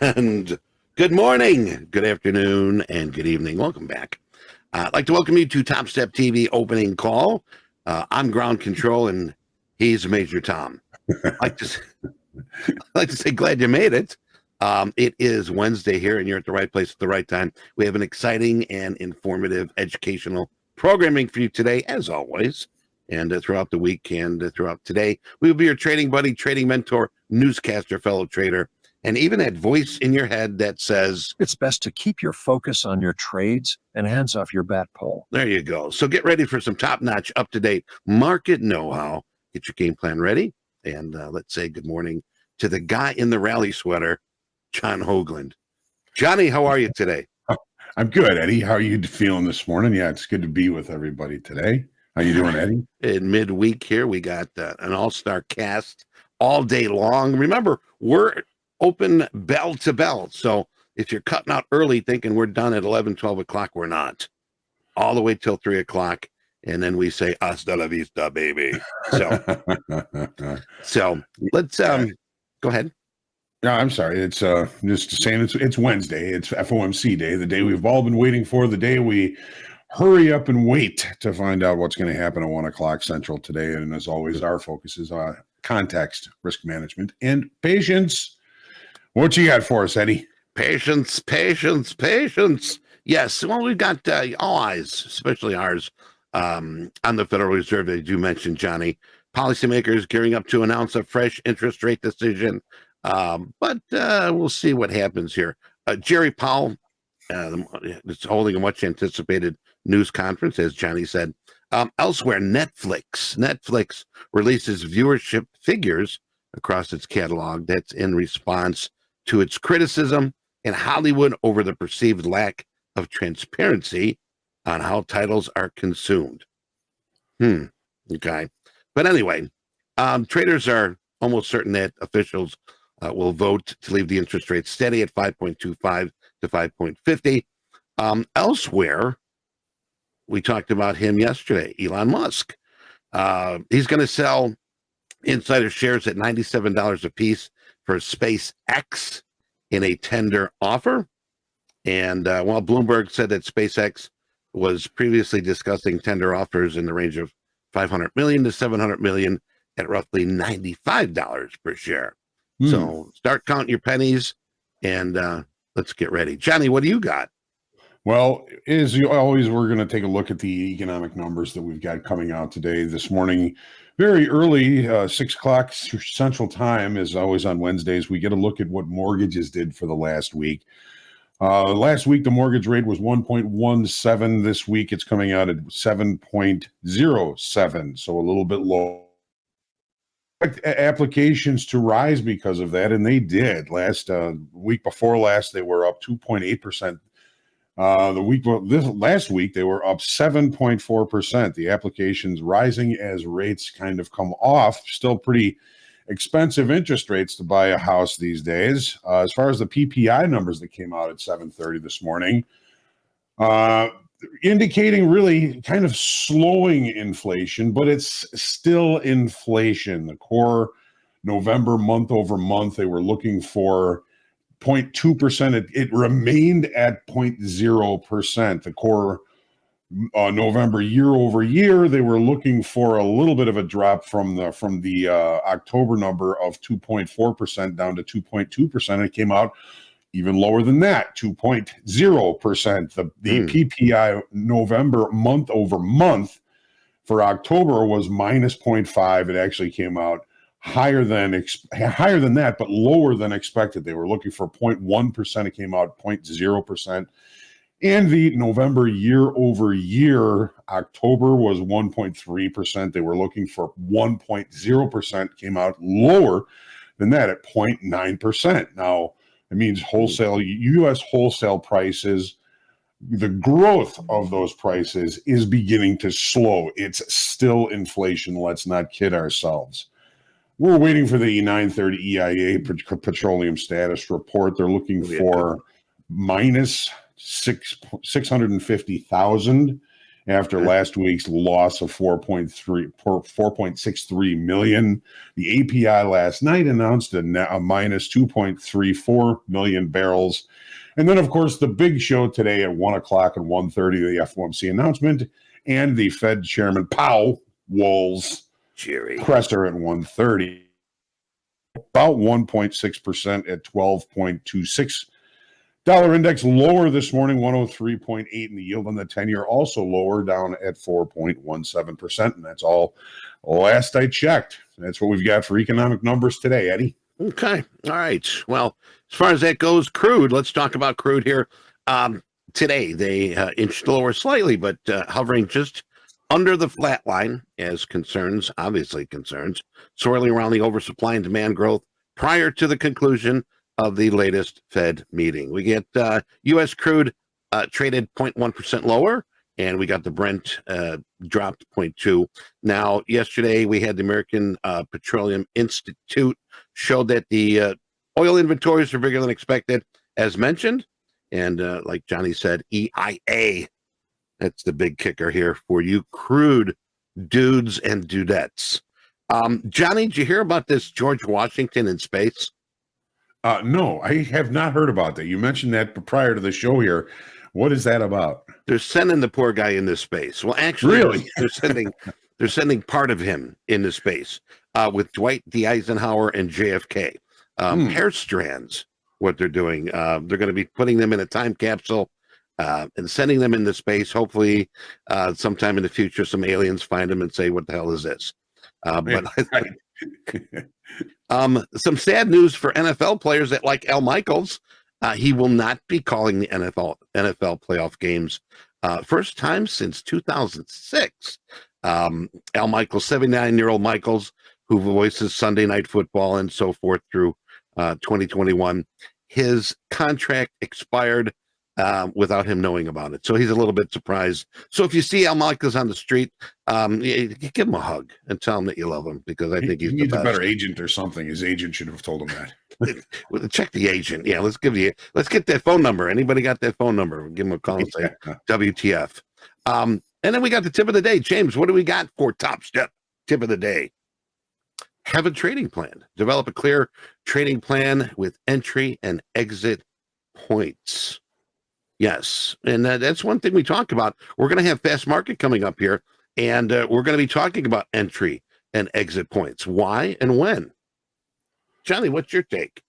And good morning, good afternoon, and good evening. Welcome back. I'd like to welcome you to TopstepTV opening call. I'm ground control, and he's Major Tom. I'd like to say glad you made it. It is Wednesday here, and you're at the right place at the right time. We have an exciting and informative educational programming for you today, as always. And throughout the week and throughout today, we will be your trading buddy, trading mentor, newscaster, fellow trader, and even that voice in your head that says, it's best to keep your focus on your trades and hands off your bat pole. There you go. So get ready for some top-notch, up-to-date market know-how. Get your game plan ready. And let's say good morning to the guy in the rally sweater, John Hoagland. Johnny, how are you today? I'm good, Eddie. How are you feeling this morning? Yeah, it's good to be with everybody today. How you doing, Eddie? In midweek here, we got an all-star cast all day long. Remember, we're open bell to bell. So if you're cutting out early thinking we're done at 11, 12 o'clock, we're not. All the way till 3 o'clock. And then we say, hasta la vista, baby. So let's go ahead. No, I'm sorry. It's just saying it's Wednesday. It's FOMC day, the day we've all been waiting for, the day we hurry up and wait to find out what's going to happen at 1 o'clock Central today. And as always, our focus is on context, risk management, and patience. What you got for us, Eddie? Patience, patience, patience. Yes, well, we've got all eyes, especially ours, on the Federal Reserve, as you mentioned, Johnny. Policymakers gearing up to announce a fresh interest rate decision, but we'll see what happens here. Jerry Powell is holding a much-anticipated news conference, as Johnny said. Elsewhere, Netflix releases viewership figures across its catalog. That's in response to its criticism in Hollywood over the perceived lack of transparency on how titles are consumed. Okay. But anyway, traders are almost certain that officials will vote to leave the interest rate steady at 5.25 to 5.50. Elsewhere, we talked about him yesterday, Elon Musk. He's going to sell insider shares at $97 a piece for SpaceX in a tender offer. And while Bloomberg said that SpaceX was previously discussing tender offers in the range of $500 million to $700 million at roughly $95 per share. So start counting your pennies and let's get ready. Johnny, what do you got? Well, as always, we're going to take a look at the economic numbers that we've got coming out today. This morning, very early, 6 o'clock Central Time, as always on Wednesdays, we get a look at what mortgages did for the last week. Last week, the mortgage rate was 1.17. This week, it's coming out at 7.07, so a little bit low. Applications to rise because of that, and they did. Last week before last, they were up 2.8%. Last week, they were up 7.4%. The applications rising as rates kind of come off. Still pretty expensive interest rates to buy a house these days. As far as the PPI numbers that came out at 7:30 this morning, indicating really kind of slowing inflation, but it's still inflation. The core November month over month, they were looking for 0.2%. It remained at 0.0%. The core November year over year, they were looking for a little bit of a drop from the October number of 2.4% down to 2.2%. It came out even lower than that, 2.0%. The PPI November month over month for October was minus 0.5. It actually came out higher than that, but lower than expected. They were looking for 0.1%. It came out 0.0%. And the November year over year, October was 1.3%. They were looking for 1.0%, came out lower than that at 0.9%. Now, it means U.S. wholesale prices, the growth of those prices is beginning to slow. It's still inflation. Let's not kid ourselves. We're waiting for the 9:30 EIA petroleum status report. They're looking for minus 650,000 after last week's loss of 4.63 million. The API last night announced a minus 2.34 million barrels. And then, of course, the big show today at 1 o'clock and 1:30, the FOMC announcement and the Fed Chairman Powell's presser at 1:30. About 1.6% at 12.26. Dollar index lower this morning, 103.8, and the yield on the 10-year also lower, down at 4.17%. And that's all last I checked. That's what we've got for economic numbers today, Eddie. Okay. All right. Well, as far as that goes, crude, let's talk about crude here. Today, they inched lower slightly, but hovering just under the flat line as obviously concerns, swirling around the oversupply and demand growth prior to the conclusion of the latest Fed meeting. We get U.S. crude traded 0.1% lower, and we got the Brent dropped 0.2. Now, yesterday we had the American Petroleum Institute showed that the oil inventories are bigger than expected, as mentioned. And like Johnny said, EIA, that's the big kicker here for you crude dudes and dudettes. Johnny, did you hear about this George Washington in space? No, I have not heard about that. You mentioned that prior to the show here. What is that about? They're sending the poor guy into space. Well, actually, really? they're sending part of him into space with Dwight D. Eisenhower and JFK. Hair strands, what they're doing. They're going to be putting them in a time capsule and sending them into space. Hopefully, sometime in the future, some aliens find them and say, "What the hell is this?" But some sad news for NFL players that like Al Michaels. He will not be calling the NFL playoff games. First time since 2006. Al Michaels, 79-year-old Michaels, who voices Sunday Night Football and so forth through 2021. His contract expired without him knowing about it. So he's a little bit surprised. So if you see Al Michaels on the street, give him a hug and tell him that you love him, because I think he needs a better agent or something. His agent should have told him that. Check the agent. Yeah, let's get that phone number. Anybody got that phone number? Give him a call and say WTF. And then we got the tip of the day. James, what do we got for Top Step tip of the day? Have a trading plan. Develop a clear trading plan with entry and exit points. Yes, and that's one thing we talk about. We're going to have Fast Market coming up here, and we're going to be talking about entry and exit points. Why and when? Johnny, what's your take?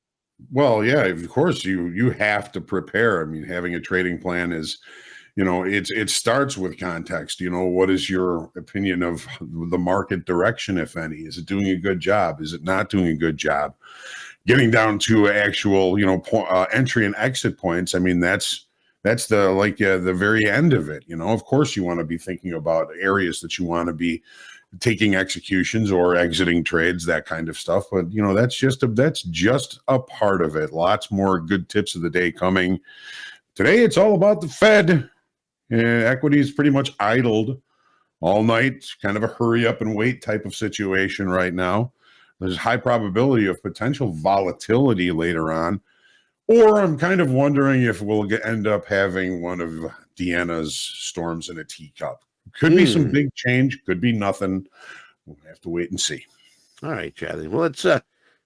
Well, yeah, of course, you have to prepare. I mean, having a trading plan is, it starts with context. What is your opinion of the market direction, if any? Is it doing a good job? Is it not doing a good job? Getting down to actual, entry and exit points. I mean, that's the very end of it. Of course, you want to be thinking about areas that you want to be taking executions or exiting trades, that kind of stuff. But that's just a part of it. Lots more good tips of the day coming. Today, it's all about the Fed. Equity is pretty much idled all night. Kind of a hurry up and wait type of situation right now. There's high probability of potential volatility later on. Or I'm kind of wondering if we'll end up having one of Deanna's storms in a teacup. Could be some big change, could be nothing. We'll have to wait and see. All right, Charlie. Well,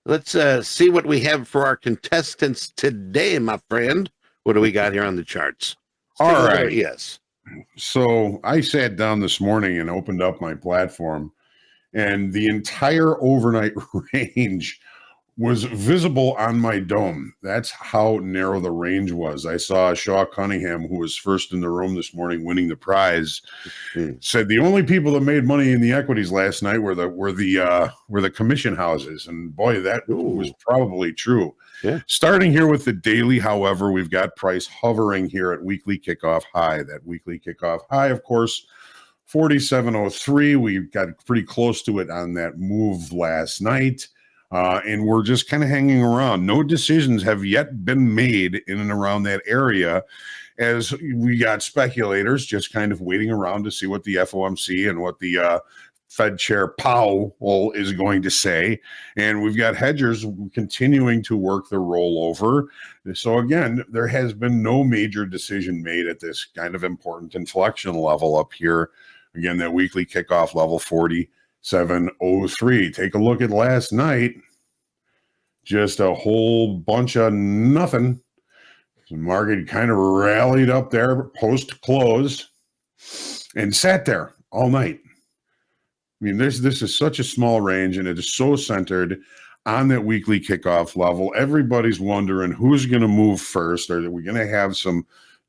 let's see what we have for our contestants today, my friend. What do we got here on the charts? All right. Yes. So I sat down this morning and opened up my platform, and the entire overnight range was visible on my dome. That's how narrow the range was. I saw Shaw Cunningham, who was first in the room this morning winning the prize, said the only people that made money in the equities last night were the commission houses. And boy, that was probably true. Yeah. Starting here with the daily, however, we've got price hovering here at weekly kickoff high. That weekly kickoff high, of course, 47.03. We got pretty close to it on that move last night. And we're just kind of hanging around. No decisions have yet been made in and around that area, as we got speculators just kind of waiting around to see what the FOMC and what the Fed Chair Powell is going to say. And we've got hedgers continuing to work the rollover. So again, there has been no major decision made at this kind of important inflection level up here. Again, that weekly kickoff level 47.03. Take a look at last night. Just a whole bunch of nothing. The market kind of rallied up there post-close and sat there all night. I mean, this is such a small range, and it is so centered on that weekly kickoff level. Everybody's wondering who's going to move first. Are we going to have some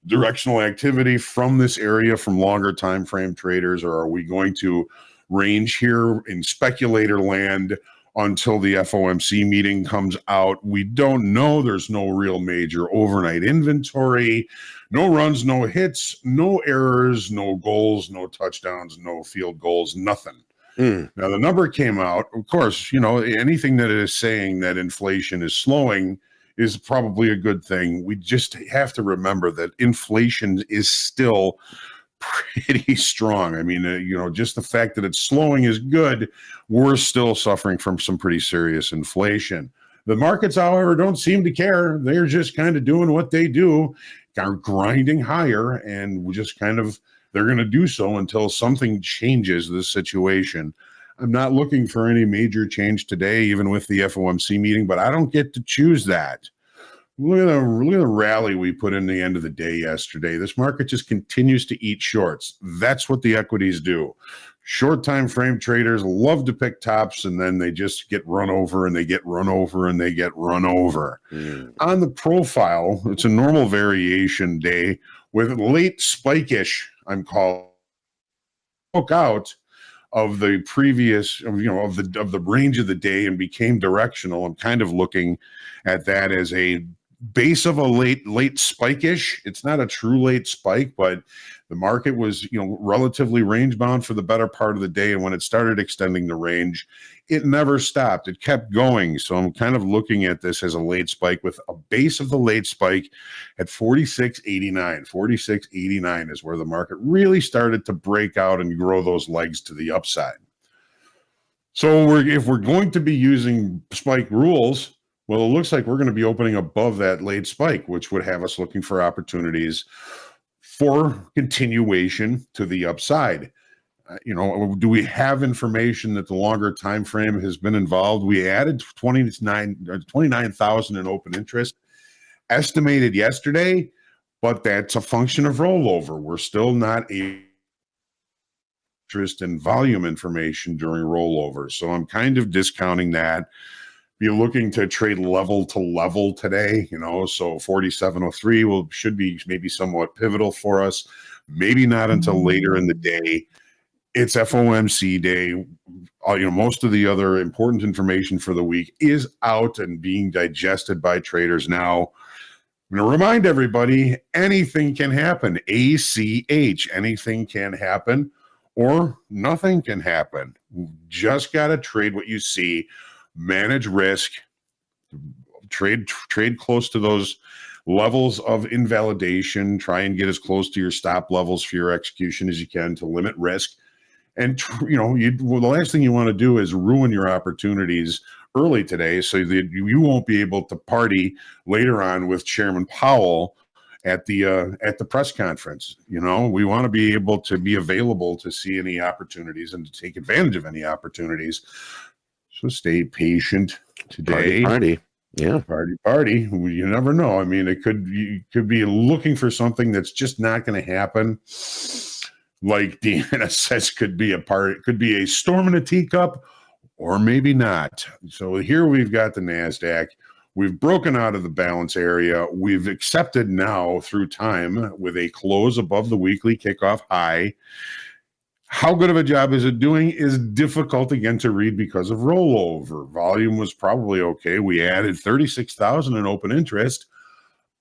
directional activity from this area from longer time frame traders, or are we going to range here in speculator land until the FOMC meeting comes out? We don't know. There's no real major overnight inventory. No runs, no hits, no errors, no goals, no touchdowns, no field goals, nothing. Now, the number came out. Of course, anything that is saying that inflation is slowing is probably a good thing. We just have to remember that inflation is still pretty strong. I mean, just the fact that it's slowing is good. We're still suffering from some pretty serious inflation. The markets, however, don't seem to care. They're just kind of doing what they do, are grinding higher, and we just they're going to do so until something changes the situation. I'm not looking for any major change today, even with the FOMC meeting, but I don't get to choose that. Look at the rally we put in the end of the day yesterday. This market just continues to eat shorts. That's what the equities do. Short time frame traders love to pick tops, and then they just get run over, and they get run over, and they get run over. On the profile, it's a normal variation day with late spike-ish, I'm calling, broke out of the previous, of the range of the day and became directional. I'm kind of looking at that as a base of a late spike-ish. It's not a true late spike, but the market was, relatively range bound for the better part of the day. And when it started extending the range, it never stopped. It kept going. So I'm kind of looking at this as a late spike with a base of the late spike at 46.89. 46.89 is where the market really started to break out and grow those legs to the upside. So if we're going to be using spike rules, well, it looks like we're going to be opening above that late spike, which would have us looking for opportunities for continuation to the upside. Do we have information that the longer time frame has been involved? We added 29,000 in open interest estimated yesterday, but that's a function of rollover. We're still not interest in volume information during rollover. So I'm kind of discounting that. Be looking to trade level to level today, so 47.03 should be maybe somewhat pivotal for us. Maybe not until later in the day. It's FOMC day. Most of the other important information for the week is out and being digested by traders now. I'm going to remind everybody, anything can happen. ACH, anything can happen, or nothing can happen. Just got to trade what you see. Manage risk, trade close to those levels of invalidation, try and get as close to your stop levels for your execution as you can to limit risk. And, the last thing you want to do is ruin your opportunities early today so that you won't be able to party later on with Chairman Powell at the press conference. We want to be able to be available to see any opportunities and to take advantage of any opportunities. So stay patient today. Party. Yeah. Party. You never know. I mean, you could be looking for something that's just not going to happen. Like Deanna says, could be a storm in a teacup, or maybe not. So here we've got the NASDAQ. We've broken out of the balance area. We've accepted now through time with a close above the weekly kickoff high. How good of a job is it doing is difficult again to read because of rollover. Volume was probably okay. We added 36,000 in open interest.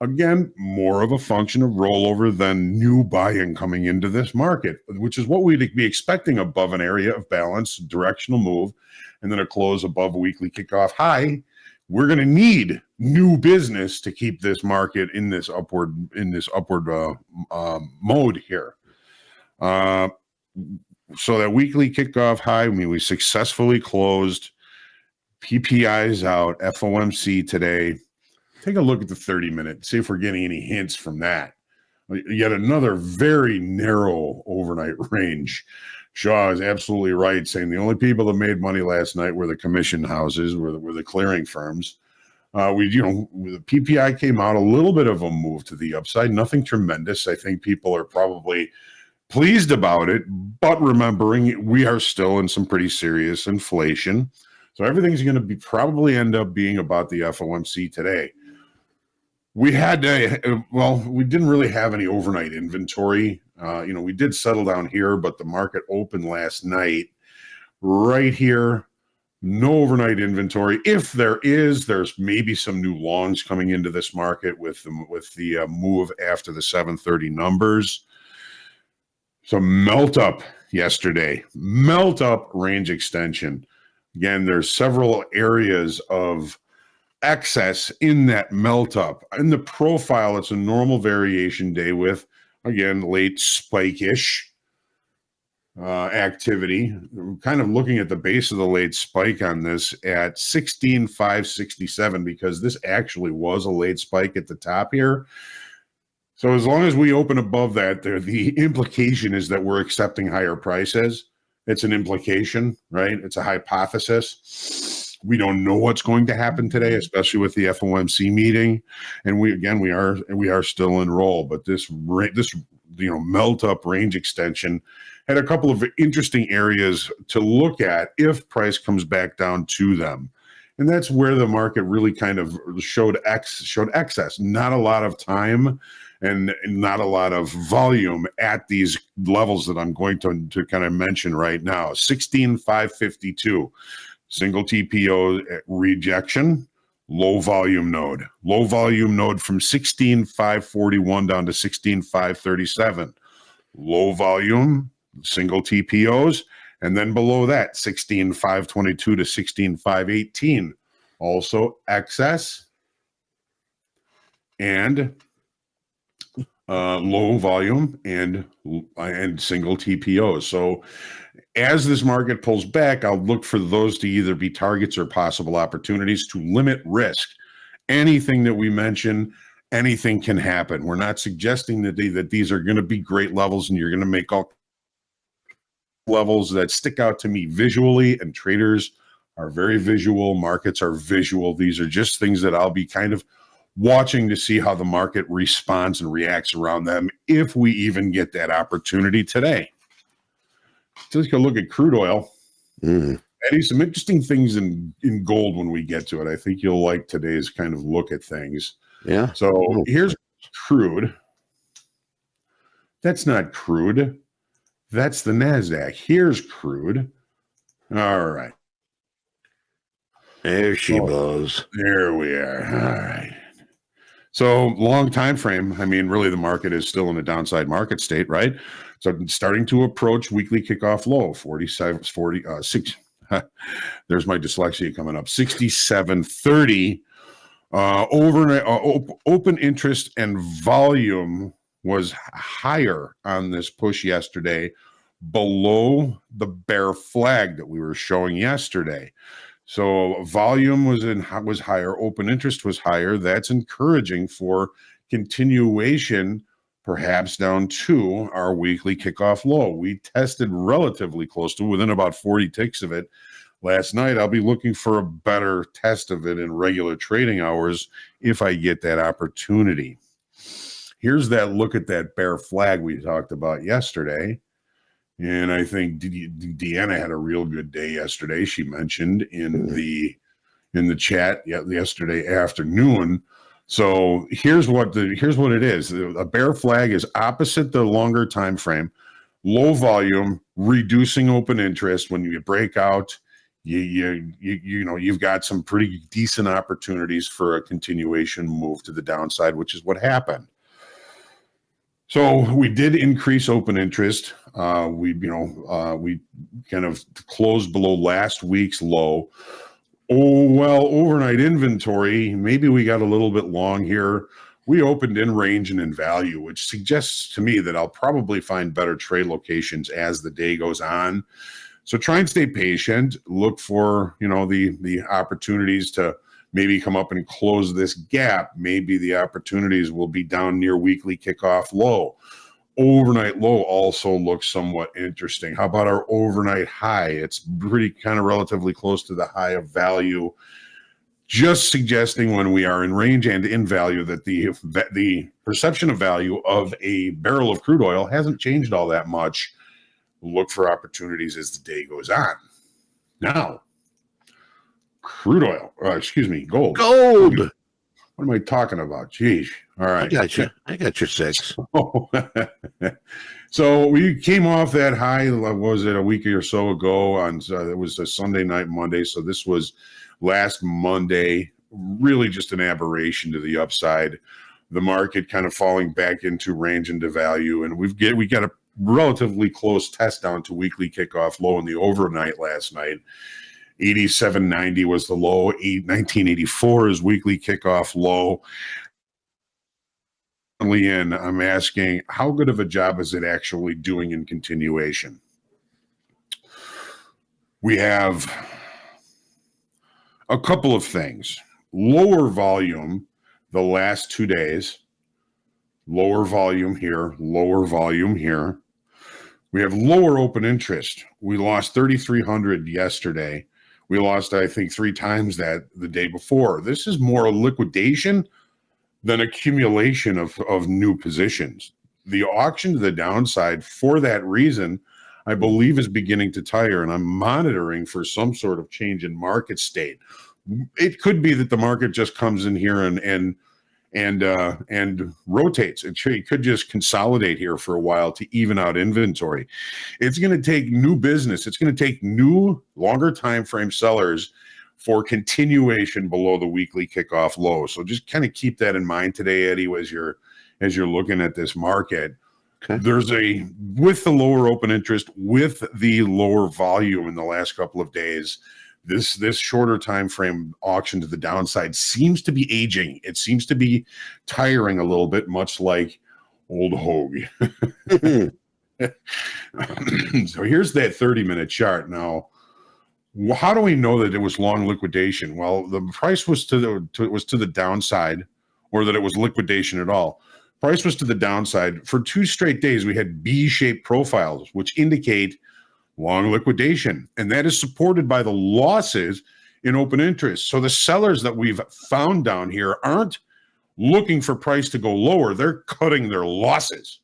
Again, more of a function of rollover than new buying coming into this market, which is what we'd be expecting above an area of balance, directional move, and then a close above a weekly kickoff high. We're going to need new business to keep this market in this upward mode here. So that weekly kickoff high, I mean, we successfully closed. PPI's out, FOMC today. Take a look at the 30-minute, see if we're getting any hints from that. Yet another very narrow overnight range. Shaw is absolutely right, saying the only people that made money last night were the commission houses, were the clearing firms. The PPI came out a little bit of a move to the upside, nothing tremendous. I think people are probably pleased about it, but remembering we are still in some pretty serious inflation. So everything's going to be probably end up being about the FOMC today. We had we didn't really have any overnight inventory. We did settle down here, but the market opened last night right here. No overnight inventory. If there's maybe some new longs coming into this market with the move after the 7:30 numbers. So melt up yesterday, melt up range extension. Again, there's several areas of excess in that melt up. In the profile, it's a normal variation day with, again, late spike-ish activity. We're kind of looking at the base of the late spike on this at 16,567 because this actually was a late spike at the top here. So as long as we open above that, the implication is that we're accepting higher prices. It's an implication, right? It's a hypothesis. We don't know what's going to happen today, especially with the FOMC meeting, and we are still in roll. But this melt up range extension had a couple of interesting areas to look at if price comes back down to them, and that's where the market really kind of showed excess. Not a lot of time and not a lot of volume at these levels that I'm going to kind of mention right now. 16,552. Single TPO rejection, low volume node from 16,541 down to 16,537. Low volume, single TPOs, and then below that, 16,522 to 16,518. Also excess and low volume and single TPOs. So as this market pulls back, I'll look for those to either be targets or possible opportunities to limit risk. Anything that we mention, anything can happen. We're not suggesting that these are going to be great levels and you're going to make all levels that stick out to me visually, and traders are very visual. Markets are visual. These are just things that I'll be kind of watching to see how the market responds and reacts around them if we even get that opportunity today. Let's take a look at crude oil. Eddie, some interesting things in gold when we get to it. I think you'll like today's kind of look at things. Yeah. So here's crude. That's not crude. That's the NASDAQ. Here's crude. All right. There she blows. There we are. All right. So long time frame. I mean, really, the market is still in a downside market state, right? So starting to approach weekly kickoff low, 46. There's my dyslexia coming up. 67.30. Open interest and volume was higher on this push yesterday, below the bear flag that we were showing yesterday. So volume was higher, open interest was higher. That's encouraging for continuation, perhaps down to our weekly kickoff low. We tested relatively close to within about 40 ticks of it last night. I'll be looking for a better test of it in regular trading hours if I get that opportunity. Here's that look at that bear flag we talked about yesterday. And I think Deanna had a real good day yesterday. She mentioned in the chat yesterday afternoon. So here's what it is. A bear flag is opposite the longer time frame, low volume, reducing open interest. When you break out, you've got some pretty decent opportunities for a continuation move to the downside, which is what happened. So we did increase open interest. We kind of closed below last week's low. Oh, well, overnight inventory, maybe we got a little bit long here. we opened in range and in value, which suggests to me that I'll probably find better trade locations as the day goes on. So try and stay patient. Look for, the opportunities to maybe come up and close this gap. Maybe the opportunities will be down near weekly kickoff low. Overnight low also looks somewhat interesting. How about our overnight high? It's pretty kind of relatively close to the high of value, just suggesting when we are in range and in value that the perception of value of a barrel of crude oil hasn't changed all that much. Look for opportunities as the day goes on. Now, gold. Gold. What am I talking about? Geez. All right. I got your 6. So we came off that high, was it a week or so ago? It was a Sunday night, Monday. So this was last Monday, really just an aberration to the upside. The market kind of falling back into range and to value. And we got a relatively close test down to weekly kickoff low in the overnight last night. 87.90 was the low. 1984 is weekly kickoff low. I'm asking, how good of a job is it actually doing in continuation? We have a couple of things. Lower volume the last 2 days. Lower volume here, lower volume here. We have lower open interest. We lost 3,300 yesterday. We lost, I think, 3 times that the day before. This is more a liquidation than accumulation of new positions. The auction to the downside, for that reason, I believe is beginning to tire, and I'm monitoring for some sort of change in market state. It could be that the market just comes in here and rotates. It could just consolidate here for a while to even out inventory. It's going to take new business. It's going to take new longer time frame sellers for continuation below the weekly kickoff low. So just kind of keep that in mind today, Eddie, as you're looking at this market. Okay. With the lower open interest, with the lower volume in the last couple of days, this shorter time frame auction to the downside seems to be aging. It seems to be tiring a little bit, much like old Hoag. So here's that 30-minute chart. Now, how do we know that it was long liquidation? Well, the price was to the downside, or that it was liquidation at all. Price was to the downside. For 2 straight days, we had B-shaped profiles, which indicate long liquidation, and that is supported by the losses in open interest. So the sellers that we've found down here aren't looking for price to go lower; they're cutting their losses.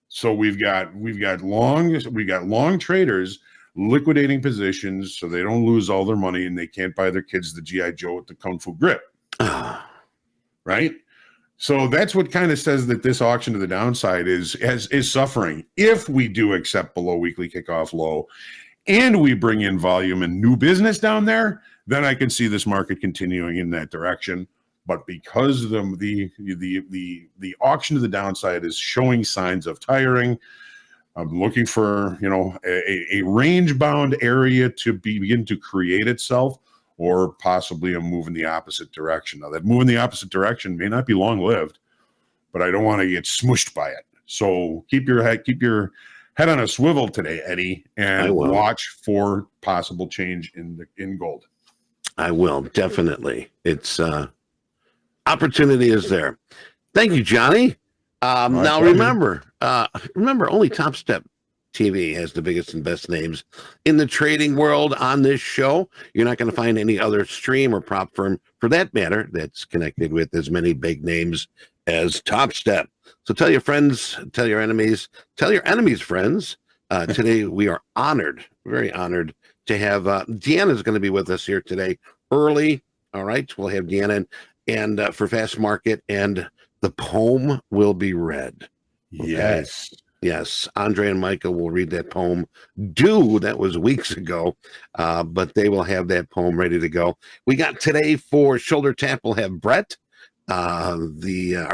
So we've got long traders liquidating positions so they don't lose all their money and they can't buy their kids the GI Joe with the Kung Fu grip, right? So that's what kind of says that this auction to the downside is suffering. If we do accept below weekly kickoff low and we bring in volume and new business down there, then I can see this market continuing in that direction. But because the auction to the downside is showing signs of tiring, I'm looking for a range bound area to begin to create itself, or possibly a move in the opposite direction. Now, that move in the opposite direction may not be long-lived, but I don't want to get smushed by it. So keep your head on a swivel today, Eddie, and watch for possible change in gold. I will, definitely. It's opportunity is there. Thank you, Johnny. Now remember, only Topstep TV has the biggest and best names in the trading world on this show. You're not going to find any other stream or prop firm, for that matter, that's connected with as many big names as Topstep. So tell your friends, tell your enemies, friends. Today we are honored, very honored to have Deanna's going to be with us here today early. All right, we'll have Deanna and for Fast Market, and the poem will be read. Okay? Yes, Andre and Micah will read that poem due. That was weeks ago, but they will have that poem ready to go. We got today for Shoulder Tap, we'll have Brett. Our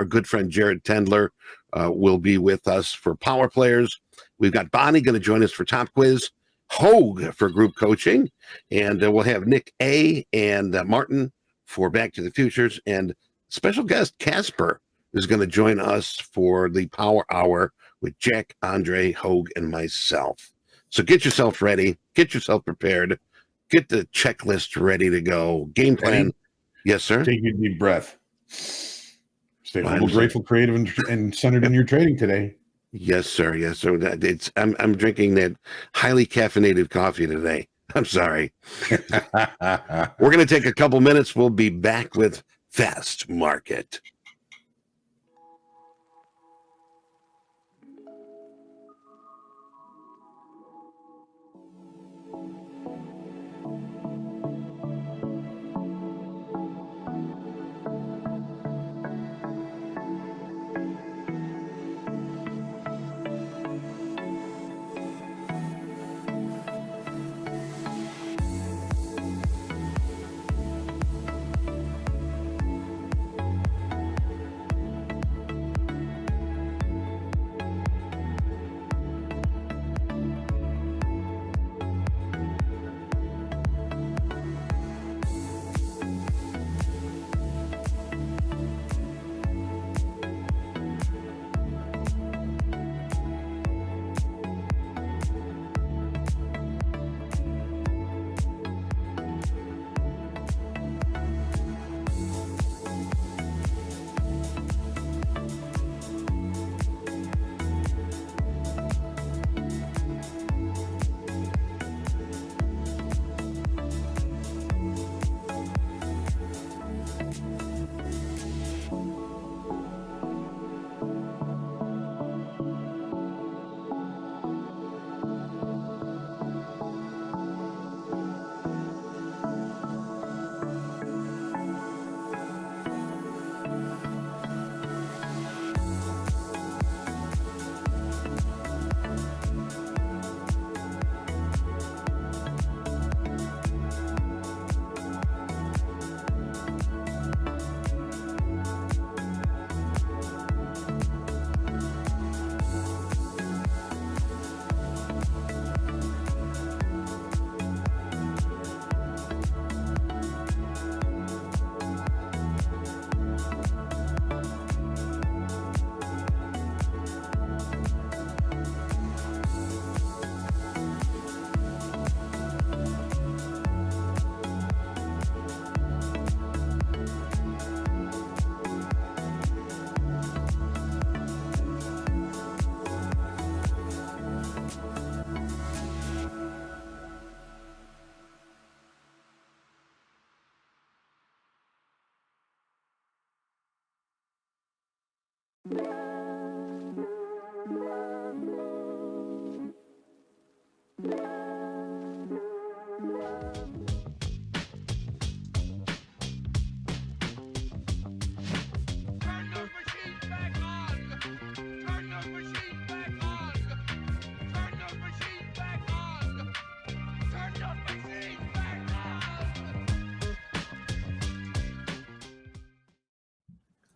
good friend Jared Tendler will be with us for Power Players. We've got Bonnie going to join us for Top Quiz, Hoag for Group Coaching, and we'll have Nick A. and Martin for Back to the Futures, and special guest Casper is going to join us for the Power Hour with Jack, Andre, Hoag, and myself. So get yourself ready. Get yourself prepared. Get the checklist ready to go. Game plan. Ready? Yes, sir. Take a deep breath. Stay I'm humble, sorry. grateful, creative, and centered in your trading today. Yes, sir. Yes, sir. I'm drinking that highly caffeinated coffee today. I'm sorry. We're going to take a couple minutes. We'll be back with Fast Market.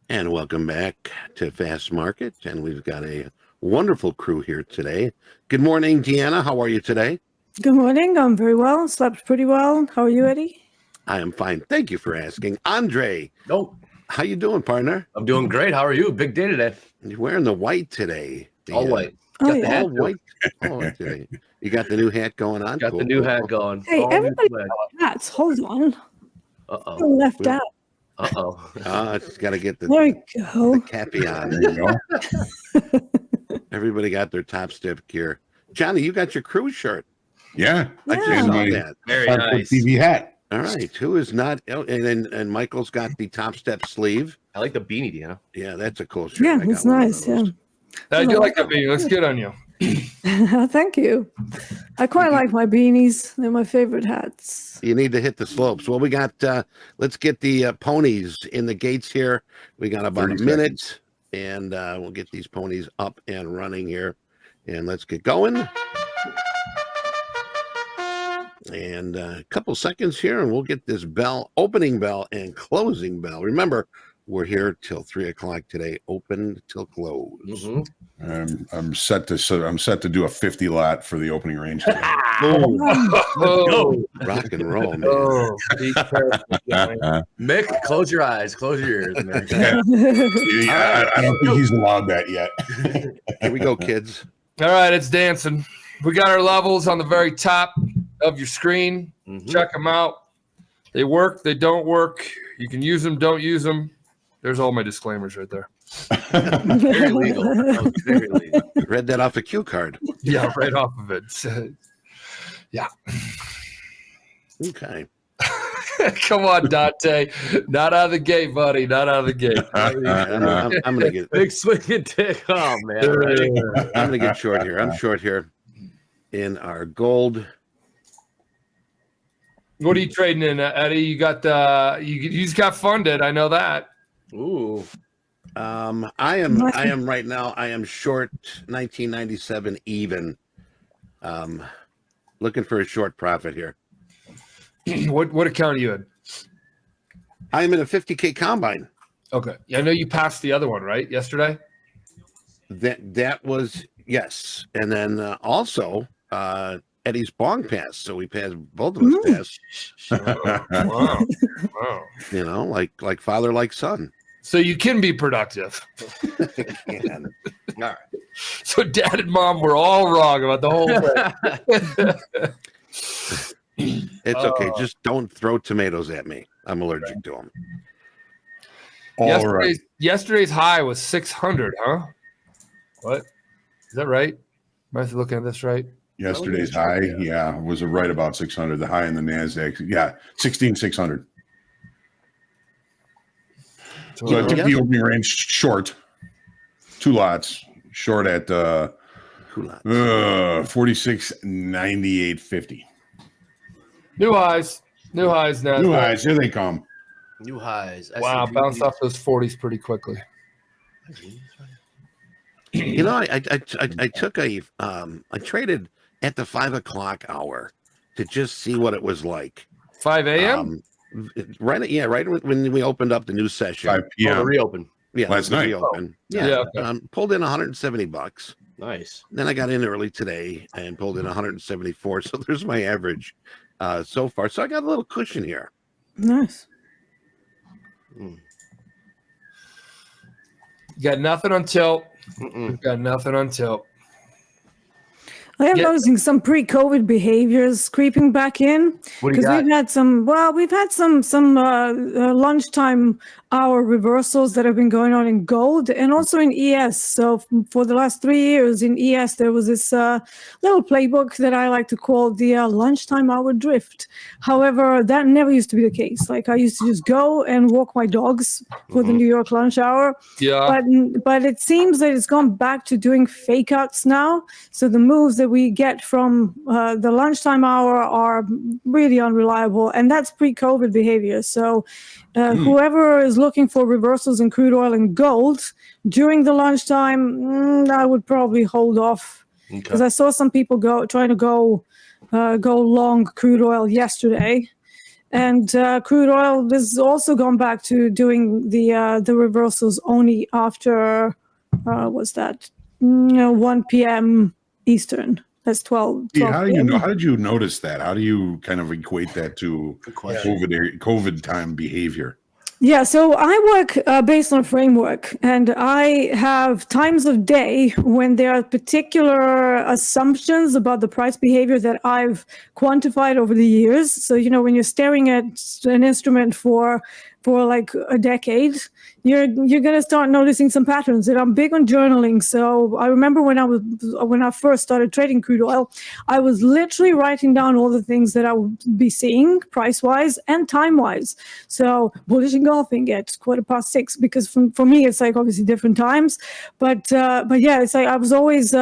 And welcome back to Fast Market. And we've got a wonderful crew here today. Good morning, Deanna. How are you today? Good morning. I'm very well. Slept pretty well. How are you, Eddie? I am fine. Thank you for asking. Andre, No, how you doing, partner? I'm doing great. How are you? Big day today. You're wearing the white today. All white. Oh, Got the yeah. hat. All white. All white today. You got the new hat going on? Got Cool, the new cool, hat cool. going. Hey, All new everybody swag. hats. Hold on. Uh-oh. I'm left Well, out. Uh-oh. Just got to get the There we the go. cappy on. There you go. Everybody got their top step gear. Johnny, you got your cruise shirt. Yeah. I just Yeah. saw My that. Very Hardcore nice. TV hat. All right. Who is not? Oh, and Michael's got the top step sleeve. I like the beanie, Deanna. Yeah, that's a cool shirt. Yeah, I got it's one of nice. Yeah. those. I do like that beanie. Looks good on you. Thank you. I quite like my beanies. They're my favorite hats. You need to hit the slopes. Well, we got, let's get the ponies in the gates here. We got about 30 a minute, and we'll get these ponies up and running here. And let's get going. And a couple seconds here, and we'll get this bell, opening bell and closing bell. Remember, We're here till 3:00 today, open till close. Mhm. I'm set to do a 50 lot for the opening range today. Oh, Rock and roll, man. oh, be careful, Johnny. Mick, close your eyes, close your ears, man. I don't think he's allowed that yet. Here we go, kids. All right, it's dancing. We got our levels on the very top of your screen. Mhm. Check them out. They work, they don't work. You can use them, don't use them. There's all my disclaimers right there. Very legal. Oh, very legal. Read that off a cue card. Yeah, right off of it. Okay. Come on, Dante. Not out of the gate, buddy. Not out of the gate. I'm gonna get. Big swinging dick. Oh, man. Ready? I'm gonna get short here. I'm short here in our gold. What are you trading in, Eddie? You got you just got funded. I know that. Ooh. I am right now. I am short 1997 even. Looking for a short profit here. What account are you in? I am in a 50K combine. Okay. Yeah, I know you passed the other one, right? Yesterday? That was yes, and then also Eddie's bong pass. So we passed both of us passed. Wow. Wow. You know, like father, like son. So you can be productive. And All right. So dad and mom were all wrong about the whole thing. it's okay. Just don't throw tomatoes at me. I'm allergic to them. All right. Yesterday's high was 600, huh? What? Is that right? Am I looking at this right? Yesterday's high, was right about 600. The high in the Nasdaq, 16,600. So I took the opening range short, 2 lots, short at 46.9850. New highs now. New highs, here they come. New highs. Wow, S&P. bounced off those 40s pretty quickly. You know, I took a I traded at the 5:00 hour to just see what it was like. 5 a.m. Right when we opened up the new session. 5 Oh, the p.m. reopen. Yeah, Last the night. reopen. Yeah, okay. Pulled in $170. Nice. Then I got in early today and pulled in 174. So there's my average so far. So I got a little cushion here. Nice. You got nothing on tilt. Mm-mm. You've got nothing on tilt. I am Yeah. noticing some pre-COVID behaviors creeping back in What do you because got? we've had some lunchtime hour reversals that have been going on in gold and also in ES. So for the last 3 years in ES, there was this little playbook that I like to call the lunchtime hour drift. However, that never used to be the case. Like I used to just go and walk my dogs for the New York lunch hour. Yeah. But it seems that it's gone back to doing fake outs now. So the moves that we get from the lunchtime hour are really unreliable, and that's pre-COVID behavior. So whoever is looking for reversals in crude oil and gold during the lunchtime, I would probably hold off because I saw some people trying to go long crude oil yesterday. And crude oil has also gone back to doing the reversals only after what's that? 1 p.m. Eastern. That's 12. Yeah, how do you know? p.m. How did you notice that? How do you kind of equate that to Good question. COVID time behavior? Yeah, so I work based on a framework, and I have times of day when there are particular assumptions about the price behavior that I've quantified over the years. So, when you're staring at an instrument for like a decade, you're going to start noticing some patterns. And I'm big on journaling. So I remember when I first started trading crude oil, I was literally writing down all the things that I would be seeing price-wise and time-wise. So bullish engulfing at 6:15, because for me, it's like obviously different times. But yeah, it's like I was always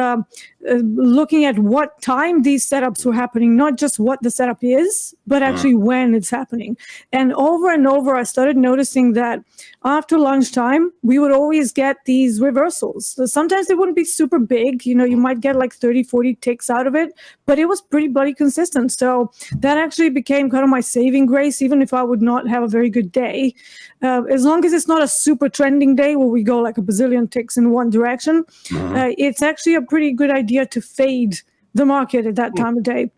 looking at what time these setups were happening, not just what the setup is, but actually when it's happening. And over, I started noticing that after lunchtime, we would always get these reversals. So sometimes they wouldn't be super big. You know, you might get like 30, 40 ticks out of it, but it was pretty bloody consistent. So that actually became kind of my saving grace, even if I would not have a very good day. As long as it's not a super trending day where we go like a bazillion ticks in one direction, it's actually a pretty good idea to fade the market at that time of day.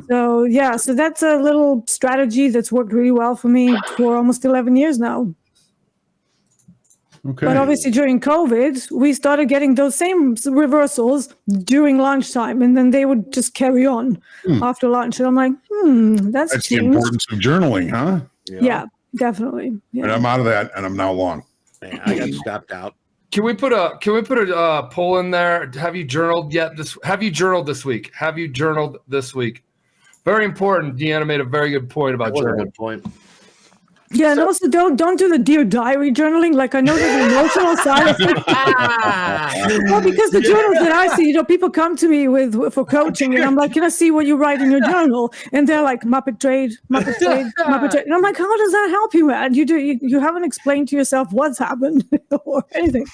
So yeah, so that's a little strategy that's worked really well for me for almost 11 years now. Okay. But obviously during COVID, we started getting those same reversals during lunchtime, and then they would just carry on after lunch. And I'm like, that's the changed. importance of journaling, huh? Yeah, definitely. Yeah. And I'm out of that, and I'm now long. Man, I got stopped out. Can we put a poll in there? Have you journaled yet? Have you journaled this week? Have you journaled this week? Very important. Deanna made a very good point about That was a journaling. good point. Yeah, and also don't do the Dear Diary journaling. Like I know the emotional side of it. Well, because the journals that I see, you know, people come to me for coaching, and I'm like, can I see what you write in your journal? And they're like, Muppet trade, Muppet trade, Muppet trade. And I'm like, how does that help you, man? You haven't explained to yourself what's happened or anything.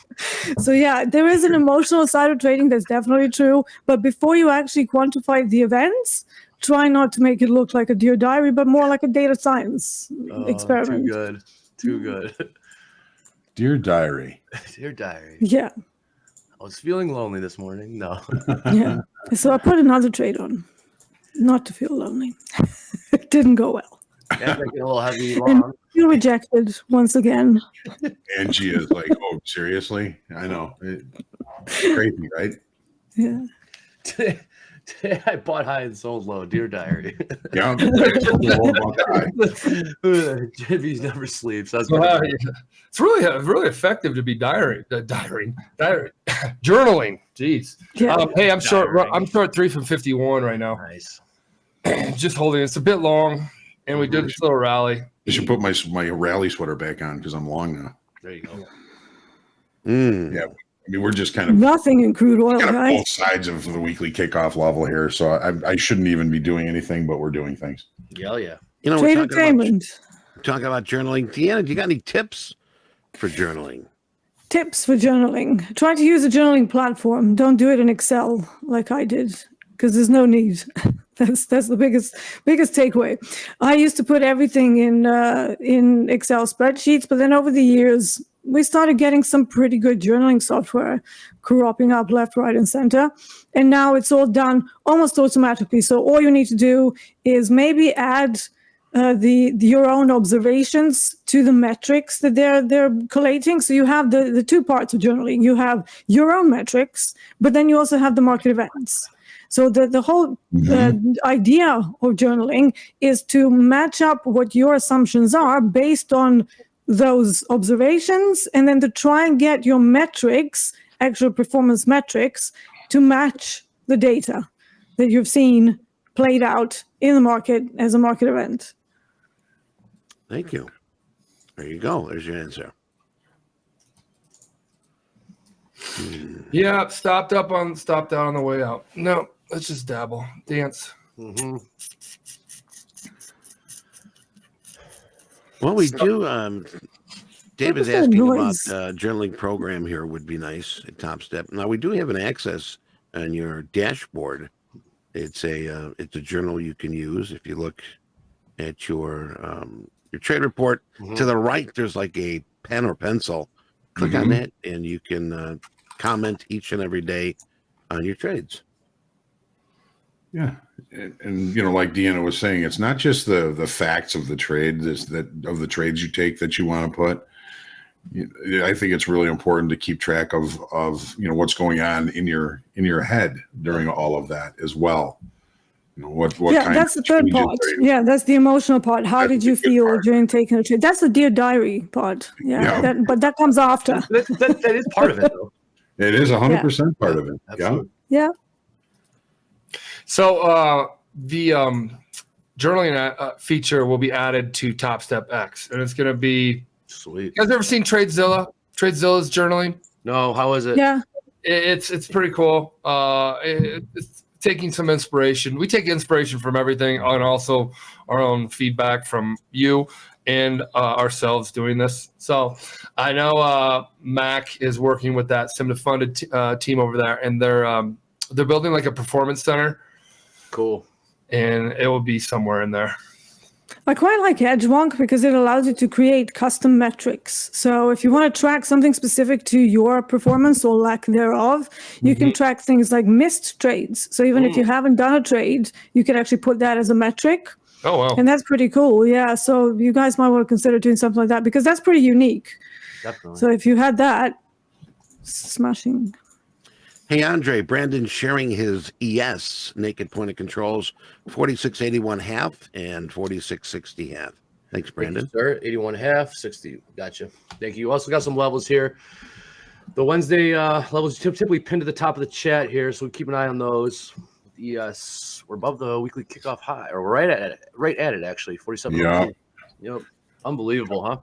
So yeah, there is an emotional side of trading that's definitely true. But before you actually quantify the events, try not to make it look like a Dear Diary, but more like a data science experiment. Too good. Too good. Dear diary. Dear diary. Yeah, I was feeling lonely this morning. No. yeah. So I put another trade on, not to feel lonely. It didn't go well. Yeah, making a little heavy And long. feel rejected once again. Angie is like, oh, seriously? I know. Crazy, right? Yeah. Today I bought high and sold low. Dear diary. Yeah. Jimmy's never sleeps. That's Yeah. It's really effective to be diary journaling. Jeez. Yeah. Hey, I'm Diary. short 3 from 51 right now. nice. Just holding. It's a bit long, and we did this little rally. I should put my rally sweater back on because I'm long now. There you go. Yeah. I mean, we're just kind of Nothing in crude oil, kind of guys. both sides of the weekly kickoff level here. So I shouldn't even be doing anything, but we're doing things. Yeah, yeah. You know, we're Tradertainment. talking about journaling. Deanna, do you got any tips for journaling? Tips for journaling. Try to use a journaling platform. Don't do it in Excel like I did, because there's no need. That's the biggest takeaway. I used to put everything in Excel spreadsheets, but then over the years we started getting some pretty good journaling software cropping up left, right, and center, and now it's all done almost automatically. So all you need to do is maybe add your own observations to the metrics that they're collating. So you have the two parts of journaling. You have your own metrics, but then you also have the market events. So the whole idea of journaling is to match up what your assumptions are based on those observations, and then to try and get your metrics, actual performance metrics, to match the data that you've seen played out in the market as a market event. Thank you. There you go. There's your answer. Yeah, stopped out on the way out. No, let's just dabble, dance. Mm-hmm. Well, we do. David's What was that asking about noise? journaling program here would be nice at Topstep. Now we do have an access on your dashboard. It's a journal you can use. If you look at your trade report to the right, there's like a pen or pencil. Click on that, and you can comment each and every day on your trades. Yeah. And you know, like Deanna was saying, it's not just the facts of the trade, of the trades you take that you want to put. I think it's really important to keep track of what's going on in your head during all of that as well. You know, what Yeah, kind that's the of third changes part. are you- Yeah, that's the emotional part. How That's did the you good feel part. during taking a trade? That's the Dear Diary part. Yeah. But that comes after. That is part of it, though. It is 100% part of it. Absolutely. Yeah. So the journaling feature will be added to Topstep X, and it's going to be. Sweet. You guys ever seen TradeZilla? TradeZilla's journaling. No, how is it? Yeah. it's pretty cool. It's taking some inspiration. We take inspiration from everything, and also our own feedback from you and ourselves doing this. So I know Mac is working with that funded team over there, and they're building like a performance center. Cool. And it will be somewhere in there. I quite like Edgewonk because it allows you to create custom metrics. So if you want to track something specific to your performance or lack thereof, you can track things like missed trades. So even if you haven't done a trade, you can actually put that as a metric. Oh, wow. And that's pretty cool. Yeah. So you guys might want to consider doing something like that because that's pretty unique. Definitely. So if you had that, smashing. Hey, Andre, Brandon sharing his ES naked point of controls, 4681 half and 4660 half. Thanks, Brandon. Thank you, sir. 81 half, 60. Gotcha. Thank you. Also got some levels here. The Wednesday levels typically pinned to the top of the chat here, so we keep an eye on those. ES, we're above the weekly kickoff high, or we're right at it actually. 47. Yeah. Yep. Unbelievable, huh?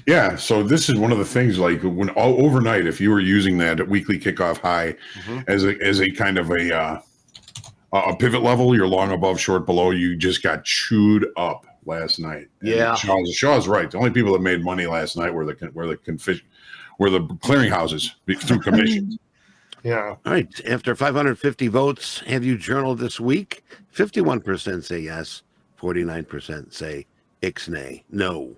Yeah, so this is one of the things, like when overnight, if you were using that weekly kickoff high as a kind of a pivot level, you're long above, short below, you just got chewed up last night. Yeah, Shaw's right. The only people that made money last night were the clearinghouses through commissions. Yeah. All right. After 550 votes, have you journaled this week? 51% say yes. 49% say ixnay. No.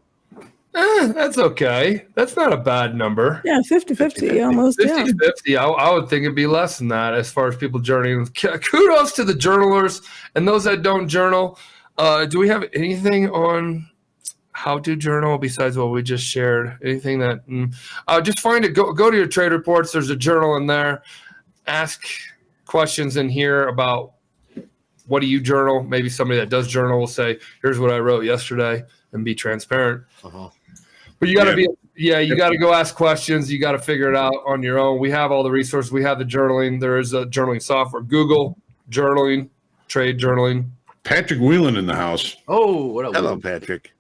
That's okay. That's not a bad number. Yeah, 50-50 almost. 50-50. I would think it'd be less than that as far as people journaling. Kudos to the journalers and those that don't journal. Do we have anything on how to journal besides what we just shared? Anything that just find it. Go to your trade reports. There's a journal in there. Ask questions in here about what do you journal. Maybe somebody that does journal will say, "Here's what I wrote yesterday," and be transparent. But you got to you got to go ask questions. You got to figure it out on your own. We have all the resources. We have the journaling. There is a journaling software. Google journaling, trade journaling. Patrick Whelan in the house. Oh, what up? Hello, Patrick.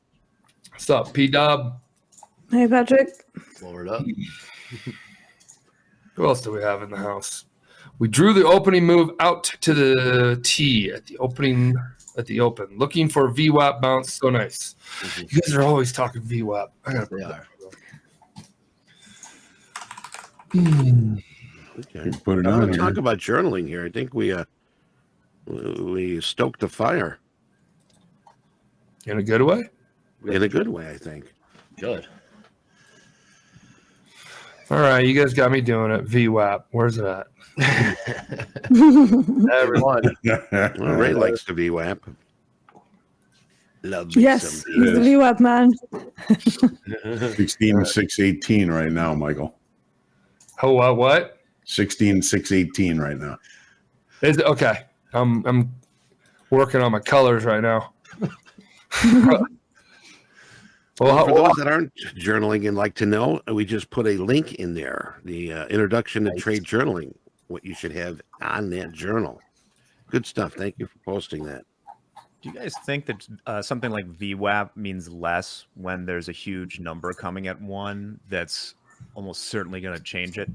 What's up, P-Dub? Hey, Patrick. Lower it up. Who else do we have in the house? We drew the opening move out to the T at the opening. Looking for VWAP bounce. So nice. You guys are always talking VWAP. I gotta put that. Okay. Put it I on. want to talk about journaling here. I think we stoked the fire In a good way? in a good way, I think. Good. All right, you guys got me doing it. VWAP. Where's it at? Everyone. Well, Ray likes the VWAP. Love me Yes, some he's the VWAP man. 16,618 right now, Michael. Oh, what? 16,618 right now. Is it okay? I'm working on my colors right now. Well, for those that aren't journaling and like to know, we just put a link in there, the introduction to trade journaling, what you should have on that journal. Good stuff. Thank you for posting that. Do you guys think that something like VWAP means less when there's a huge number coming at one that's almost certainly going to change it?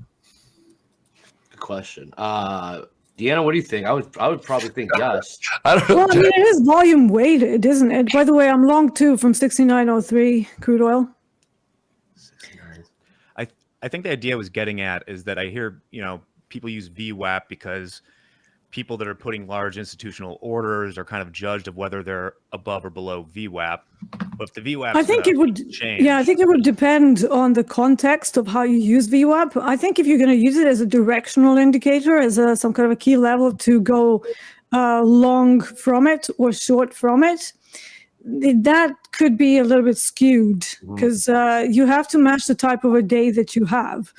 Good question. Deanna, what do you think? I would probably think yes. I don't know. Well, I mean, it is volume weighted, isn't it? By the way, I'm long too from 69.03 crude oil. I think the idea I was getting at is that I hear, people use VWAP because people that are putting large institutional orders are kind of judged of whether they're above or below VWAP. But if the VWAP, I think it would change. Yeah, I think it would depend on the context of how you use VWAP. I think if you're going to use it as a directional indicator, as some kind of a key level to go long from it or short from it, that could be a little bit skewed because you have to match the type of a day that you have.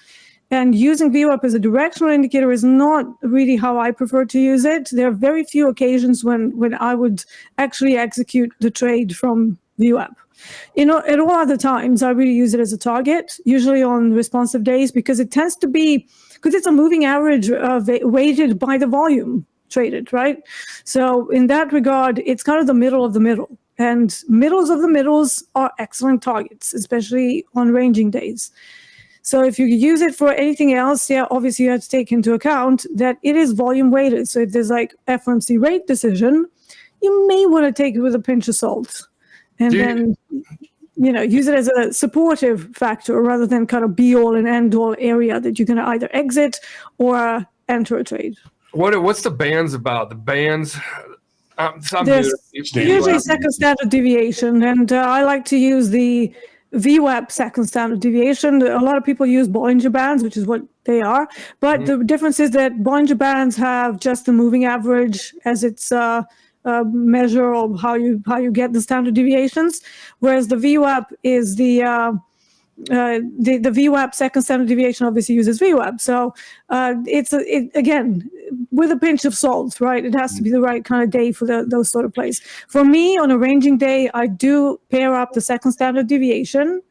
And using VWAP as a directional indicator is not really how I prefer to use it. There are very few occasions when I would actually execute the trade from VWAP. At all other times, I really use it as a target, usually on responsive days, because it tends to be, because it's a moving average weighted by the volume traded, right? So in that regard, it's kind of the middle of the middle. And middles of the middles are excellent targets, especially on ranging days. So if you use it for anything else, yeah, obviously you have to take into account that it is volume weighted. So if there's like FOMC rate decision, you may want to take it with a pinch of salt, and then use it as a supportive factor rather than kind of be all and end all area that you're going to either exit or enter a trade. What's the bands about? The bands. There's usually second standard deviation, and I like to use the VWAP second standard deviation. A lot of people use Bollinger Bands, which is what they are, but the difference is that Bollinger Bands have just the moving average as its measure of how you get the standard deviations, whereas the VWAP is the VWAP second standard deviation obviously uses VWAP. So it's again with a pinch of salt, right? It has to be the right kind of day for those sort of plays. For me, on a ranging day, I do pair up the second standard deviation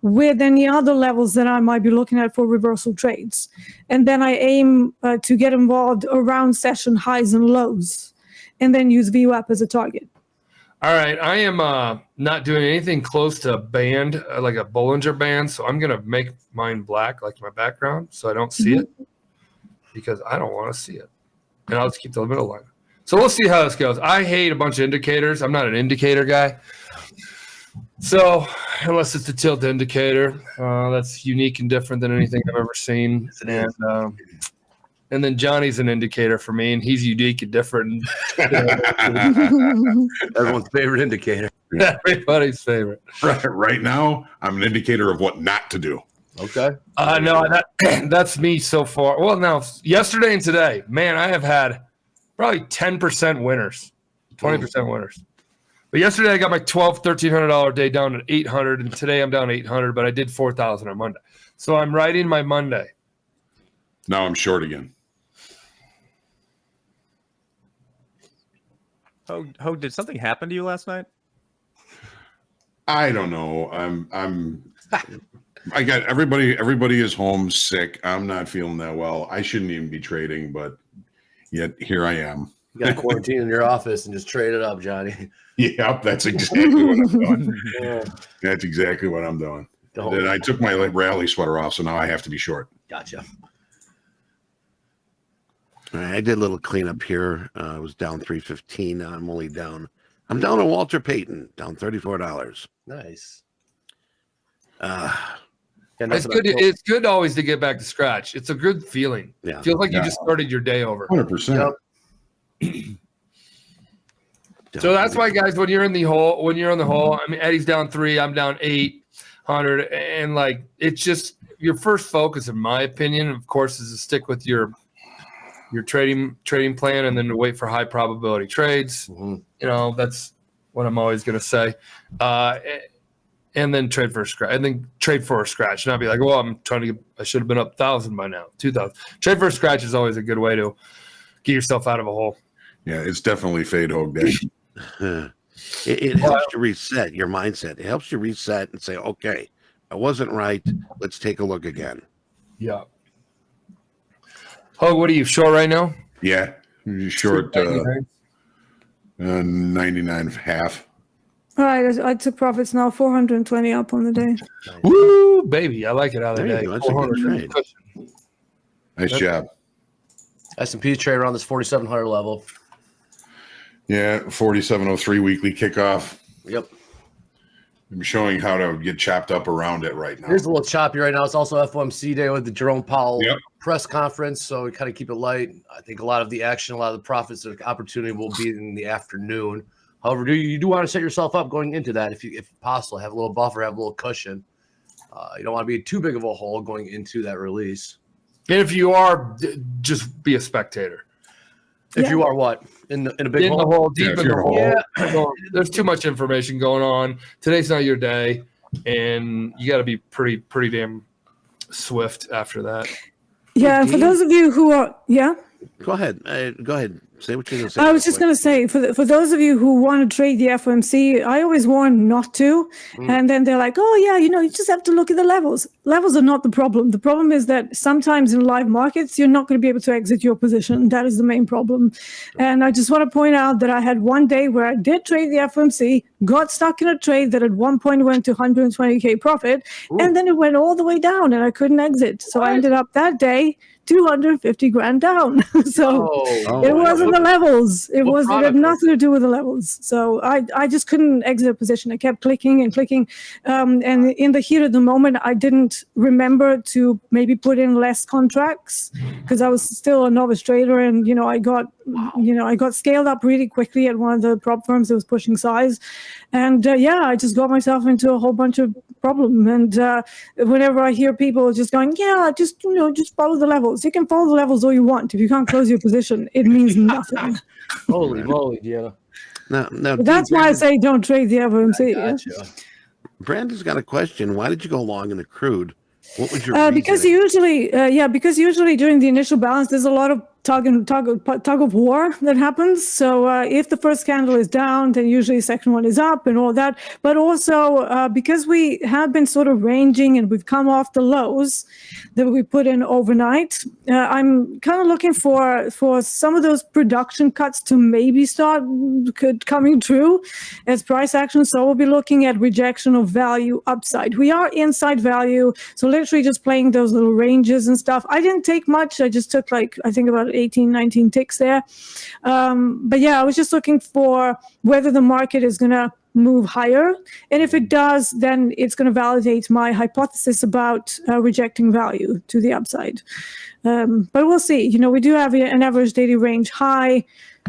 with any other levels that I might be looking at for reversal trades, and then I aim to get involved around session highs and lows, and then use VWAP as a target. All right, I am not doing anything close to a band, like a Bollinger Band, so I'm going to make mine black, like my background, so I don't see it, because I don't want to see it. And I'll just keep the middle line. So we'll see how this goes. I hate a bunch of indicators. I'm not an indicator guy. So unless it's a tilt indicator, that's unique and different than anything I've ever seen. And then Johnny's an indicator for me, and he's unique and different. Everyone's favorite indicator. Everybody's favorite. Right now, I'm an indicator of what not to do. Okay. No, that's me so far. Well, now, yesterday and today, man, I have had probably 10% winners, 20% winners. But yesterday I got my $1,300 day down to $800, and today I'm down $800, but I did $4,000 on Monday. So I'm riding my Monday. Now I'm short again. Hoag, did something happen to you last night? I don't know. I got everybody is home sick. I'm not feeling that well. I shouldn't even be trading, but yet here I am. You got to quarantine in your office and just trade it up, Johnny. Yep, that's exactly what I'm doing. That's exactly what I'm doing. Then I took my rally sweater off, so now I have to be short. Gotcha. All right, I did a little cleanup here. I was down 315. Now I'm down to Walter Payton, down $34. Nice. It's good. It's good always to get back to scratch. It's a good feeling. Yeah. Feels like you just started your day over. 100%. So that's why, guys, when you're in the hole, I mean, Eddie's down 3, I'm down 800, and like it's just your first focus, in my opinion, of course, is to stick with your trading plan, and then to wait for high probability trades. Mm-hmm. You know, that's what I'm always going to say. And then trade for a scratch. Not be like, well, I should have been up 1,000 by now, 2,000. Trade for a scratch is always a good way to get yourself out of a hole. Yeah, it's definitely fade Hoag day. It helps you reset your mindset. It helps you reset and say, okay, I wasn't right. Let's take a look again. Yeah. Hoag, what are you short right now? Yeah, you're short 99.5. All right, I took profits now, 420 up on the day. Woo, baby, I like it out of the day. That's a good trade. Nice job. S&P trade around this 4,700 level. Yeah, 4703 weekly kickoff. Yep. I'm showing how to get chopped up around it right now. Here's a little choppy right now. It's also FOMC day with the Jerome Powell press conference, so we kind of keep it light. I think a lot of the action, a lot of the profits, the opportunity will be in the afternoon. However, you do want to set yourself up going into that if possible. Have a little buffer, have a little cushion. You don't want to be too big of a hole going into that release. And if you are, just be a spectator. If you are what? In a big hole? The hole, deep in the hole. Yeah. There's too much information going on. Today's not your day, and you got to be pretty damn swift after that. Yeah, and for those of you who are, Go ahead. Go ahead. Say what you're going to say. I was just going to say, for those of you who want to trade the FOMC, I always warn not to. And then they're like, oh, yeah, you just have to look at the levels. Levels are not the problem. The problem is that sometimes in live markets, you're not going to be able to exit your position. That is the main problem. And I just want to point out that I had one day where I did trade the FOMC, got stuck in a trade that at one point went to 120K profit, and then it went all the way down and I couldn't exit. So I ended up that day 250 grand down. So it wasn't the levels. It had nothing to do with the levels. So I just couldn't exit a position. I kept clicking and clicking. And in the heat of the moment, I didn't remember to maybe put in less contracts because I was still a novice trader. And, I got scaled up really quickly at one of the prop firms that was pushing size. And I just got myself into a whole bunch of problem. And whenever I hear people just going, just follow the levels. You can follow the levels all you want. If you can't close your position, it means nothing. Holy moly, Deanna. Now, That's why I say don't trade the FOMC. Gotcha. Brandon's got a question. Why did you go long in the crude? What was your because reasoning? usually during the initial balance, there's a lot of tug of war that happens. So if the first candle is down, then usually the second one is up and all that. But also because we have been sort of ranging and we've come off the lows that we put in overnight, I'm kind of looking for some of those production cuts to maybe start coming true as price action. So we'll be looking at rejection of value upside. We are inside value, so literally just playing those little ranges and stuff. I didn't take much. I just took I think about 18, 19 ticks there. But I was just looking for whether the market is going to move higher. And if it does, then it's going to validate my hypothesis about rejecting value to the upside. But we'll see. We do have an average daily range high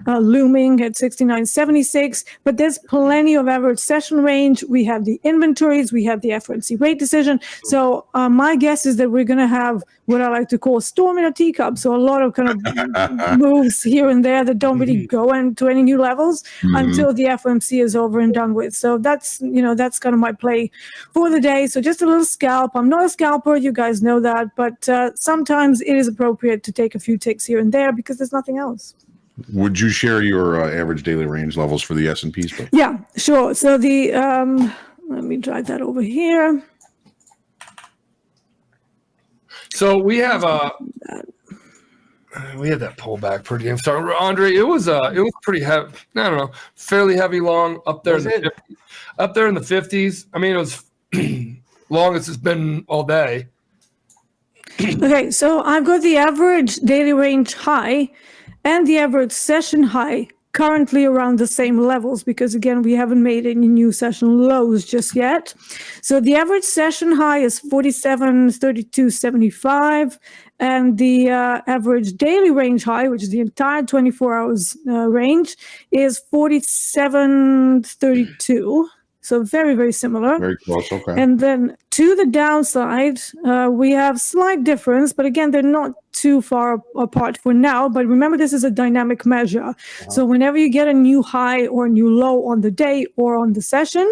looming at 69.76, but there's plenty of average session range. We have the inventories, we have the FOMC rate decision. So my guess is that we're going to have what I like to call a storm in a teacup. So a lot of kind of moves here and there that don't really go into any new levels until the FOMC is over and done with. So that's kind of my play for the day. So just a little scalp. I'm not a scalper, you guys know that, but sometimes it is appropriate to take a few ticks here and there because there's nothing else. Would you share your average daily range levels for the S&Ps? Yeah, sure. So the let me drag that over here. So we have that pullback pretty damn strong. Andre, it was pretty heavy. I don't know, fairly heavy long up there in the 50s. Up there in the 50s. I mean, it was longest it's been all day. Okay, so I've got the average daily range high and the average session high currently around the same levels because, again, we haven't made any new session lows just yet. So the average session high is 47.3275, and the average daily range high, which is the entire 24 hours range, is 47.32. So very, very similar. Very close, okay. And then to the downside, we have slight difference, but again, they're not too far apart for now. But remember, this is a dynamic measure. So whenever you get a new high or a new low on the day or on the session,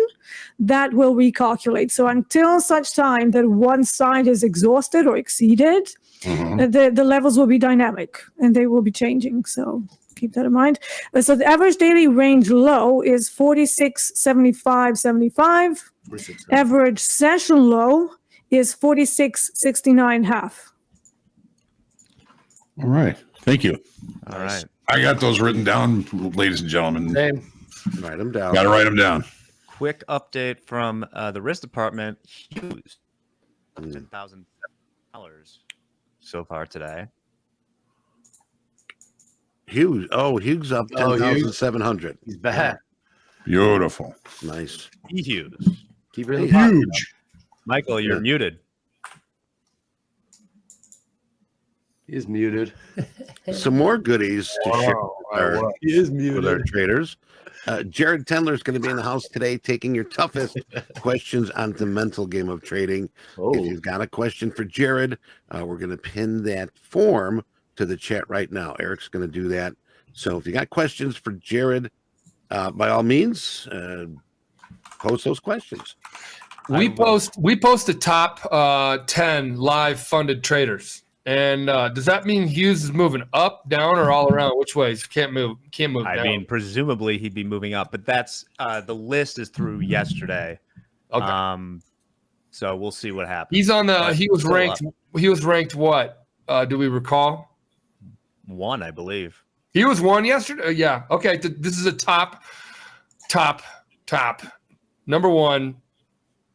that will recalculate. So until such time that one side is exhausted or exceeded, the levels will be dynamic and they will be changing. So keep that in mind. So the average daily range low is 46.7575. Average session low is 46.69.5. All right. Thank you. All right. I got those written down, ladies and gentlemen. Same. Write them down. Got to write them down. Quick update from the risk department. Hughes, $10,000 so far today. Hughes. Oh, Hughes up 10,700. He's back. Beautiful. Nice. Hughes. Keep it in the pocket. Huge. Michael, you're muted. He's muted. Some more goodies to share He is with our traders. Jared Tendler is going to be in the house today taking your toughest questions on the mental game of trading. If you've got a question for Jared, we're going to pin that form to the chat right now. Eric's going to do that. So if you got questions for Jared, by all means, post those questions. We post the top 10 live funded traders. And does that mean Hughes is moving up, down, or all around? Which ways? Can't move I down. mean, presumably he'd be moving up, but that's the list is through yesterday. Okay. So we'll see what happens. He's on the. But He was still ranked. up. He was ranked what? Do we recall? 1, I believe. He was 1 yesterday. Yeah. Okay. This is a top, number 1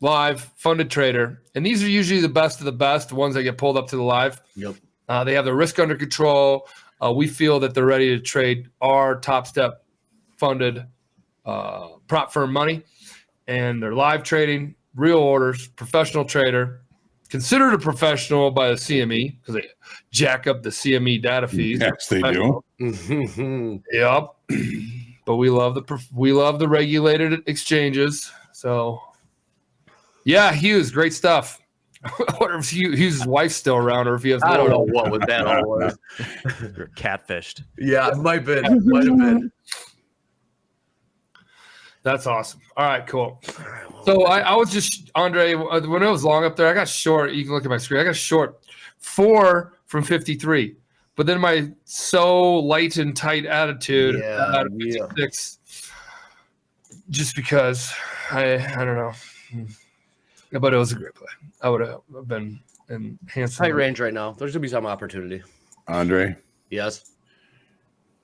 live funded trader, and these are usually the best of the best, the ones that get pulled up to the live. Yep. They have their risk under control. We feel that they're ready to trade our Topstep funded prop firm money, and they're live trading, real orders, professional trader, considered a professional by the CME because they jack up the CME data fees. Yes, they do. Yep. But we love the regulated exchanges. So yeah, Hughes, great stuff. I wonder if Hughes' wife's still around or if he has. I don't know what was that all was. You're catfished. Yeah, it might have been. Might have been. That's awesome. All right, cool. So I was just, Andre, when it was long up there, I got short. You can look at my screen. I got short 4 from 53. But then my so light and tight attitude out of 56, just because I don't know. But it was a great play. I would have been in handsome. Tight range right now. There's going to be some opportunity. Andre, Yes.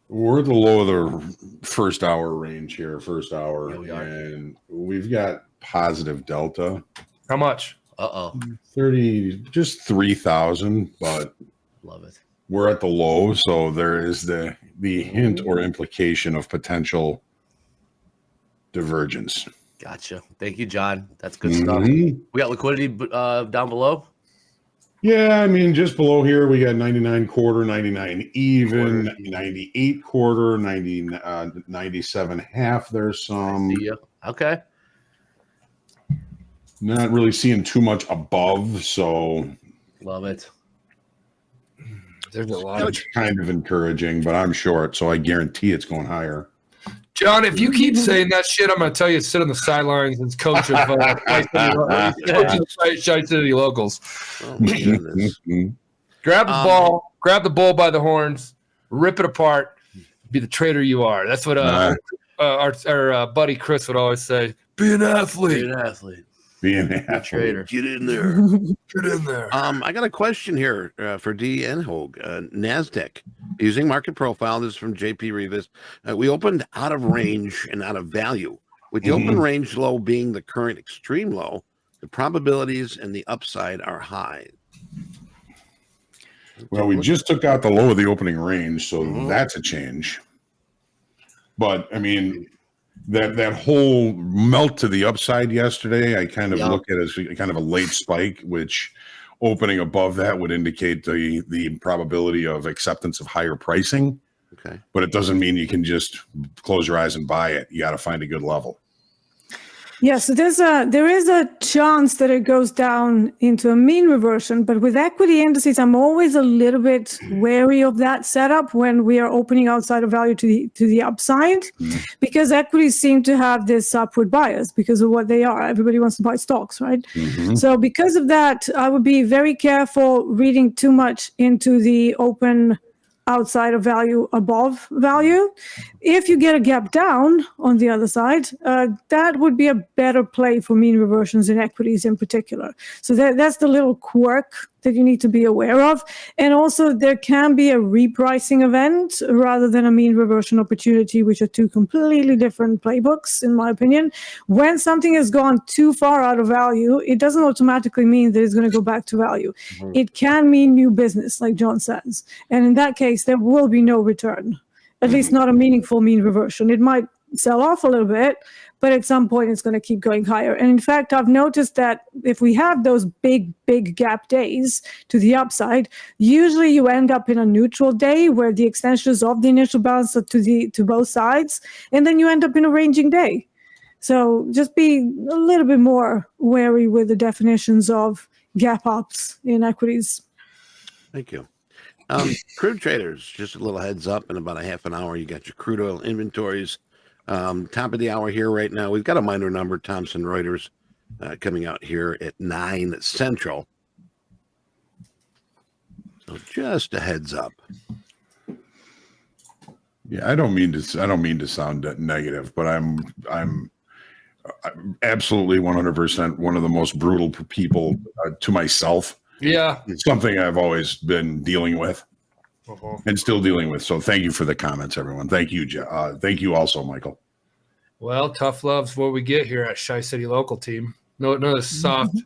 we're at the low of the first hour range here, first hour. Yeah, we are. And we've got positive delta. How much? 30, just 3,000, but Love it. we're at the low. So there is the hint or implication of potential divergence. Gotcha. Thank you, John. That's good stuff. Mhm. We got liquidity down below. Yeah, I mean, just below here, we got 99 quarter, 99 even, Quarter. 98 quarter, 97 half. There's some. See ya. Okay. Not really seeing too much above, so Love it. There's a lot of. that's kind of encouraging, but I'm short, so I guarantee it's going higher. John, if you keep saying that shit, I'm going to tell you to sit on the sidelines and coach of Shite City Locals. Oh, my goodness. Grab the ball, grab the bull by the horns, rip it apart, be the trader you are. That's what our buddy Chris would always say. Be an athlete. Be an athlete. Being an athlete. Trader. Get in there. Get in there. I got a question here for D and Hoag. NASDAQ, using market profile. This is from JP Rivas. We opened out of range and out of value. With the open range low being the current extreme low, the probabilities and the upside are high. Well, we just took out the low of the opening range, so that's a change. But I mean, that whole melt to the upside yesterday, I kind of look at as kind of a late spike, which opening above that would indicate the probability of acceptance of higher pricing. Okay. But it doesn't mean you can just close your eyes and buy it. You got to find a good level. Yeah, so there is a chance that it goes down into a mean reversion, but with equity indices, I'm always a little bit wary of that setup when we are opening outside of value to the upside, because equities seem to have this upward bias because of what they are. Everybody wants to buy stocks, right? So because of that, I would be very careful reading too much into the open outside of value, above value. If you get a gap down on the other side, that would be a better play for mean reversions in equities in particular. So that's the little quirk that you need to be aware of. And also there can be a repricing event rather than a mean reversion opportunity, which are two completely different playbooks, in my opinion. When something has gone too far out of value, it doesn't automatically mean that it's going to go back to value. It can mean new business, like John says. And in that case, there will be no return, at least not a meaningful mean reversion. It might sell off a little bit, but at some point it's going to keep going higher. And in fact, I've noticed that if we have those big gap days to the upside, usually you end up in a neutral day where the extensions of the initial balance are to both sides, and then you end up in a ranging day. So just be a little bit more wary with the definitions of gap ups in equities. Thank you. Crude traders, just a little heads up. In about a half an hour, you got your crude oil inventories. Top of the hour here right now. We've got a minor number, Thomson Reuters, coming out here at 9 Central. So just a heads up. Yeah, I don't mean to sound negative, but I'm absolutely 100% one of the most brutal people to myself. Yeah. It's something I've always been dealing with and still dealing with. So thank you for the comments, everyone. Thank you, thank you also, Michael. Well, tough love's what we get here at Shy City Local Team. No, soft,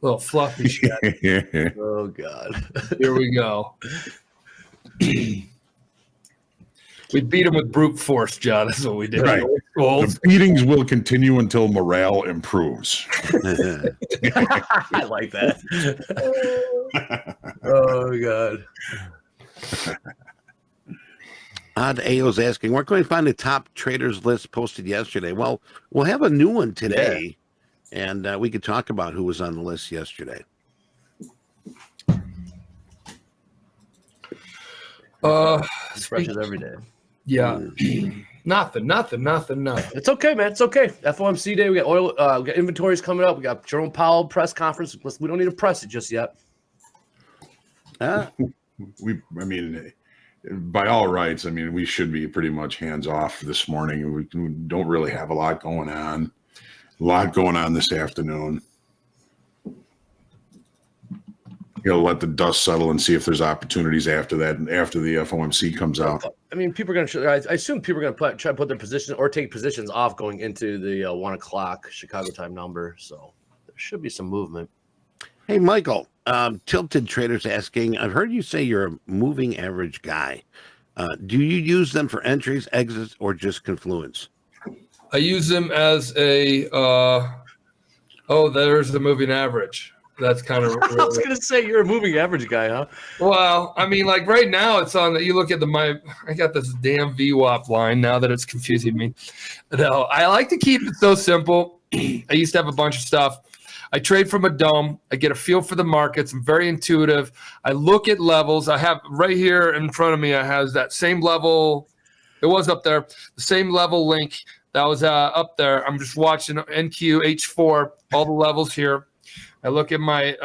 little fluffy shit. Oh God. Here we go. We beat him with brute force, John. That's what we did. Right. The beatings will continue until morale improves. I like that. Oh God. Odd AO's asking, where can we find the top traders list posted yesterday? Well, we'll have a new one today, and we could talk about who was on the list yesterday. Refreshes every day. Yeah. Nothing. It's okay, man. It's okay. FOMC day. We got oil. We got inventories coming up. We got Jerome Powell press conference. We don't need to press it just yet. I mean, by all rights, I mean, we should be pretty much hands off this morning. We don't really have a lot going on. A lot going on this afternoon. Let the dust settle and see if there's opportunities after that, and after the FOMC comes out. I mean, people are going to. I assume people are going to try to put their position or take positions off going into the 1 o'clock Chicago time number. So there should be some movement. Hey, Michael, Tilted Traders asking, I've heard you say you're a moving average guy. Do you use them for entries, exits, or just confluence? I use them as a, there's the moving average. That's kind of. I was going to say you're a moving average guy, huh? Well, I mean, like right now it's on you look at I got this damn VWAP line now that it's confusing me. No, I like to keep it so simple. I used to have a bunch of stuff. I trade from a dome. I get a feel for the markets. I'm very intuitive. I look at levels. I have right here in front of me, I have that same level. It was up there, the same level link that was up there. I'm just watching NQ H4, all the levels here. I look at my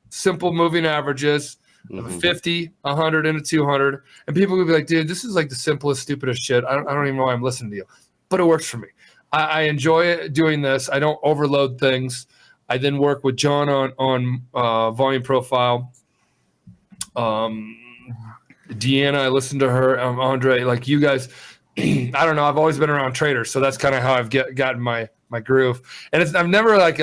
simple moving averages, 50, 100, and a 200. And people will be like, dude, this is like the simplest, stupidest shit. I don't even know why I'm listening to you. But it works for me. I enjoy doing this. I don't overload things. I then work with John on volume profile. Deanna, I listen to her. Andre, like you guys, I don't know. I've always been around traders, so that's kind of how I've gotten my groove. And I've never like,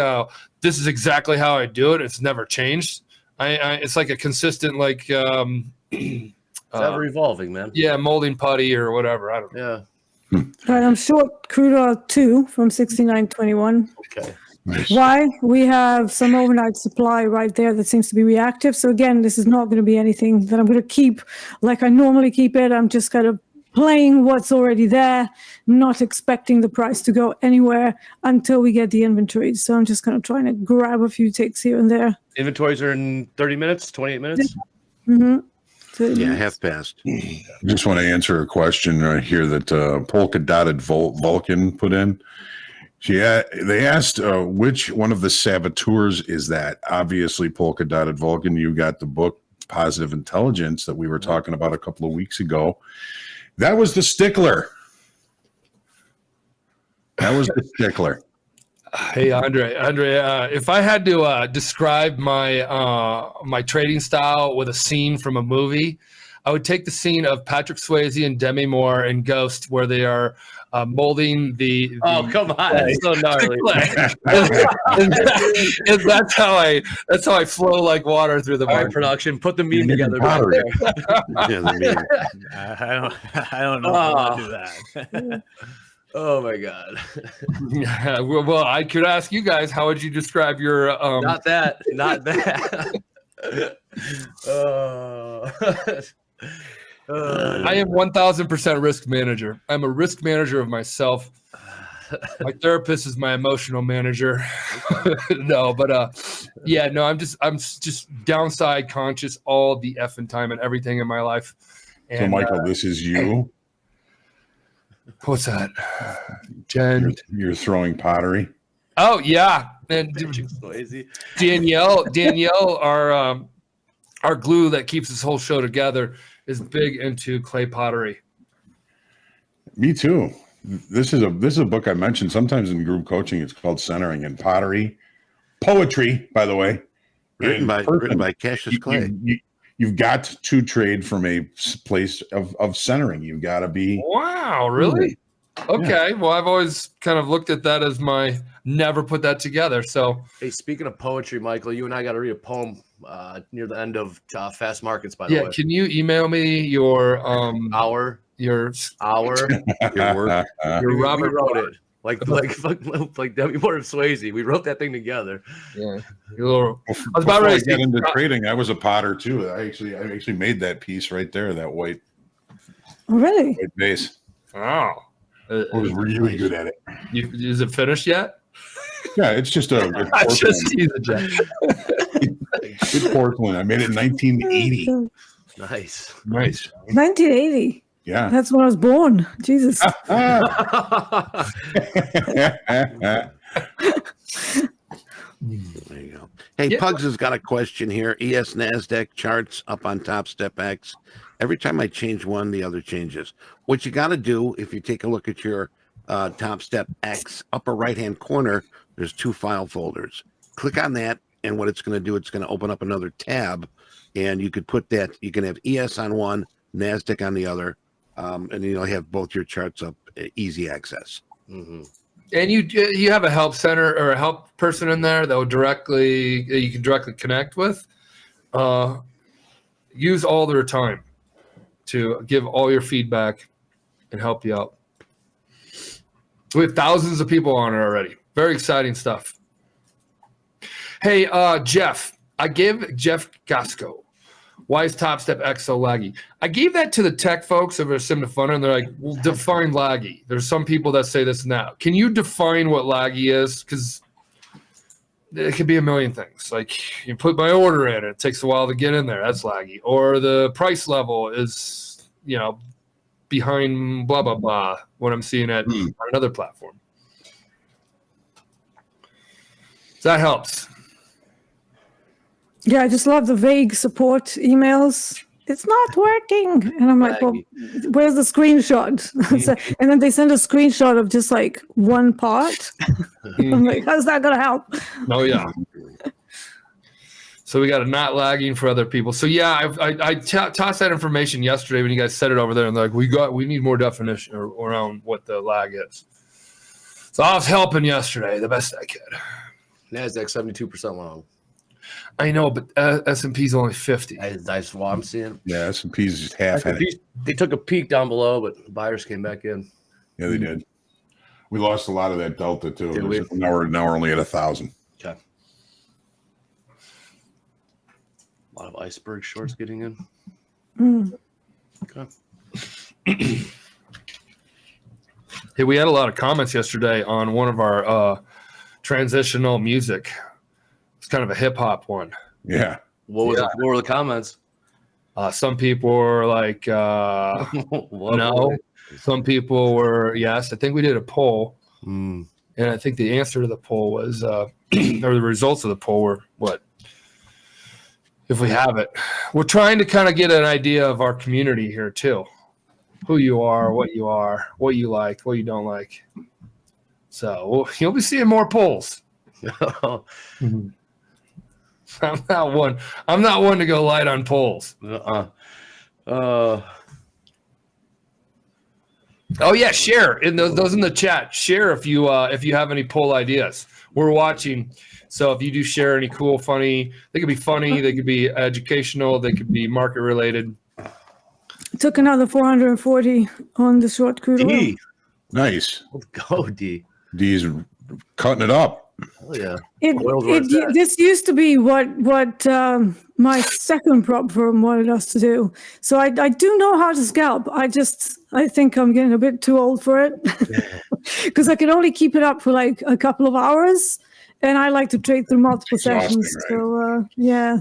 this is exactly how I do it. It's never changed. It's like a consistent like. It's ever evolving, man. Yeah, molding putty or whatever. I don't know. Yeah. Right, I'm short crude oil 2 from 69.21. Okay. Nice. Why? We have some overnight supply right there that seems to be reactive. So again, this is not going to be anything that I'm going to keep like I normally keep it. I'm just kind of playing what's already there, not expecting the price to go anywhere until we get the inventory. So I'm just kind of trying to grab a few ticks here and there. Inventories are in 30 minutes, 28 minutes. Mm-hmm. So, Yeah, half past. Just want to answer a question right here that Polka Dotted Vulcan put in. They asked which one of the saboteurs is that? Obviously, Polka Dotted Vulcan. You got the book Positive Intelligence that we were talking about a couple of weeks ago. That was the stickler. Hey, Andre, if I had to describe my trading style with a scene from a movie, I would take the scene of Patrick Swayze and Demi Moore in Ghost, where they are molding the Oh, come on. That's so gnarly. and that's how I flow like water through the All right, market. production, put the meme together right there. Yeah, the meme. I don't know if I want to do that. Oh my God. Yeah, well, I could ask you guys, how would you describe your Not that. I am 1000% risk manager. I'm a risk manager of myself. My therapist is my emotional manager. No, but I'm just downside conscious all the effing time and everything in my life. And, So, Michael, this is you. What's that? Jen. You're throwing pottery. Oh yeah, and Swayze. Danielle, our our glue that keeps this whole show together, is big into clay pottery. Me too. This is a book I mentioned sometimes in group coaching. It's called Centering and Pottery. Poetry, by the way. Written And by Cassius Clay. You've got to trade from a place of centering. You've got to be. Wow, really? Okay. Well, I've always kind of looked at that as my never put that together. So, Hey, speaking of poetry, Michael, you and I got to read a poem near the end of Fast Markets, by the way. can you email me your Our your work. your Robert we wrote it. Like Debbie Moore of Swayze. We wrote that thing together. Yeah. Your little, I was Before about ready I to get say, into trading, I was a potter too. I actually made that piece right there, that white Really? base. oh. I was really good at it. Is it finished yet? Yeah, it's just a I just porcelain. teased it, Jack. Good porcelain. I made it in 1980. Nice. Nice. 1980. Yeah. That's when I was born. Jesus. There you go. Hey, Yeah. Pugs has got a question here. ES NASDAQ charts up on Topstep X. Every time I change one, the other changes. What you got to do, if you take a look at your Topstep X upper right-hand corner, there's 2 file folders. Click on that, and what it's going to do, it's going to open up another tab, and you could put that. You can have ES on one, NASDAQ on the other, and you'll have both your charts up, easy access. Mm-hmm. And you have a help center or a help person in there that will you can directly connect with. Use all their time to give all your feedback and help you out. We have thousands of people on it already. Very exciting stuff. Hey, Jeff, I gave Jeff Gasco, why is Topstep X so laggy? I gave that to the tech folks over at SimToFun, and they're like, well, define laggy. There's some people that say this now. Can you define what laggy is? Because it could be a million things. Like, you put my order in, it takes a while to get in there. That's laggy. Or the price level is, behind blah, blah, blah, what I'm seeing at on another platform. So that helps. Yeah, I just love the vague support emails. It's not working. And I'm like, well, where's the screenshot? So, and then they send a screenshot of just like one part. I'm like, how's that going to help? Oh, yeah. So we got a not lagging for other people. So yeah, I tossed that information yesterday when you guys said it over there, and they're like, we need more definition around what the lag is. So I was helping yesterday the best I could. NASDAQ 72% long. I know, but S&P's only 50. That's what I'm seeing. Yeah, S&P's just half. They took a peak down below, but buyers came back in. Yeah, they did. We lost a lot of that delta too. Did we? Now we're only at 1,000. Okay. A lot of iceberg shorts getting in. Okay. Hey, we had a lot of comments yesterday on one of our transitional music. It's kind of a hip hop one. Yeah. What were the comments? Some people were like, no. Some people were yes. I think we did a poll, and I think the answer to the poll was, or the results of the poll were what? If we have it, we're trying to kind of get an idea of our community here too, who you are, what you like, what you don't like. So you'll be seeing more polls. I'm not one to go light on polls. Oh yeah, share in those in the chat. Share if you have any poll ideas. We're watching, so if you do share any cool, funny, they could be funny, they could be educational, they could be market related. Took another 440 on the short crude oil. D. Nice. Let's go, D. D's cutting it up. Oh yeah. This used to be what my second prop firm wanted us to do. So I do know how to scalp. I think I'm getting a bit too old for it because I can only keep it up for like a couple of hours, and I like to trade through multiple sessions. Right? So yeah.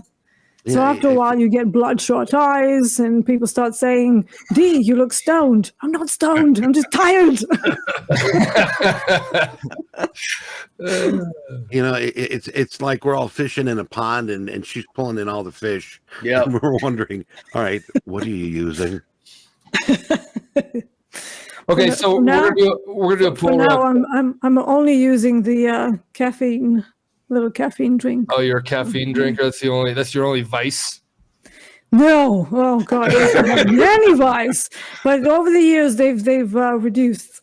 So Yeah, after a while, you get bloodshot eyes, and people start saying, "Dee, you look stoned." I'm not stoned. I'm just tired. It's like we're all fishing in a pond, and she's pulling in all the fish. Yeah. And we're wondering, all right, what are you using? Okay, For so now- we're gonna do a For poll. now, I'm only using the little caffeine drink. Oh, you're a caffeine drinker. That's your only vice. No, oh god, I have many vice, but over the years they've reduced.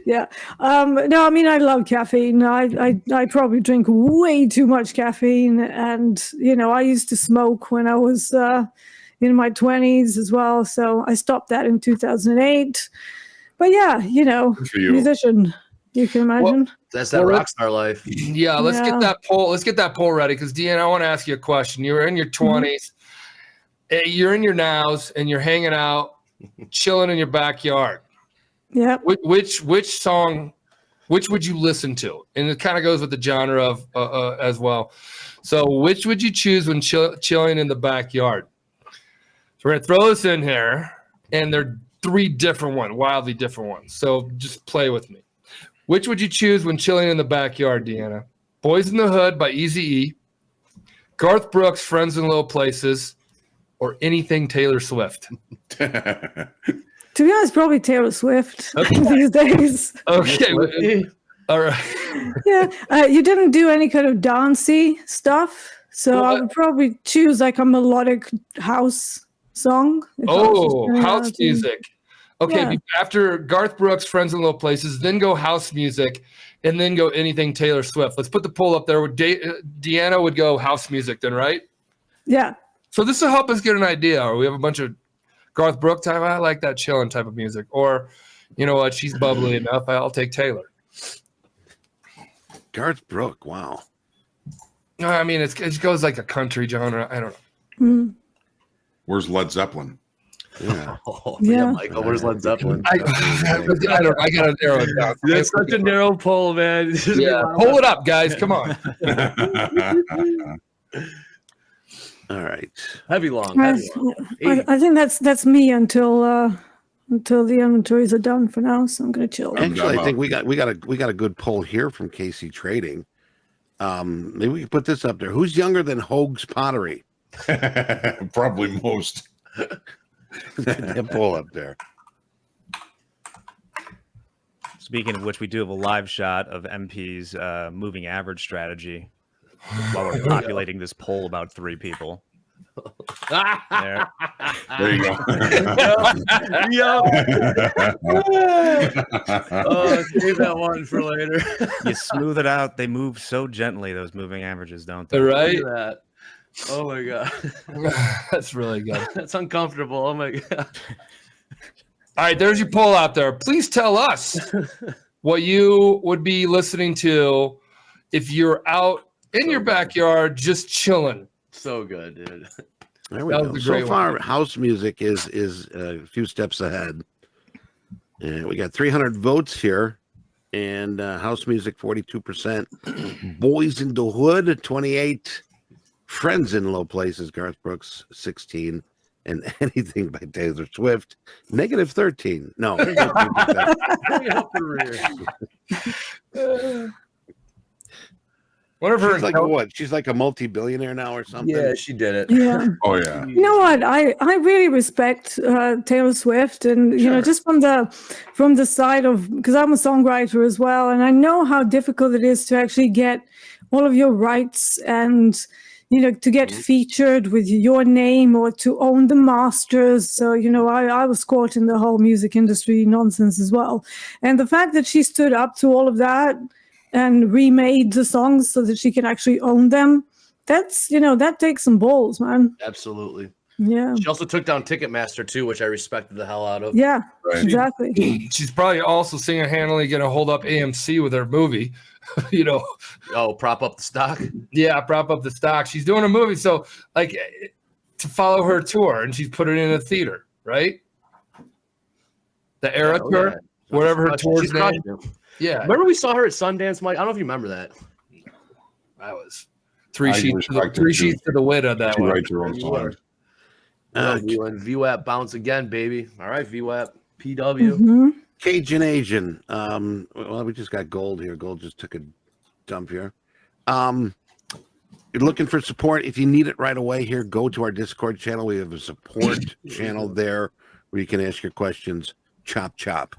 Yeah. No, I mean I love caffeine. I probably drink way too much caffeine, and I used to smoke when I was in my 20s as well. So I stopped that in 2008. But yeah, Good for you. musician, you can imagine. That's that Well, rock star life. Yeah, let's get Yeah. that poll. Let's get that poll ready because Deanna, I want to ask you a question. You're in your 20s, you're in your nows, and you're hanging out, chilling in your backyard. Yeah. Which song? Which would you listen to? And it kind of goes with the genre of as well. So, which would you choose when chilling in the backyard? So we're gonna throw this in here, and they're 3 different ones, wildly different ones. So just play with me. Which would you choose when chilling in the backyard, Deanna? Boys in the Hood by Eazy-E, Garth Brooks, Friends in Low Places, or anything Taylor Swift? To be honest, probably Taylor Swift these days. Okay. All right. Yeah. You didn't do any kind of dancey stuff, so I would probably choose like a melodic house song. if I was just Oh, going house out and- music. Okay, Yeah. after Garth Brooks, Friends in Low Places, then go house music, and then go anything Taylor Swift. Let's put the poll up there. Deanna would go house music then, right? Yeah. So this will help us get an idea. Or we have a bunch of Garth Brooks type. I like that chilling type of music. Or, you know what? She's bubbly enough. I'll take Taylor. Garth Brooks. Wow. No, I mean, it goes like a country genre. I don't know. Mm. Where's Led Zeppelin? Yeah. Oh, Yeah. Michael, where's Led Zeppelin? I gotta narrow it down. That's such a narrow poll, man. Yeah, pull it up, guys. Come on. All right. Heavy long. I think that's me until the inventories are done for now. So I'm gonna chill. Actually, I think we got a good poll here from KC Trading. Maybe we can put this up there. Who's younger than Hoag's Pottery? Probably most. That poll up there. Speaking of which, we do have a live shot of MP's moving average strategy while we're populating this poll about 3 people. There. There you go. Oh, save that one for later. You smooth it out. They move so gently, those moving averages, don't they? Right? Look at that. Oh my god. That's really good. That's uncomfortable. Oh my god. All right, there's your poll out there. Please tell us what you would be listening to if you're out in your backyard just chilling. So good, dude. There we That go. was a So great far, one. house music is a few steps ahead. And we got 300 votes here, and house music 42%. Boys in the Hood 28. Friends in Low Places, Garth Brooks 16, and anything by Taylor Swift negative 13. No, 13%. One of her She's like what? She's like a multi-billionaire now or something. Yeah, she did it. Yeah. Oh yeah. You know what? I really respect Taylor Swift, and just from the side of, because I'm a songwriter as well, and I know how difficult it is to actually get all of your rights and to get featured with your name or to own the masters. So I was caught in the whole music industry nonsense as well, and the fact that she stood up to all of that and remade the songs so that she can actually own them. That's, that takes some balls, man. Absolutely. Yeah. She also took down Ticketmaster too, which I respected the hell out of. Yeah, Right. exactly. She's probably also single-handedly going to hold up AMC with her movie. Oh, prop up the stock. Yeah, prop up the stock. She's doing a movie, so like to follow her tour, and she's put it in a theater, right? The Era Oh, tour, yeah. whatever her She's tour's name. crushing it. Yeah, Remember we saw her at Sundance, Mike? I don't know if you remember that. I was Three I can sheets respect it, too. to the widow that You way. write your own You are. songs. VWAP bounce again, baby. All right, VWAP. PW. Mhm. Cajun Asian. Well, we just got gold here. Gold just took a dump here. You're looking for support. If you need it right away here, go to our Discord channel. We have a support channel there where you can ask your questions. Chop, chop.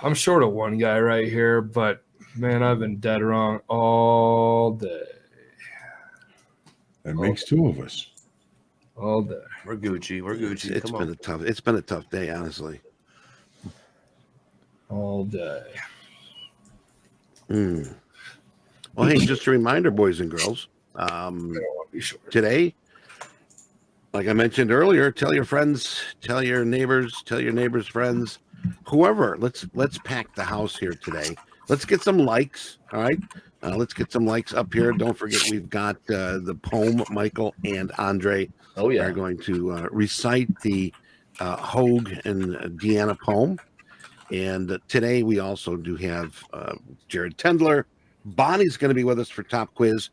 I'm short of one guy right here, but man, I've been dead wrong all day. That makes two of us. All day. We're Gucci. We're Gucci. It's Come on. It's been a tough day, honestly. All day. Well, hey, just a reminder, boys and girls. I don't want to be short. Today, like I mentioned earlier, tell your friends, tell your neighbors' friends, whoever. Let's pack the house here today. Let's get some likes. All right, let's get some likes up here. Don't forget, we've got the poem. Michael and Andre are going to recite the Hoag and Deanna poem. And today we also do have Jared Tendler. Bonnie's going to be with us for Top Quiz.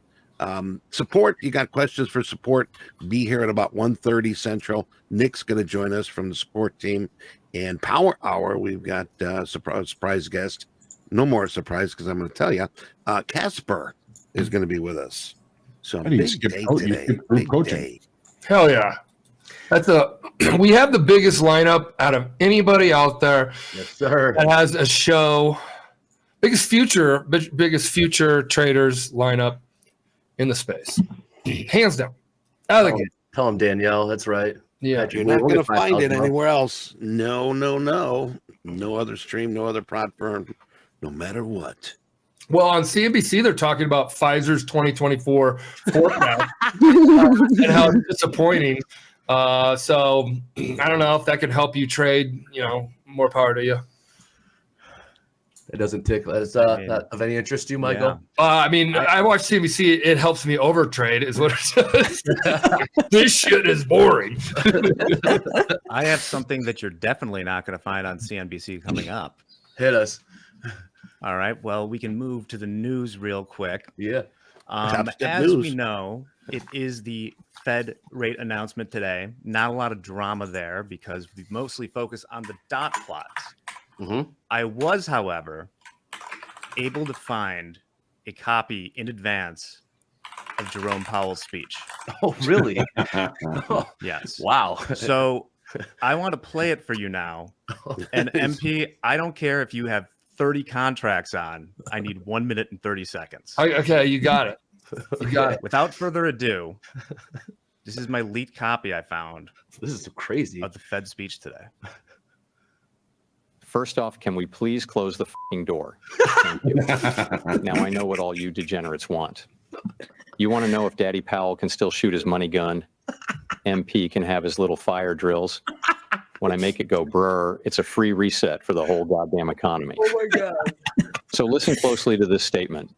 Support, you got questions for support, be here at about 1:30 Central. Nick's going to join us from the support team. And Power Hour, we've got surprise guest. No more surprise because I'm going to tell you. Casper is going to be with us. So How do you big skip day coaching? today. You skip group Big coaching. day. Hell yeah. We have the biggest lineup out of anybody out there Yes, sir. that has a show. Biggest future traders lineup in the space. Hands down. Out of the gate. Tell him, Danielle. That's right. Yeah. You're not We'll going to get find it 5,000 anywhere else. No. No other stream, no other platform, no matter what. Well, on CNBC, they're talking about Pfizer's 2024 forecast and how it's disappointing. So I don't know if that could help you trade, more power to you. It doesn't tickle. Is not of any interest to you, Michael? I watch CNBC. It helps me overtrade is what it says. This shit is boring. I have something that you're definitely not going to find on CNBC coming up. Hit us. All right. Well, we can move to the news real quick. Yeah. Topstep As news. we know, it is the Fed rate announcement today. Not a lot of drama there because we mostly focus on the dot plots. Mm-hmm. I was, however, able to find a copy in advance of Jerome Powell's speech. Oh, really? Yes. Wow. So I want to play it for you now. And MP, I don't care if you have 30 contracts on. I need 1 minute and 30 seconds. Okay, you got it. You got it. Without further ado, this is my leaked copy I found This is crazy. of the Fed speech today. First off, can we please close the f***ing door? Thank you. Now I know what all you degenerates want. You want to know if Daddy Powell can still shoot his money gun? MP can have his little fire drills. When I make it go brr, it's a free reset for the whole goddamn economy. Oh my God. So listen closely to this statement.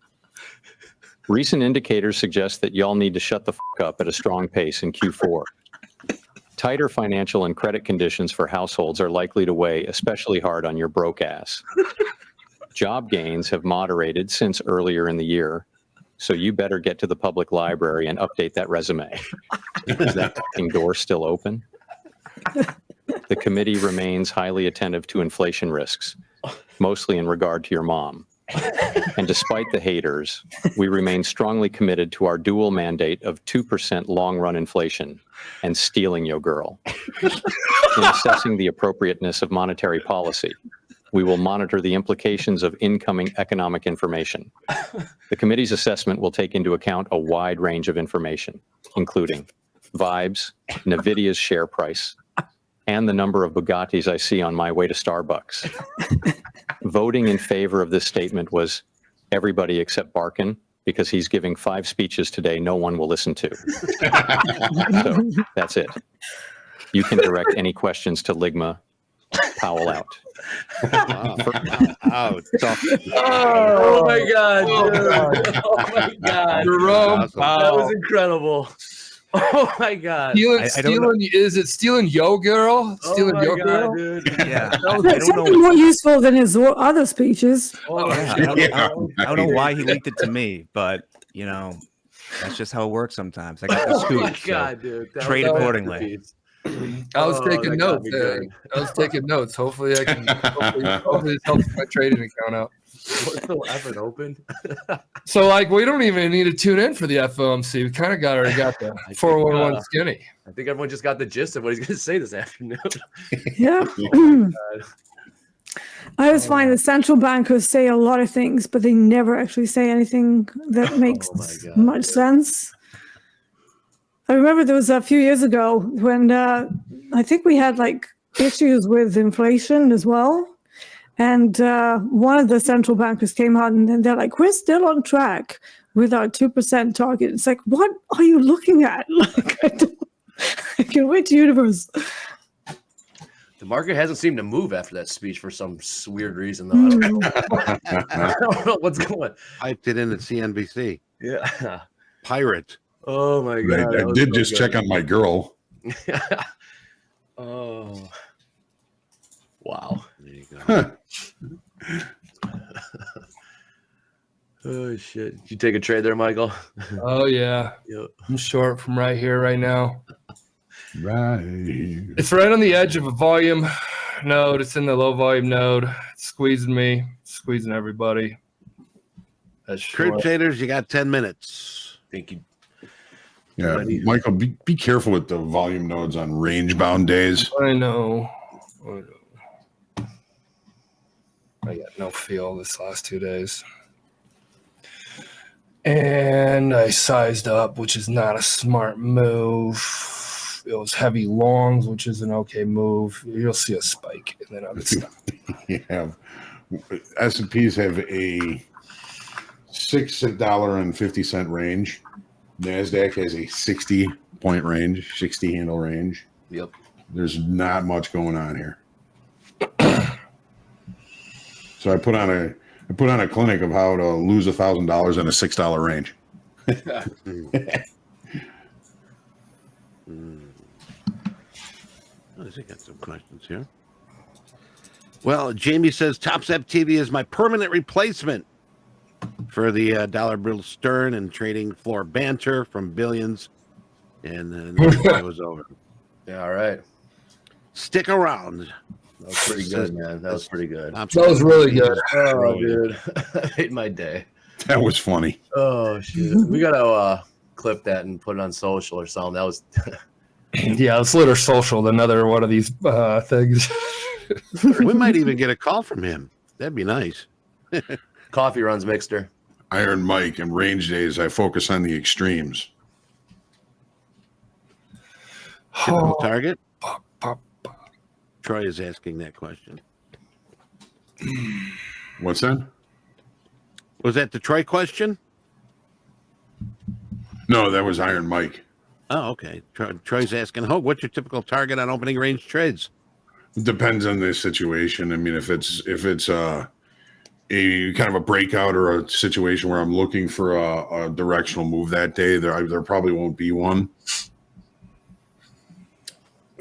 Recent indicators suggest that y'all need to shut the f*** up at a strong pace in Q4. Tighter financial and credit conditions for households are likely to weigh especially hard on your broke ass. Job gains have moderated since earlier in the year, so you better get to the public library and update that resume. Is that f***ing door still open? The committee remains highly attentive to inflation risks, mostly in regard to your mom. And despite the haters, we remain strongly committed to our dual mandate of 2% long-run inflation and stealing your girl. In assessing the appropriateness of monetary policy, we will monitor the implications of incoming economic information. The committee's assessment will take into account a wide range of information, including vibes, NVIDIA's share price, and the number of Bugattis I see on my way to Starbucks. Voting in favor of this statement was everybody except Barkin, because he's giving 5 speeches today no one will listen to. So that's it. You can direct any questions to Ligma. Powell out. Out. Oh my God, dude. Oh my God. Jerome Awesome. That was incredible. Oh my god. I don't know. Is it stealing Yo Girl? Stealing Oh Yo my Girl? god, dude. Yeah, I That's don't something know. more useful than his other speeches. Oh, Yeah, shit. I don't know why he leaked it to me, but you know, that's just how it works sometimes. I got the Oh scoop. my so god, dude. That trade was a accordingly. masterpiece. I was Oh, taking that got notes. me good. I was taking notes. Hopefully, I can. Hopefully, this helps my trading account out. What's still effing open? So, like, we don't even need to tune in for the FOMC. We kind of already got the think, 411 skinny. I think everyone just got the gist of what he's going to say this afternoon. Yeah. I always find that central bankers say a lot of things, but they never actually say anything that makes my God. much sense. I remember there was a few years ago when I think we had like issues with inflation as well. And one of the central bankers came out and they're like, we're still on track with our 2% target. It's like, what are you looking at? Like, I can wait to universe. The market hasn't seemed to move after that speech for some weird reason, though. I don't know what's going on. Typed it in at CNBC. Yeah. Pirate. Oh, my God. I did just check on my girl. Oh. Wow. There you go. Huh. Oh, shit. Did you take a trade there, Michael? Oh yeah, Yep. I'm short from right here, right now. Right. It's right on the edge of a volume node. It's in the low volume node. It's squeezing me, squeezing everybody. That's Crude short. traders, you got 10 minutes. Thank you. Yeah, Michael, be careful with the volume nodes on range bound days. I know. I got no feel this last 2 days. And I sized up, which is not a smart move. It was heavy longs, which is an okay move. You'll see a spike, and then I'll get stopped. Yeah, S&Ps have a $6.50 range. NASDAQ has a 60-point range, 60 handle range. Yep. There's not much going on here. So I put on a clinic of how to lose $1,000 in a $6 range. I got some questions here. Well, Jamie says TopstepTV is my permanent replacement for the dollar bill stern and trading floor banter from billions. And then it was over. Yeah, all right. Stick around. That was pretty good, man. That was pretty good. That was really good. Oh, dude. That made my day. That was funny. Oh, shit. We got to clip that and put it on social or something. That was... Yeah, let's let her social another one of these things. We might even get a call from him. That'd be nice. Coffee runs Mixter. Iron Mike and range days, I focus on the extremes. Typical target? Troy is asking that question. What's that? Was that the Troy question? No, that was Iron Mike. Oh, okay. Troy's asking, what's your typical target on opening range trades? Depends on the situation. I mean, if it's a kind of a breakout or a situation where I'm looking for a directional move that day, there probably won't be one.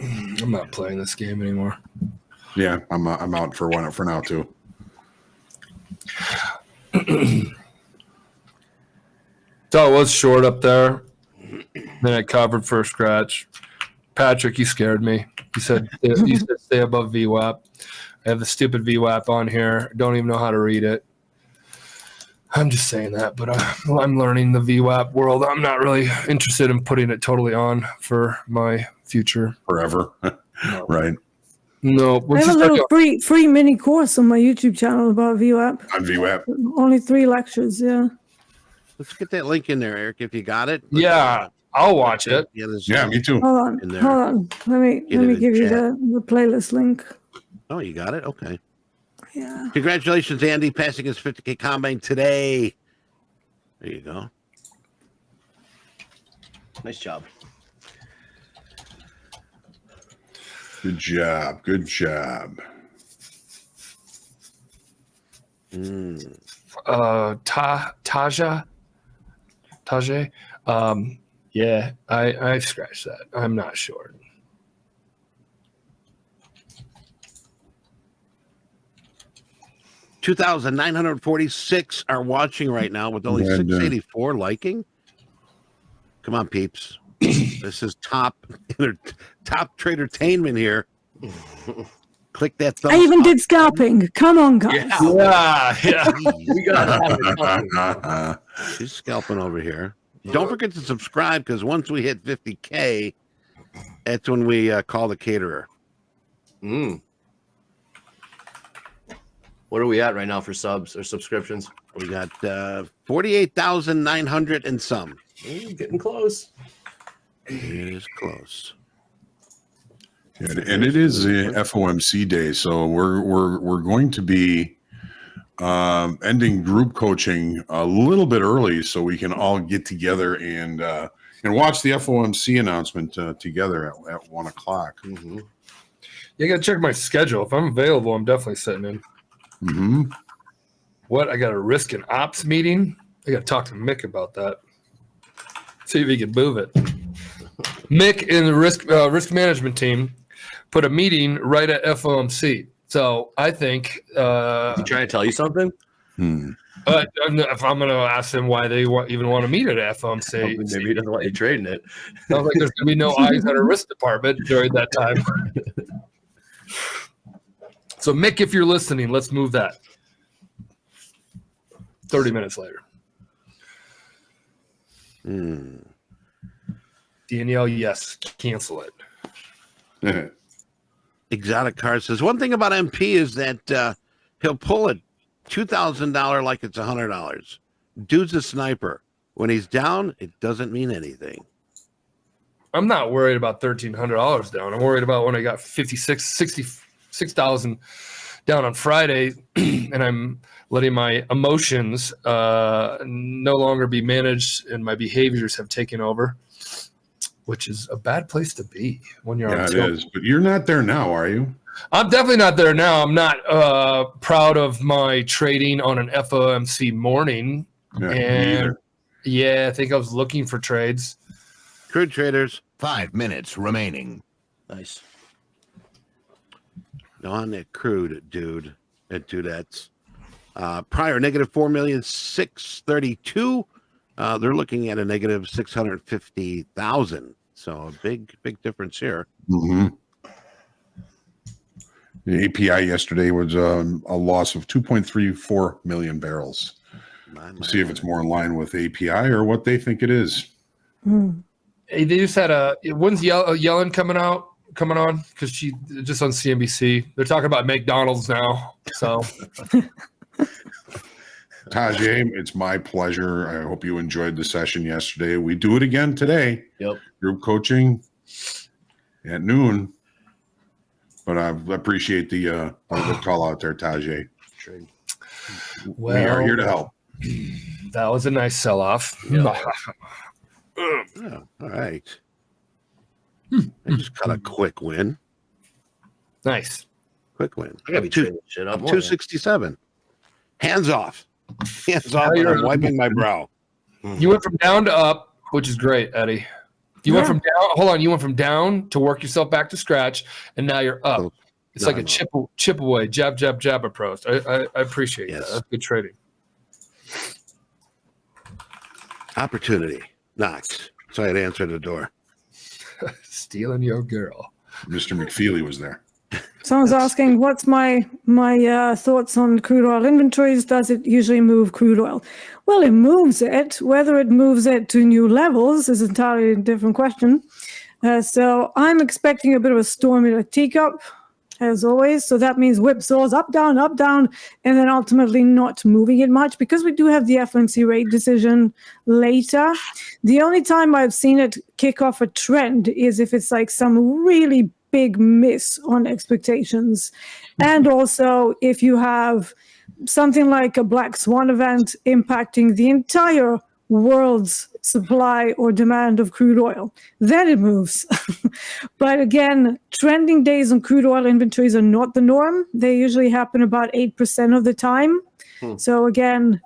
I'm not playing this game anymore. Yeah, I'm out for now too. So I was short up there. Then I covered for a scratch. Patrick, you scared me. You said stay above VWAP. I have the stupid VWAP on here. Don't even know how to read it. I'm just saying that, but I'm learning the VWAP world. I'm not really interested in putting it totally on for my future. Forever. Right. No. I have a little free mini course on my YouTube channel about VWAP. On VWAP. Only 3 lectures, yeah. Let's get that link in there, Eric, if you got it. Yeah, I'll watch it. Yeah, me too. Hold on. Let me give you the playlist link. Oh, you got it? Okay. Yeah. Congratulations, Andy, passing his 50K combine today. There you go. Nice job. Good job. Good job. Tajay. Yeah, I scratched that. I'm not short. $2,946 are watching right now with only 684 liking. Come on, peeps. This is top tradertainment here. Click that thumbs I even up. did scalping. Come on, guys. Yeah. We got She's scalping over here. Don't forget to subscribe, because once we hit 50K, that's when we call the caterer. What are we at right now for subs or subscriptions? We got 48,900 and some. Getting close. It is close. And it is the FOMC day, so we're going to be ending group coaching a little bit early, so we can all get together and watch the FOMC announcement together at 1 o'clock. Mm-hmm. You got to check my schedule. If I'm available, I'm definitely sitting in. Mm-hmm. What? I got a risk and ops meeting. I got to talk to Mick about that. See if he can move it. Mick and the risk management team put a meeting right at FOMC. So I think He trying to tell you something? if I'm going to ask them why they even want to meet at FOMC, Maybe he doesn't want you trading it. sounds like there's going to be no eyes at our risk department during that time. So Mick, if you're listening, let's move that. 30 minutes later. Danielle, yes, cancel it. Exotic Card says, one thing about MP is that he'll pull a $2,000 like it's $100. Dude's a sniper. When he's down, it doesn't mean anything. I'm not worried about $1,300 down. I'm worried about when I got 66,000 down on Friday, and I'm letting my emotions no longer be managed, and my behaviors have taken over, which is a bad place to be when you're on tilt. It is. But you're not there now, are you? I'm definitely not there now. I'm not proud of my trading on an FOMC morning. Yeah, me And either. yeah, I think I was looking for trades. Crude traders. 5 minutes remaining. Nice. On that crude, dude. At dudettes. Prior negative 4,632,000. They're looking at a negative 650,000. So a big difference here. Mm-hmm. The API yesterday was a loss of 2.34 million barrels. We'll see if it's more in line with API or what they think it is. Hey, they just had when's Yellen coming on? Because she just on CNBC. They're talking about McDonald's now. So Tajay, it's my pleasure. I hope you enjoyed the session yesterday. We do it again today. Yep. Group coaching at noon. But I appreciate the call out there, Tajay. Trade. well, We are here to help. That was a nice sell-off. Yeah. Oh, all right. I just got a quick win. Nice. Quick win. I gotta be trading shit up. Up 267. Hands off. Hands off. you're- I'm wiping my brow. You went from down to up, which is great, Eddie. You went from down. Hold on. You went from down to work yourself back to scratch, and now you're up. It's like a chip away, jab approach. I appreciate that. That's good trading. Opportunity. Knocked. So I had to answer the door. Stealing your girl. Mr. McFeely was there. Someone's asking, what's my thoughts on crude oil inventories? Does it usually move crude oil? Well, it moves it. Whether it moves it to new levels is entirely a different question. So I'm expecting a bit of a storm in a teacup, as always. So that means whipsaws up, down, and then ultimately not moving it much because we do have the FOMC rate decision later. The only time I've seen it kick off a trend is if it's like some really big miss on expectations. And also if you have something like a black swan event impacting the entire world's supply or demand of crude oil, then it moves. But again, trending days on crude oil inventories are not the norm. They usually happen about 8% of the time. So again,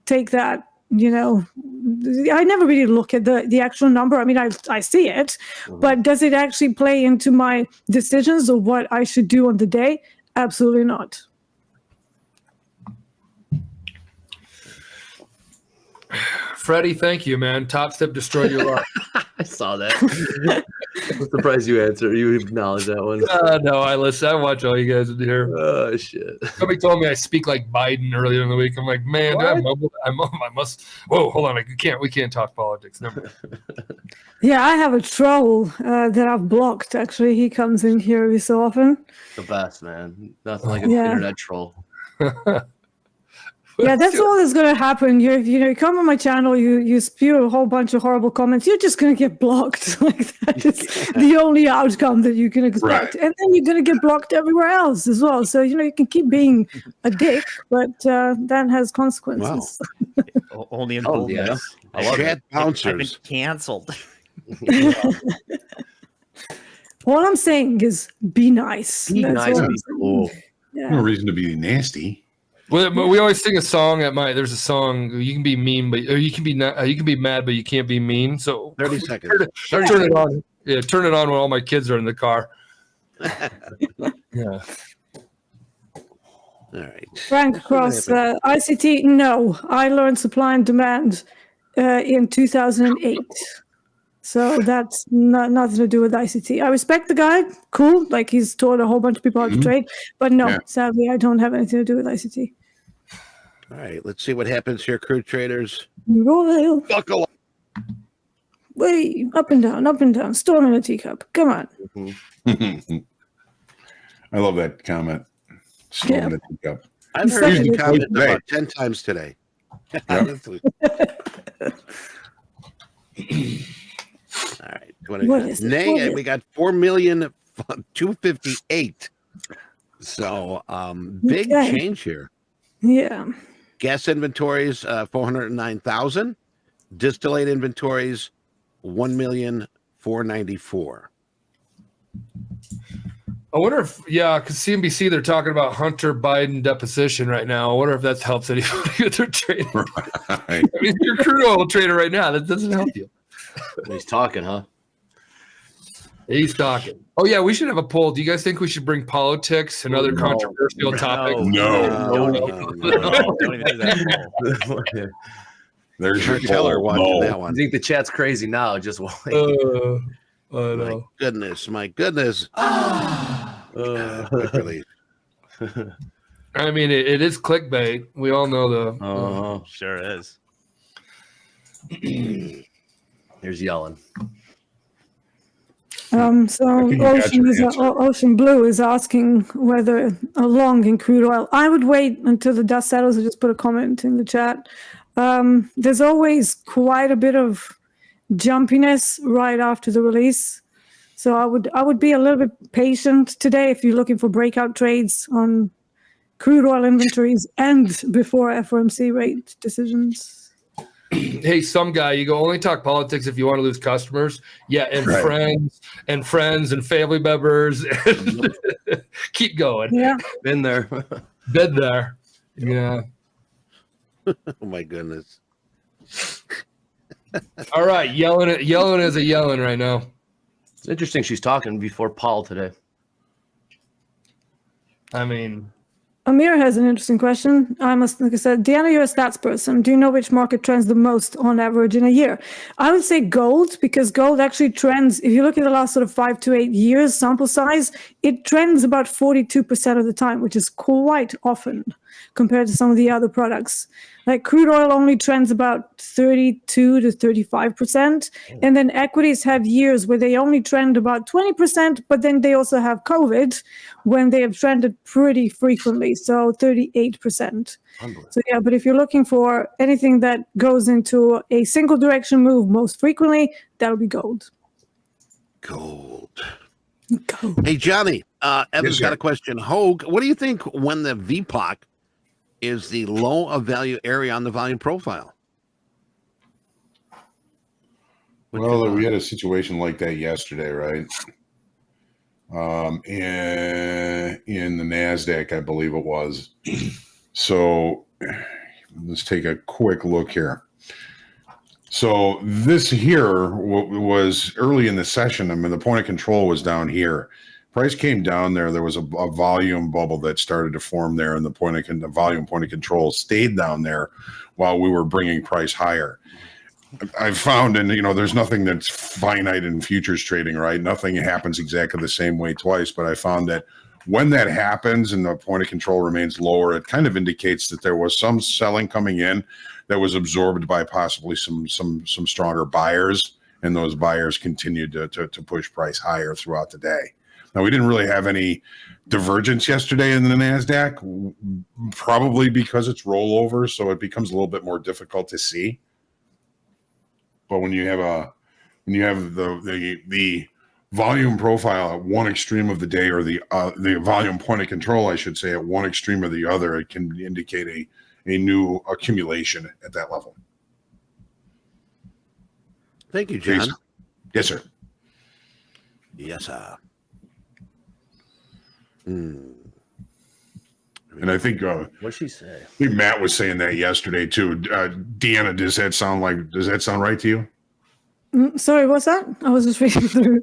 take that I never really look at the actual number. I mean, I see it, but does it actually play into my decisions of what I should do on the day? Absolutely not. Freddie, thank you, man. Topstep destroyed your life. I saw that. I'm surprised you answered. You acknowledged that one. No, I listen. I watch all you guys in here. Oh shit! Somebody told me I speak like Biden earlier in the week. I'm like, man, do I mumble? I must. Whoa, hold on. We can't talk politics. Never. Yeah, I have a troll that I've blocked. Actually, he comes in here every so often. The best, man. Nothing like an internet troll. Yeah, that's all that's going to happen. You come on my channel, you spew a whole bunch of horrible comments, you're just going to get blocked. Like that is the only outcome that you can expect. Right. And then you're going to get blocked everywhere else as well. So, you can keep being a dick, but that has consequences. Wow. Only in boldness. I love it. Bouncers. I've been canceled. All I'm saying is be nice. Be nice, be cool. Yeah. No reason to be nasty. Well, we always sing a song at there's a song, you can be mean, but you can be mad, but you can't be mean. So 30 seconds. Turn it on. Yeah, turn it on when all my kids are in the car. Yeah. All right. Frank Cross, ICT, no. I learned supply and demand in 2008. So that's nothing to do with ICT. I respect the guy. Cool. Like he's taught a whole bunch of people how to trade. But no, sadly, I don't have anything to do with ICT. All right. Let's see what happens here, crude traders. Roll. Buckle up. Way up and down. Storm in a teacup. Come on. I love that comment. Storm in a teacup. I've heard you comment about 10 times today. All right. Nay, we got 4,258,000. So big change here. Yeah. Gas inventories 409,000. Distillate inventories 1,494,000. I wonder if because CNBC they're talking about Hunter Biden deposition right now. I wonder if that helps anybody with their trading. Right. I mean, you're a crude oil trader right now. That doesn't help you. He's talking, huh? He's talking. Oh yeah, we should have a poll. Do you guys think we should bring politics and other controversial topics? No. Don't even do that. There's your Teller watching that one. I think the chat's crazy now. Just wait. I know. My goodness. Really. I mean, it is clickbait. We all know the. Sure is. Here's yelling. So Ocean Blue is asking whether a long in crude oil. I would wait until the dust settles and just put a comment in the chat. There's always quite a bit of jumpiness right after the release. So I would be a little bit patient today if you're looking for breakout trades on crude oil inventories and before FOMC rate decisions. Hey, some guy, you go only talk politics if you want to lose customers. Yeah, and friends and family members. Keep going. Yeah. Been there. Been there. Yeah. Oh my goodness. All right, yelling is a yelling right now. It's interesting she's talking before Paul today. I mean, Amir has an interesting question. Like I said, Deanna, you're a stats person. Do you know which market trends the most on average in a year? I would say gold, because gold actually trends. If you look at the last sort of 5 to 8 years sample size, it trends about 42% of the time, which is quite often compared to some of the other products. Like crude oil only trends about 32 to 35%. And then equities have years where they only trend about 20%, but then they also have COVID when they have trended pretty frequently. So 38%. So yeah, but if you're looking for anything that goes into a single direction move most frequently, that'll be gold. Gold. Hey, Johnny, Evan's got a question. Hoag, what do you think when the VPOC is the low of value area on the volume profile? Well, we had a situation like that yesterday, right? In the NASDAQ, I believe it was. So let's take a quick look here. So this here was early in the session. I mean, the point of control was down here. Price came down there. There was a volume bubble that started to form there, and the volume point of control stayed down there while we were bringing price higher. I've found, and there's nothing that's finite in futures trading, right? Nothing happens exactly the same way twice, but I found that when that happens and the point of control remains lower, it kind of indicates that there was some selling coming in that was absorbed by possibly some stronger buyers, and those buyers continued to push price higher throughout the day. Now, we didn't really have any divergence yesterday in the NASDAQ, probably because it's rollover, so it becomes a little bit more difficult to see. But when you have the volume profile at one extreme of the day, or the volume point of control, I should say, at one extreme or the other, it can indicate a new accumulation at that level. Thank you, John. Yes, sir. Yes, sir. And I think What'd she say? I think Matt was saying that yesterday too. Deanna, does that sound right to you? Sorry, what's that? I was just reading through.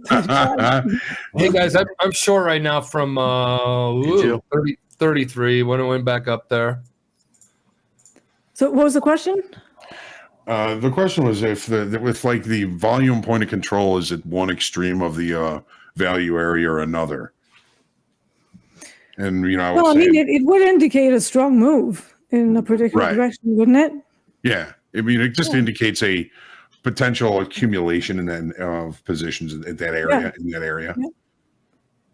Hey guys, I'm short right now from 33 when it went back up there. So what was the question? The question was if the volume point of control is at one extreme of the value area or another. And it would indicate a strong move in a particular direction, wouldn't it? Yeah, I mean, it just indicates a potential accumulation of positions in that area. Yeah.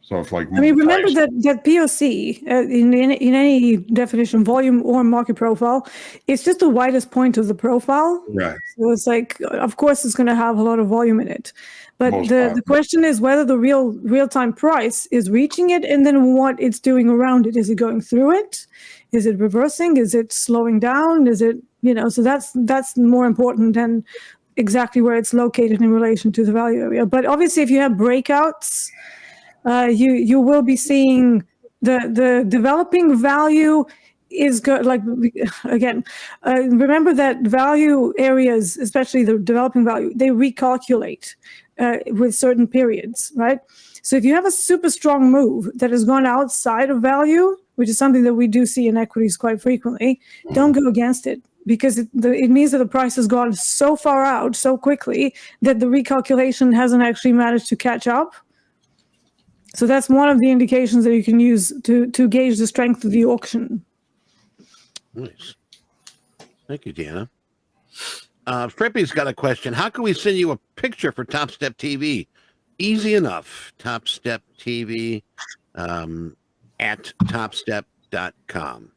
So if remember that POC in any definition, volume or market profile, it's just the widest point of the profile. Right. So it's of course, it's going to have a lot of volume in it. But the question is whether the real-time price is reaching it, and then what it's doing around it. Is it going through it? Is it reversing? Is it slowing down? Is it, so that's more important than exactly where it's located in relation to the value area. But obviously, if you have breakouts, you will be seeing the developing value is good. Remember that value areas, especially the developing value, they recalculate with certain periods, right? So if you have a super strong move that has gone outside of value, which is something that we do see in equities quite frequently, don't go against it, because it means that the price has gone so far out so quickly that the recalculation hasn't actually managed to catch up. So that's one of the indications that you can use to gauge the strength of the auction. Nice. Thank you, Deanna. Frippy's got a question. How can we send you a picture for Topstep TV? Easy enough. Topstep TV at topstep.com.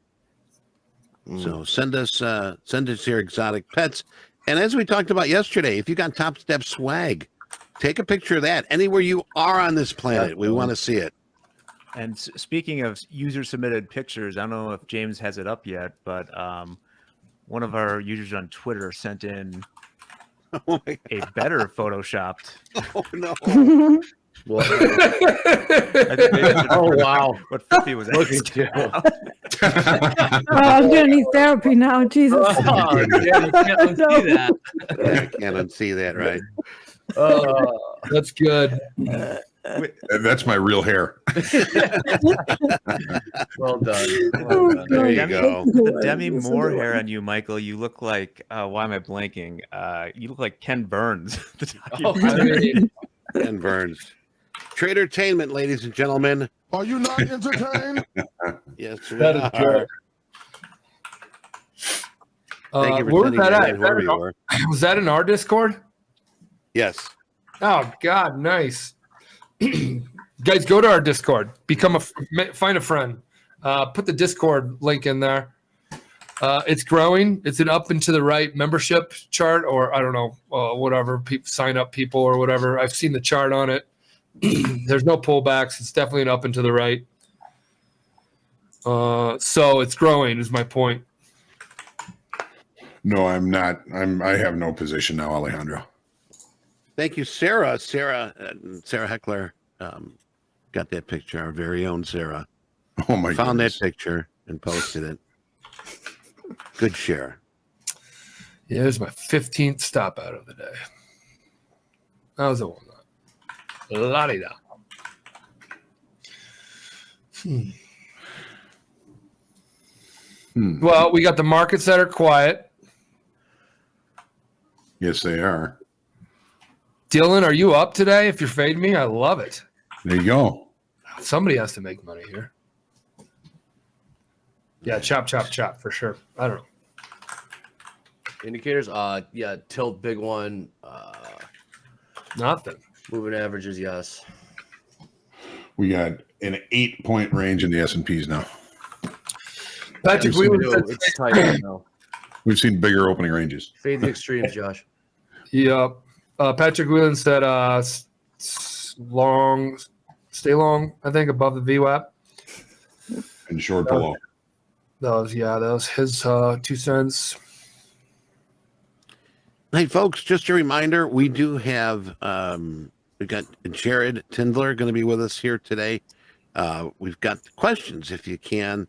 So send us your exotic pets. And as we talked about yesterday, if you got Topstep swag, take a picture of that anywhere you are on this planet. We want to see it. And speaking of user-submitted pictures, I don't know if James has it up yet, but one of our users on Twitter sent in a better photoshopped. Oh, no. Oh, wow. What Fifi was Looking I'm going to need therapy now. Jesus. Oh, yeah, you can't unsee that. I can't unsee that, right? That's good. That's my real hair. Well done. There you go. The Demi Moore hair on you, Michael. You look like, why am I blanking? You look like Ken Burns. Ken Burns. Tradertainment, ladies and gentlemen. Are you not entertained? Yes, we That is are. good. Thank you for where was sending that that at? in, wherever you were. Was that in our Discord? Yes. Oh God, nice. Guys, go to our Discord. Find a friend. Put the Discord link in there. It's growing. It's an up and to the right membership chart, or I don't know, whatever. Sign up people or whatever. I've seen the chart on it. There's no pullbacks. It's definitely an up and to the right. So it's growing is my point. No, I'm not. I have no position now, Alejandro. Thank you, Sarah. Sarah Heckler got that picture. Our very own Sarah. Oh my! Found goodness. that picture and posted it. Good share. Yeah, there's my 15th stop out of the day. That was a walnut. La-di-da. Well, we got the markets that are quiet. Yes, they are. Dylan, are you up today? If you're fading me, I love it. There you go. Somebody has to make money here. Yeah, chop, for sure. I don't know. Indicators, yeah, tilt, big one. Nothing. Moving averages, yes. We got an 8-point range in the S&Ps now. Patrick, We do. It's tight right now. We've seen bigger opening ranges. Fade the extremes, Josh. Yep. Patrick Whelan said stay long, I think, above the VWAP. And short below. That was his 2 cents. Hey, folks, just a reminder, we do have, we got Jared Tendler going to be with us here today. We've got questions, if you can.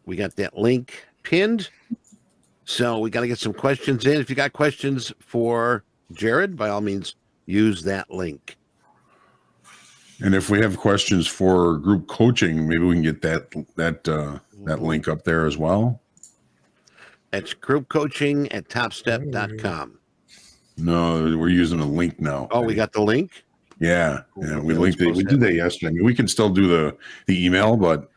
We got that link pinned. So we got to get some questions in. If you got questions for Jared, by all means, use that link. And if we have questions for group coaching, maybe we can get that link up there as well. It's group coaching at topstep.com. No, we're using a link now. Oh, we got the link? Yeah. Yeah, we linked it. We did that yesterday. I mean, we can still do the email, but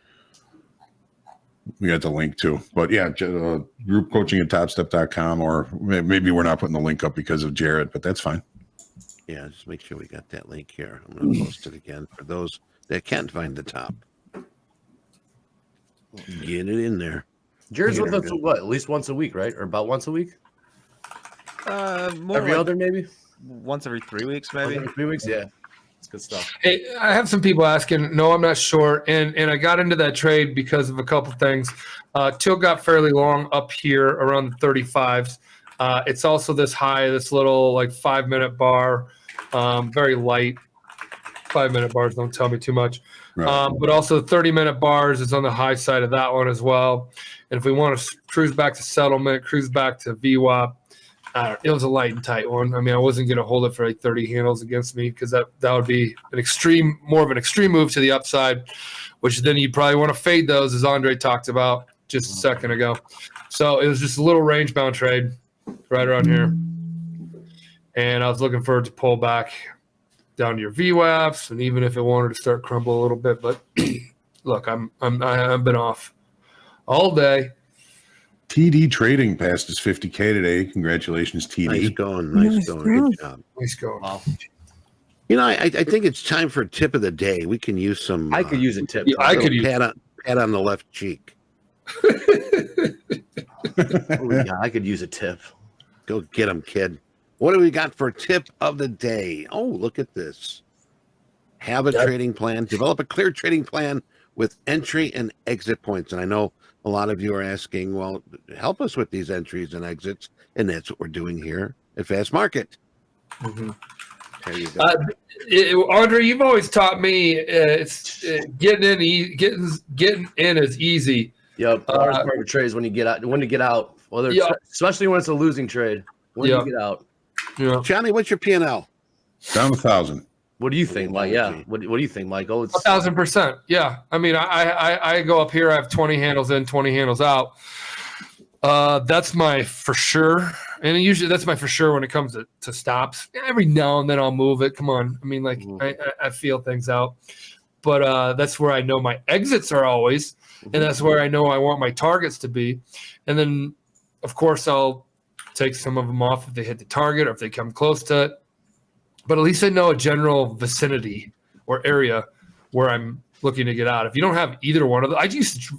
we got the link too. But yeah, group coaching at topstep.com, or maybe we're not putting the link up because of Jared, but that's fine. Yeah, just make sure we got that link here. I'm going to post it again for those that can't find the top. Get it in there. Jared's with us, what, at least once a week, right? Or about once a week? More Every like other, maybe? once every 3 weeks, maybe. Every 3 weeks? Yeah. It's good stuff. Hey, I have some people asking. No, I'm not short, and I got into that trade because of a couple things. Till got fairly long up here around the 35s. It's also this high, this little like 5-minute bar, very light. 5-minute bars don't tell me too much. Right. But also 30-minute bars is on the high side of that one as well. And if we want to cruise back to settlement, cruise back to VWAP, it was a light and tight one. I mean, I wasn't going to hold it for like 30 handles against me because that would be more of an extreme move to the upside, which then you'd probably want to fade those, as Andre talked about just a second ago. So it was just a little range-bound trade right around here. And I was looking for it to pull back down to your VWAPs, and even if it wanted to start crumble a little bit. But look, I've been off all day. TD Trading passed his 50K today. Congratulations, TD. Nice going. Nice going. Good job. Nice going. Wow. You know, I think it's time for a tip of the day. We can use some. I could use a tip. Yeah, I could use pat on the left cheek. Oh, yeah, I could use a tip. Go get him, kid. What do we got for tip of the day? Oh, look at this. Have a trading plan. Develop a clear trading plan with entry and exit points. And I know a lot of you are asking, well, help us with these entries and exits. And that's what we're doing here at Fast Market. Mm-hmm. There you go. Andre, you've always taught me getting in is easy. Yep. The hardest part of trade is when you get out. When to get out, whether especially when it's a losing trade. When do you get out? Yeah. Johnny, what's your P&L? Down 1,000. What do you think, Mike? Yeah. What do you think, Michael? It's 1,000%. Yeah. I mean, I go up here. I have 20 handles in, 20 handles out. That's my for sure. And usually that's my for sure when it comes to stops. Every now and then I'll move it. Come on. I mean, like I feel things out. But that's where I know my exits are always. And that's where I know I want my targets to be. And then, of course, I'll take some of them off if they hit the target or if they come close to it. But at least I know a general vicinity or area where I'm looking to get out. If you don't have either one of them, I used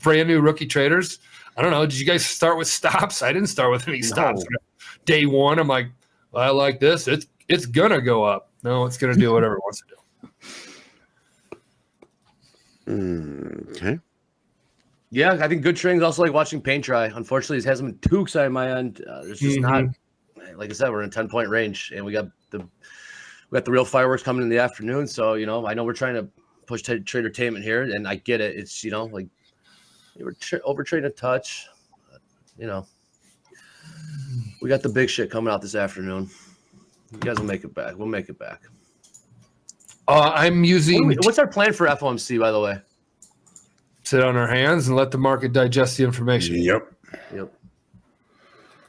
brand new rookie traders. I don't know. Did you guys start with stops? I didn't start with any stops. No. Day one, I'm like, well, I like this. It's gonna go up. No, it's gonna do whatever it wants to do. Okay. Yeah, I think good trading is also like watching paint dry. Unfortunately, it hasn't been too exciting on my end. There's just not, like I said, we're in a 10-point range, and we got the real fireworks coming in the afternoon. So, you know, I know we're trying to push tradertainment here, and I get it. It's, you know, like we're over trading a touch, you know. We got the big shit coming out this afternoon. You guys will make it back. We'll make it back. I'm using What's our plan for FOMC, by the way? sit on our hands and let the market digest the information. Yep.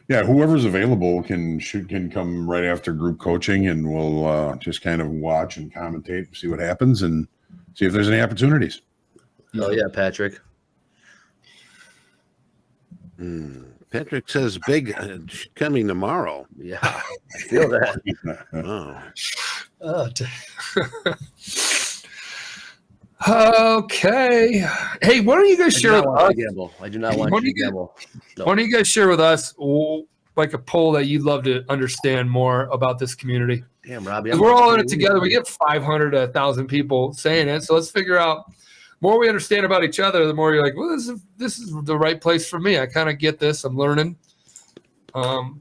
Yeah, whoever's available can come right after group coaching, and we'll just kind of watch and commentate, see what happens, and see if there's any opportunities. Oh yeah, Patrick. Patrick says big coming tomorrow. Yeah, I feel that. Oh. Okay. Hey, why don't you guys share with us? I do not want you to gamble. No. Why don't you guys share with us like a poll that you'd love to understand more about this community? Damn, Robbie. We're all in it together. We get 500 to 1,000 people saying it. So let's figure out. The more we understand about each other, the more you're like, well, this is the right place for me. I kind of get this. I'm learning. And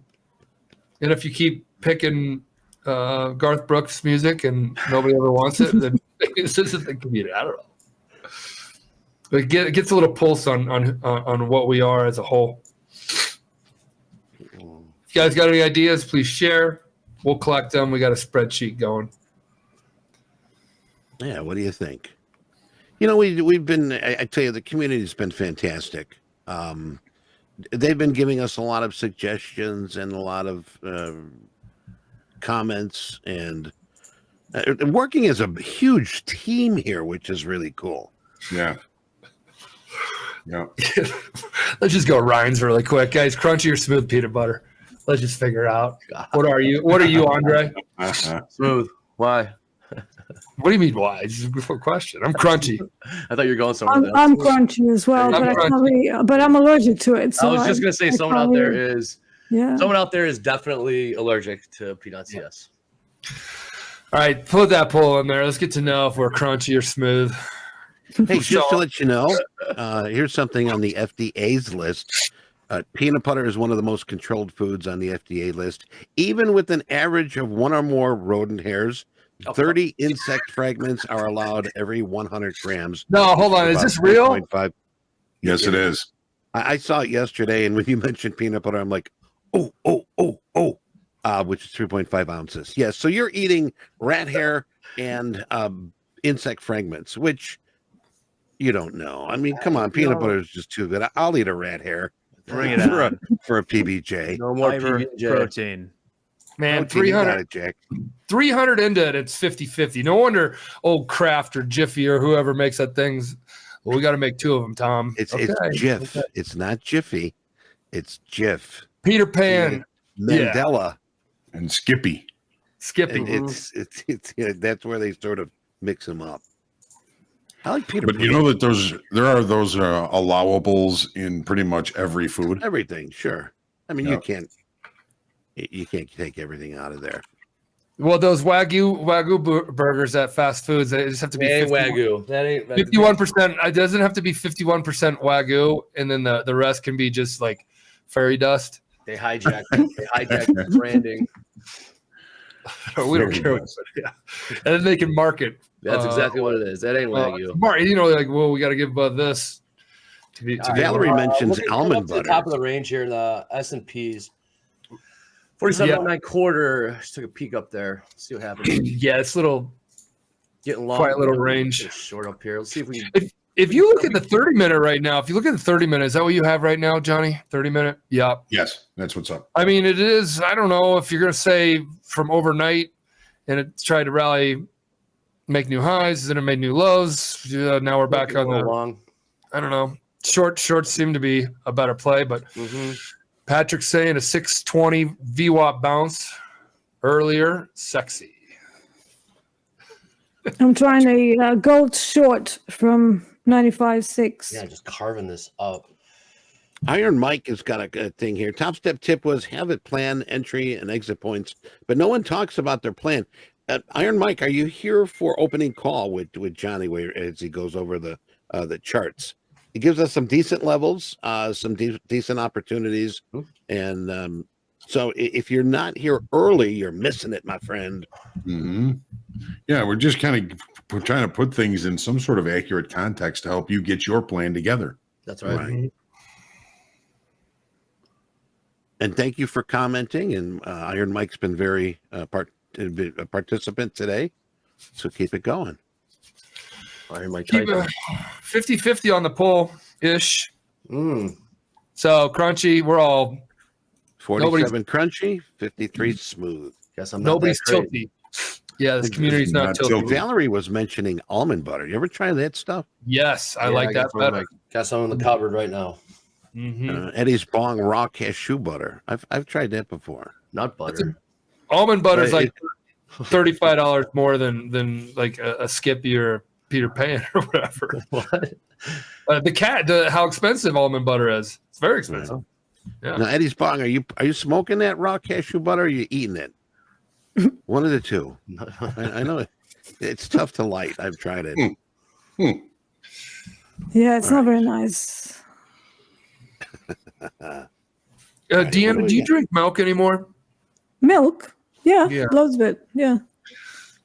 if you keep picking Garth Brooks music and nobody ever wants it, then this isn't the community. I don't know. But it gets a little pulse on what we are as a whole. If you guys got any ideas, please share. We'll collect them. We got a spreadsheet going. Yeah, what do you think? You know, we've been, I tell you, the community's been fantastic. They've been giving us a lot of suggestions and a lot of comments, and working as a huge team here, which is really cool. Yeah. Let's just go Ryan's really quick, guys. Crunchy or smooth peanut butter? Let's just figure it out. What are you, Andre? Smooth. Why? What do you mean why? It's just a good question. I'm crunchy. I thought you were going somewhere else. I'm crunchy as well, but I'm allergic to it. So I was just gonna say someone out there is definitely allergic to peanuts. Yes. All right, put that poll in there. Let's get to know if we're crunchy or smooth. Hey, just to let you know, here's something on the FDA's list. Peanut butter is one of the most controlled foods on the FDA list. Even with an average of one or more rodent hairs, 30 insect fragments are allowed every 100 grams. No, hold on. Is this real? 5. Yes, it is. I saw it yesterday, and when you mentioned peanut butter, I'm like, which is 3.5 ounces. Yes, so you're eating rat hair and insect fragments, which you don't know. I mean, come on, peanut butter is just too good. I'll eat a rat hair. Bring it on. For a PBJ. No more Fiber, PBJ. protein. Man, Protein, you got 300, it, Jack. 300 into it, it's 50-50. No wonder old Kraft or Jiffy or whoever makes that things. Well, we got to make 2 of them, Tom. It's Jif. Okay. It's not Jiffy. It's Jif. Peter Pan. Mandela. And Skippy. And it's that's where they sort of mix them up. I like Peter But Pan. you know that there are those allowables in pretty much every food. Everything, sure. I mean, you can't take everything out of there. Well, those Wagyu burgers at fast foods, they just have to be Wagyu. That ain't 51%. It doesn't have to be 51% Wagyu, and then the rest can be just like fairy dust. They hijack the branding. We don't care. And then they can market. That's exactly what it is. That ain't Wagyu. You know, like, well, we got to give this. Valerie mentions almond butter. The top of the range here, the S&Ps. 47.9 quarter. Just took a peek up there. Let's see what happens. Yeah, it's getting long. Quite a little range. Short up here. Let's see if we can. If you look at the 30-minute right now, is that what you have right now, Johnny? 30-minute? Yeah. Yes, that's what's up. I mean, it is. I don't know if you're going to say from overnight and it tried to rally, make new highs, then it made new lows. Now we're back on the long. I don't know. Shorts seem to be a better play, but Patrick's saying a 620 VWAP bounce earlier, sexy. I'm trying a gold short from 95.6. Yeah, just carving this up. Iron Mike has got a thing here. Top step tip was have it plan entry and exit points, but no one talks about their plan. Iron Mike, are you here for opening call with Johnny as he goes over the charts? He gives us some decent levels, some decent opportunities, and so if you're not here early, you're missing it, my friend. Mm-hmm. Yeah, we're just kind of trying to put things in some sort of accurate context to help you get your plan together. That's right. And thank you for commenting. And Iron Mike's been very a participant today. So keep it going. Iron Mike Keep Tyson. 50-50 on the poll-ish. Mm. So Crunchy, we're all 47 crunchy, 53 smooth. Guess I'm not nobody's that great. tilty. Yeah, this community's not Not tilty. tilty. Valerie was mentioning almond butter. You ever try that stuff? Yes, I Yeah, like that got some in better. got some in the cupboard right now. Mhm. Eddie's Bong raw cashew butter. I've tried that before. Nut butter. Almond butter's But like $35 more than like a Skippy or Peter Pan or whatever. What? How expensive almond butter is. It's very expensive. Yeah. Now, Eddie's Bong, are you smoking that raw cashew butter? Or are you eating it? One of the two. I know it's tough to light. I've tried it. Yeah, it's not very nice. Deanna, do you drink milk anymore? Milk? Yeah, Yeah. loads of it. Yeah.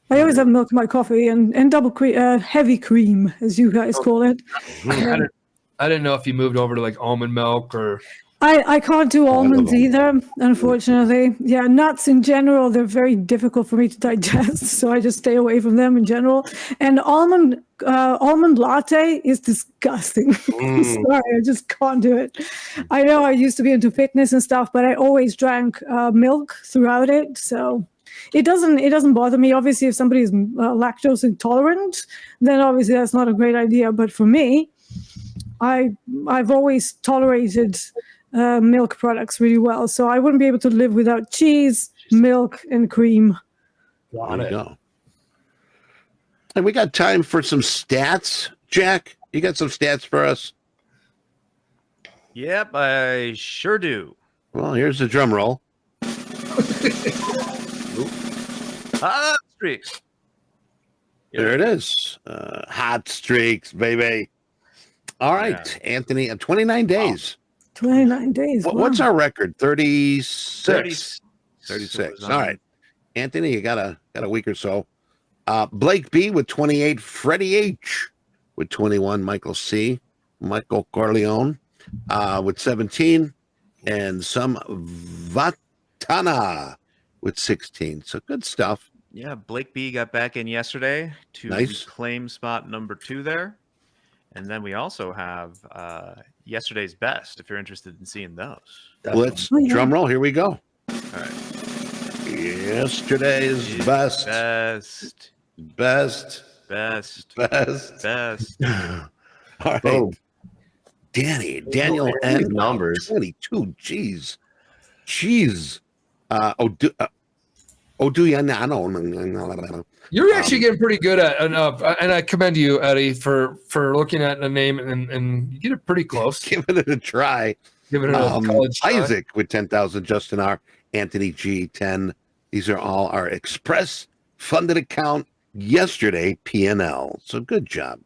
I always have milk in my coffee and double cream, heavy cream, as you guys call it. I didn't know if you moved over to like almond milk or. I can't do almonds almonds. either, unfortunately. Yeah, nuts in general, they're very difficult for me to digest, so I just stay away from them in general. And almond latte is disgusting. Sorry, I just can't do it. I know I used to be into fitness and stuff, but I always drank milk throughout it, so it doesn't bother me. Obviously, if somebody is lactose intolerant, then obviously that's not a great idea. But for me, I've always tolerated milk products really well, so I wouldn't be able to live without cheese, milk, and cream. There you go. And we got time for some stats. Jack, you got some stats for us? Yep, I sure do. Well, here's the drum roll. Hot streaks. There it is. Hot streaks, baby. All right, Anthony, 29 days. 29 days. What's wow. our record? 36. 36. was All right. Anthony, you got a week or so. Blake B with 28, Freddie H with 21, Michael C, Michael Corleone with 17, and some Vatana with 16. So good stuff. Yeah, Blake B got back in yesterday to Nice. reclaim spot number 2 there. And then we also have yesterday's best, if you're interested in seeing those. Let's Oh, yeah. drum roll. Here we go. All right. Yesterday's best. Best. Best. Best. Best. Best. All right. Boom. Daniel These N. numbers. 22. Jeez. You're actually getting pretty good at enough, and I commend you, Eddie, for looking at a name and you get it pretty close. Giving it a try. Giving it a college try. Isaac with 10,000, Justin R, Anthony G 10. These are all our express funded account yesterday PNL. So good job.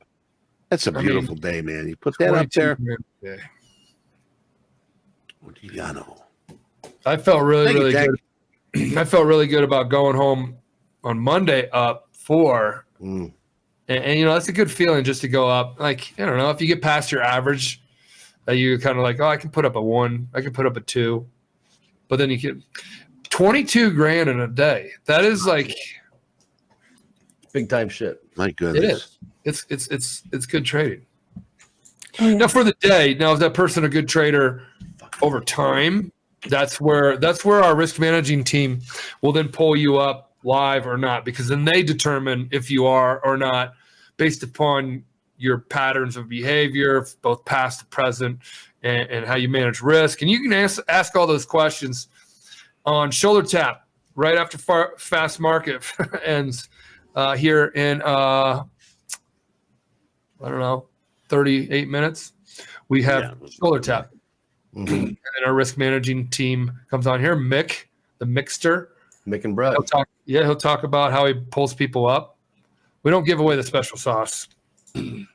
That's a beautiful day, man. You put that up there. Yeah. What do you know? I felt really, Thank you, really Jack. good. I felt really good about going home on Monday up 4. And you know, that's a good feeling just to go up. Like, I don't know, if you get past your average, you're kind of like, oh, I can put up a 1, I can put up a 2. But then you get $22,000 in a day. That is like Big time shit. My it goodness. is. It's good trading. Now for the day, now is that person a good trader over time? That's where our risk managing team will then pull you up live or not, because then they determine if you are or not based upon your patterns of behavior, both past and present, and how you manage risk. And you can ask all those questions on Shoulder Tap right after Fast Market ends here in, I don't know, 38 minutes. We have Shoulder Tap. And then our risk managing team comes on here. Mick, the Mixter. Mick and Brett. He'll talk about how he pulls people up. We don't give away the special sauce. We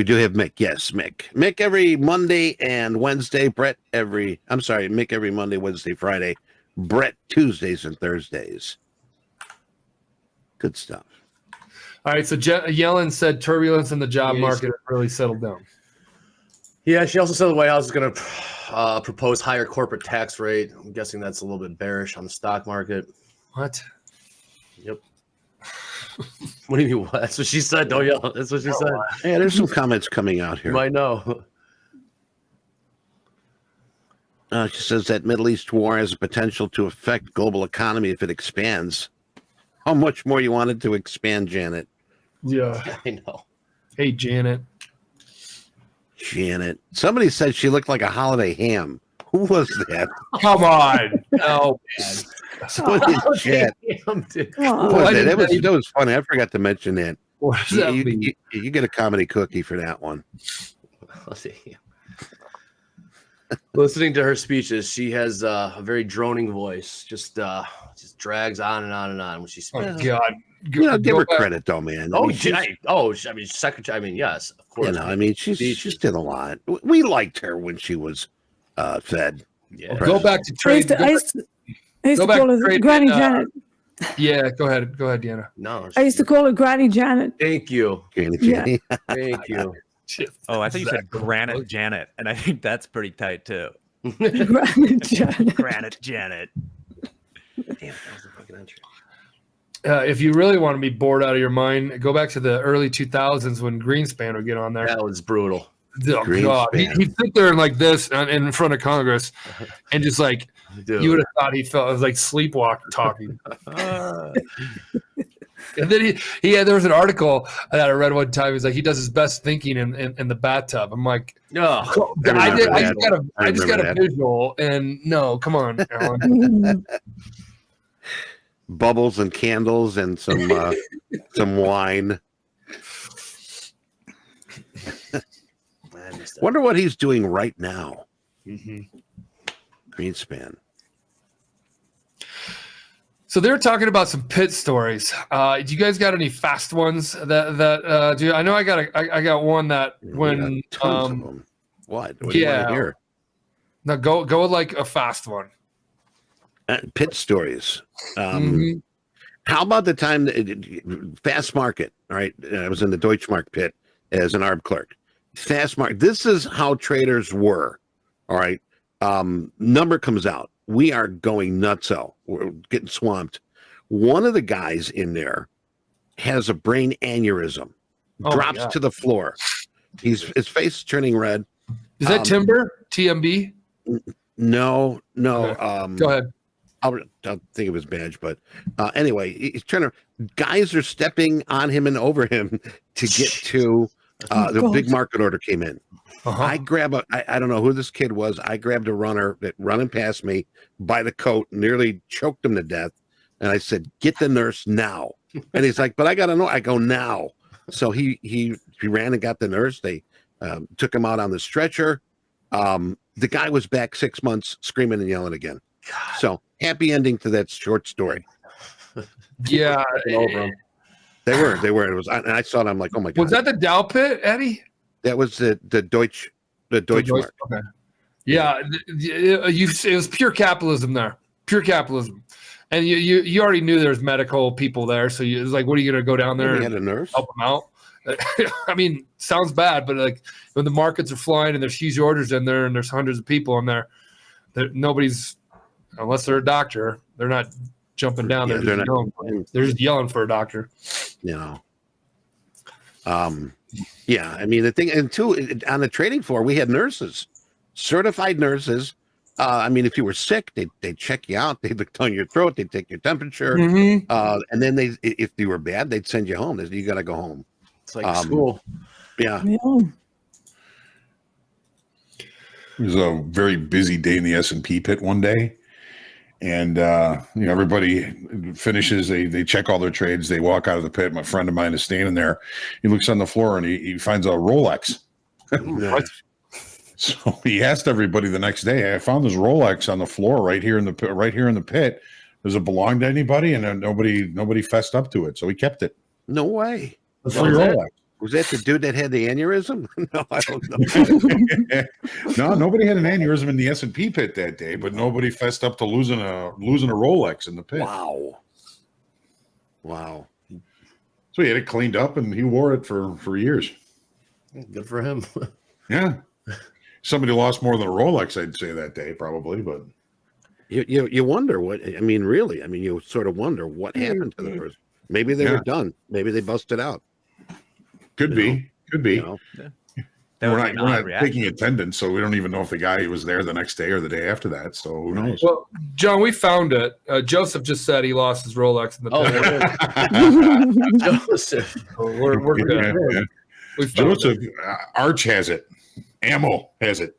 do have Mick. Yes, Mick. Mick every Monday and Wednesday. Mick every Monday, Wednesday, Friday. Brett Tuesdays and Thursdays. Good stuff. All right, so Yellen said turbulence in the job market has really settled down. Yeah, she also said the White House is going to propose higher corporate tax rate. I'm guessing that's a little bit bearish on the stock market. What? Yep. What do you mean? What? That's what she said. Don't yell. That's what she said. Yeah, there's some comments coming out You here. might know. She says that Middle East war has a potential to affect global economy if it expands. How much more you wanted to expand, Janet? Yeah. I know. Hey, Janet. Janet. Somebody said she looked like a holiday ham. Who was that? Come on. No. Somebody in chat. Damn, dude. Who Oh, was Why that? did That was funny. I forgot to mention that. What does that You, mean? you get a comedy cookie for that one. Let's see. Listening to her speeches, she has a very droning voice. Just drags on and on and on when she speaks. Oh, God. You know, give Go her back. credit though, man. Oh, she's- I mean, secretary. I mean, yes, of course. you know, I mean, she's did a lot. We liked her when she was Fed. Yeah. Go back to I used trade. to, I used to, I used Go to back call to her trade, Granny Janet. Yeah, go ahead. Go ahead, Deanna. No. I used to call her Granny Janet. Thank you. Granny Yeah. Jenny. Thank you. Oh, I thought you said Exactly. Granite Janet, and I think that's pretty tight too. Granny Janet. Granite Janet. Damn, that was the fucking entry. If you really want to be bored out of your mind, go back to the early 2000s when Greenspan would get on there. That was brutal. Oh, Greenspan. God. He'd sit there and like this in front of Congress and just like, Dude. you would have thought he felt it was like sleepwalking talking. And then there was an article that I read one time. He's like, he does his best thinking in the bathtub. I'm like, Oh, I remember just got a that. visual, and no, come on, Alan. Mm. Bubbles and candles and some wine. I missed that. Wonder what he's doing right now. Mm-hmm. Greenspan. So they're talking about some pit stories. Do you guys got any fast ones that do? I know I got one that when Tons of them. What do you want to hear? no go with like a fast one. Pit stories. Mhm. How about the time Fast Market? All right, I was in the Deutschmark pit as an ARB clerk. Fast Market. This is how traders were. All right, number comes out. We are going nutso. We're getting swamped. One of the guys in there has a brain aneurysm, Oh my drops God. to the floor. His face is turning red. Is that Timber TMB? No. Okay. Go ahead. I'll think of his badge, but anyway, he's trying to. Guys are stepping on him and over him to get to the God. big market order came in. Uh-huh. I grab I don't know who this kid was. I grabbed a runner that running past me by the coat, nearly choked him to death. And I said, "Get the nurse now." And he's like, "But I got to know." I go, "Now." So he ran and got the nurse. They took him out on the stretcher. The guy was back 6 months screaming and yelling again. So happy ending to that short story. Yeah. Over 'em. They were. It was, and I saw it. I'm like, oh my god. Was that the Dow pit, Eddie? That was the Deutschmark. Okay. Yeah, it was pure capitalism there. Pure capitalism. And you already knew there's medical people there, so it was like, what are you going to go down there He and had a nurse. help them out? I mean, sounds bad, but like when the markets are flying and there's huge orders in there and there's hundreds of people in there, nobody's, unless they're a doctor, they're not jumping down there. Yeah, They're just yelling for a doctor. You know. Yeah, I mean the thing, and two, on the trading floor we had nurses, certified nurses. I mean, if you were sick, they'd check you out, they'd look down your throat, they'd take your temperature, Mm-hmm. and then if you were bad, they'd send you home. You got to go home. It's like school. Yeah. Yeah. It was a very busy day in the S&P pit one day. And, everybody finishes, they check all their trades. They walk out of the pit. My friend of mine is standing there. He looks on the floor and he finds a Rolex. So he asked everybody the next day, I found this Rolex on the floor right here in the pit. Does it belong to anybody? And nobody fessed up to it. So he kept it. No way. A free Rolex. Was that the dude that had the aneurysm? No, I don't know. No, nobody had an aneurysm in the S&P pit that day, but nobody fessed up to losing a Rolex in the pit. Wow. So he had it cleaned up and he wore it for years. Good for him. Yeah. somebody lost more than a Rolex, I'd say that day probably. But You wonder what I mean. Really, I mean, you sort of wonder what happened to the person. Maybe they were done. Maybe they busted out. could be. You know? That We're would be an not odd reaction. taking attendance, so we don't even know if the guy was there the next day or the day after that. So who knows? Well, John, we found it. Joseph just said he lost his Rolex in the Oh, pit. there it is. Joseph. We're good. Yeah. We found Joseph it. Arch has it. Ammo has it.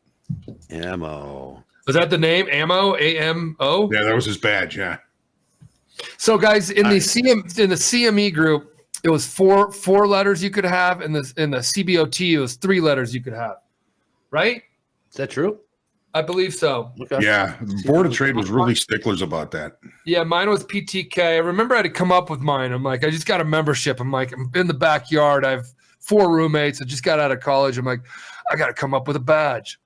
Ammo. Was that the name? Ammo? AMO? Yeah, that was his badge. Yeah. So, guys, in the CME group, it was four letters you could have. In the CBOT, it was 3 letters you could have. Right? Is that true? I believe so. Okay. Yeah. The Board of Trade was really sticklers about that. Yeah, mine was PTK. I remember I had to come up with mine. I'm like, I just got a membership. I'm like, I'm in the backyard. I have 4 roommates. I just got out of college. I'm like, I got to come up with a badge.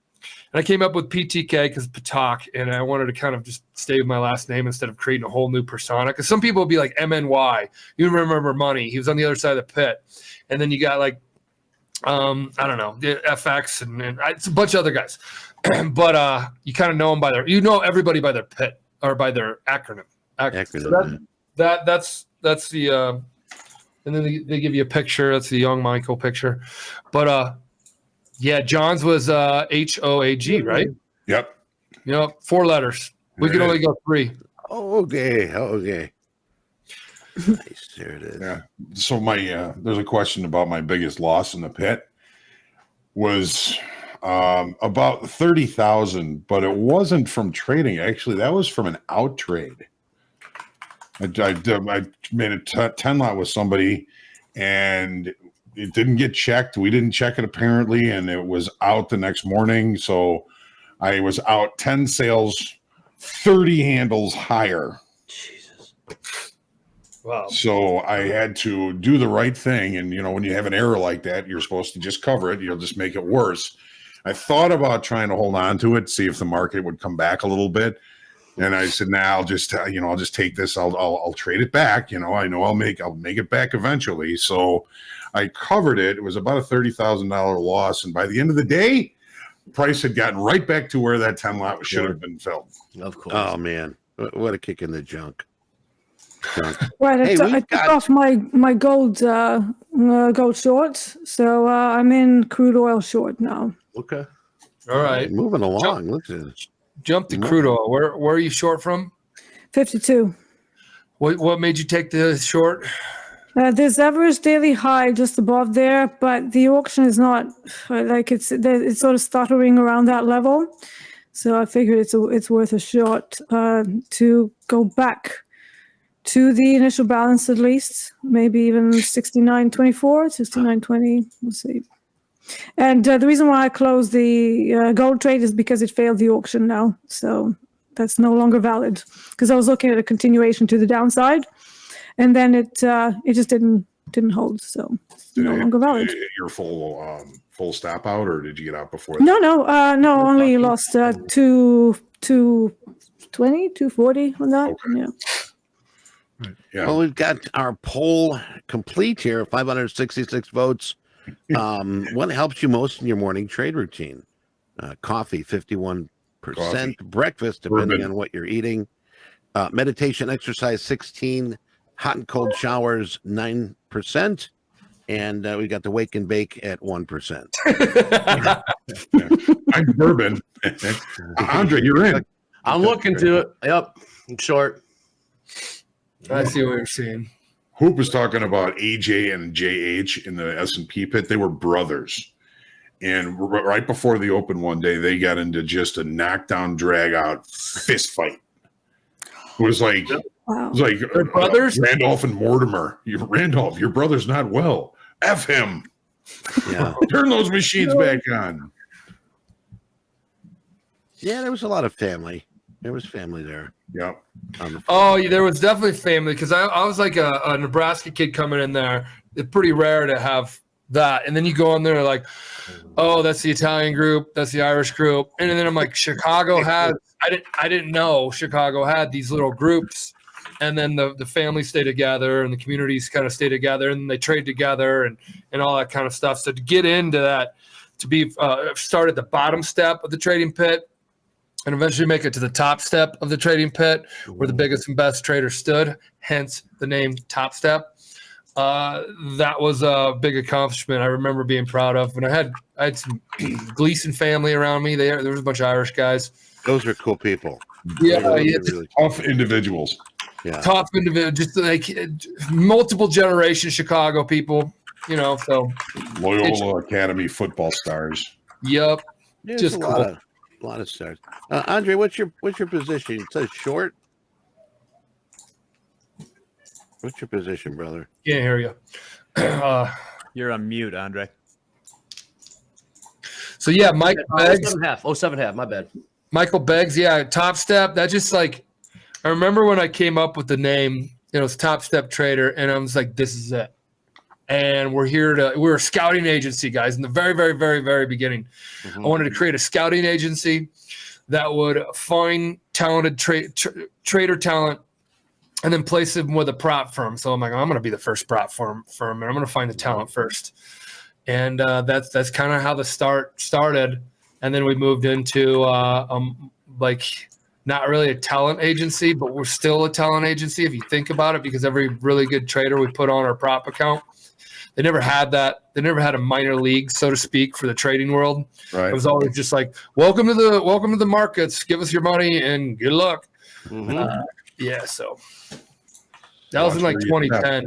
And I came up with PTK because Patak, and I wanted to kind of just stay with my last name instead of creating a whole new persona. Because some people would be like MNY. You remember Money. He was on the other side of the pit. And then you got like, I don't know, FX and it's a bunch of other guys. But you kind of know them by everybody by their pit or by their acronym. So that's the and then they give you a picture. That's the young Michael picture. But yeah, John's was HOAG, right? Yep. 4 letters. We could only go 3. Okay. Nice. There it is. Yeah. So there's a question about my biggest loss in the pit was about 30,000, but it wasn't from trading. Actually, that was from an out trade. I made a 10 lot with somebody, and it didn't get checked. We didn't check it apparently, and it was out the next morning. So I was out 10 sales, 30 handles higher. Jesus. Wow. So I had to do the right thing. And, when you have an error like that, you're supposed to just cover it. You'll just make it worse. I thought about trying to hold on to it, see if the market would come back a little bit. And I said, I'll just take this. I'll trade it back. I know I'll make it back eventually. So I covered it. It was about a $30,000 loss. And by the end of the day, the price had gotten right back to where that 10 lot should have been filled. Of course. Oh man, what a kick in the junk. Right, Hey, I took off my gold short, so I'm in crude oil short now. Okay. All right. Moving along. Look at this. Jump to crude oil. Where are you short from? 52. What made you take the short? There's average daily high just above there, but the auction is not like it's sort of stuttering around that level. So I figured it's worth a shot to go back to the initial balance at least, maybe even 69.24, 69.20. We'll see. And the reason why I closed the gold trade is because it failed the auction now. So that's no longer valid because I was looking at a continuation to the downside, and then it just didn't hold. So it's no longer valid. Did you hit your full stop out, or did you get out before that? No, only lost 220, 240 on that. Okay. Yeah. Yeah. Well, we've got our poll complete here, 566 votes. What helps you most in your morning trade routine? Coffee, 51%. Coffee. Breakfast, depending Bourbon. on what you're eating. Meditation, exercise, 16. Hot and cold showers, 9%. And we got the wake and bake at 1%. I'm bourbon. Andre, you're in. I'm looking to it. Yep. I'm short. I see what you're saying. Hoop was talking about AJ and JH in the S&P pit. They were brothers. And right before the open one day, they got into just a knockdown, drag out fist fight. It was like, Wow. Brothers? Randolph and Mortimer. Randolph, your brother's not well. F him. Yeah. Turn those machines back on. Yeah, there was a lot of family. There was family there. Yep. Oh, there was definitely family because I was like a Nebraska kid coming in there. It's pretty rare to have that. And then you go in there like, oh, that's the Italian group, that's the Irish group. And then I'm like, Chicago had, I didn't know Chicago had these little groups. And then the families stay together and the communities kind of stay together and they trade together and all that kind of stuff. So to get into to be start at the bottom step of the trading pit and eventually make it to the top step of the trading pit where the biggest and best traders stood, hence the name Topstep. That was a big accomplishment I remember being proud of. And I had some Gleason family around me. There was a bunch of Irish guys. Those are cool people. Yeah, Really Tough individuals. yeah. tough individual, just like multiple generation Chicago people, so Loyola Academy football stars. yep. There's Just a cool. lot of stars. Andre, what's your position? It says short. What's your position, brother? Can't hear you. You're on mute, Andre. So yeah, Mike Beggs. 07.5. My bad. Michael Beggs, yeah, Topstep. That just like, I remember when I came up with the name, it's Topstep Trader, and I was like, this is it. And we're a scouting agency, guys, in the very, very, very, very beginning. Mm-hmm. I wanted to create a scouting agency that would find talented trader talent and then place them with a prop firm. So I'm like, I'm going to be the first prop firm, and I'm going to find the talent first. And that's kind of how the start started. And then we moved into like not really a talent agency, but we're still a talent agency if you think about it, because every really good trader we put on our prop account. They never had that. They never had a minor league, so to speak, for the trading world. Right. It was always just like, welcome to the markets. Give us your money and good luck. Mm-hmm. Yeah, so that was in like 2010.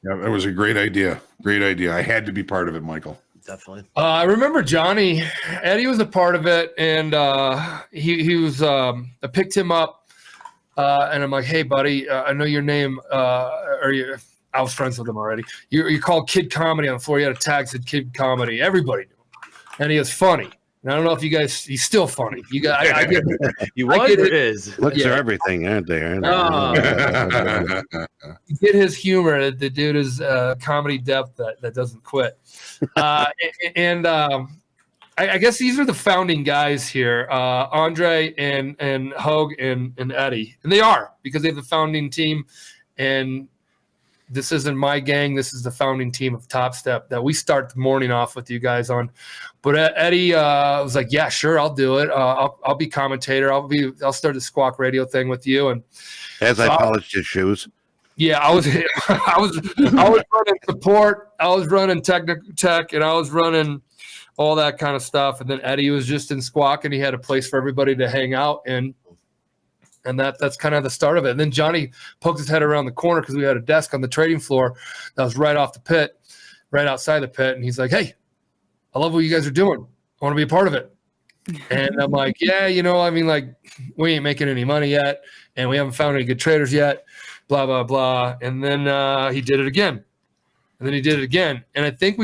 Yeah, that was a great idea. Great idea. I had to be part of it, Michael. Definitely. I remember Eddie was a part of it, and he was. I picked him up, and I'm like, "Hey, buddy, I know your name. I was friends with him already. You called Kid Comedy on the floor. You had a tag said Kid Comedy. Everybody knew him, and he was funny. And I don't know if you guys. He's still funny. You guys. I get. You I was get or it. is? Looks Yeah. are everything, aren't they? You get his humor. The dude is comedy depth that doesn't quit. I guess these are the founding guys here, Andre and Hoag and Eddie, and they are, because they have the founding team. And this isn't my gang. This is the founding team of Topstep that we start the morning off with you guys on. But Eddie was like, "Yeah, sure, I'll do it. I'll be commentator. I'll start the Squawk Radio thing with you." And As I polished his shoes. yeah, I was running support. I was running tech, and I was running all that kind of stuff. And then Eddie was just in Squawk, and he had a place for everybody to hang out in. And that's kind of the start of it. And then Johnny poked his head around the corner because we had a desk on the trading floor that was right off the pit, right outside the pit. And he's like, "Hey, I love what you guys are doing. I want to be a part of it." And I'm like, "Yeah, like we ain't making any money yet, and we haven't found any good traders yet, blah, blah, blah." And then he did it again. And then he did it again. And I think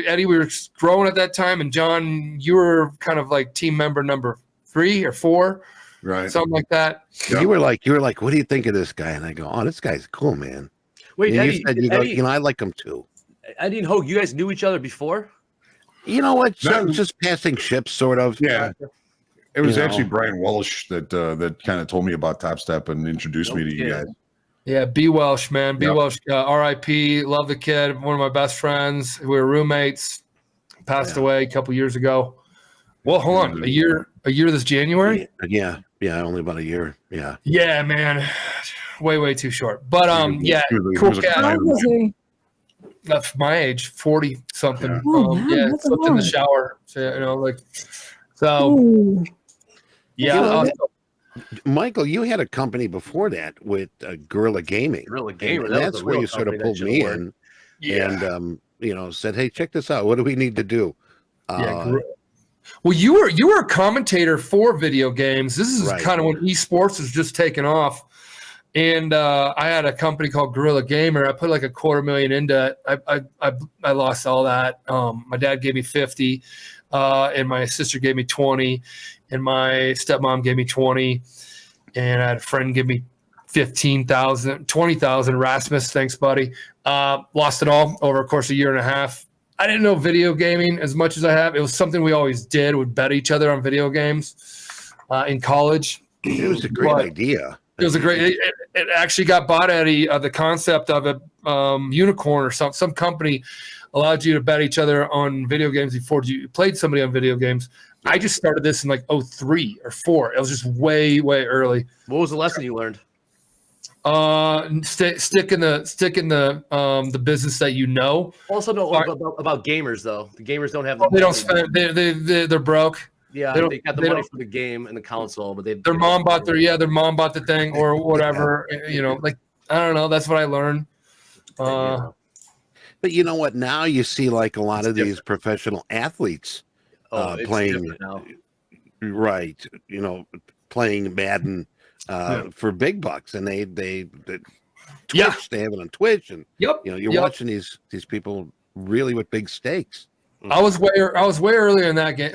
Eddie, we were growing at that time. And John, you were kind of like team member number 3 or 4. Right. Something like that. Yeah. You were like, what do you think of this guy? And I go, "Oh, this guy's cool, man." Wait, And Eddie, you said, Eddie, I like him too. Eddie and Hoag, you guys knew each other before? You know what? That- Just passing ships, sort of. Yeah. It was You know. actually Brian Welsh that kind of told me about Topstep and introduced me to you guys. Yeah, B. Welsh, man. B. Yep. Welsh, R.I.P. Love the kid. One of my best friends. We were roommates. Passed away a couple years ago. Well, hold on. A year this January? Yeah. Only about a year. Yeah. Yeah, man. Way too short. But yeah, He was a cool client cat. of How was he? That's my age, 40 something. Yeah. Oh, man, Yeah, that's a slept in the lot. shower. So Ooh. yeah. You know, Michael, you had a company before that with Guerrilla Gaming. Guerrilla And Gamer. That was that's a where real you sort of company that pulled should've me worked. in and said, "Hey, check this out. What do we need to do?" Well, you were a commentator for video games. This is Right. kind of when esports was just taking off. And I had a company called Guerrilla Gamer. I put like $250,000 into it. I lost all that. My dad gave me 50, and my sister gave me 20, and my stepmom gave me 20, and I had a friend give me 15,000, 20,000. Rasmus, thanks, buddy. Lost it all over a course of a year and a half. I didn't know video gaming as much as I have. It was something we always did. Would bet each other on video games in college. It was a great But- idea. It was a great. It actually got bought at the concept of a unicorn or some company allowed you to bet each other on video games before you played somebody on video games. I just started this in like 03 or 04. It was just way early. What was the lesson you learned? Stick in the business that you know. Also, about gamers though. The gamers don't have. They don't spend. They're broke. Yeah, they got the money for the game and the console, but their mom bought the thing or whatever. You know, like I don't know. That's what I learned. But you know what? Now you see like a lot of these professional athletes playing, right? You know, playing Madden for big bucks, and they Twitch. They have it on Twitch, and you know you're watching these people really with big stakes. I was way earlier in that game,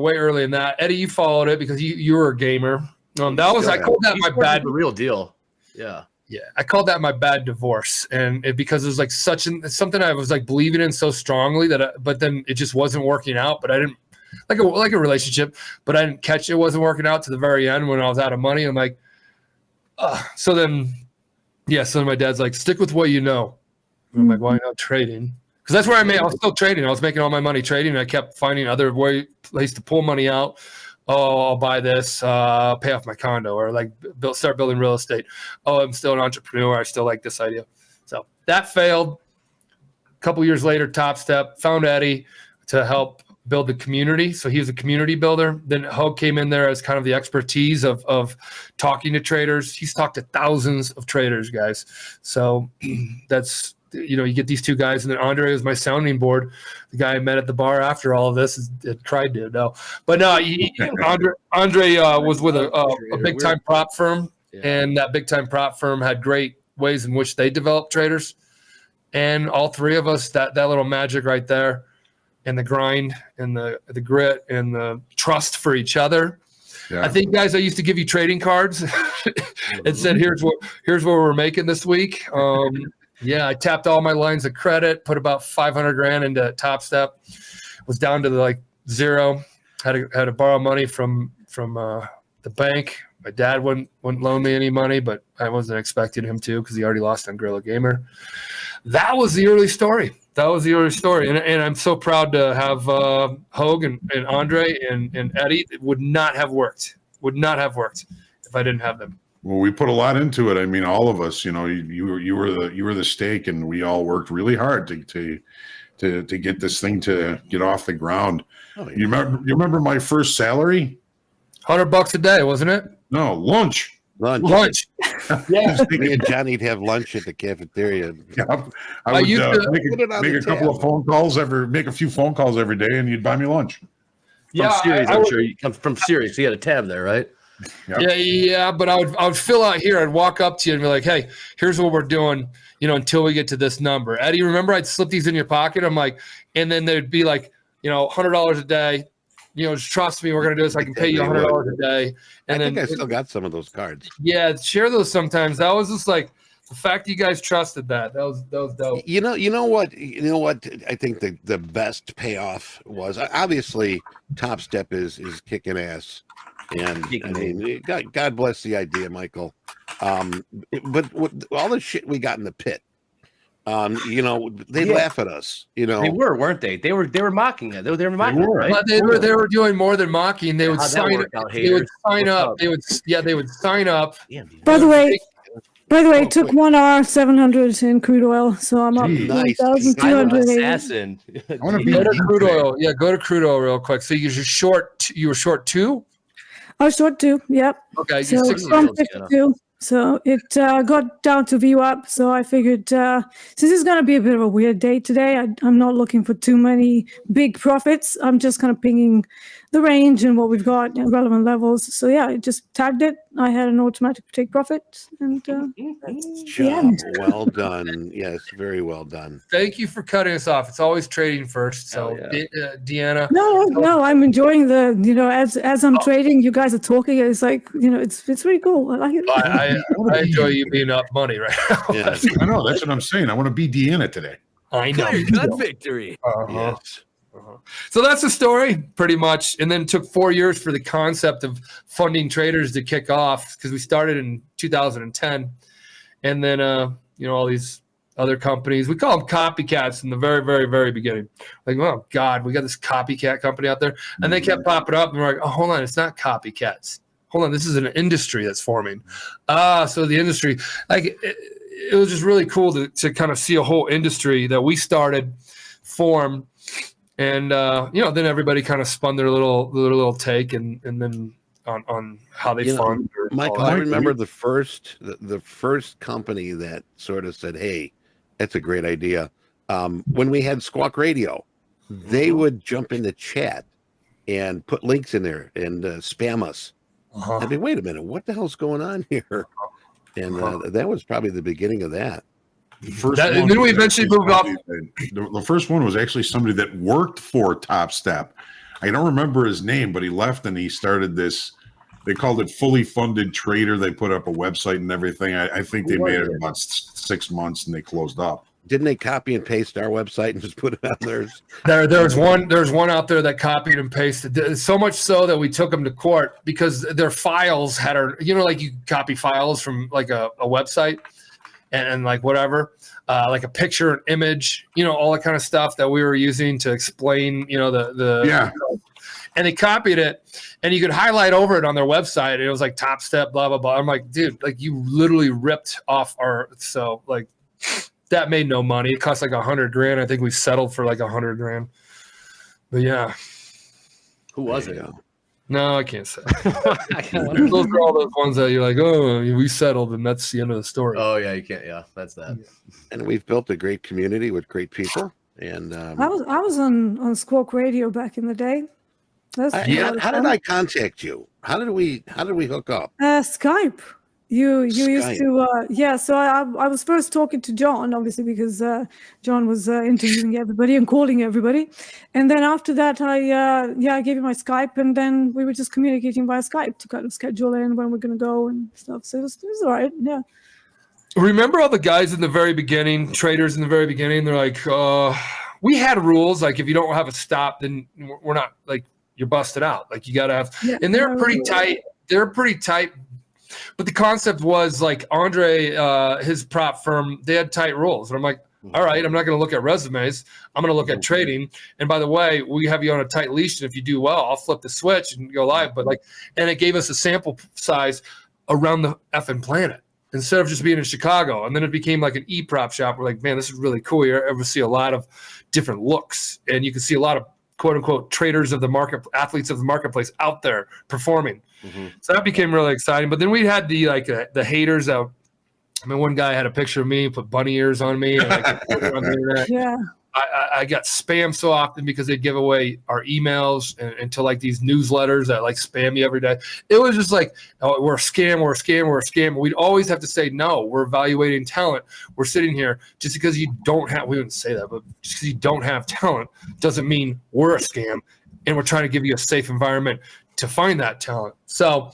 way early in that. Eddie, you followed it because you were a gamer. I called that my bad. The real deal. Yeah. I called that my bad divorce, and because it was like something I was like believing in so strongly but then it just wasn't working out. But I didn't like a relationship, but I didn't catch it wasn't working out to the very end when I was out of money. I'm like, so then my dad's like, stick with what you know. And I'm like, why not trading? Because that's where I was still trading. I was making all my money trading. And I kept finding other ways to pull money out. Oh, I'll buy this, pay off my condo, or like start building real estate. Oh, I'm still an entrepreneur. I still like this idea. So that failed. A couple years later, Topstep found Eddie to help build the community. So he was a community builder. Then Hoag came in there as kind of the expertise of talking to traders. He's talked to thousands of traders, guys. So that's, you get these two guys, and then Andre was my sounding board. The guy I met at the bar after all of this cried to no, but no. Andre was with a big time prop firm, and that big time prop firm had great ways in which they developed traders. And all three of us, that little magic right there, and the grind, and the grit, and the trust for each other. Yeah. I think, guys, I used to give you trading cards and said, "Here's what we're making this week." I tapped all my lines of credit, put about $500,000 into Topstep, was down to like zero. Had to borrow money from the bank. My dad wouldn't loan me any money, but I wasn't expecting him to because he already lost on Gorilla Gamer. That was the early story. And I'm so proud to have Hoag and Andre and Eddie. It would not have worked if I didn't have them. Well, we put a lot into it. I mean, all of us, you were the stake, and we all worked really hard to get this thing to get off the ground. Oh, yeah. You remember my first salary? $100 a day, wasn't it? No, lunch. Yeah, me and Johnny'd have lunch at the cafeteria. Yeah, I would make a couple of phone calls make a few phone calls every day, and you'd buy me lunch. From Sirius, I'm sure you come from Sirius. You had a tab there, right? Yep. Yeah, but I would fill out here. I'd walk up to you and be like, "Hey, here's what we're doing, until we get to this number." Eddie, remember I'd slip these in your pocket? I'm like, and then they'd be like, $100 a day. Just trust me, we're gonna do this. I can pay you $100 a day. And I think I still got some of those cards. Yeah, share those sometimes. That was just like the fact you guys trusted that. That was dope. You know what? I think the best payoff was obviously Topstep is kicking ass. And I mean, God bless the idea, Michael. But all the shit we got in the pit, they laugh at us. They weren't they? They were mocking it. They were mocking it, right? They were doing more than mocking. They would sign up. They would sign up. They would sign up. By the way, it took 1 hour 700 in crude oil, so I'm up 1,280. Assassin. I want to be go to crude oil. Yeah, go to crude oil real quick. So you were short 2. I was short 2. Yep. Okay. So it's from 52. So it got down to VWAP. So I figured since it's going to be a bit of a weird day today, I'm not looking for too many big profits. I'm just kind of pinging the range and what we've got at relevant levels. So yeah, I just tagged it. I had an automatic take profit, and that's the end. Well done. Yes, very well done. Thank you for cutting us off. It's always trading first. So Deanna. No, I'm enjoying as I'm trading, you guys are talking. It's like it's really cool. I like it. I enjoy you being up money right now. Yes. I know. That's what I'm saying. I want to be Deanna today. I know. Got victory. Yes. So that's the story, pretty much. And then it took 4 years for the concept of funding traders to kick off, because we started in 2010. And then, all these other companies, we call them copycats in the very, very, very beginning. Like, oh, God, we got this copycat company out there. And they kept popping up, and we're like, oh, hold on, it's not copycats. Hold on, this is an industry that's forming. So the industry, like, it was just really cool to kind of see a whole industry that we started form. And then everybody kind of spun their little take, and then on how they fund. Michael, I remember the first company that sort of said, "Hey, that's a great idea." When we had Squawk Radio, they would jump in the chat and put links in there and spam us. I mean, wait a minute, what the hell's going on here? And that was probably the beginning of that. And then we eventually moved off. The first one was actually somebody that worked for Topstep. I don't remember his name, but he left and he started this. They called it Fully Funded Trader. They put up a website and everything. I think they made it about 6 months and they closed up. Didn't they copy and paste our website and just put it on theirs? There's one out there that copied and pasted, so much so that we took them to court because their files had like you copy files from like a website. And like whatever, like a picture, an image, all that kind of stuff that we were using to explain, and they copied it, and you could highlight over it on their website. And it was like Topstep, blah, blah, blah. I'm like, dude, like you literally ripped off so like that made no money. It cost like $100,000. I think we settled for like $100,000. But yeah. Who was it? No, I can't say. Those are all those ones that you're like, oh, we settled, and that's the end of the story. Oh yeah, you can't. Yeah, that's that. And we've built a great community with great people. And I was on Squawk Radio back in the day. How did I contact you? How did we hook up? Skype. You used to so I was first talking to John, obviously, because John was interviewing everybody and calling everybody, and then after that I gave you my Skype, and then we were just communicating via Skype to kind of schedule in when we're going to go and stuff. So it was all right. Yeah. Remember all the guys in the very beginning, traders in the very beginning, they're like, we had rules, like if you don't have a stop, then we're not, like, you're busted out, like you got to have, and they're pretty tight. But the concept was like Andre, his prop firm, they had tight rules. And I'm like, all right, I'm not going to look at resumes. I'm going to look at trading. And by the way, we have you on a tight leash. And if you do well, I'll flip the switch and go live. But and it gave us a sample size around the effing planet instead of just being in Chicago. And then it became like an e-prop shop. We're like, man, this is really cool. You ever see a lot of different looks, and you can see a lot of quote unquote traders of the market, athletes of the marketplace out there performing. So that became really exciting. But then we had the haters that, one guy had a picture of me, put bunny ears on me. And I got spammed so often because they'd give away our emails and to like these newsletters that like spam you every day. It was just like, oh, we're a scam. We'd always have to say, no, we're evaluating talent. We're sitting here just because you don't have, we wouldn't say that, but just because you don't have talent doesn't mean we're a scam. And we're trying to give you a safe environment to find that talent. So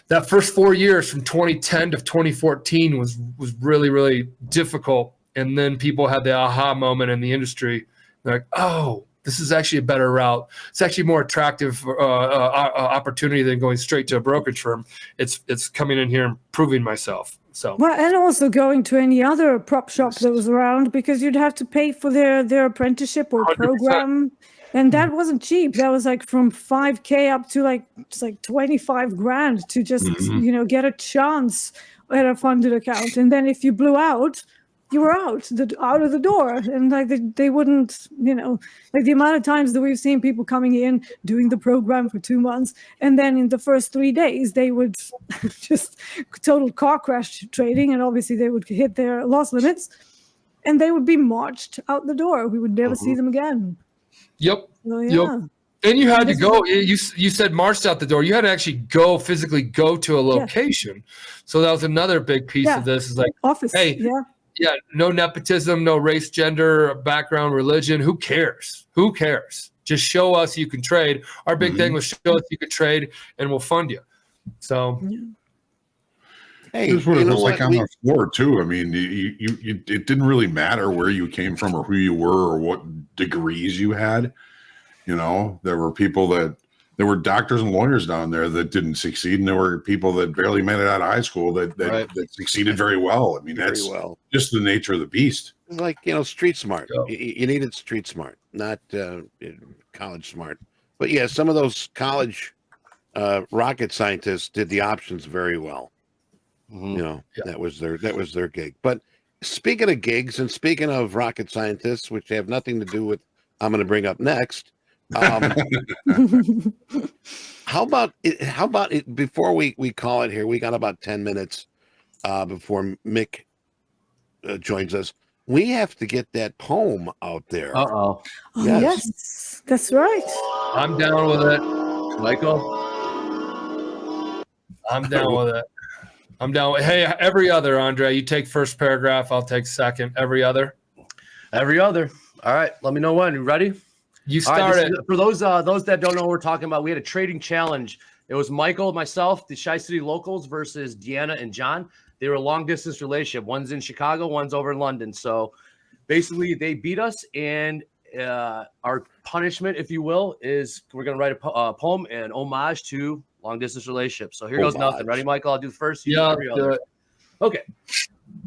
that first 4 years from 2010 to 2014 was really, really difficult. And then people had the aha moment in the industry. They're like, oh, this is actually a better route. It's actually more attractive opportunity than going straight to a brokerage firm. It's coming in here and proving myself. So well, and also going to any other prop shop that was around, because you'd have to pay for their apprenticeship or 100%. program. And that wasn't cheap. That was like from $5,000 up to like $25,000 to just, get a chance at a funded account. And then if you blew out, you were out of the door. And like they wouldn't, like the amount of times that we've seen people coming in, doing the program for 2 months. And then in the first 3 days, they would just total car crash trading. And obviously they would hit their loss limits and they would be marched out the door. We would never see them again. Yep. So, yeah. Yep. And you had to go. You said marched out the door. You had to actually physically go to a location. So that was another big piece of this. Is like office. Hey, no nepotism, no race, gender, background, religion. Who cares? Just show us you can trade. Our big thing was show us you could trade, and we'll fund you. So. Hey, here's what it was like on the floor too. I mean, it didn't really matter where you came from or who you were or what degrees you had. You know, there were doctors and lawyers down there that didn't succeed, and there were people that barely made it out of high school that succeeded very well. I mean, that's just the nature of the beast. It's like, street smart. You needed street smart, not college smart. But yeah, some of those college rocket scientists did the options very well. That was their gig. But speaking of gigs and speaking of rocket scientists, which have nothing to do with I'm going to bring up next. How about it before we call it here? We got about 10 minutes before Mick joins us. We have to get that poem out there. Uh-oh. Yes, that's right. I'm down with it. Michael? I'm down with it. Hey, every other, Andre. You take first paragraph. I'll take second. Every other. Every other. All right. Let me know when. You ready? You started. For those that don't know what we're talking about, we had a trading challenge. It was Michael, myself, the Tri-City locals versus Deanna and John. They were a long-distance relationship. One's in Chicago, one's over in London. So basically, they beat us, and our punishment, if you will, is we're going to write a poem and homage to long-distance relationships. So here goes nothing. Ready, Michael? I'll do the first. Yeah, do it. Okay.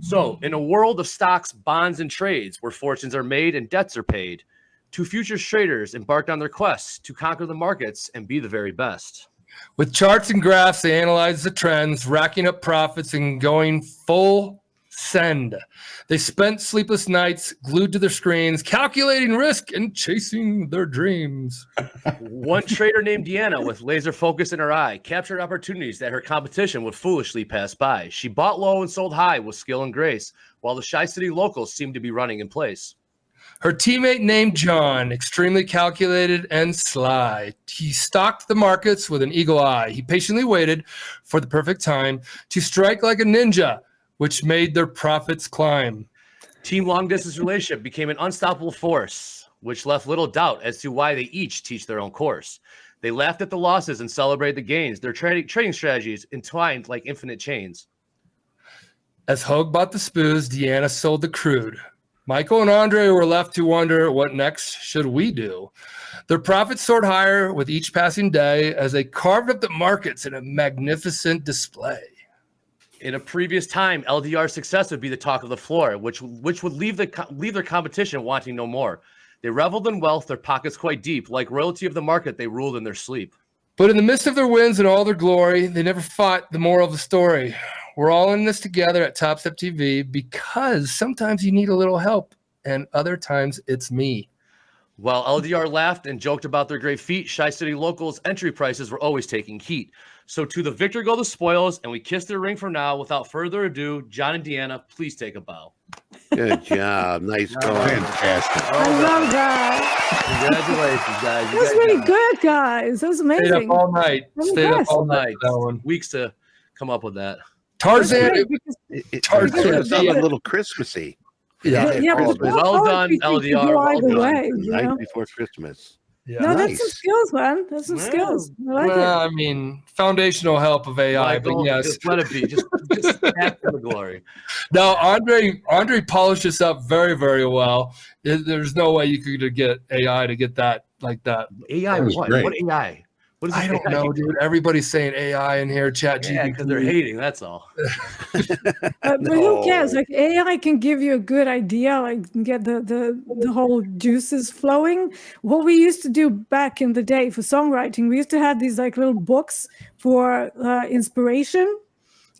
So in a world of stocks, bonds, and trades where fortunes are made and debts are paid, two futures traders embarked on their quest to conquer the markets and be the very best. With charts and graphs, they analyzed the trends, racking up profits and going full send. They spent sleepless nights glued to their screens, calculating risk and chasing their dreams. One trader named Deanna, with laser focus in her eye, captured opportunities that her competition would foolishly pass by. She bought low and sold high with skill and grace, while the Tri-City locals seemed to be running in place. Her teammate named John, extremely calculated and sly. He stalked the markets with an eagle eye. He patiently waited for the perfect time to strike like a ninja, which made their profits climb. Team long distance relationship became an unstoppable force, which left little doubt as to why they each teach their own course. They laughed at the losses and celebrated the gains. Their trading strategies entwined like infinite chains. As Hoag bought the spoos, Deanna sold the crude. Michael and Andre were left to wonder, what next should we do? Their profits soared higher with each passing day as they carved up the markets in a magnificent display. In a previous time, LDR success would be the talk of the floor, which would leave their competition wanting no more. They reveled in wealth, their pockets quite deep. Like royalty of the market, they ruled in their sleep. But in the midst of their wins and all their glory, they never fought the moral of the story. We're all in this together at TopstepTV because sometimes you need a little help, and other times it's me. While LDR laughed and joked about their great feat, Tri-City locals' entry prices were always taking heat. So to the victor go the spoils, and we kiss their ring for now. Without further ado, John and Deanna, please take a bow. Good job. Nice going. Fantastic. I love that. Congratulations, guys. That was really good, guys. That was amazing. Stayed up all night. I'm Stayed up impressed. all night. That one. Weeks to come up with that. Tarzan. It Tarzan. sort of sounded a little Christmassy. Yeah. Yeah, but Well done, LDR. Go Well either done. way, you Night know? before Christmas. Yeah. No, that's some Nice. skills, man. That's some Yeah. skills. I like Well, it. I mean, foundational help of AI, Michael, but yes. just let it be. Just back to the glory. No, Andre polished this up very, very well. There's no way you could get AI to get that like that. AI, That was what? great. What AI? What is I don't know, dude. Everybody's saying AI in here, chat Yeah, because they're GPT. hating. That's all. But who cares? Like AI can give you a good idea, like get the whole juices flowing. What we used to do back in the day for songwriting, we used to have these like little books for inspiration,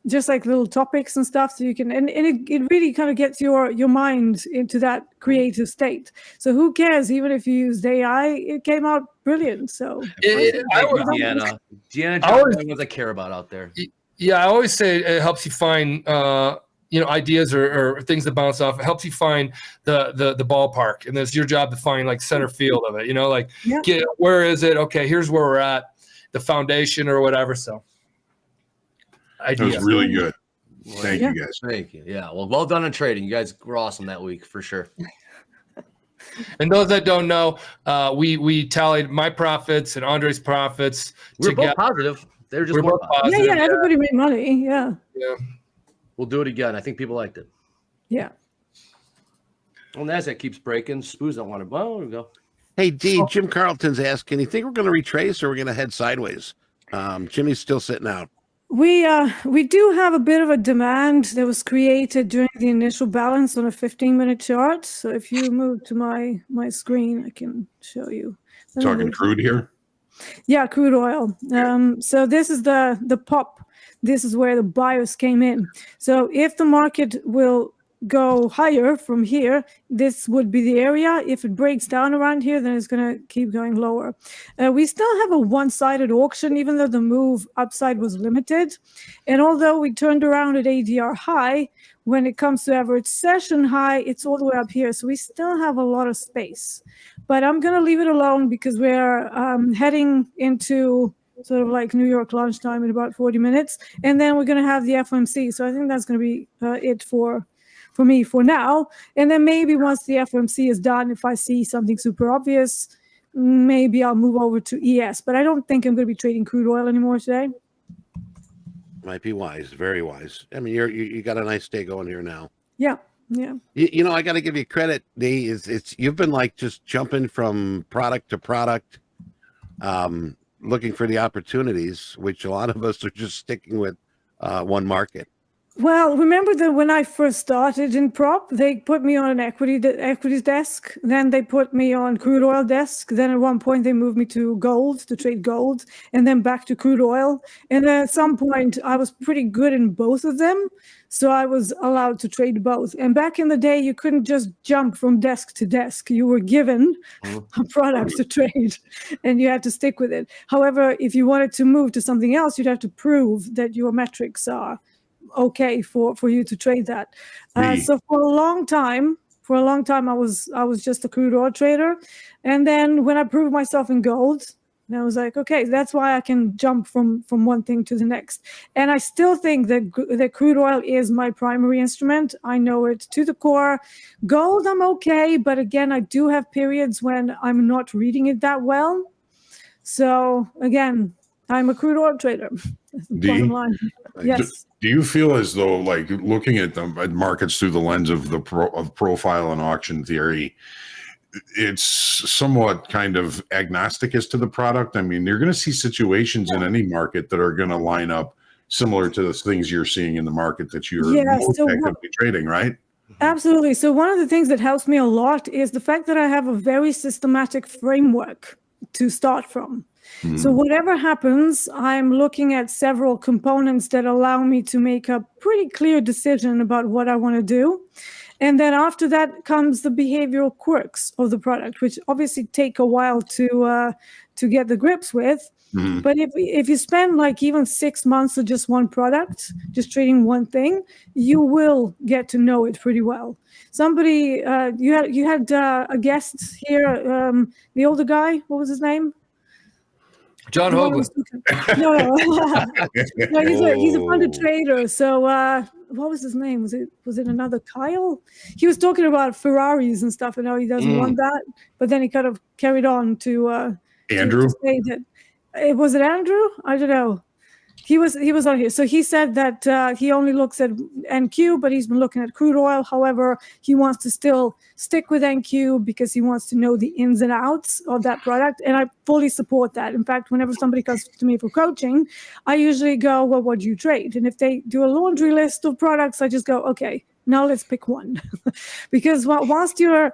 just like little topics and stuff. So you can and it really kind of gets your mind into that creative state. So who cares? Even if you used AI, it came out brilliant. So Deanna, John, the ones I care about out there. Yeah, I always say it helps you find ideas or things that bounce off. It helps you find the ballpark, and it's your job to find like center field of it. You know, like where is it? Okay, here's where we're at, the foundation or whatever. So, That was really good. Thank you, guys. Thank you. Yeah. Well done on trading. You guys were awesome that week for sure. And those that don't know, we tallied my profits and Andre's profits. We're both positive. They're just more both positive. positive. yeah, everybody made money. Yeah. We'll do it again. I think people liked it. Yeah. Well, NASDAQ keeps breaking. Spoos don't want to. Well, there we go. Hey, D, Jim Carlton's asking, you think we're going to retrace or we're going to head sideways? Jimmy's still sitting out. We do have a bit of a demand that was created during the initial balance on a 15-minute chart. So if you move to my screen, I can show you. Talking crude here. Yeah, crude oil. So this is the pop. This is where the buyers came in. So if the market will go higher from here, this would be the area. If it breaks down around here, then it's going to keep going lower. We still have a one-sided auction, even though the move upside was limited. And although we turned around at ADR high, when it comes to average session high, it's all the way up here. So we still have a lot of space. But I'm going to leave it alone because we're heading into sort of like New York lunchtime in about 40 minutes. And then we're going to have the FOMC. So I think that's going to be it for me for now. And then maybe once the FOMC is done, if I see something super obvious, maybe I'll move over to ES. But I don't think I'm going to be trading crude oil anymore today. Might be wise, very wise. I mean, you got a nice day going here now. Yeah. You know, I got to give you credit, D. It's you've been like just jumping from product to product, looking for the opportunities, which a lot of us are just sticking with one market. Well, remember that when I first started in prop, they put me on an equities desk. Then they put me on crude oil desk. Then at one point they moved me to gold to trade gold, and then back to crude oil. And then at some point I was pretty good in both of them, so I was allowed to trade both. And back in the day, you couldn't just jump from desk to desk. You were given a product to trade, and you had to stick with it. However, if you wanted to move to something else, you'd have to prove that your metrics are okay for you to trade that. So for a long time, I was just a crude oil trader. And then when I proved myself in gold, and I was like, okay, that's why I can jump from one thing to the next. And I still think that crude oil is my primary instrument. I know it to the core. Gold, I'm okay. But again, I do have periods when I'm not reading it that well. So again, I'm a crude oil trader. Bottom line. Yes. Do you feel as though, like, looking at the markets through the lens of the profile and auction theory, it's somewhat kind of agnostic as to the product? I mean, you're going to see situations in any market that are going to line up similar to the things you're seeing in the market that you're most actively trading, right? Absolutely. So one of the things that helps me a lot is the fact that I have a very systematic framework to start from. So whatever happens, I'm looking at several components that allow me to make a pretty clear decision about what I want to do. And then after that comes the behavioral quirks of the product, which obviously take a while to get the grips with. But if you spend like even 6 months of just one product, just trading one thing, you will get to know it pretty well. Somebody, you had a guest here, the older guy, what was his name? John Hoagland. No, he's a funded trader. So what was his name? Was it another Kyle? He was talking about Ferraris and stuff, and how he doesn't want that. But then he kind of carried on to Andrew. to say that, was it Andrew? I don't know. He was on here. So he said that he only looks at NQ, but he's been looking at crude oil. However, he wants to still stick with NQ because he wants to know the ins and outs of that product. And I fully support that. In fact, whenever somebody comes to me for coaching, I usually go, well, what do you trade? And if they do a laundry list of products, I just go, okay, now let's pick one. Because whilst you're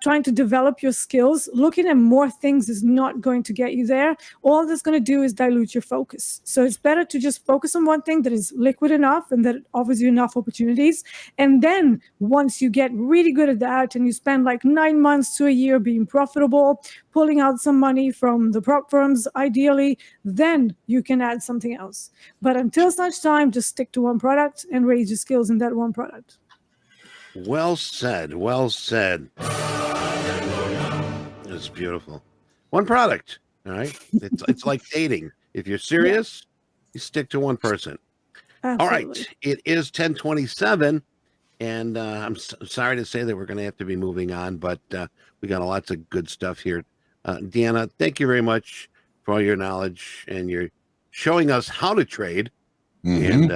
trying to develop your skills, looking at more things is not going to get you there. All that's going to do is dilute your focus. So it's better to just focus on one thing that is liquid enough and that offers you enough opportunities. And then once you get really good at that and you spend like 9 months to a year being profitable, pulling out some money from the prop firms, ideally, then you can add something else. But until such time, just stick to one product and raise your skills in that one product. Well said. Well said. It's beautiful. One product. All right. It's like dating. If you're serious, you stick to one person. Absolutely. All right. It is 10:27, and I'm sorry to say that we're going to have to be moving on, but we got lots of good stuff here. Deanna, thank you very much for all your knowledge, and you're showing us how to trade. And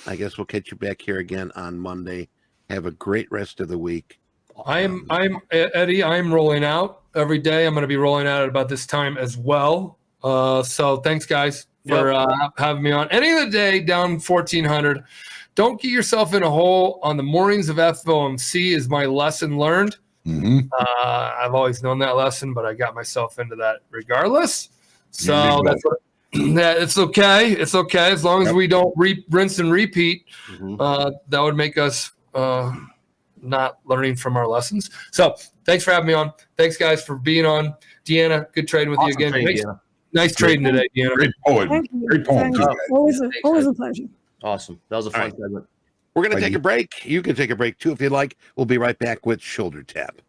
I guess we'll catch you back here again on Monday. Have a great rest of the week. I'm Eddie. I'm rolling out every day. I'm going to be rolling out at about this time as well. So thanks, guys, for having me on. Any of the day down 1400. Don't get yourself in a hole on the mornings of FOMC is my lesson learned. I've always known that lesson, but I got myself into that regardless. So that's what, it's okay. It's okay as long as we don't rinse and repeat. That would make us not learning from our lessons. So thanks for having me on. Thanks, guys, for being on. Deanna, good trading with you again. Nice trading today, Deanna. Great poem. Great poem. Too, Always a pleasure. Awesome. That was a fun segment. We're going to take a break. You can take a break too if you'd like. We'll be right back with Shoulder Tap.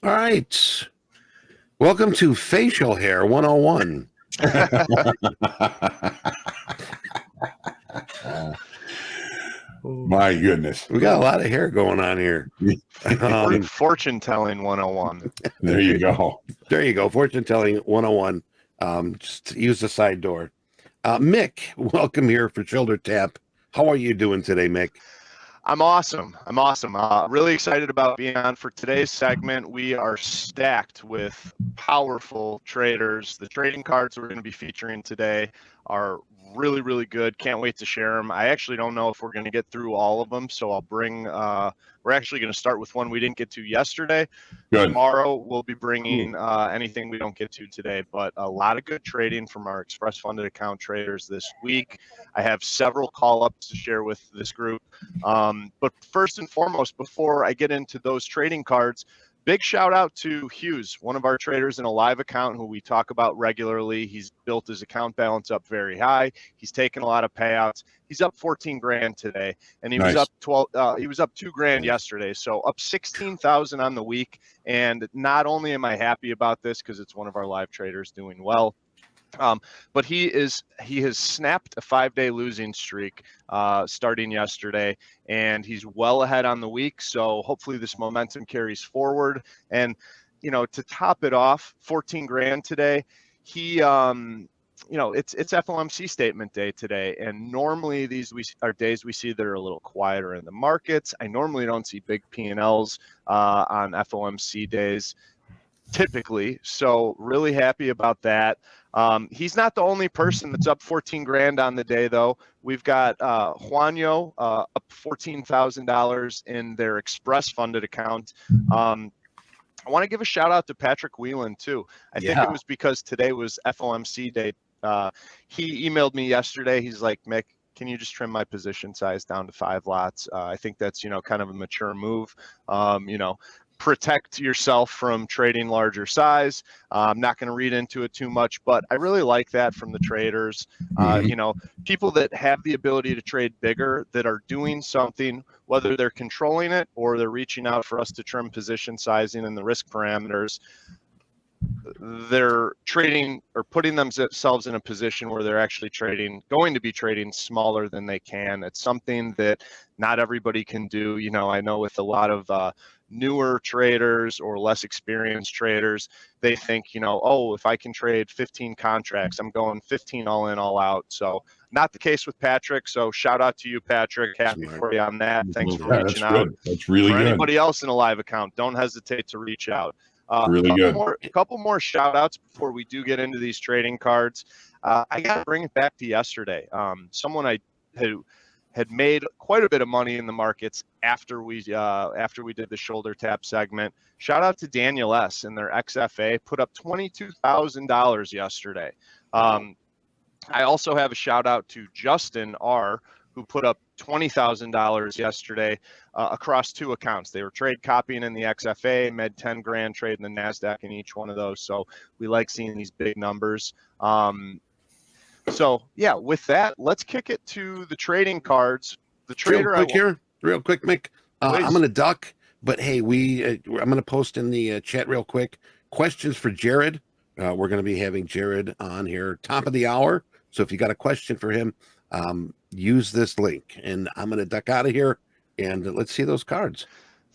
All right. Welcome to Facial Hair 101. My goodness. We got a lot of hair going on here. Fortune telling 101. There you go. There you go. Fortune telling 101. Just use the side door. Mick, welcome here for Shoulder Tap. How are you doing today, Mick? I'm awesome. Really excited about being on for today's segment. We are stacked with powerful traders. The trading cards we're going to be featuring today are really, really good. Can't wait to share them. I actually don't know if we're going to get through all of them, so I'll bring we're actually going to start with one we didn't get to yesterday. Good. Tomorrow we'll be bringing anything we don't get to today, but a lot of good trading from our express funded account traders this week. I have several call-ups to share with this group. But first and foremost, before I get into those trading cards, big shout out to Hughes, one of our traders in a live account who we talk about regularly. He's built his account balance up very high. He's taken a lot of payouts. He's up 14 grand today, and he was up 12. He was up 2 grand yesterday, so up 16,000 on the week. And not only am I happy about this because it's one of our live traders doing well, But he has snapped a 5-day losing streak starting yesterday, and he's well ahead on the week. So hopefully this momentum carries forward. And to top it off, 14 grand today. He it's FOMC statement day today, and normally these are days we see that are a little quieter in the markets. I normally don't see big P&Ls on FOMC days typically, so really happy about that. He's not the only person that's up 14 grand on the day, though. We've got Juanyo up $14,000 in their Express funded account. I want to give a shout out to Patrick Whelan too. I think it was because today was FOMC day. He emailed me yesterday. He's like, Mick, can you just trim my position size down to 5 lots? I think that's, kind of a mature move. Protect yourself from trading larger size. I'm not going to read into it too much, but I really like that from the traders. People that have the ability to trade bigger, that are doing something, whether they're controlling it or they're reaching out for us to trim position sizing and the risk parameters. They're trading or putting themselves in a position where they're actually going to be trading smaller than they can. It's something that not everybody can do. I know with a lot of newer traders or less experienced traders, they think, if I can trade 15 contracts, I'm going 15 all in, all out. So not the case with Patrick. So shout out to you, Patrick. Happy for you on that. Thanks for reaching out. That's really for good. Anybody else in a live account, don't hesitate to reach out. Really good. A couple more shout outs before we do get into these trading cards. I got to bring it back to yesterday. Someone I had made quite a bit of money in the markets after we did the shoulder tap segment. Shout out to Daniel S. and their XFA, put up $22,000 yesterday. I also have a shout out to Justin R., who put up $20,000 yesterday across 2 accounts. They were trade copying in the XFA, made 10 grand trade in the NASDAQ in each one of those. So we like seeing these big numbers. So yeah, with that, let's kick it to the trading cards. The trader real quick, Mick. I'm going to duck, but hey, I'm going to post in the chat real quick. Questions for Jared. We're going to be having Jared on here top of the hour. So if you got a question for him, use this link, and I'm going to duck out of here, and let's see those cards.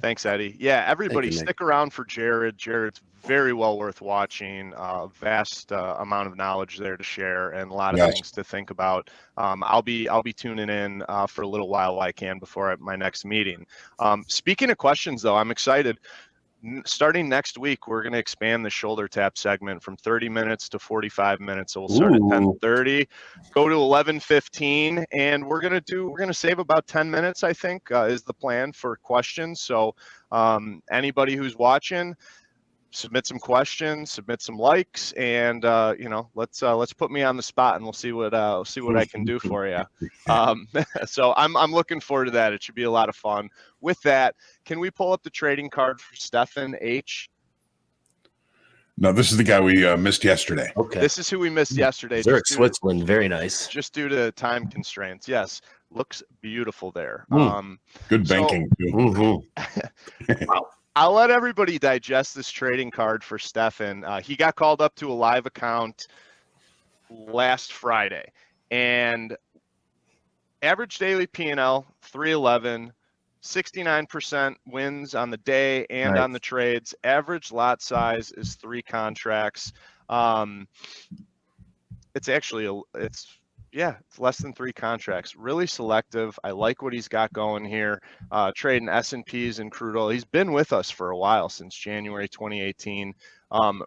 Thanks, Eddie. Yeah, everybody stick around for Jared. Jared's very well worth watching. Vast amount of knowledge there to share, and a lot of things to think about. I'll be tuning in for a little while I can before my next meeting. Speaking of questions, though, I'm excited. Starting next week, we're going to expand the shoulder tap segment from 30 minutes to 45 minutes. So we'll start at 10:30, go to 11:15, and we're going to save about 10 minutes, I think, is the plan for questions. So anybody who's watching, submit some questions, submit some likes, and let's put me on the spot, and we'll see what I can do for you. So I'm looking forward to that. It should be a lot of fun. With that, can we pull up the trading card for Stefan H? No, this is the guy we missed yesterday. Okay. This is who we missed yesterday. Zurich, Switzerland. Very nice. Just due to time constraints. Yes. Looks beautiful there. Good banking, too. Wow. I'll let everybody digest this trading card for Stefan. He got called up to a live account last Friday, and average daily P&L 311, 69% wins on the day and on the trades. Average lot size is 3 contracts. It's less than 3 contracts. Really selective. I like what he's got going here. Trading S&Ps and crude oil. He's been with us for a while, since January 2018.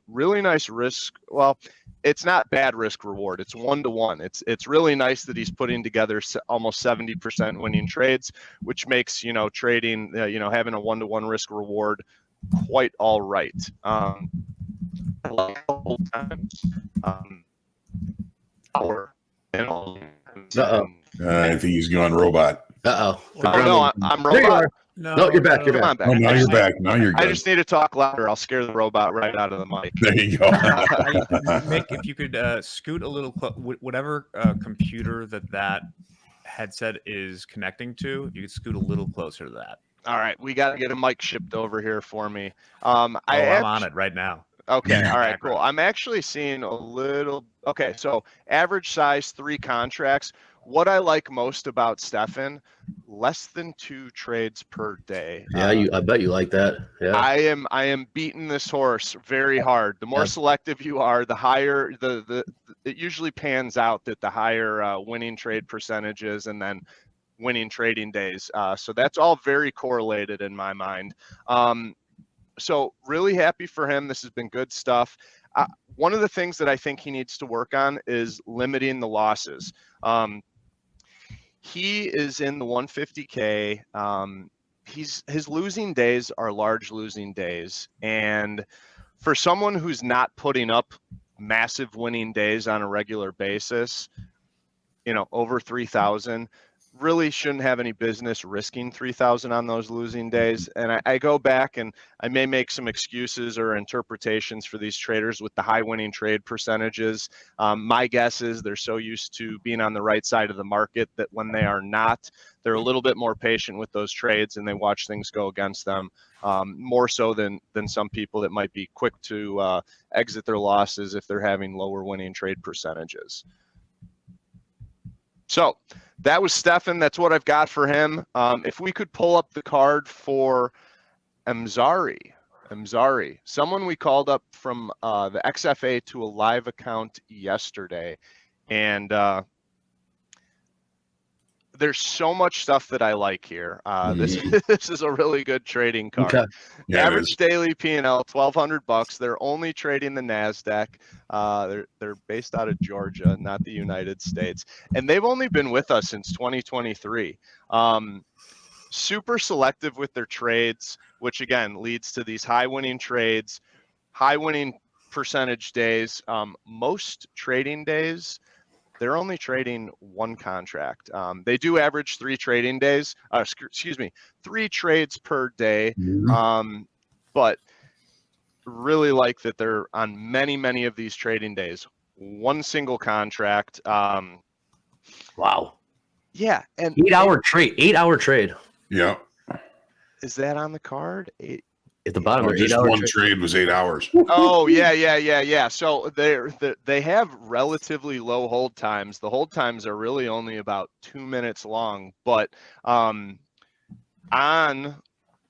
Really nice risk. Well, it's not bad risk reward. It's 1-to-1. It's really nice that he's putting together almost 70% winning trades, which makes trading having a 1-to-1 risk reward quite all right. I like the whole time. I think he's going robot. Oh no, I'm robot. No, you're back. You're back. Oh, now you're back. Now you're good. I just need to talk louder. I'll scare the robot right out of the mic. There you go. Mick, if you could scoot a little, whatever computer that headset is connecting to, if you could scoot a little closer to that. All right, we got to get a mic shipped over here for me. I'm on it right now. Okay. Yeah. All right, cool. Background. I'm actually seeing a little. Okay. So average size 3 contracts. What I like most about Stefan, less than 2 trades per day. Yeah, I bet you like that. Yeah. I am beating this horse very hard. The more Yep. selective you are, the higher it usually pans out that the higher winning trade percentages and then winning trading days. So that's all very correlated in my mind. So really happy for him. This has been good stuff. One of the things that I think he needs to work on is limiting the losses. He is in the 150K. His losing days are large losing days. And for someone who's not putting up massive winning days on a regular basis, over 3,000, really shouldn't have any business risking 3,000 on those losing days. And I go back and I may make some excuses or interpretations for these traders with the high winning trade percentages. My guess is they're so used to being on the right side of the market that when they are not, they're a little bit more patient with those trades and they watch things go against them, more so than some people that might be quick to exit their losses if they're having lower winning trade percentages. So that was Stefan. That's what I've got for him. If we could pull up the card for Mzari, someone we called up from the XFA to a live account yesterday. And there's so much stuff that I like here. This is a really good trading card. Okay. Yeah, Average daily P&L, $1,200. They're only trading the NASDAQ. They're based out of Georgia, not the United States. And they've only been with us since 2023. Super selective with their trades, which again leads to these high winning trades, high winning percentage days. Most trading days, they're only trading 1 contract. They do average 3 trading days, 3 trades per day. But really like that they're on many of these trading days, 1 single contract. Wow. Yeah. And 8-hour trade. 8-hour trade. Yeah. Is that on the card? At the bottom, Oh, just 8-hour one trade. trade was 8 hours. Oh, yeah. So they have relatively low hold times. The hold times are really only about 2 minutes long, but on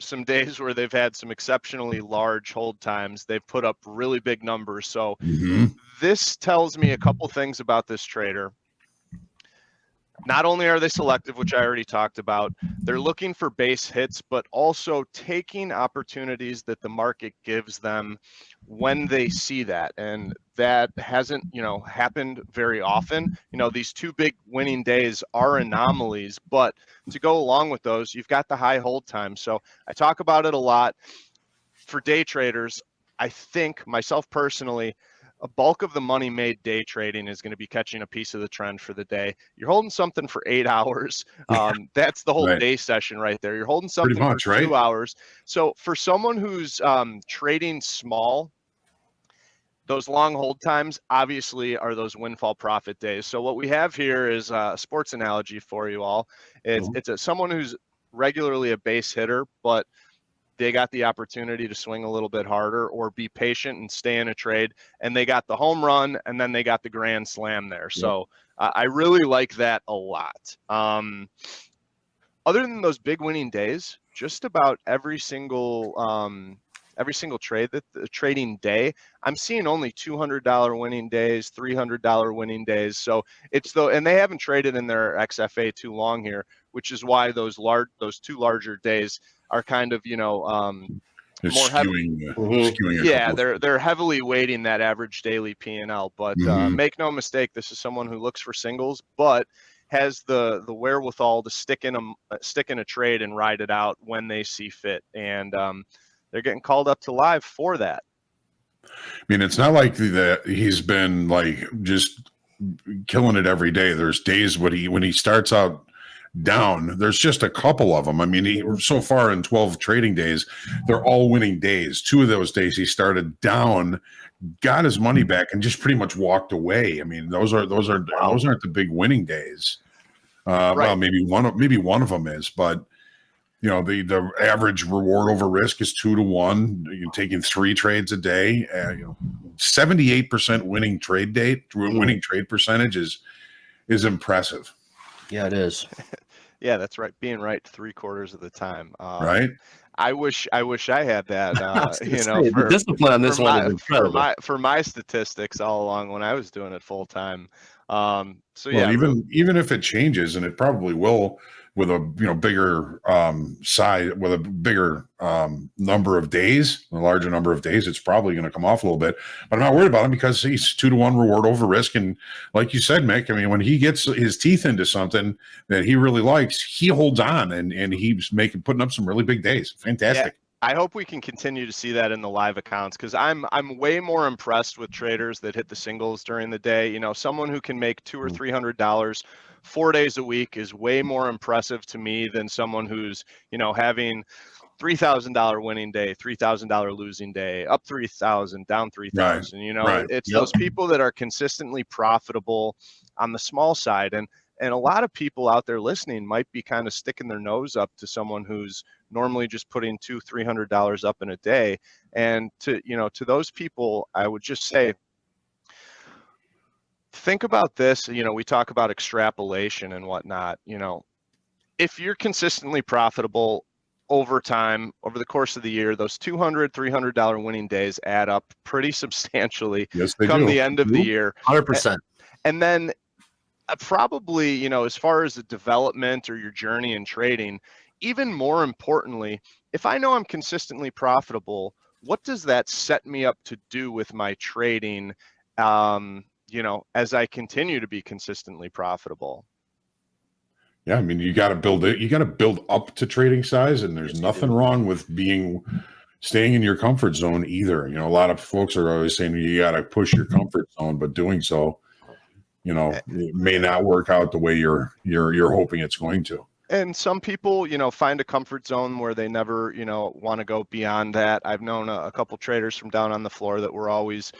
some days where they've had some exceptionally large hold times, they've put up really big numbers. So this tells me a couple things about this trader. Not only are they selective, which I already talked about, they're looking for base hits, but also taking opportunities that the market gives them when they see that. And that hasn't, happened very often. These 2 big winning days are anomalies, but to go along with those, you've got the high hold time. So I talk about it a lot. For day traders, I think myself personally, a bulk of the money made day trading is going to be catching a piece of the trend for the day. You're holding something for 8 hours. That's the whole day session right there. You're holding something for 2 hours. So for someone who's trading small, those long hold times obviously are those windfall profit days. So what we have here is a sports analogy for you all. It's someone who's regularly a base hitter, but they got the opportunity to swing a little bit harder or be patient and stay in a trade. And they got the home run and then they got the grand slam there. So I really like that a lot. Other than those big winning days, just about every single trade that the trading day, I'm seeing only $200 winning days, $300 winning days. So and they haven't traded in their XFA too long here, which is why those 2 larger days are kind of, more skewing. Yeah, they're heavily weighting that average daily P&L. But make no mistake, this is someone who looks for singles, but has the wherewithal to stick in a trade and ride it out when they see fit. And they're getting called up to live for that. I mean, it's not like he's been like just killing it every day. There's days when he starts out down, there's just a couple of them. I mean, so far in 12 trading days, they're all winning days. 2 of those days he started down, got his money back, and just pretty much walked away. I mean, those aren't the big winning days. Well, maybe one of them is, but you know, the average reward over risk is 2 to 1. You're taking 3 trades a day. 78% winning trade percentage is impressive. Yeah, it is. Yeah, that's right. Being right 3/4 of the time. Right? I wish I had that. The discipline on this one is incredible. For my statistics all along when I was doing it full time. So Well, yeah, even if it changes, and it probably will, with a bigger size, with a bigger number of days, a larger number of days, it's probably going to come off a little bit. But I'm not worried about him because he's 2 to 1 reward over risk, and like you said, Mick, I mean, when he gets his teeth into something that he really likes, he holds on, and he's putting up some really big days. Fantastic. Yeah. I hope we can continue to see that in the live accounts, because I'm way more impressed with traders that hit the singles during the day. You know, someone who can make $200 or $300 4 days a week is way more impressive to me than someone who's, you know, having $3,000 winning day, $3,000 losing day, up 3,000, down 3,000. You know, it's those people that are consistently profitable on the small side. And a lot of people out there listening might be kind of sticking their nose up to someone who's normally just putting $200-$300 up in a day. And to those people, I would just say, think about this. You know, we talk about extrapolation and whatnot. You know, if you're consistently profitable over time, over the course of the year, those $200, $300 winning days add up pretty substantially. Yes, they come do. the end of the year. 100%. And then probably, you know, as far as the development or your journey in trading, even more importantly, if I know I'm consistently profitable, what does that set me up to do with my trading, you know, as I continue to be consistently profitable? Yeah, I mean, you got to build it. You got to build up to trading size, and there's nothing wrong with staying in your comfort zone either. You know, a lot of folks are always saying you got to push your comfort zone, but doing so, you know, it may not work out the way you're hoping it's going to. And some people, you know, find a comfort zone where they never, you know, want to go beyond that. I've known a couple traders from down on the floor that were always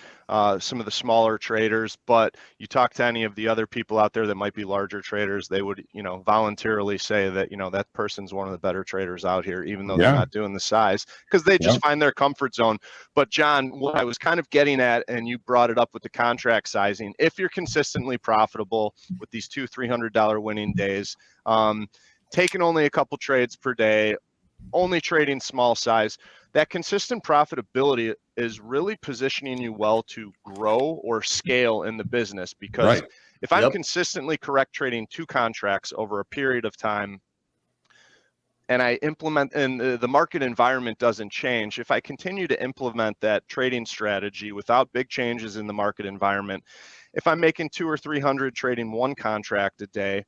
some of the smaller traders, but you talk to any of the other people out there that might be larger traders, they would, you know, voluntarily say that, you know, that person's one of the better traders out here, even though they're not doing the size, because they just find their comfort zone. But John, what I was kind of getting at, and you brought it up with the contract sizing, if you're consistently profitable with these $200-$300 winning days, taking only a couple trades per day, only trading small size, that consistent profitability is really positioning you well to grow or scale in the business. Because if I'm consistently correct trading 2 contracts over a period of time, and I implement, and the market environment doesn't change, if I continue to implement that trading strategy without big changes in the market environment, if I'm making 200 or 300 trading 1 contract a day,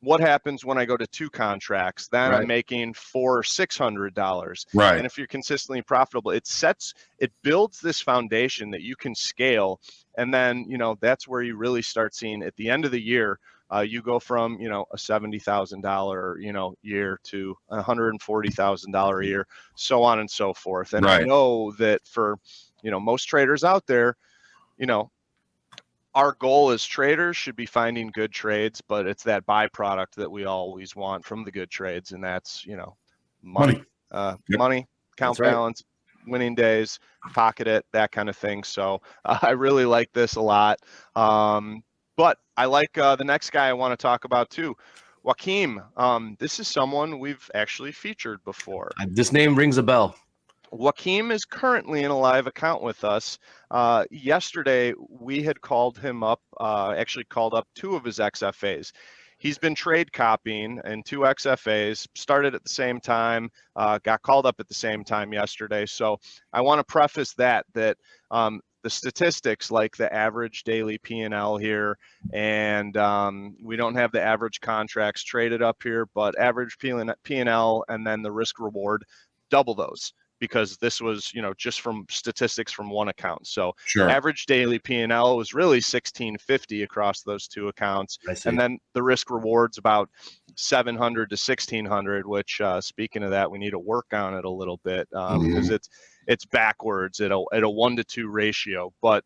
what happens when I go to 2 contracts? Then I'm making $400 or $600. Right. And if you're consistently profitable, it builds this foundation that you can scale. And then, you know, that's where you really start seeing at the end of the year, you go from, you know, a $70,000, you know, year to a $140,000 a year, so on and so forth. And I know that for, you know, most traders out there, you know, our goal as traders should be finding good trades, but it's that byproduct that we always want from the good trades, and that's, you know, money, money, account balance, winning days, pocket it, that kind of thing. So I really like this a lot. But I like the next guy I want to talk about too, Joaquim. This is someone we've actually featured before. This name rings a bell. Joaquim is currently in a live account with us. Yesterday, we had called him up, actually called up 2 of his XFAs. He's been trade copying in 2 XFAs, started at the same time, got called up at the same time yesterday. So I want to preface that the statistics, like the average daily P&L here, and we don't have the average contracts traded up here, but average P&L and then the risk reward, double those, because this was, you know, just from statistics from 1 account. So average daily P&L was really 1650 across those 2 accounts. And then the risk reward's about 700 to 1600, which speaking of that, we need to work on it a little bit because it's backwards at a 1-to-2 ratio. But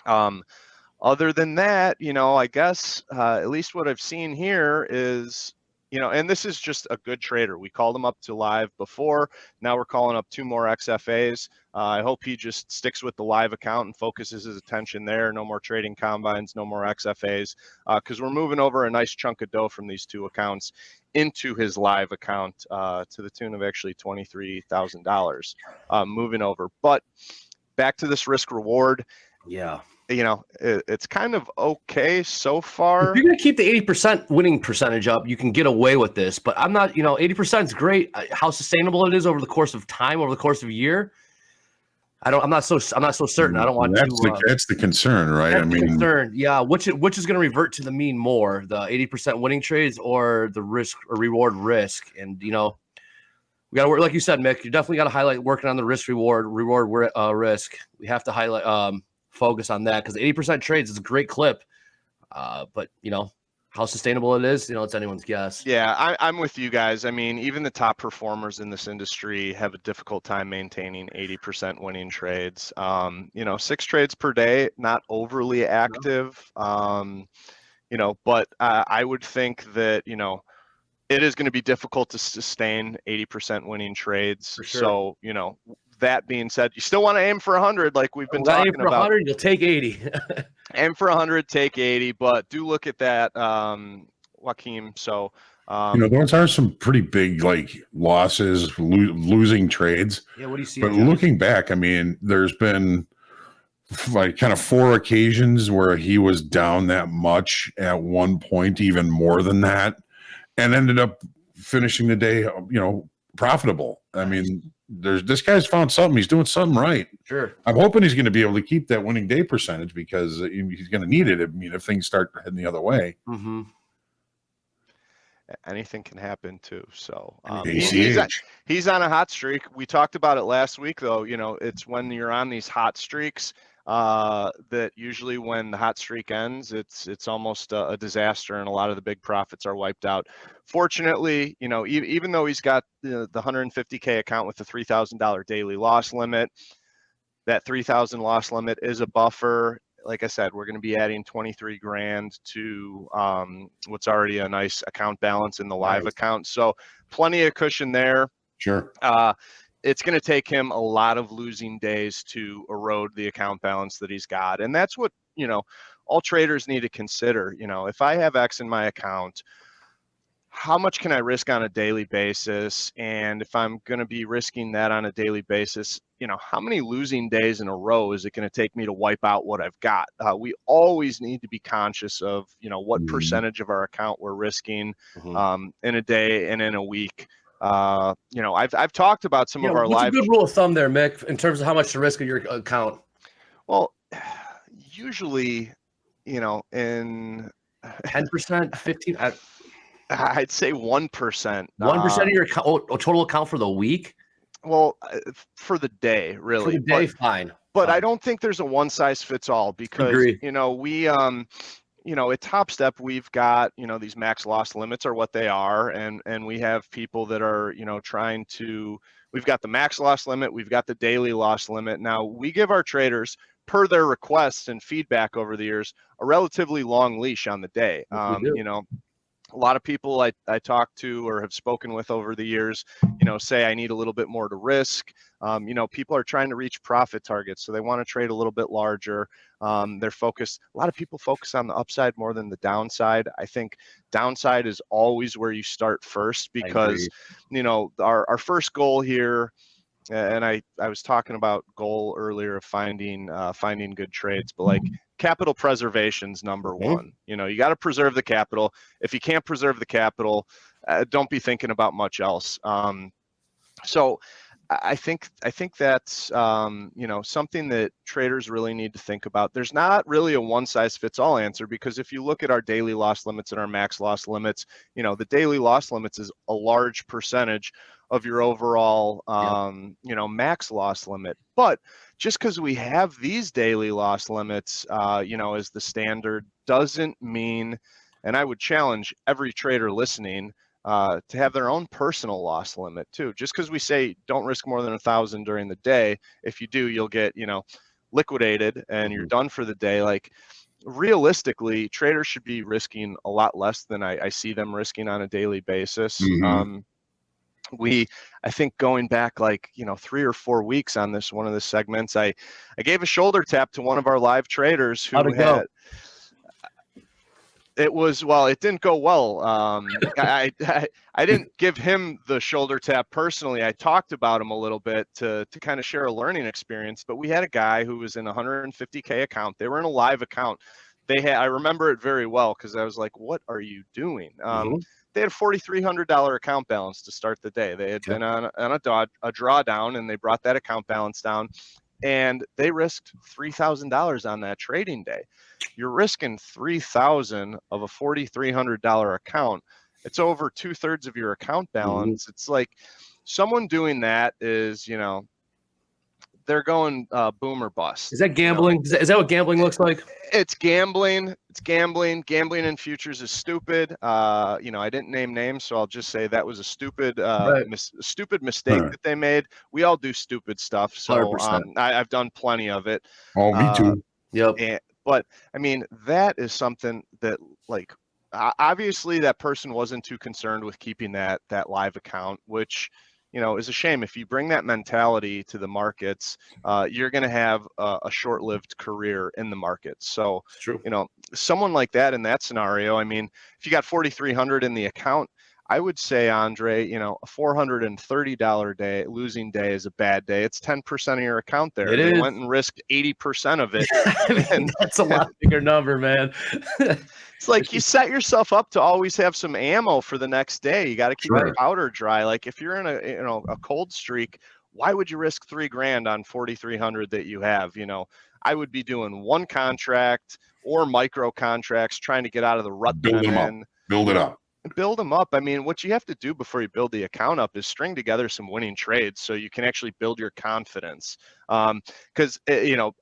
other than that, you know, I guess at least what I've seen here is you know, and this is just a good trader. We called him up to live before. Now we're calling up 2 more XFAs. I hope he just sticks with the live account and focuses his attention there. No more trading combines, no more XFAs, because we're moving over a nice chunk of dough from these 2 accounts into his live account to the tune of actually $23,000 moving over. But back to this risk reward. Yeah. You know, it's kind of okay so far. If you're going to keep the 80% winning percentage up, you can get away with this. But I'm not, 80% is great. How sustainable it is over the course of time, over the course of a year, I'm not so certain. I don't want that's the concern, right? That's the concern. Yeah. Which is going to revert to the mean more, the 80% winning trades or the risk or reward risk. And, we got to work, like you said, Mick, you definitely got to highlight working on the risk risk. We have to highlight, focus on that because 80% trades is a great clip. But how sustainable it is, it's anyone's guess. Yeah, I'm with you guys. I mean, even the top performers in this industry have a difficult time maintaining 80% winning trades. 6 trades per day, not overly active. But I would think that, it is going to be difficult to sustain 80% winning trades. For sure. So, that being said, you still want to aim for 100, like we've been talking about. 100, you'll take 80. Aim for 100, take 80, but do look at that, Joaquin. So, those are some pretty big losses, losing trades. Yeah, what do you see? But looking back, I mean, there's been kind of 4 occasions where he was down that much at one point, even more than that, and ended up finishing the day, profitable. I mean, this guy's found something. He's doing something right. Sure. I'm hoping he's going to be able to keep that winning day percentage because he's going to need it. I mean, if things start heading the other way. Mm-hmm. Anything can happen too. So he's on a hot streak. We talked about it last week, though. It's when you're on these hot streaks that usually when the hot streak ends, it's almost a disaster, and a lot of the big profits are wiped out. Fortunately, even though he's got the 150K account with the $3,000 daily loss limit, that 3,000 loss limit is a buffer. Like I said, we're going to be adding 23 grand to what's already a nice account balance in the live account. So plenty of cushion there. Sure. It's going to take him a lot of losing days to erode the account balance that he's got. And that's what, all traders need to consider. If I have X in my account, how much can I risk on a daily basis? And if I'm going to be risking that on a daily basis, how many losing days in a row is it going to take me to wipe out what I've got? We always need to be conscious of, what percentage of our account we're risking in a day and in a week. I've talked about some of our live. What's a good rule of thumb there, Mick, in terms of how much to risk of your account? Well, usually, in 10%, 15%. I'd say 1%. 1% of your total account for the week? Well, for the day, really. For the day, fine. But I don't think there's a one size fits all because, Agreed. we at Topstep, we've got, these max loss limits are what they are. And we have people that are, we've got the max loss limit. We've got the daily loss limit. Now we give our traders, per their requests and feedback over the years, a relatively long leash on the day. A lot of people I talk to or have spoken with over the years, say I need a little bit more to risk. People are trying to reach profit targets, so they want to trade a little bit larger. They're focused. A lot of people focus on the upside more than the downside. I think downside is always where you start first because, our first goal here, and I was talking about goal earlier of finding good trades, but capital preservation's number one. You got to preserve the capital. If you can't preserve the capital, don't be thinking about much else. So I think that's something that traders really need to think about. There's not really a one size fits all answer because if you look at our daily loss limits and our max loss limits, the daily loss limits is a large percentage of your overall max loss limit. But just because we have these daily loss limits, as the standard doesn't mean, and I would challenge every trader listening to have their own personal loss limit too. Just because we say don't risk more than 1,000 during the day, if you do, you'll get, liquidated and you're done for the day. realistically, traders should be risking a lot less than I see them risking on a daily basis. Mhm. I think going back like 3 or 4 weeks on one of the segments, I gave a shoulder tap to one of our live traders who How'd it go? It didn't go well. I didn't give him the shoulder tap personally. I talked about him a little bit to kind of share a learning experience, but we had a guy who was in a 150K account. They were in a live account. I remember it very well because I was like, what are you doing? They had a $4,300 account balance to start the day. They had been on a drawdown, and they brought that account balance down, and they risked $3,000 on that trading day. You're risking $3,000 of a $4,300 account. It's over 2/3 of your account balance. It's like someone doing that is, they're going boom or bust. Is that gambling? Is that what gambling looks like? It's gambling. It's gambling. Gambling in futures is stupid. I didn't name names, so I'll just say that was a stupid, stupid mistake that they made. We all do stupid stuff, so I've done plenty of it. Oh, me too. Yep. But I mean, that is something that, like, obviously that person wasn't too concerned with keeping that live account, which is a shame. If you bring that mentality to the markets, you're going to have a short-lived career in the markets. So, true. Someone like that in that scenario, I mean, if you got 4,300 in the account, I would say, Andre, a $430 losing day is a bad day. It's 10% of your account there. They went and risked 80% of it. And that's a lot bigger number, man. It's like you set yourself up to always have some ammo for the next day. You got to keep your powder dry. Like if you're in a cold streak, why would you risk $3,000 on 4,300 that you have? I would be doing one contract or micro contracts, trying to get out of the rut. Build it up. Build them up. I mean, what you have to do before you build the account up is string together some winning trades so you can actually build your confidence. Because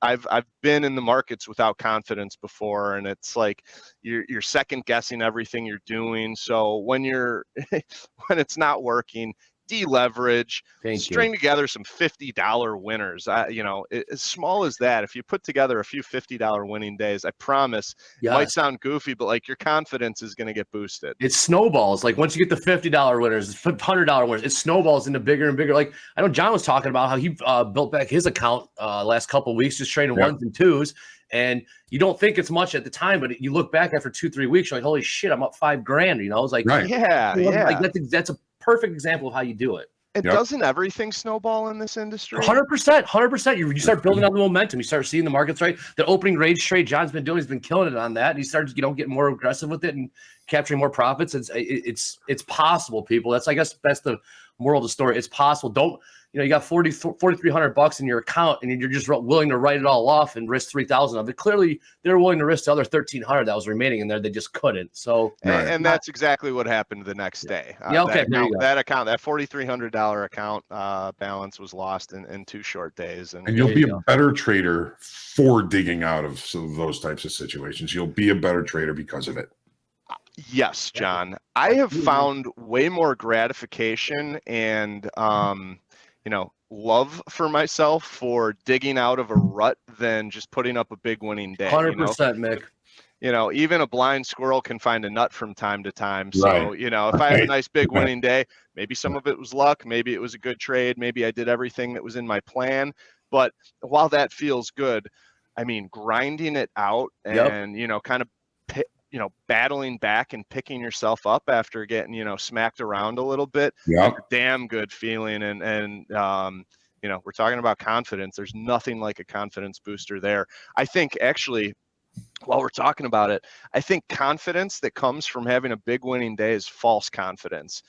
I've been in the markets without confidence before, and it's like you're second guessing everything you're doing. So when when it's not working, deleverage, string together some $50 winners. As small as that, if you put together a few $50 winning days, I promise it might sound goofy, but like your confidence is going to get boosted. It snowballs. Like once you get the $50 winners, $100 winners, it snowballs into bigger and bigger. Like I know John was talking about how he built back his account last couple of weeks, just trading ones and twos. And you don't think it's much at the time, but you look back after 2-3 weeks, you're like, holy shit, I'm up $5,000. It's like, like that's a perfect example of how you do it. And doesn't everything snowball in this industry? 100%. You start building on the momentum. You start seeing the markets, right? The opening range trade John's been doing, he's been killing it on that. And he starts, getting more aggressive with it and capturing more profits. It's possible, people. That's, I guess, that's the moral of the story. It's possible. Don't, you got $4,300 in your account and you're just willing to write it all off and risk 3,000 of it. Clearly they're willing to risk the other 1,300 that was remaining in there. They just couldn't. So, and that's exactly what happened the next day. That account, that $4,300 account balance was lost in 2 short days. And you'll be a better trader for digging out of those types of situations. You'll be a better trader because of it. Yes, John. I have found way more gratification and, love for myself for digging out of a rut than just putting up a big winning day. 100%, Mick. Even a blind squirrel can find a nut from time to time. So, if I have a nice big winning day, maybe some of it was luck, maybe it was a good trade, maybe I did everything that was in my plan. But while that feels good, I mean, grinding it out and, kind of battling back and picking yourself up after getting, smacked around a little bit. A damn good feeling. And we're talking about confidence. There's nothing like a confidence booster there. I think actually, while we're talking about it, I think confidence that comes from having a big winning day is false confidence.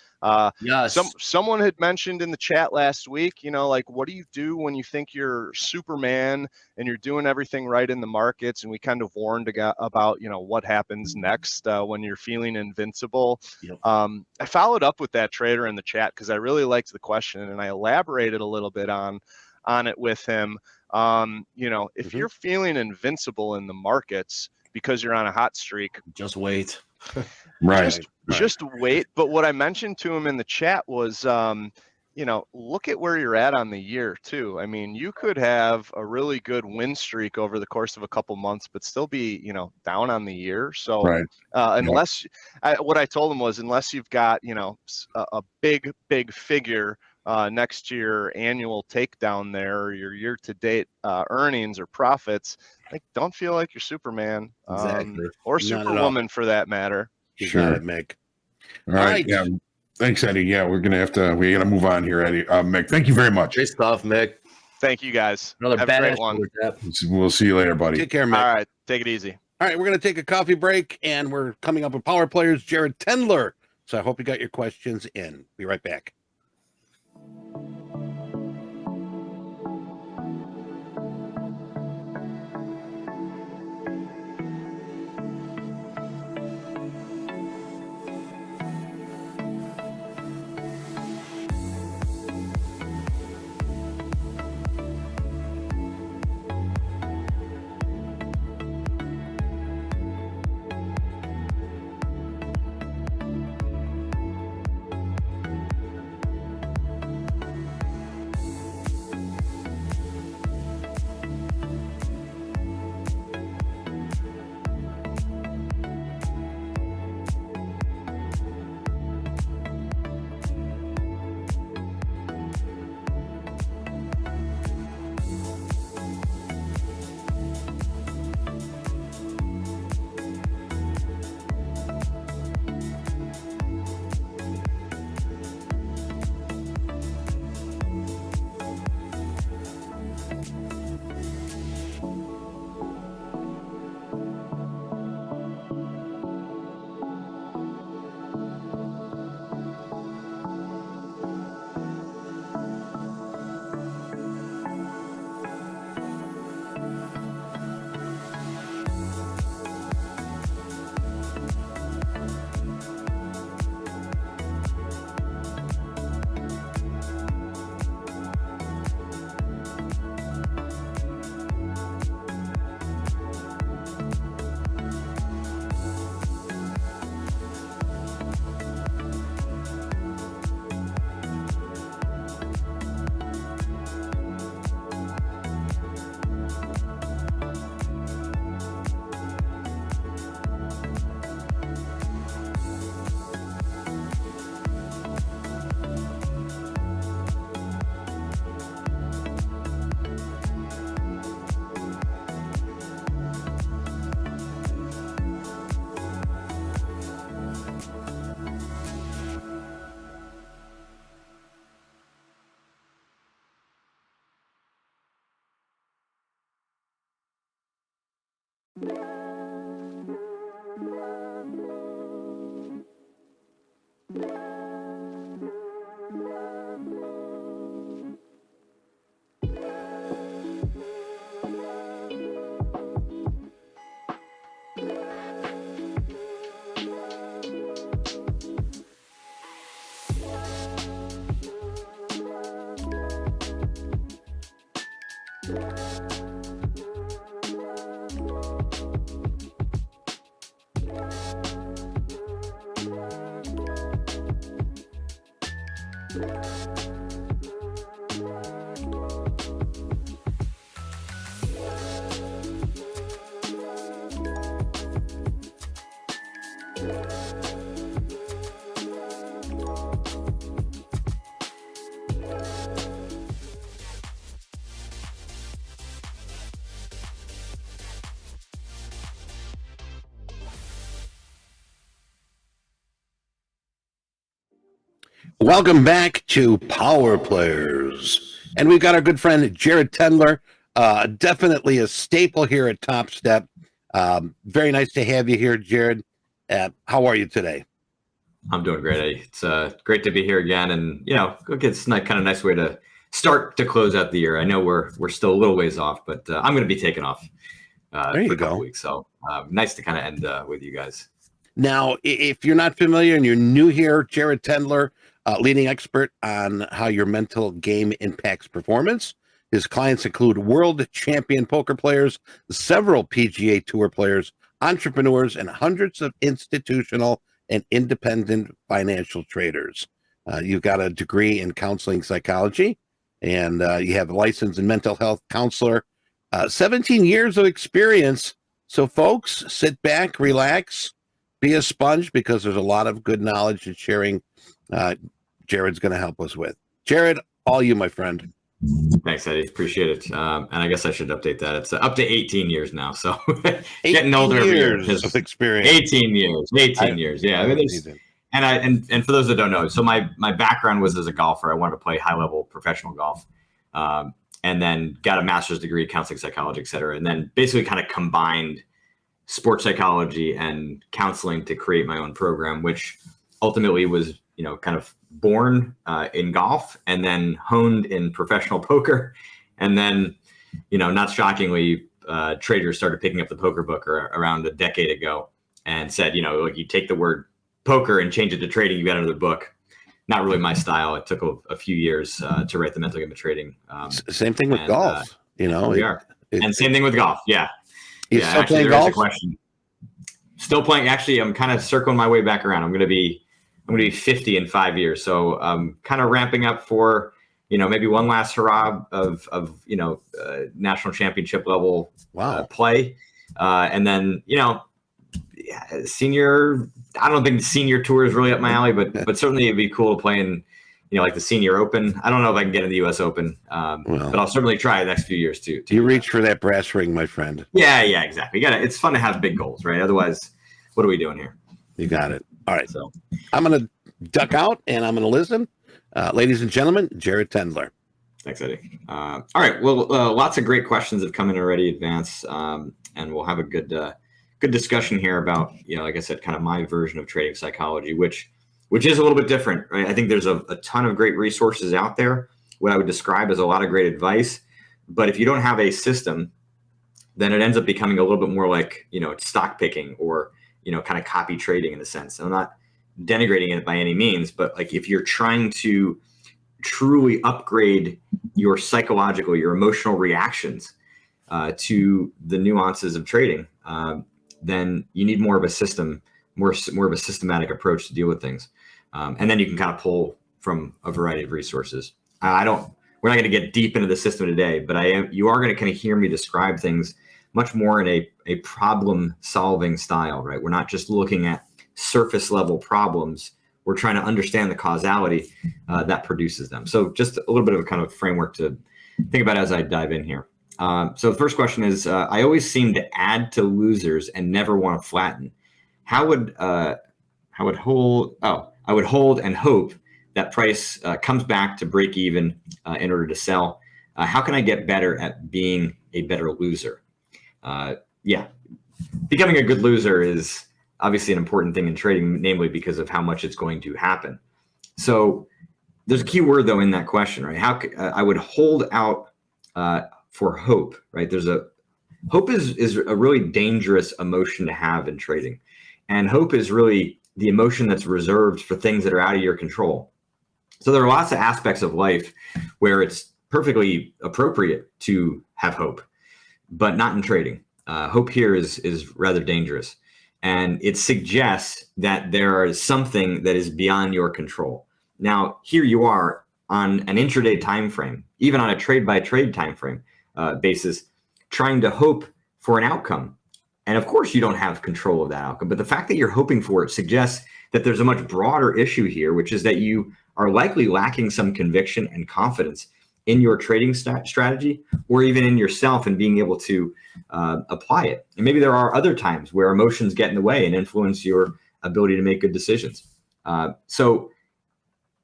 Someone had mentioned in the chat last week, like, what do you do when you think you're Superman and you're doing everything right in the markets? And we kind of warned about, what happens next when you're feeling invincible. I followed up with that trader in the chat because I really liked the question, and I elaborated a little bit on it with him. If you're feeling invincible in the markets because you're on a hot streak, just wait. Just wait. But what I mentioned to him in the chat was, look at where you're at on the year too. I mean, you could have a really good win streak over the course of a couple months, but still be, down on the year. So Right. unless what I told him was, unless you've got, a big figure next to your annual takedown there, or your year-to-date earnings or profits, like, don't feel like you're Superman, Exactly. or Not at all. Superwoman for that matter. You Sure. got it, Mick. All right. Yeah. Thanks, Eddie. Yeah, we gotta move on here, Eddie. Mick, thank you very much. Great stuff, Mick. Thank you guys. Another Have a great badass one. shoulder tap. We'll see you later, buddy. Take care, Mick. All right, take it easy. All right, we're going to take a coffee break, and we're coming up with Power Players, Jared Tendler. So I hope you got your questions in. Be right back. Welcome back to Power Players. And we've got our good friend Jared Tendler, definitely a staple here at Topstep. Very nice to have you here, Jared. How are you today? I'm doing great, Eddie. It's great to be here again. And, it's kind of nice way to start to close out the year. I know we're still a little ways off, but I'm going to be taking off there you for a go. couple weeks. So nice to kind of end with you guys. Now, if you're not familiar and you're new here, Jared Tendler, leading expert on how your mental game impacts performance. His clients include world champion poker players, several PGA Tour players, entrepreneurs, and hundreds of institutional and independent financial traders. You've got a degree in counseling psychology, and you have a license in mental health counselor, 17 years of experience. So folks, sit back, relax, be a sponge, because there's a lot of good knowledge and sharing Jared's going to help us with. Jared, all you, my friend. Thanks, Eddie. Appreciate it. And I guess I should update that. It's up to 18 years now. So getting older every year. Of experience. 18 years. 18 years. Yeah. I mean, and for those that don't know, so my background was as a golfer. I wanted to play high level professional golf, and then got a master's degree, counseling psychology, et cetera. And then basically kind of combined sports psychology and counseling to create my own program, which ultimately was, kind of born in golf and then honed in professional poker. And then, not shockingly, traders started picking up the poker book around a decade ago and said, like, you take the word poker and change it to trading, you got another book. Not really my style. It took a few years to write the mental game of trading. Same thing with golf, we are. And same thing with golf. Yeah. Still actually, playing there is golf? a question. Still playing. Actually, I'm kind of circling my way back around. I'm going to be 50 in 5 years. So I'm kind of ramping up for, maybe one last hurrah of national championship level play. And then, senior, I don't think the senior tour is really up my alley, but certainly it'd be cool to play in, like the Senior Open. I don't know if I can get in the U.S. Open, but I'll certainly try the next few years too. You reach for that brass ring, my friend. Yeah, exactly. It's fun to have big goals, right? Otherwise, what are we doing here? You got it. All right. So I'm going to duck out and I'm going to listen. Ladies and gentlemen, Jared Tendler. Thanks, Eddie. All right. Well, lots of great questions have come in already in advance, and we'll have a good discussion here about, like I said, kind of my version of trading psychology, which is a little bit different, right? I think there's a ton of great resources out there, what I would describe as a lot of great advice. But if you don't have a system, then it ends up becoming a little bit more like, stock picking or, kind of copy trading in a sense. I'm not denigrating it by any means, but like if you're trying to truly upgrade your psychological, your emotional reactions to the nuances of trading, then you need more of a system, more of a systematic approach to deal with things. And then you can kind of pull from a variety of resources. We're not going to get deep into the system today, but you are going to kind of hear me describe things much more in a problem solving style, right? We're not just looking at surface level problems. We're trying to understand the causality that produces them. So just a little bit of a kind of framework to think about as I dive in here. So the first question is, I always seem to add to losers and never want to flatten. I would hold and hope that price comes back to break even in order to sell. How can I get better at being a better loser? Becoming a good loser is obviously an important thing in trading, namely because of how much it's going to happen. So there's a key word though in that question, right? I would hold out for hope, right? Hope is a really dangerous emotion to have in trading. And hope is really the emotion that's reserved for things that are out of your control. So there are lots of aspects of life where it's perfectly appropriate to have hope, but not in trading. Hope here is rather dangerous. And it suggests that there is something that is beyond your control. Now, here you are on an intraday time frame, even on a trade-by-trade time frame basis, trying to hope for an outcome. And of course, you don't have control of that outcome. But the fact that you're hoping for it suggests that there's a much broader issue here, which is that you are likely lacking some conviction and confidence in your trading strategy, or even in yourself and being able to apply it. And maybe there are other times where emotions get in the way and influence your ability to make good decisions. So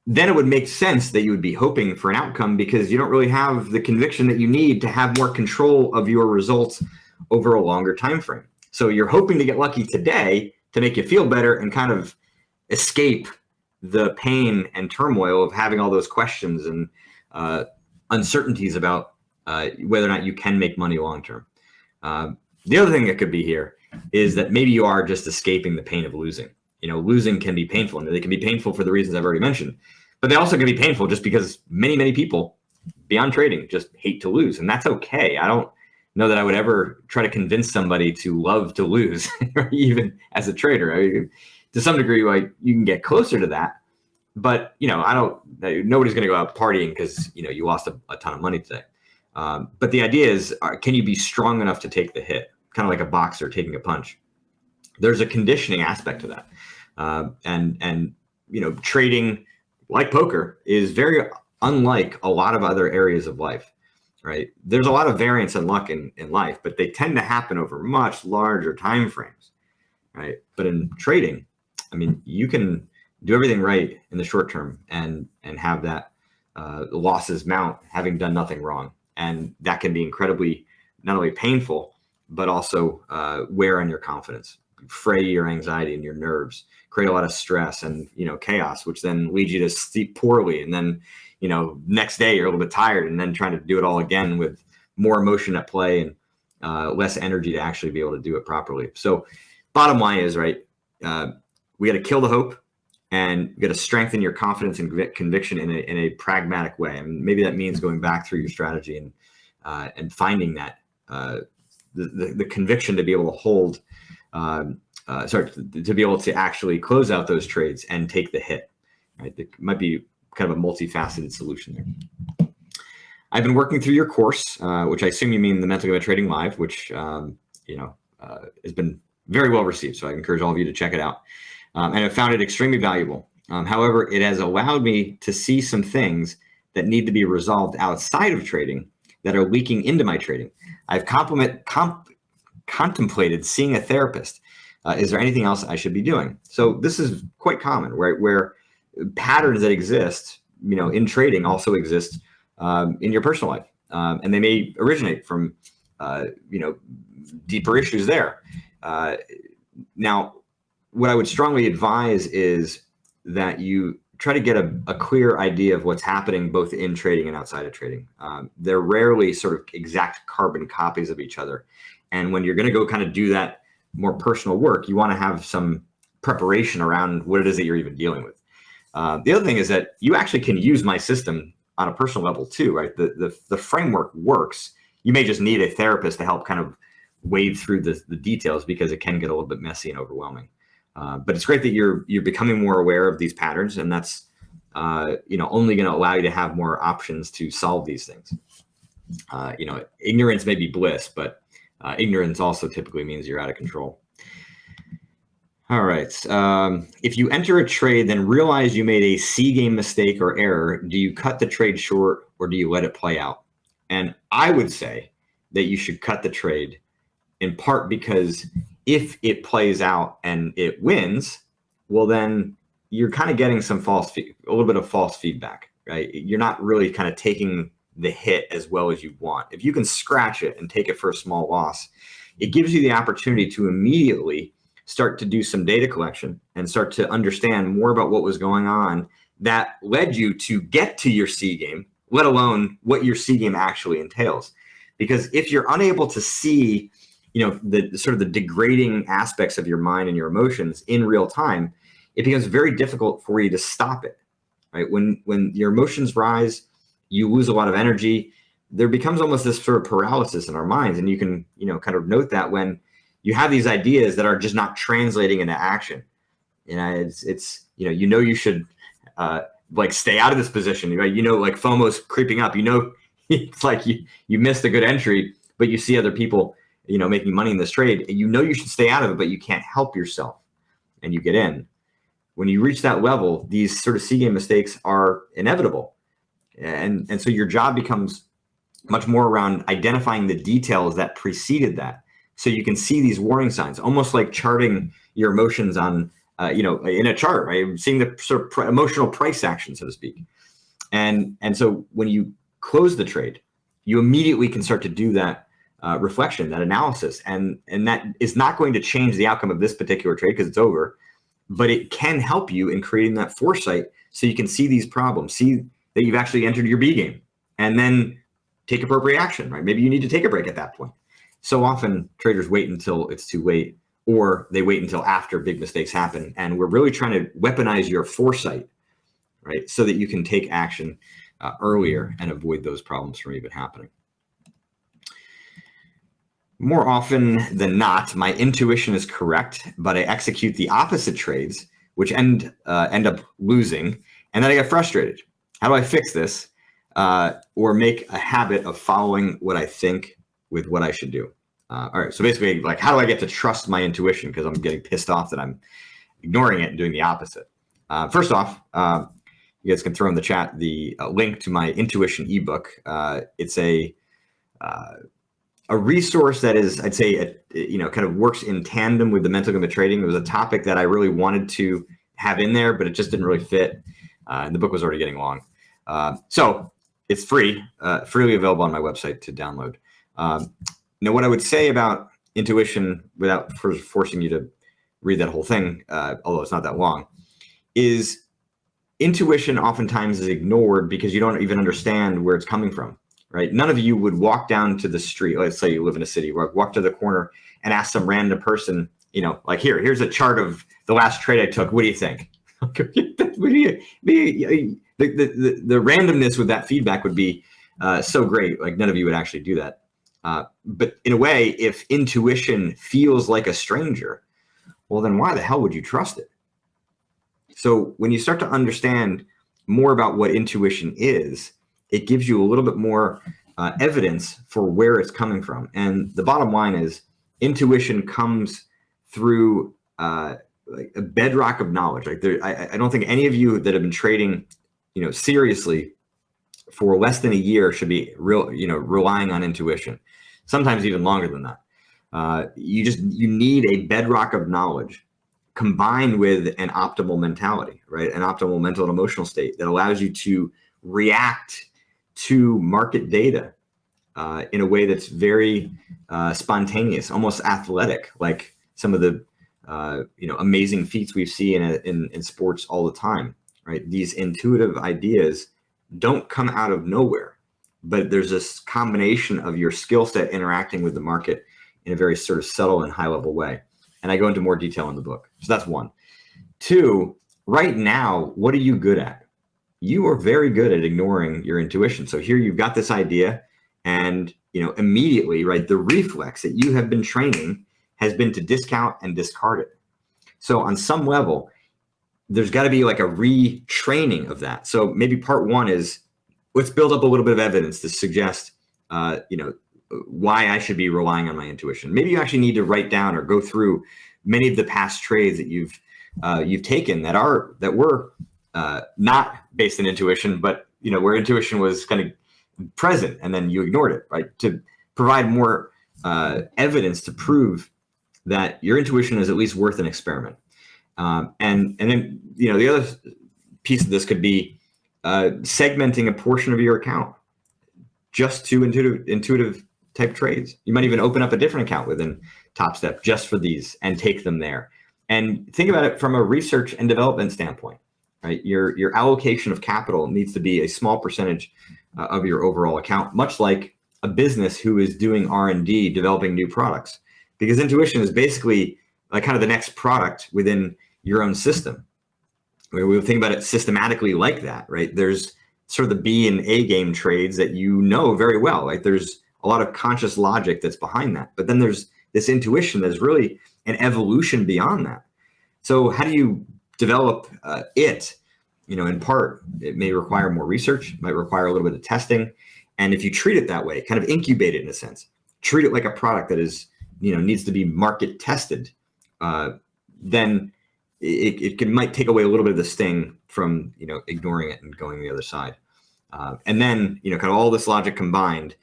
then it would make sense that you would be hoping for an outcome because you don't really have the conviction that you need to have more control of your results over a longer time frame. So you're hoping to get lucky today to make you feel better and kind of escape the pain and turmoil of having all those questions and uncertainties about whether or not you can make money long term. The other thing that could be here is that maybe you are just escaping the pain of losing. Losing can be painful, and they can be painful for the reasons I've already mentioned, but they also can be painful just because many people beyond trading just hate to lose, and that's okay. I don't know that I would ever try to convince somebody to love to lose, even as a trader. I mean, to some degree, you can get closer to that, but nobody's going to go out partying because you lost a ton of money today. But the idea is, can you be strong enough to take the hit? Kind of like a boxer taking a punch. There's a conditioning aspect to that, and trading, like poker, is very unlike a lot of other areas of life. Right? There's a lot of variance and luck in life, but they tend to happen over much larger time frames. Right? But in trading, I mean, you can do everything right in the short term and have that losses mount having done nothing wrong. And that can be incredibly not only painful, but also wear on your confidence, fray your anxiety and your nerves, create a lot of stress and chaos, which then leads you to sleep poorly. And then next day you're a little bit tired, and then trying to do it all again with more emotion at play and less energy to actually be able to do it properly. So bottom line is, right, we got to kill the hope, and you got to strengthen your confidence and conviction in a pragmatic way. I mean, maybe that means going back through your strategy and finding that the conviction to be able to hold, to be able to actually close out those trades and take the hit. Right? It might be kind of a multifaceted solution there. I've been working through your course, which I assume you mean the Mental Game of Trading Live, which has been very well received. So I encourage all of you to check it out. And I found it extremely valuable. However, it has allowed me to see some things that need to be resolved outside of trading that are leaking into my trading. I've contemplated seeing a therapist. Is there anything else I should be doing? So this is quite common, right? Where patterns that exist, in trading also exist in your personal life. And they may originate from, deeper issues there. Now, what I would strongly advise is that you try to get a clear idea of what's happening both in trading and outside of trading. They're rarely sort of exact carbon copies of each other. And when you're going to go kind of do that more personal work, you want to have some preparation around what it is that you're even dealing with. The other thing is that you actually can use my system on a personal level too, right? The framework works. You may just need a therapist to help kind of wade through the details, because it can get a little bit messy and overwhelming. But it's great that you're becoming more aware of these patterns, and that's only going to allow you to have more options to solve these things. Ignorance may be bliss, but ignorance also typically means you're out of control. All right. If you enter a trade, then realize you made a C game mistake or error, do you cut the trade short or do you let it play out? And I would say that you should cut the trade, in part because if it plays out and it wins, well, then you're kind of getting a little bit of false feedback, right? You're not really kind of taking the hit as well as you want. If you can scratch it and take it for a small loss, it gives you the opportunity to immediately start to do some data collection and start to understand more about what was going on that led you to get to your C game, let alone what your C game actually entails. Because if you're unable to see, the sort of the degrading aspects of your mind and your emotions in real time, it becomes very difficult for you to stop it, right? When your emotions rise, you lose a lot of energy. There becomes almost this sort of paralysis in our minds. And you can, kind of note that when you have these ideas that are just not translating into action, it's you should stay out of this position, right? Like FOMO's creeping up, it's like you missed a good entry, but you see other people, making money in this trade, and you should stay out of it, but you can't help yourself, and you get in. When you reach that level, these sort of C game mistakes are inevitable. And so your job becomes much more around identifying the details that preceded that. So you can see these warning signs, almost like charting your emotions on, in a chart, right? Seeing the sort of emotional price action, so to speak. And so when you close the trade, you immediately can start to do that reflection, that analysis. And that is not going to change the outcome of this particular trade because it's over, but it can help you in creating that foresight so you can see these problems, see that you've actually entered your B game, and then take appropriate action, right? Maybe you need to take a break at that point. So often traders wait until it's too late, or they wait until after big mistakes happen. And we're really trying to weaponize your foresight, right? So that you can take action earlier and avoid those problems from even happening. More often than not, my intuition is correct, but I execute the opposite trades, which end up losing. And then I get frustrated. How do I fix this? Or make a habit of following what I think with what I should do? All right. So basically, like, how do I get to trust my intuition? Because I'm getting pissed off that I'm ignoring it and doing the opposite. First off, you guys can throw in the chat the link to my intuition ebook. It's a resource that is, I'd say, kind of works in tandem with the mental game of trading. It was a topic that I really wanted to have in there, but it just didn't really fit. And the book was already getting long. So it's free, freely available on my website to download. Now, what I would say about intuition, without forcing you to read that whole thing, although it's not that long, is intuition oftentimes is ignored because you don't even understand where it's coming from, right? None of you would walk down to the street. Let's say you live in a city, walk to the corner and ask some random person, like, here's a chart of the last trade I took. What do you think? The randomness with that feedback would be so great. Like, none of you would actually do that. But in a way, if intuition feels like a stranger, well, then why the hell would you trust it? So when you start to understand more about what intuition is, it gives you a little bit more evidence for where it's coming from. And the bottom line is, intuition comes through like a bedrock of knowledge. Like, I don't think any of you that have been trading, seriously for less than a year should be relying on intuition. Sometimes even longer than that. You need a bedrock of knowledge combined with an optimal mentality, right? An optimal mental and emotional state that allows you to react to market data in a way that's very spontaneous, almost athletic, like some of the amazing feats we see in sports all the time, right? These intuitive ideas don't come out of nowhere, but there's this combination of your skill set interacting with the market in a very sort of subtle and high level way. And I go into more detail in the book. So that's one. Two, right now, what are you good at? You are very good at ignoring your intuition. So here you've got this idea, and immediately, right, the reflex that you have been training has been to discount and discard it. So on some level, there's got to be like a retraining of that. So maybe part one is, let's build up a little bit of evidence to suggest, why I should be relying on my intuition. Maybe you actually need to write down or go through many of the past trades that you've taken that were not based in intuition, but where intuition was kind of present, and then you ignored it, right? To provide more evidence to prove that your intuition is at least worth an experiment. And then the other piece of this could be segmenting a portion of your account just to intuitive type trades. You might even open up a different account within Topstep just for these and take them there. And think about it from a research and development standpoint, right? Your allocation of capital needs to be a small percentage of your overall account, much like a business who is doing R&D, developing new products, because intuition is basically like kind of the next product within your own system. We think about it systematically like that, right? There's sort of the B and A game trades that very well. Like, there's a lot of conscious logic that's behind that. But then there's this intuition that's really an evolution beyond that. So how do you develop it? In part, it may require more research, might require a little bit of testing. And if you treat it that way, kind of incubate it in a sense, treat it like a product that is, needs to be market tested, then it might take away a little bit of the sting from, ignoring it and going the other side. And then, kind of all this logic combined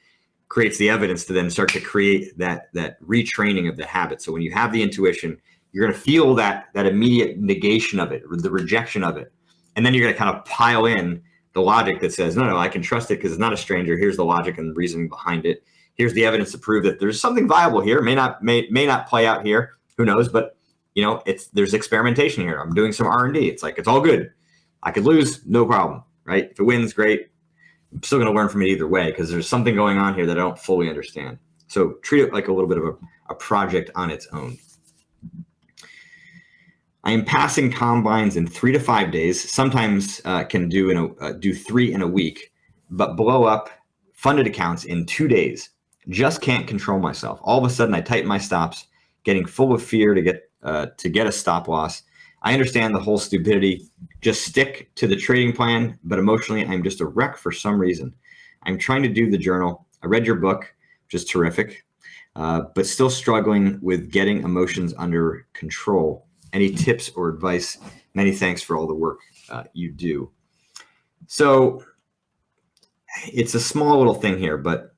creates the evidence to then start to create that retraining of the habit. So when you have the intuition, you're going to feel that immediate negation of it, or the rejection of it. And then you're going to kind of pile in the logic that says, no, I can trust it because it's not a stranger. Here's the logic and reasoning behind it. Here's the evidence to prove that there's something viable here. May not play out here. Who knows? But there's experimentation here. I'm doing some R&D. It's like, it's all good. I could lose, no problem, right? If it wins, great. I'm still going to learn from it either way because there's something going on here that I don't fully understand. So treat it like a little bit of a project on its own. I am passing combines in 3 to 5 days. Sometimes can do 3 in a week, but blow up funded accounts in 2 days. Just can't control myself. All of a sudden, I tighten my stops, getting full of fear to get a stop loss. I understand the whole stupidity. Just stick to the trading plan, but emotionally, I'm just a wreck for some reason. I'm trying to do the journal. I read your book, which is terrific, but still struggling with getting emotions under control. Any tips or advice? Many thanks for all the work you do. So it's a small little thing here, but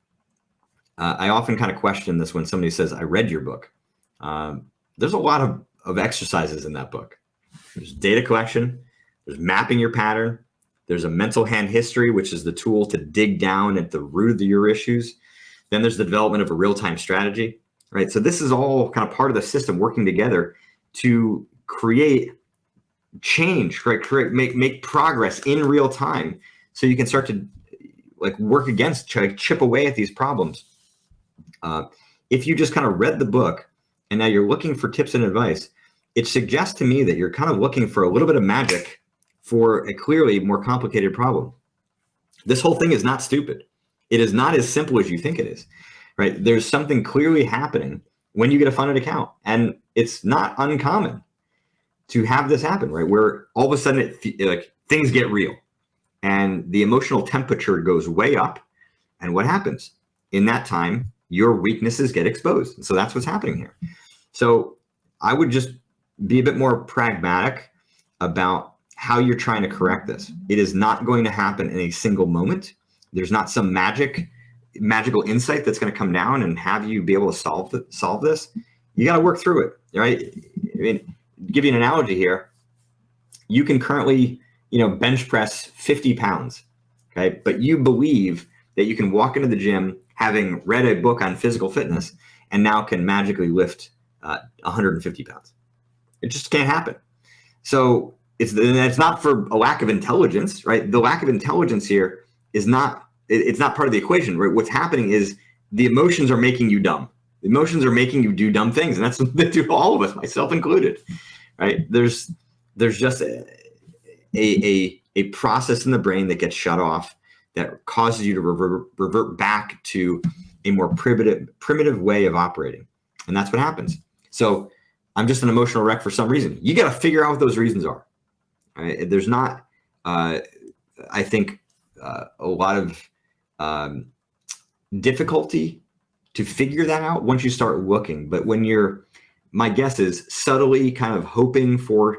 I often kind of question this when somebody says, I read your book. There's a lot of exercises in that book. There's data collection, there's mapping your pattern, there's a mental hand history, which is the tool to dig down at the root of your issues. Then there's the development of a real-time strategy, right? So this is all kind of part of the system working together to create change, right? Make progress in real time, so you can start to like work against, try to chip away at these problems. If you just kind of read the book and now you're looking for tips and advice, it suggests to me that you're kind of looking for a little bit of magic for a clearly more complicated problem. This whole thing is not stupid. It is not as simple as you think it is, right? There's something clearly happening when you get a funded account, and it's not uncommon to have this happen, right? Where all of a sudden like things get real and the emotional temperature goes way up. And what happens in that time? Your weaknesses get exposed. And so that's what's happening here. So I would just be a bit more pragmatic about how you're trying to correct this. It is not going to happen in a single moment. There's not some magical insight that's going to come down and have you be able to solve this. You got to work through it, right? I mean, give you an analogy here. You can currently, bench press 50 pounds, okay? But you believe that you can walk into the gym having read a book on physical fitness and now can magically lift 150 pounds. It just can't happen. So it's not for a lack of intelligence, right? The lack of intelligence here is not, it's not part of the equation, right? What's happening is the emotions are making you dumb. The emotions are making you do dumb things. And that's what they do to all of us, myself included, right? There's just a process in the brain that gets shut off that causes you to revert back to a more primitive way of operating. And that's what happens. So I'm just an emotional wreck for some reason. You got to figure out what those reasons are. Right? There's not, I think, a lot of difficulty to figure that out once you start looking. But when my guess is subtly kind of hoping for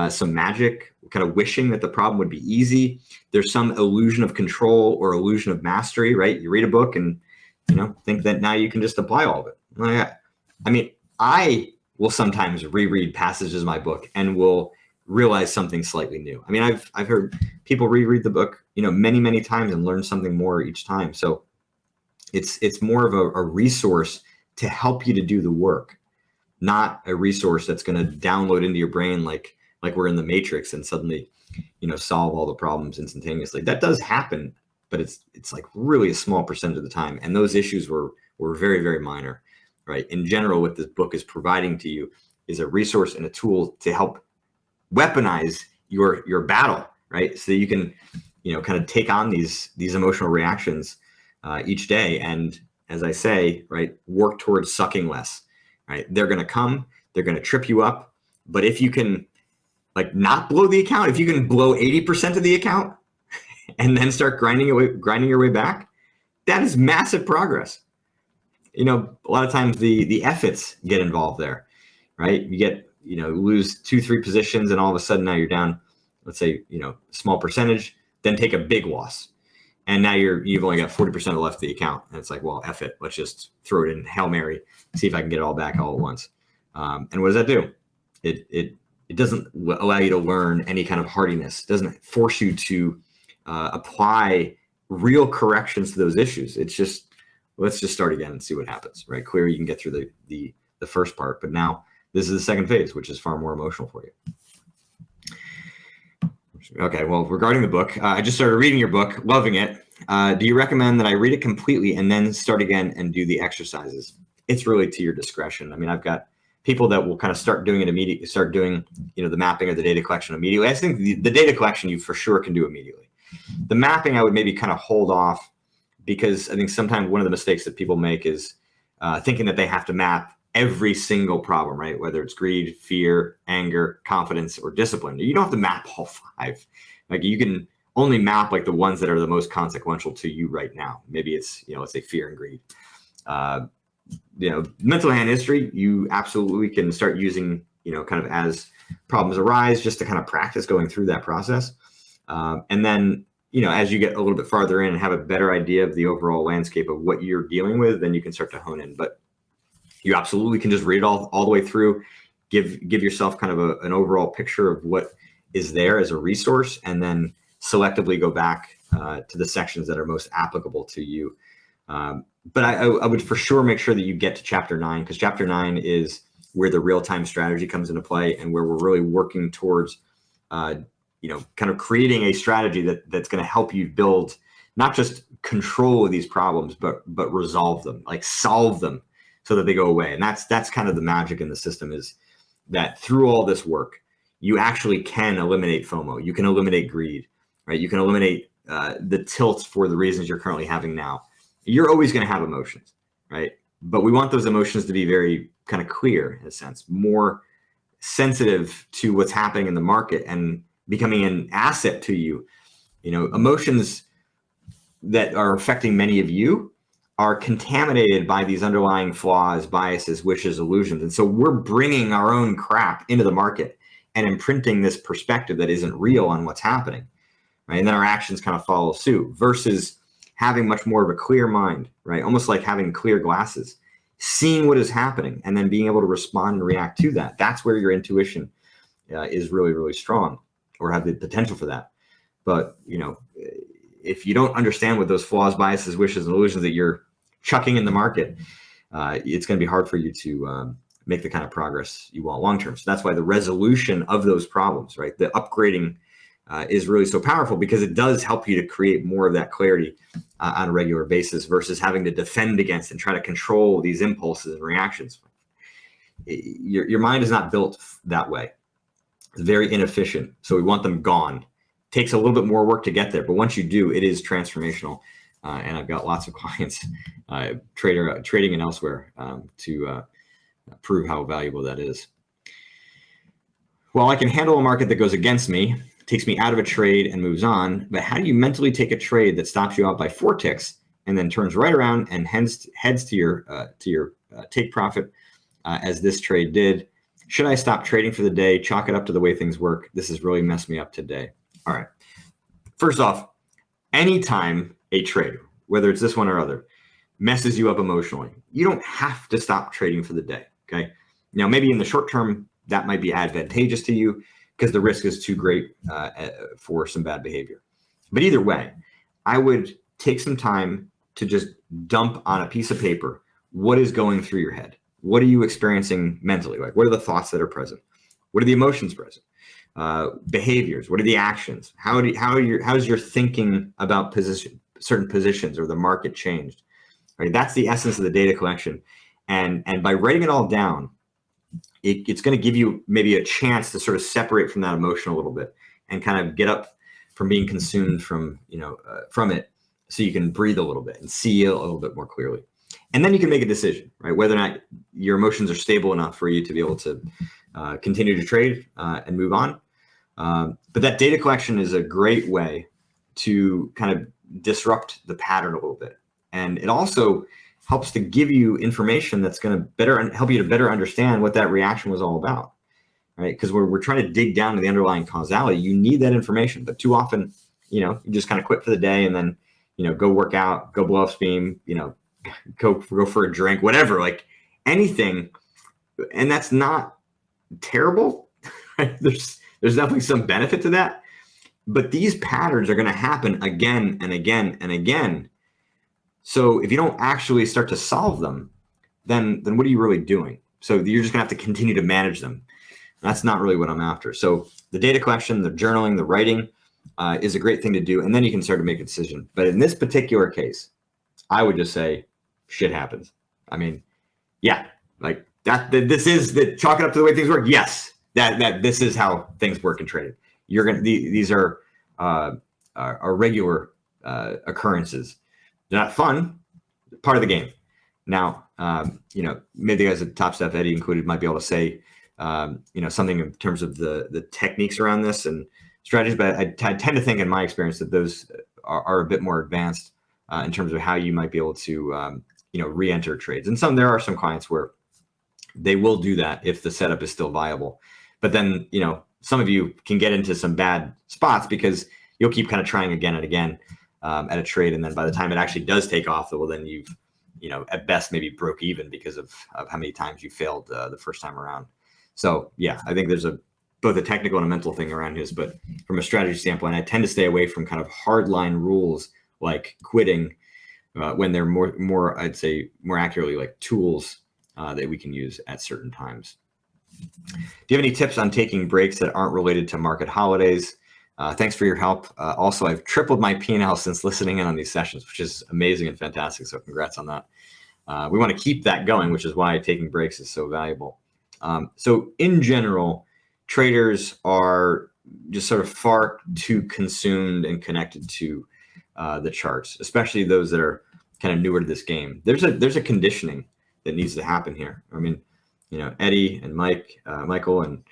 some magic, kind of wishing that the problem would be easy. There's some illusion of control or illusion of mastery, right? You read a book and, think that now you can just apply all of it. I mean, I will sometimes reread passages of my book and will realize something slightly new. I mean, I've heard people reread the book, many, many times and learn something more each time. So it's more of a resource to help you to do the work, not a resource that's going to download into your brain like we're in the Matrix and suddenly, solve all the problems instantaneously. That does happen, but it's like really a small percentage of the time. And those issues were very, very minor, right? In general, what this book is providing to you is a resource and a tool to help weaponize your battle, right? So that you can, kind of take on these emotional reactions each day. And as I say, right, work towards sucking less, right? They're going to come, they're going to trip you up. But if you can not blow the account, if you can blow 80% of the account and then start grinding your way back, that is massive progress. A lot of times the efforts get involved there, right? You get, lose 2-3 positions and all of a sudden now you're down, let's say, small percentage, then take a big loss. And now you've only got 40% left of the account. And it's like, well, F it. Let's just throw it in Hail Mary, see if I can get it all back all at once. And what does that do? It doesn't allow you to learn any kind of hardiness. It doesn't force you to apply real corrections to those issues. It's just, let's just start again and see what happens, right? Clearly you can get through the first part, but now this is the second phase, which is far more emotional for you. Okay, well, regarding the book, I just started reading your book, loving it. Do you recommend that I read it completely and then start again and do the exercises? It's really to your discretion. I mean, I've got people that will kind of start doing it immediately, start doing, the mapping or the data collection immediately. I think the data collection you for sure can do immediately. The mapping, I would maybe kind of hold off, because I think sometimes one of the mistakes that people make is thinking that they have to map every single problem, right? Whether it's greed, fear, anger, confidence, or discipline. You don't have to map all 5. Like you can only map like the ones that are the most consequential to you right now. Maybe it's, let's say fear and greed. Mental hand history, you absolutely can start using, kind of as problems arise, just to kind of practice going through that process. And then, as you get a little bit farther in and have a better idea of the overall landscape of what you're dealing with, then you can start to hone in. But you absolutely can just read it all the way through, give yourself kind of an overall picture of what is there as a resource, and then selectively go back to the sections that are most applicable to you. But I would for sure make sure that you get to chapter 9, because chapter 9 is where the real-time strategy comes into play, and where we're really working towards, kind of creating a strategy that's going to help you build not just control of these problems, but resolve them, like solve them so that they go away. And that's kind of the magic in the system, is that through all this work, you actually can eliminate FOMO. You can eliminate greed, right? You can eliminate the tilts for the reasons you're currently having now. You're always going to have emotions, right? But we want those emotions to be very kind of clear, in a sense, more sensitive to what's happening in the market and becoming an asset to you. Emotions that are affecting many of you are contaminated by these underlying flaws, biases, wishes, illusions. And so we're bringing our own crap into the market and imprinting this perspective that isn't real on what's happening, right? And then our actions kind of follow suit, versus having much more of a clear mind, right? Almost like having clear glasses, seeing what is happening and then being able to respond and react to that. That's where your intuition is really, really strong, or have the potential for that. But, if you don't understand what those flaws, biases, wishes, and illusions that you're chucking in the market, it's going to be hard for you to make the kind of progress you want long-term. So that's why the resolution of those problems, right? The upgrading is really so powerful, because it does help you to create more of that clarity on a regular basis, versus having to defend against and try to control these impulses and reactions. Your mind is not built that way. It's very inefficient. So we want them gone. Takes a little bit more work to get there, but once you do, it is transformational. And I've got lots of clients, trading and elsewhere, to prove how valuable that is. While I can handle a market that goes against me, takes me out of a trade and moves on, but how do you mentally take a trade that stops you out by 4 ticks and then turns right around and heads to your take profit, as this trade did? Should I stop trading for the day, chalk it up to the way things work? This has really messed me up today. All right. First off, anytime a trader, whether it's this one or other, messes you up emotionally, you don't have to stop trading for the day. Okay. Now, maybe in the short term, that might be advantageous to you because the risk is too great for some bad behavior. But either way, I would take some time to just dump on a piece of paper what is going through your head. What are you experiencing mentally? Like, what are the thoughts that are present? What are the emotions present? Behaviors? What are the actions? How's your thinking about certain positions or the market changed? Right? That's the essence of the data collection. And by writing it all down, it's going to give you maybe a chance to sort of separate from that emotion a little bit and kind of get up from being consumed from it, so you can breathe a little bit and see a little bit more clearly. And then you can make a decision, right? Whether or not your emotions are stable enough for you to be able to continue to trade and move on. But that data collection is a great way to kind of disrupt the pattern a little bit. And it also helps to give you information that's going to help you to better understand what that reaction was all about, right? Because we're trying to dig down to the underlying causality. You need that information, but too often, you just kind of quit for the day and then, go work out, go blow off steam, go for a drink, whatever, like anything. And that's not terrible. There's definitely some benefit to that, but these patterns are going to happen again and again and again. So if you don't actually start to solve them, then what are you really doing? So you're just gonna have to continue to manage them. That's not really what I'm after. So the data collection, the journaling, the writing is a great thing to do. And then you can start to make a decision. But in this particular case, I would just say shit happens. I mean, yeah, like this is the chalk it up to the way things work. Yes, that this is how things work in trading. These are regular occurrences. They're not fun, part of the game. Now, maybe the guys at Topstep, Eddie included, might be able to say, something in terms of the techniques around this and strategies. But I tend to think, in my experience, that those are a bit more advanced in terms of how you might be able to, re-enter trades. And there are some clients where they will do that if the setup is still viable. But then, some of you can get into some bad spots because you'll keep kind of trying again and again at a trade. And then by the time it actually does take off, well, then you've, at best maybe broke even because of how many times you failed the first time around. So yeah, I think there's both a technical and a mental thing around this, but from a strategy standpoint, I tend to stay away from kind of hardline rules like quitting when they're more, I'd say more accurately, like tools that we can use at certain times. Do you have any tips on taking breaks that aren't related to market holidays? Thanks for your help. Also, I've tripled my P&L since listening in on these sessions, which is amazing and fantastic. So congrats on that. We want to keep that going, which is why taking breaks is so valuable. So in general, traders are just sort of far too consumed and connected to the charts, especially those that are kind of newer to this game. There's a conditioning that needs to happen here. I mean, Eddie and Michael and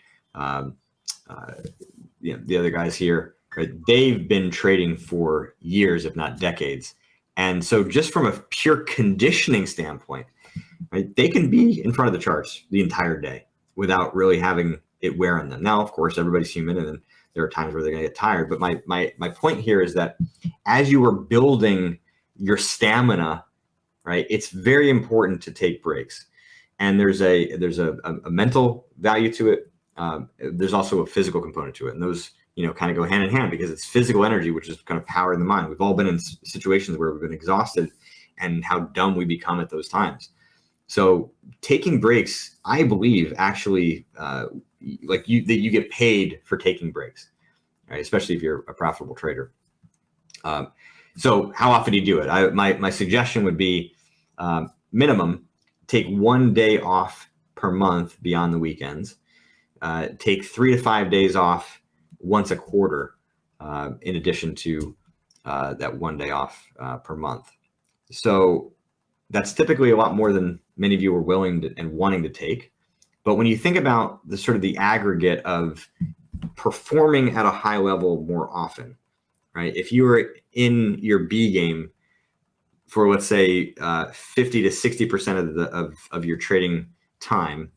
the other guys here, right? They've been trading for years, if not decades. And so just from a pure conditioning standpoint, right, they can be in front of the charts the entire day without really having it wear on them. Now, of course, everybody's human, and then there are times where they're going to get tired. But my point here is that as you are building your stamina, right, it's very important to take breaks. And there's a mental value to it. There's also a physical component to it, and those kind of go hand in hand because it's physical energy, which is kind of powering the mind. We've all been in situations where we've been exhausted, and how dumb we become at those times. So taking breaks, I believe, actually, that you get paid for taking breaks, right? Especially if you're a profitable trader. So how often do you do it? My suggestion would be minimum. Take 1 day off per month beyond the weekends. Take 3 to 5 days off once a quarter, in addition to that 1 day off per month. So that's typically a lot more than many of you are willing to, and wanting to take. But when you think about the sort of the aggregate of performing at a high level more often, right? If you were in your B game for, let's say, 50 to 60% of your trading time,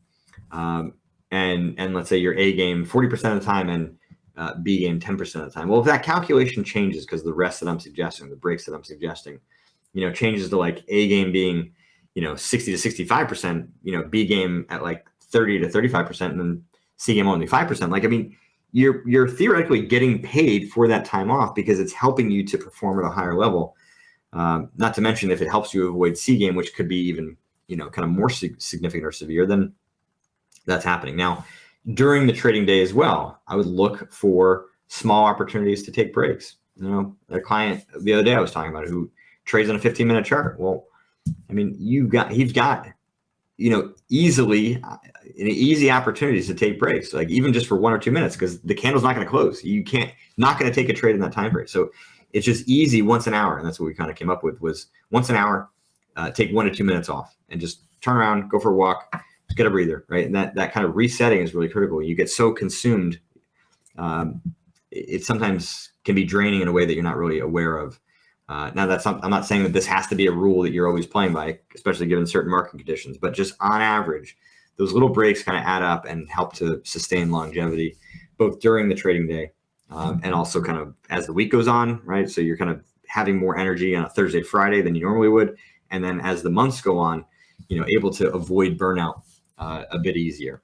and let's say your A game 40% of the time and B game 10% of the time. Well, if that calculation changes because the rest that I'm suggesting, the breaks that I'm suggesting, changes to like A game being, 60 to 65%, B game at like 30 to 35%, and then C game only 5%. Like, I mean, you're theoretically getting paid for that time off because it's helping you to perform at a higher level. Not to mention if it helps you avoid C game, which could be even, kind of more significant or severe, then that's happening. Now, during the trading day as well, I would look for small opportunities to take breaks. A client the other day I was talking about who trades on a 15-minute chart. Well, I mean, he's got, easy opportunities to take breaks, like even just for 1 or 2 minutes, because the candle's not going to close. Not going to take a trade in that time frame. So it's just easy once an hour. And that's what we kind of came up with, was once an hour, take 1 to 2 minutes off and just turn around, go for a walk, just get a breather, right? And that kind of resetting is really critical. You get so consumed. It sometimes can be draining in a way that you're not really aware of. Now I'm not saying that this has to be a rule that you're always playing by, especially given certain market conditions, but just on average, those little breaks kind of add up and help to sustain longevity, both during the trading day and also kind of as the week goes on, right? So you're kind of having more energy on a Thursday, Friday than you normally would. And then as the months go on, able to avoid burnout a bit easier.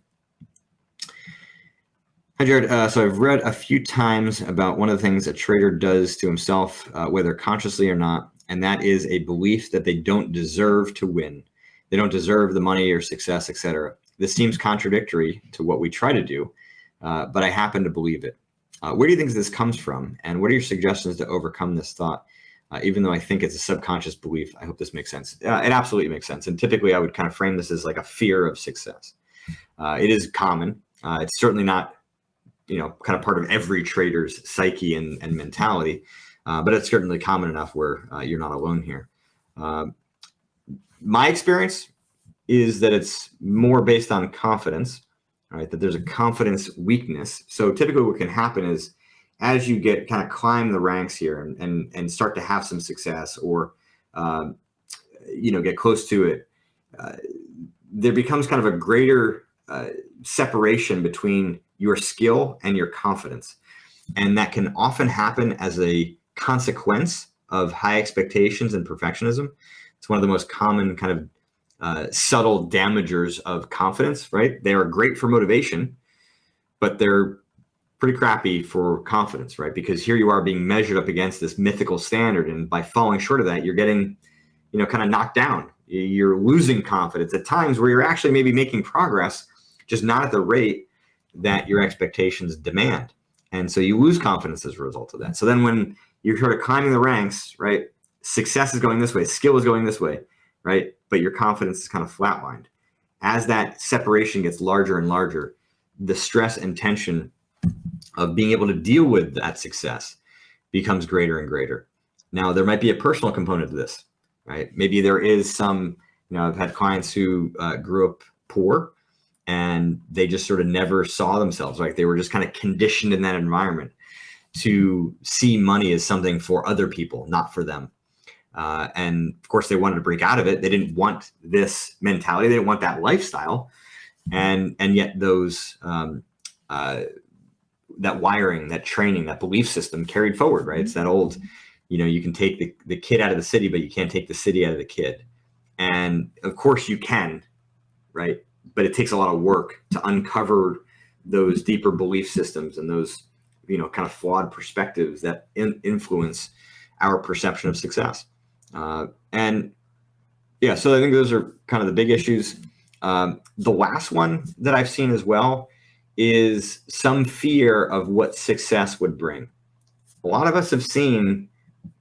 Hi, Jared. So I've read a few times about one of the things a trader does to himself, whether consciously or not, and that is a belief that they don't deserve to win. They don't deserve the money or success, etc. This seems contradictory to what we try to do, but I happen to believe it. Where do you think this comes from, and what are your suggestions to overcome this thought? Even though I think it's a subconscious belief, I hope this makes sense. It absolutely makes sense, and typically I would kind of frame this as like a fear of success. It is common. It's certainly not kind of part of every trader's psyche and mentality, but it's certainly common enough where you're not alone here. My experience, is that it's more based on confidence, right? That there's a confidence weakness. So typically what can happen is as you get kind of climb the ranks here and start to have some success or, get close to it, there becomes kind of a greater separation between your skill and your confidence. And that can often happen as a consequence of high expectations and perfectionism. It's one of the most common kind of subtle damagers of confidence, right? They are great for motivation, but they're pretty crappy for confidence, right? Because here you are being measured up against this mythical standard. And by falling short of that, you're getting, kind of knocked down. You're losing confidence at times where you're actually maybe making progress, just not at the rate that your expectations demand. And so you lose confidence as a result of that. So then when you're sort of climbing the ranks, right? Success is going this way, skill is going this way, right? But your confidence is kind of flatlined. As that separation gets larger and larger, the stress and tension of being able to deal with that success becomes greater and greater. Now, there might be a personal component to this, right? Maybe there is some, I've had clients who grew up poor and they just sort of never saw themselves, right? They were just kind of conditioned in that environment to see money as something for other people, not for them. And of course, they wanted to break out of it. They didn't want this mentality. They didn't want that lifestyle. And yet those, that wiring, that training, that belief system carried forward, right? It's that old, you can take the kid out of the city, but you can't take the city out of the kid. And of course you can, right? But it takes a lot of work to uncover those deeper belief systems and those, kind of flawed perspectives that influence our perception of success. So I think those are kind of the big issues. The last one that I've seen as well is some fear of what success would bring. A lot of us have seen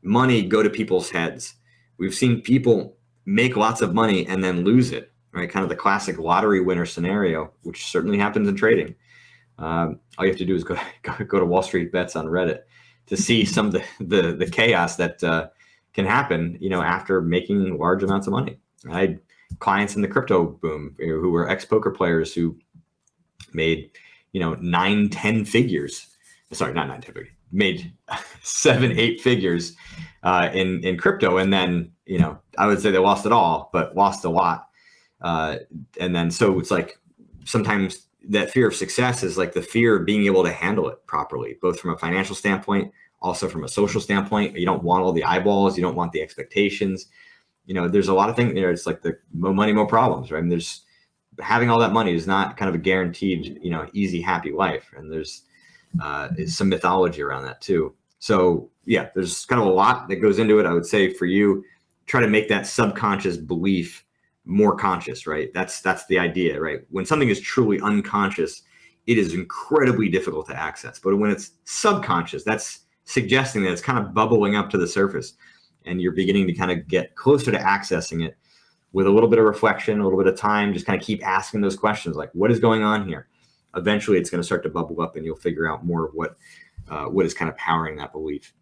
money go to people's heads. We've seen people make lots of money and then lose it, right? Kind of the classic lottery winner scenario, which certainly happens in trading. All you have to do is go to Wall Street Bets on Reddit to see some of the chaos that can happen, after making large amounts of money. I had clients in the crypto boom who were ex-poker players who made, 9-10 figures. Sorry, not 9-10 figures. Made 7-8 figures in crypto, and then I would say they lost it all, but lost a lot. And then so it's like sometimes that fear of success is like the fear of being able to handle it properly, both from a financial standpoint, also from a social standpoint. You don't want all the eyeballs, you don't want the expectations. There's a lot of things. It's like the more money, more problems, right? And there's having all that money is not kind of a guaranteed, easy, happy life, and there's some mythology around that too. So yeah, there's kind of a lot that goes into it. I would say for you, try to make that subconscious belief more conscious, right? That's the idea, right? When something is truly unconscious, it is incredibly difficult to access. But when it's subconscious, that's suggesting that it's kind of bubbling up to the surface and you're beginning to kind of get closer to accessing it with a little bit of reflection, a little bit of time, just kind of keep asking those questions like, what is going on here? Eventually it's going to start to bubble up and you'll figure out more of what is kind of powering that belief.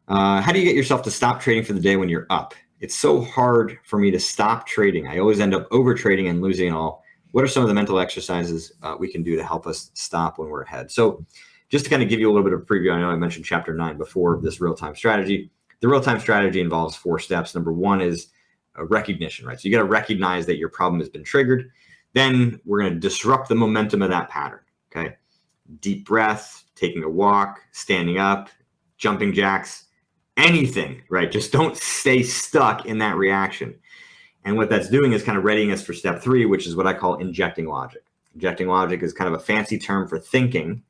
How do you get yourself to stop trading for the day when you're up? It's so hard for me to stop trading. I always end up over trading and losing it all. What are some of the mental exercises we can do to help us stop when we're ahead? So just to kind of give you a little bit of a preview, I know I mentioned chapter 9 before, this real-time strategy. The real-time strategy involves 4 steps. Number 1 is recognition, right? So you got to recognize that your problem has been triggered. Then we're going to disrupt the momentum of that pattern, okay? Deep breath, taking a walk, standing up, jumping jacks, anything, right? Just don't stay stuck in that reaction. And what that's doing is kind of readying us for step 3, which is what I call injecting logic. Injecting logic is kind of a fancy term for thinking,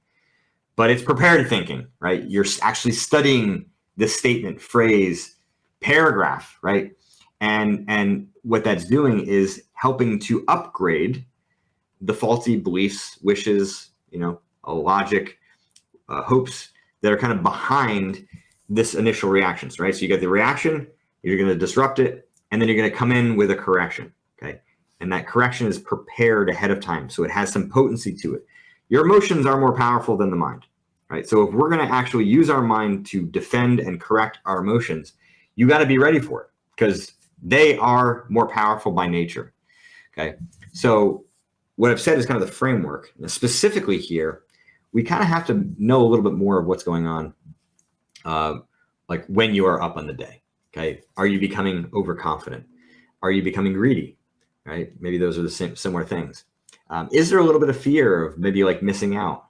but it's prepared thinking, right? You're actually studying the statement, phrase, paragraph, right? And what that's doing is helping to upgrade the faulty beliefs, wishes, logic, hopes that are kind of behind this initial reactions, right? So you get the reaction, you're going to disrupt it, and then you're going to come in with a correction, okay? And that correction is prepared ahead of time, so it has some potency to it. Your emotions are more powerful than the mind, right? So if we're going to actually use our mind to defend and correct our emotions, you got to be ready for it, because They are more powerful by nature. Okay. So what I've said is kind of the framework. Now, specifically here, we kind of have to know a little bit more of what's going on, like when you are up on the day. Okay. Are you becoming overconfident? Are you becoming greedy? Right. Maybe those are the same, similar things. Is there a little bit of fear of maybe like missing out?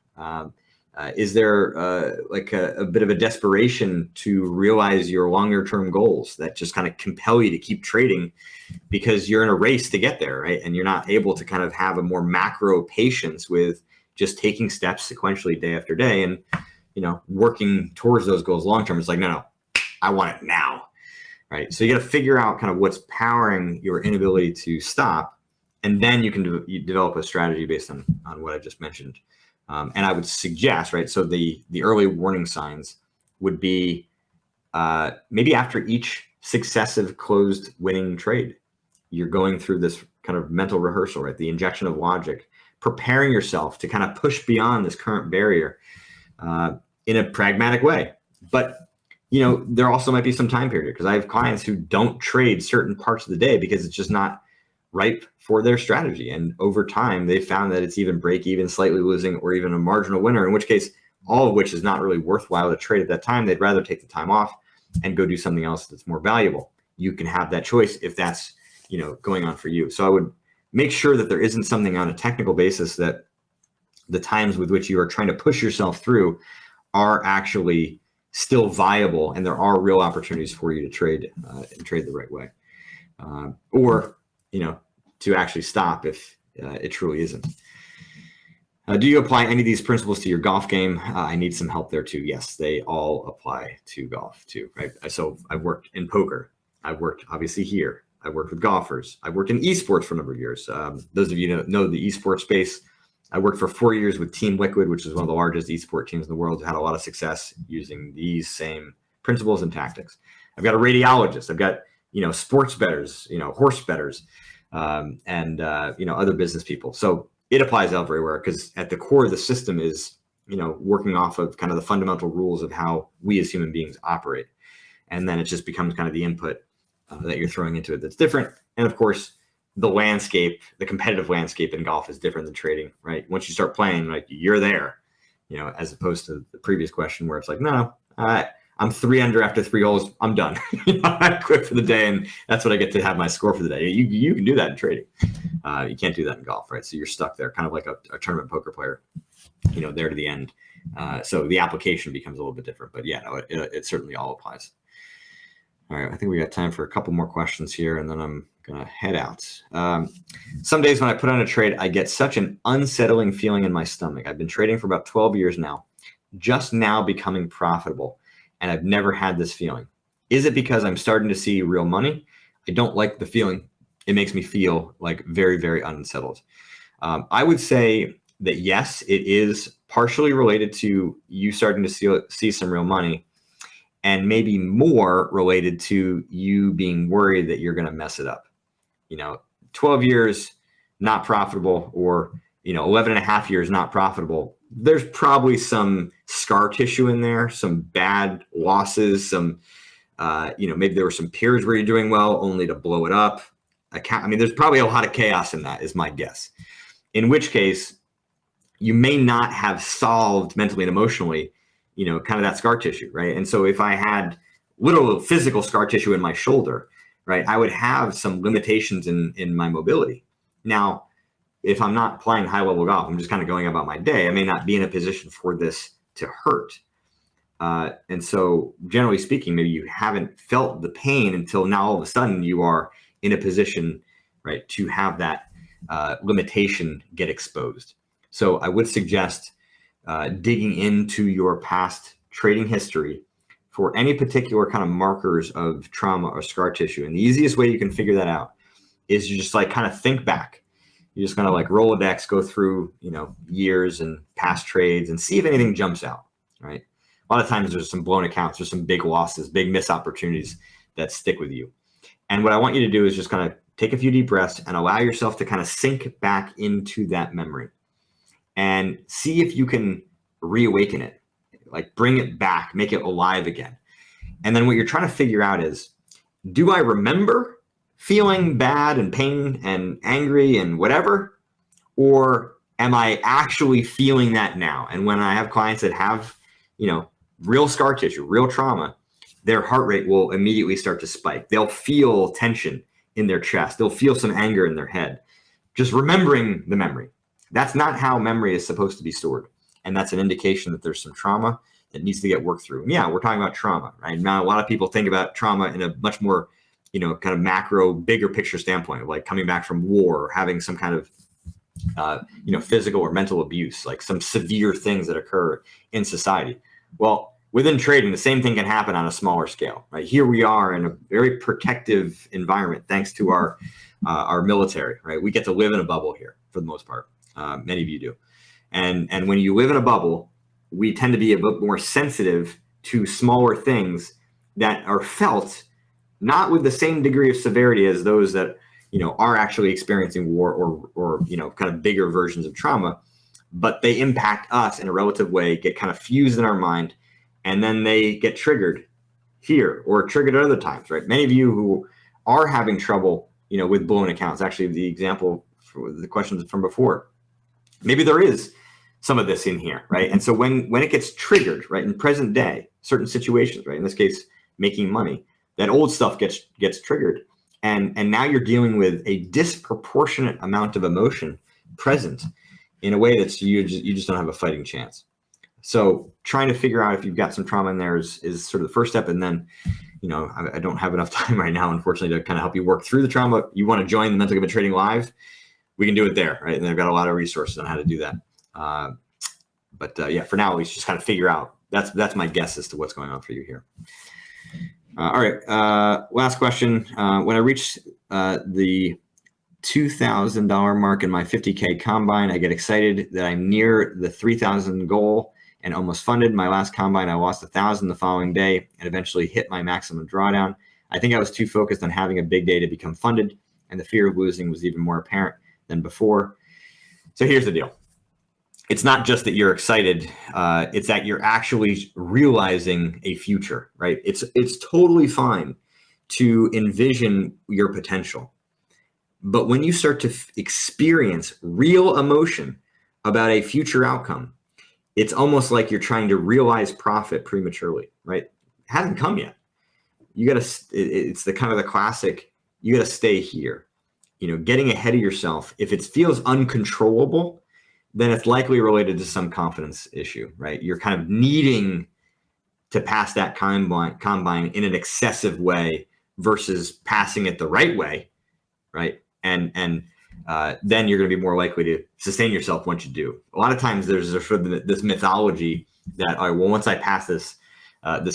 Is there like a bit of a desperation to realize your longer term goals that just kind of compel you to keep trading because you're in a race to get there, right? And you're not able to kind of have a more macro patience with just taking steps sequentially day after day and, you know, working towards those goals long term. It's like, no, I want it now, right? So you got to figure out kind of what's powering your inability to stop, and then you can develop a strategy based on what I just mentioned. And I would suggest, right, so the early warning signs would be maybe after each successive closed winning trade, you're going through this kind of mental rehearsal, right, the injection of logic, preparing yourself to kind of push beyond this current barrier in a pragmatic way. But, you know, there also might be some time period, because I have clients who don't trade certain parts of the day because it's just not ripe for their strategy. And over time, they found that it's even break even, slightly losing, or even a marginal winner, in which case, all of which is not really worthwhile to trade at that time. They'd rather take the time off and go do something else that's more valuable. You can have that choice if that's, you know, going on for you. So I would make sure that there isn't something on a technical basis that the times with which you are trying to push yourself through are actually still viable, and there are real opportunities for you to trade and trade the right way. Or, you know, to actually stop if it truly isn't. Do you apply any of these principles to your golf game? I need some help there too. Yes, they all apply to golf too, right? So I've worked in poker. I've worked obviously here. I've worked with golfers. I've worked in esports for a number of years. Those of you who know the esports space, I worked for 4 years with Team Liquid, which is one of the largest esport teams in the world, had a lot of success using these same principles and tactics. I've got a radiologist. I've got, you know, sports bettors, you know, horse bettors, and you know, other business people. So it applies everywhere, because at the core of the system is, you know, working off of kind of the fundamental rules of how we as human beings operate. And then it just becomes kind of the input that you're throwing into it that's different. And of course, the landscape, the competitive landscape in golf is different than trading, right? Once you start playing, like, you're there, you know, as opposed to the previous question where it's like, no, I'm 3 under after 3 holes, I'm done. I quit for the day, and that's what I get to have my score for the day. You can do that in trading. You can't do that in golf, right? So you're stuck there, kind of like a tournament poker player, you know, there to the end. So the application becomes a little bit different, but yeah, no, it certainly all applies. All right, I think we got time for a couple more questions here, and then I'm gonna head out. Some days when I put on a trade, I get such an unsettling feeling in my stomach. I've been trading for about 12 years now, just now becoming profitable, and I've never had this feeling. Is it because I'm starting to see real money? I don't like the feeling. It makes me feel like very, very unsettled. I would say that yes, it is partially related to you starting to see some real money, and maybe more related to you being worried that you're going to mess it up. You know, 12 years not profitable, or, you know, 11 and a half years not profitable. There's probably some scar tissue in there, some bad losses, some, you know, maybe there were some periods where you're doing well only to blow it up. I mean, there's probably a lot of chaos in that, is my guess. In which case, you may not have solved mentally and emotionally, you know, kind of that scar tissue, right? And so if I had literal physical scar tissue in my shoulder, right, I would have some limitations in my mobility. Now, if I'm not playing high level golf, I'm just kind of going about my day, I may not be in a position for this to hurt. And so generally speaking, maybe you haven't felt the pain until now all of a sudden you are in a position, right, to have that limitation get exposed. So I would suggest digging into your past trading history for any particular kind of markers of trauma or scar tissue. And the easiest way you can figure that out is you just like kind of think back. You're just going to like Rolodex, go through, you know, years and past trades and see if anything jumps out, right? A lot of times there's some blown accounts, there's some big losses, big missed opportunities that stick with you. And what I want you to do is just kind of take a few deep breaths and allow yourself to kind of sink back into that memory and see if you can reawaken it, like bring it back, make it alive again. And then what you're trying to figure out is, do I remember feeling bad and pain and angry and whatever? Or am I actually feeling that now? And when I have clients that have, real scar tissue, real trauma, their heart rate will immediately start to spike. They'll feel tension in their chest. They'll feel some anger in their head. Just remembering the memory. That's not how memory is supposed to be stored. And that's an indication that there's some trauma that needs to get worked through. And yeah, we're talking about trauma, right? Now, a lot of people think about trauma in a much more, kind of macro, bigger picture standpoint, like coming back from war or having some kind of, physical or mental abuse, like some severe things that occur in society. Well, within trading, the same thing can happen on a smaller scale, right? Here we are in a very protective environment, thanks to our military, right? We get to live in a bubble here for the most part. Many of you do. And when you live in a bubble, we tend to be a bit more sensitive to smaller things that are felt not with the same degree of severity as those that, are actually experiencing war or kind of bigger versions of trauma, but they impact us in a relative way, get kind of fused in our mind, and then they get triggered here or triggered at other times, right? Many of you who are having trouble, with blown accounts, actually the example for the questions from before, maybe there is some of this in here, right? And so when it gets triggered, right, in present day, certain situations, right, in this case, making money, that old stuff gets triggered. And now you're dealing with a disproportionate amount of emotion present in a way that you just don't have a fighting chance. So trying to figure out if you've got some trauma in there is sort of the first step. And then, I don't have enough time right now, unfortunately, to kind of help you work through the trauma. You want to join the Mental Game Trading Live, we can do it there, right? And they've got a lot of resources on how to do that. For now, we should just kind of figure out. That's my guess as to what's going on for you here. All right. Last question. When I reach the $2,000 mark in my 50K combine, I get excited that I'm near the 3,000 goal and almost funded. My last combine, I lost 1,000 the following day and eventually hit my maximum drawdown. I think I was too focused on having a big day to become funded, and the fear of losing was even more apparent than before. So here's the deal. It's not just that you're excited, it's that you're actually realizing a future, right? It's totally fine to envision your potential. But when you start to experience real emotion about a future outcome, it's almost like you're trying to realize profit prematurely, right? It hasn't come yet. It's the kind of the classic, you got to stay here. Getting ahead of yourself, if it feels uncontrollable, then it's likely related to some confidence issue, right? You're kind of needing to pass that combine in an excessive way versus passing it the right way, right? And then you're going to be more likely to sustain yourself once you do. A lot of times there's sort of this mythology that, all right, well, once I pass this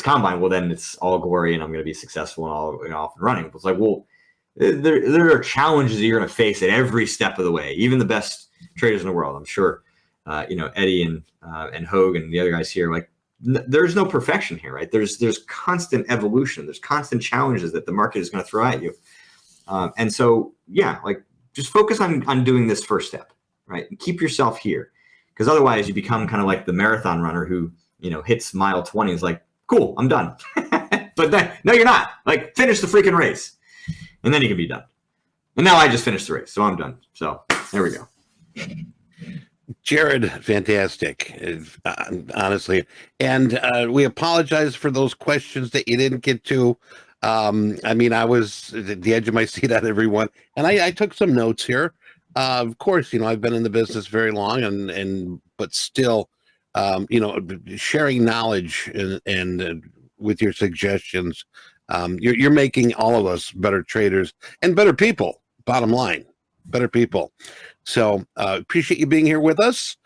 combine, well, then it's all glory and I'm going to be successful and all off and running. It's like, well, there are challenges that you're going to face at every step of the way, even the best traders in the world. I'm sure, Eddie and Hoag and the other guys here, like there's no perfection here, right? There's constant evolution. There's constant challenges that the market is going to throw at you. And so, yeah, like just focus on doing this first step, right? And keep yourself here, because otherwise you become kind of like the marathon runner who, hits mile 20 and is like, cool, I'm done. But then, no, you're not. Like, finish the freaking race. And then you can be done. And now I just finished the race, so I'm done. So there we go. Jared, fantastic, honestly. And we apologize for those questions that you didn't get to. I was at the edge of my seat on everyone, and I took some notes here. Of course, I've been in the business very long, but still, sharing knowledge and with your suggestions, you're making all of us better traders and better people. Bottom line, better people. So appreciate you being here with us.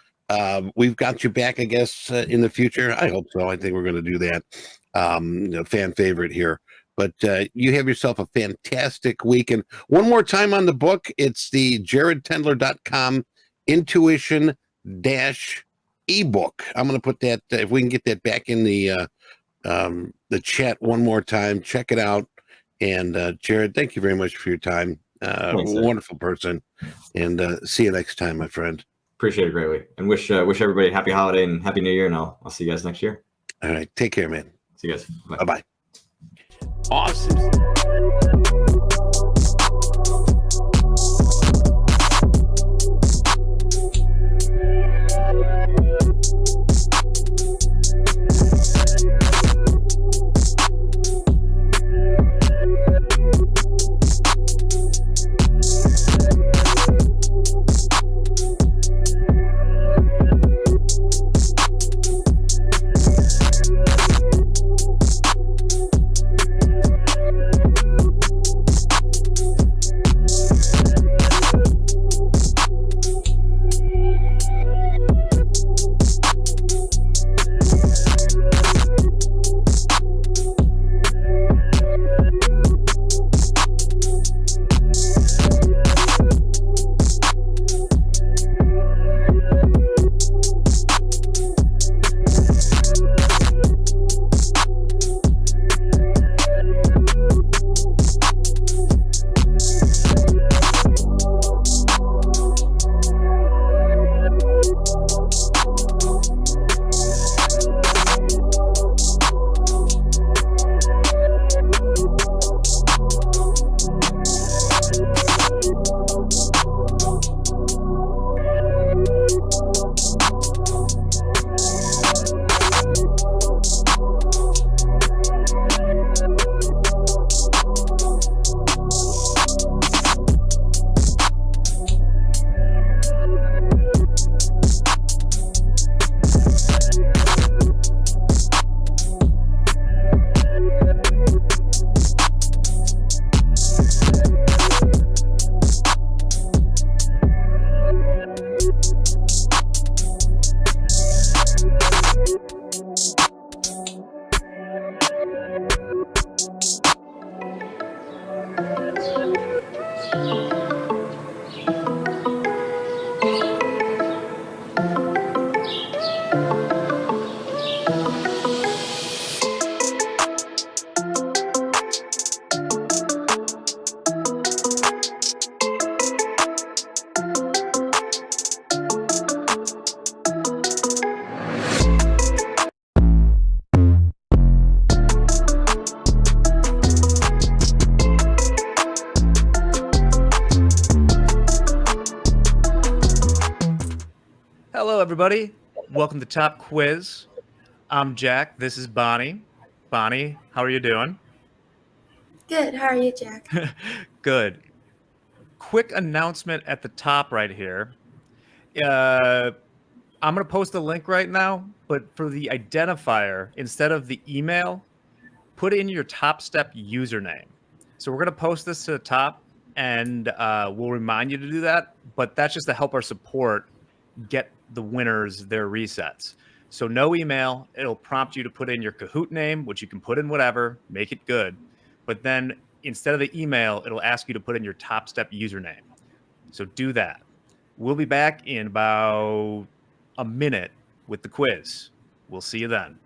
We've got you back, I guess, in the future. I hope so. I think we're going to do that. Fan favorite here. But you have yourself a fantastic week. And one more time on the book, it's the jaredtendler.com intuition ebook. I'm going to put that, if we can get that back in the chat one more time, check it out. And Jared, thank you very much for your time. Thanks, wonderful person. And see you next time, my friend. Appreciate it greatly. And wish everybody a happy holiday and happy new year. And I'll see you guys next year. All right. Take care, man. See you guys. Bye-bye. Awesome. Hello, everybody. Welcome to Top Quiz. I'm Jack. This is Bonnie. Bonnie, how are you doing? Good. How are you, Jack? Good. Quick announcement at the top right here. I'm going to post a link right now, but for the identifier, instead of the email, put in your Topstep username. So we're going to post this to the top, and we'll remind you to do that. But that's just to help our support get the winners their resets. So no email. It'll prompt you to put in your Kahoot name, which you can put in whatever, make it good. But then instead of the email, it'll ask you to put in your Topstep username. So do that. We'll be back in about a minute with the quiz. We'll see you then.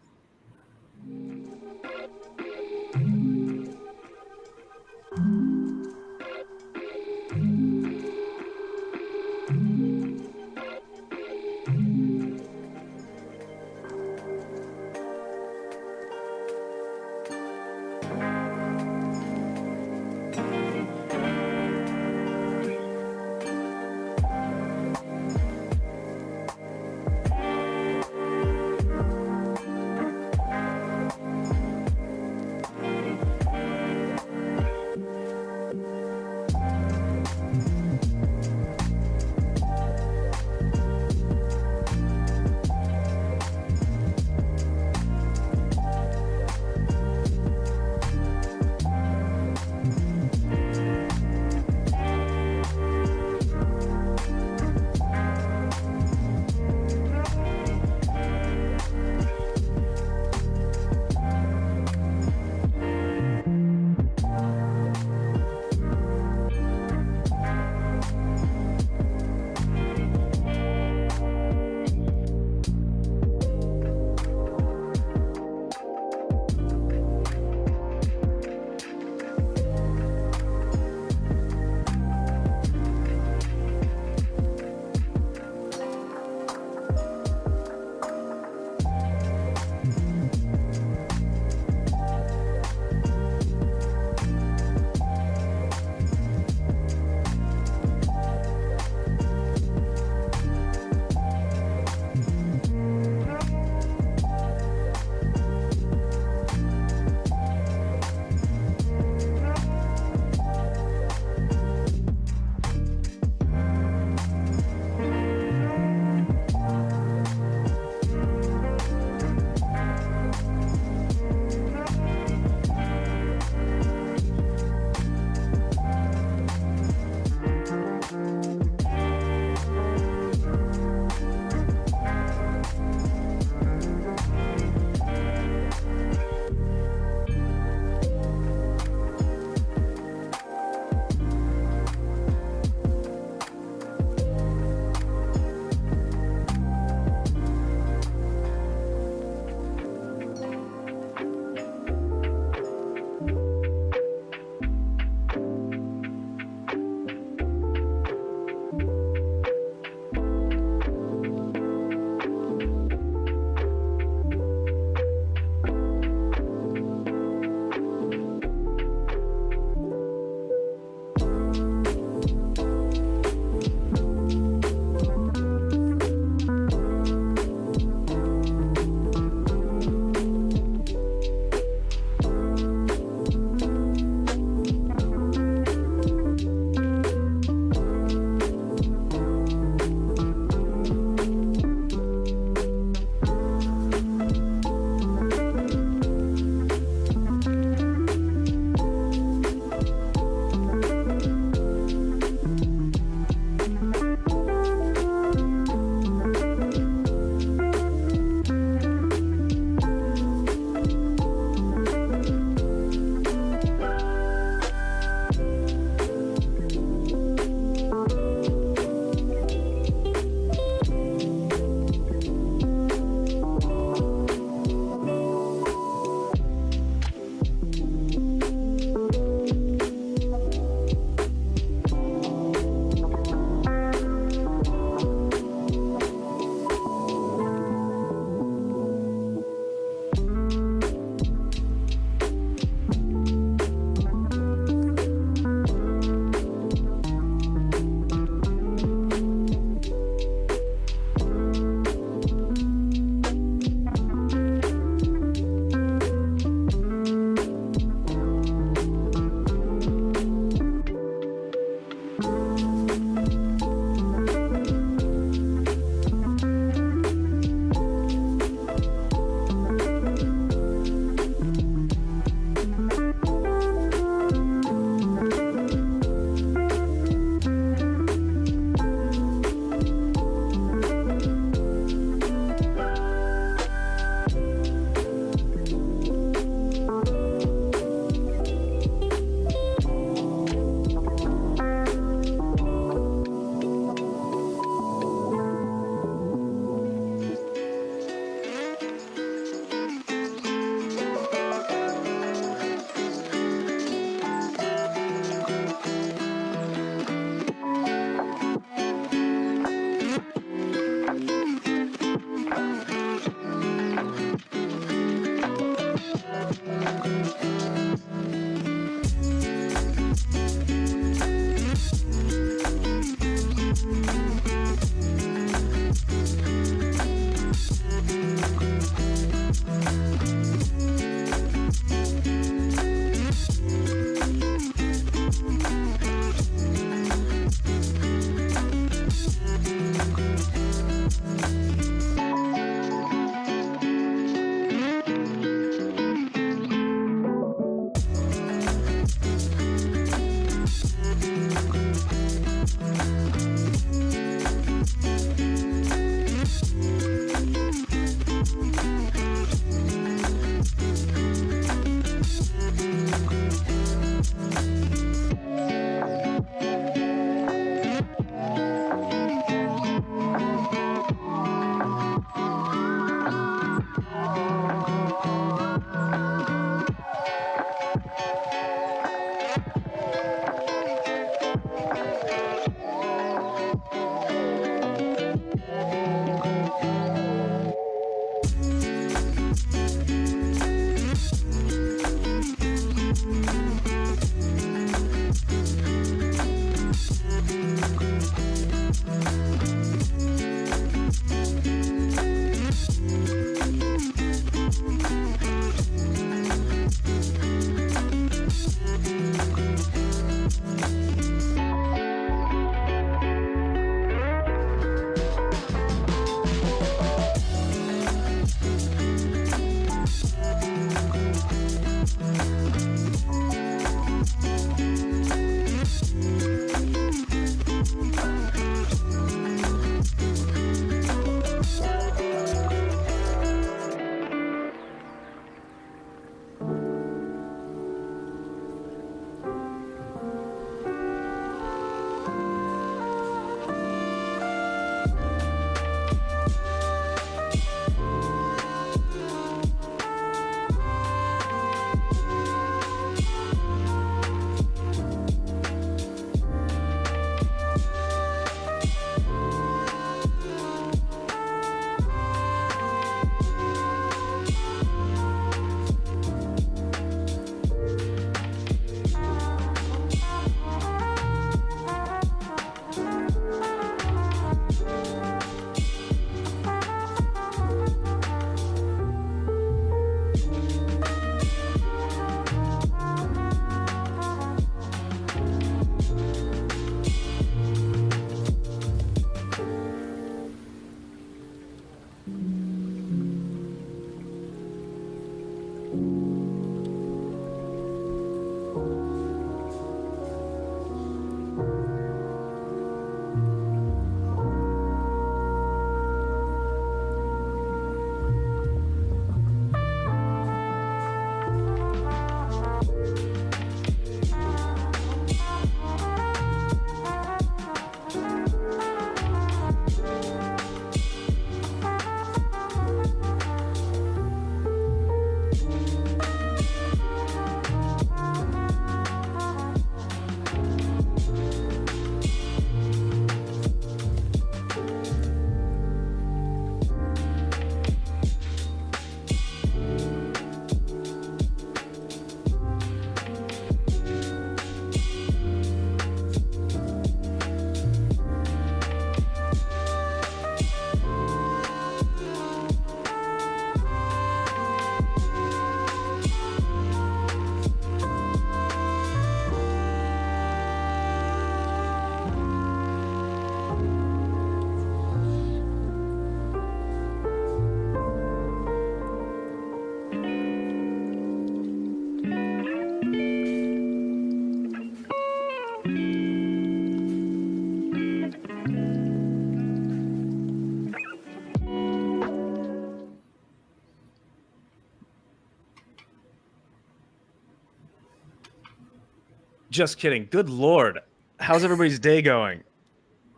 Just kidding. Good Lord. How's everybody's day going?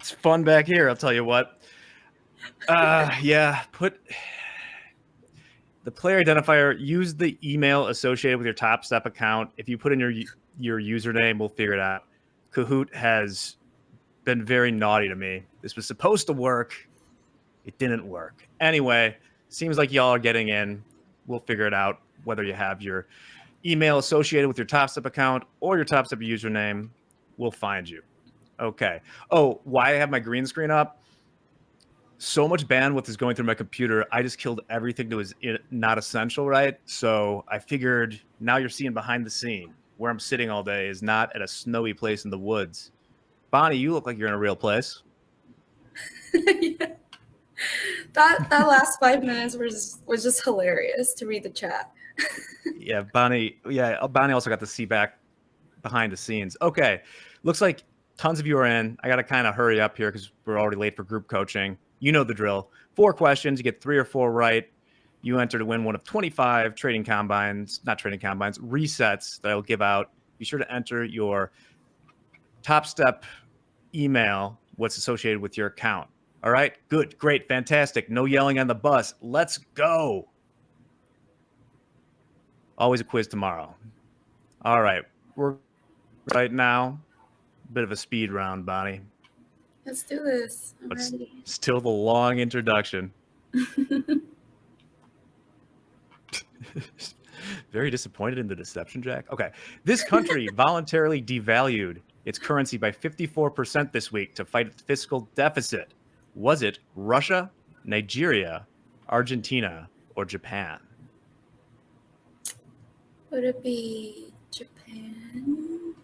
It's fun back here, I'll tell you what. Yeah, put the player identifier, use the email associated with your Topstep account. If you put in your username, we'll figure it out. Kahoot has been very naughty to me. This was supposed to work. It didn't work. Anyway, seems like y'all are getting in. We'll figure it out whether you have your email associated with your Topstep account or your Topstep username. We'll find you. Okay. Oh, why I have my green screen up? So much bandwidth is going through my computer. I just killed everything that was not essential, right? So I figured now you're seeing behind the scene. Where I'm sitting all day is not at a snowy place in the woods. Bonnie, you look like you're in a real place. Yeah. That last 5 minutes was just hilarious to read the chat. Yeah, Bonnie. Yeah, Bonnie also got to see back behind the scenes. Okay, looks like tons of you are in. I got to kind of hurry up here because we're already late for group coaching. You know the drill. 4 questions. You get 3 or 4 right. You enter to win one of 25 resets that I will give out. Be sure to enter your Topstep email, what's associated with your account. All right, good, great, fantastic. No yelling on the bus. Let's go. Always a quiz tomorrow. All right, we're right now. Bit of a speed round, Bonnie. Let's do this. I'm But ready. still the long introduction. Very disappointed in the deception, Jack. Okay. This country voluntarily devalued its currency by 54% this week to fight its fiscal deficit. Was it Russia, Nigeria, Argentina, or Japan? Would it be Japan?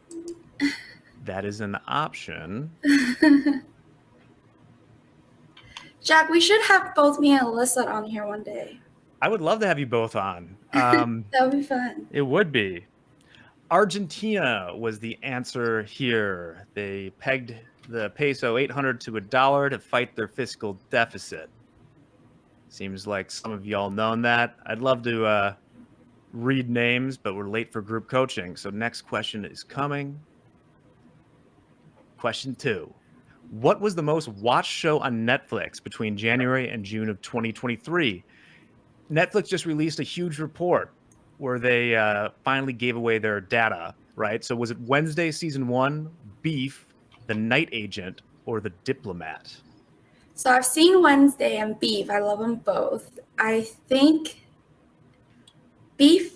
That is an option. Jack, we should have both me and Alyssa on here one day. I would love to have you both on. That would be fun. It would be. Argentina was the answer here. They pegged the peso 800 to $1 to fight their fiscal deficit. Seems like some of y'all known that. I'd love to read names, but we're late for group coaching. So next question is coming. Question 2. What was the most watched show on Netflix between January and June of 2023? Netflix just released a huge report where they finally gave away their data, right? So was it Wednesday season 1, Beef, The Night Agent, or The Diplomat? So I've seen Wednesday and Beef. I love them both. I think Beef.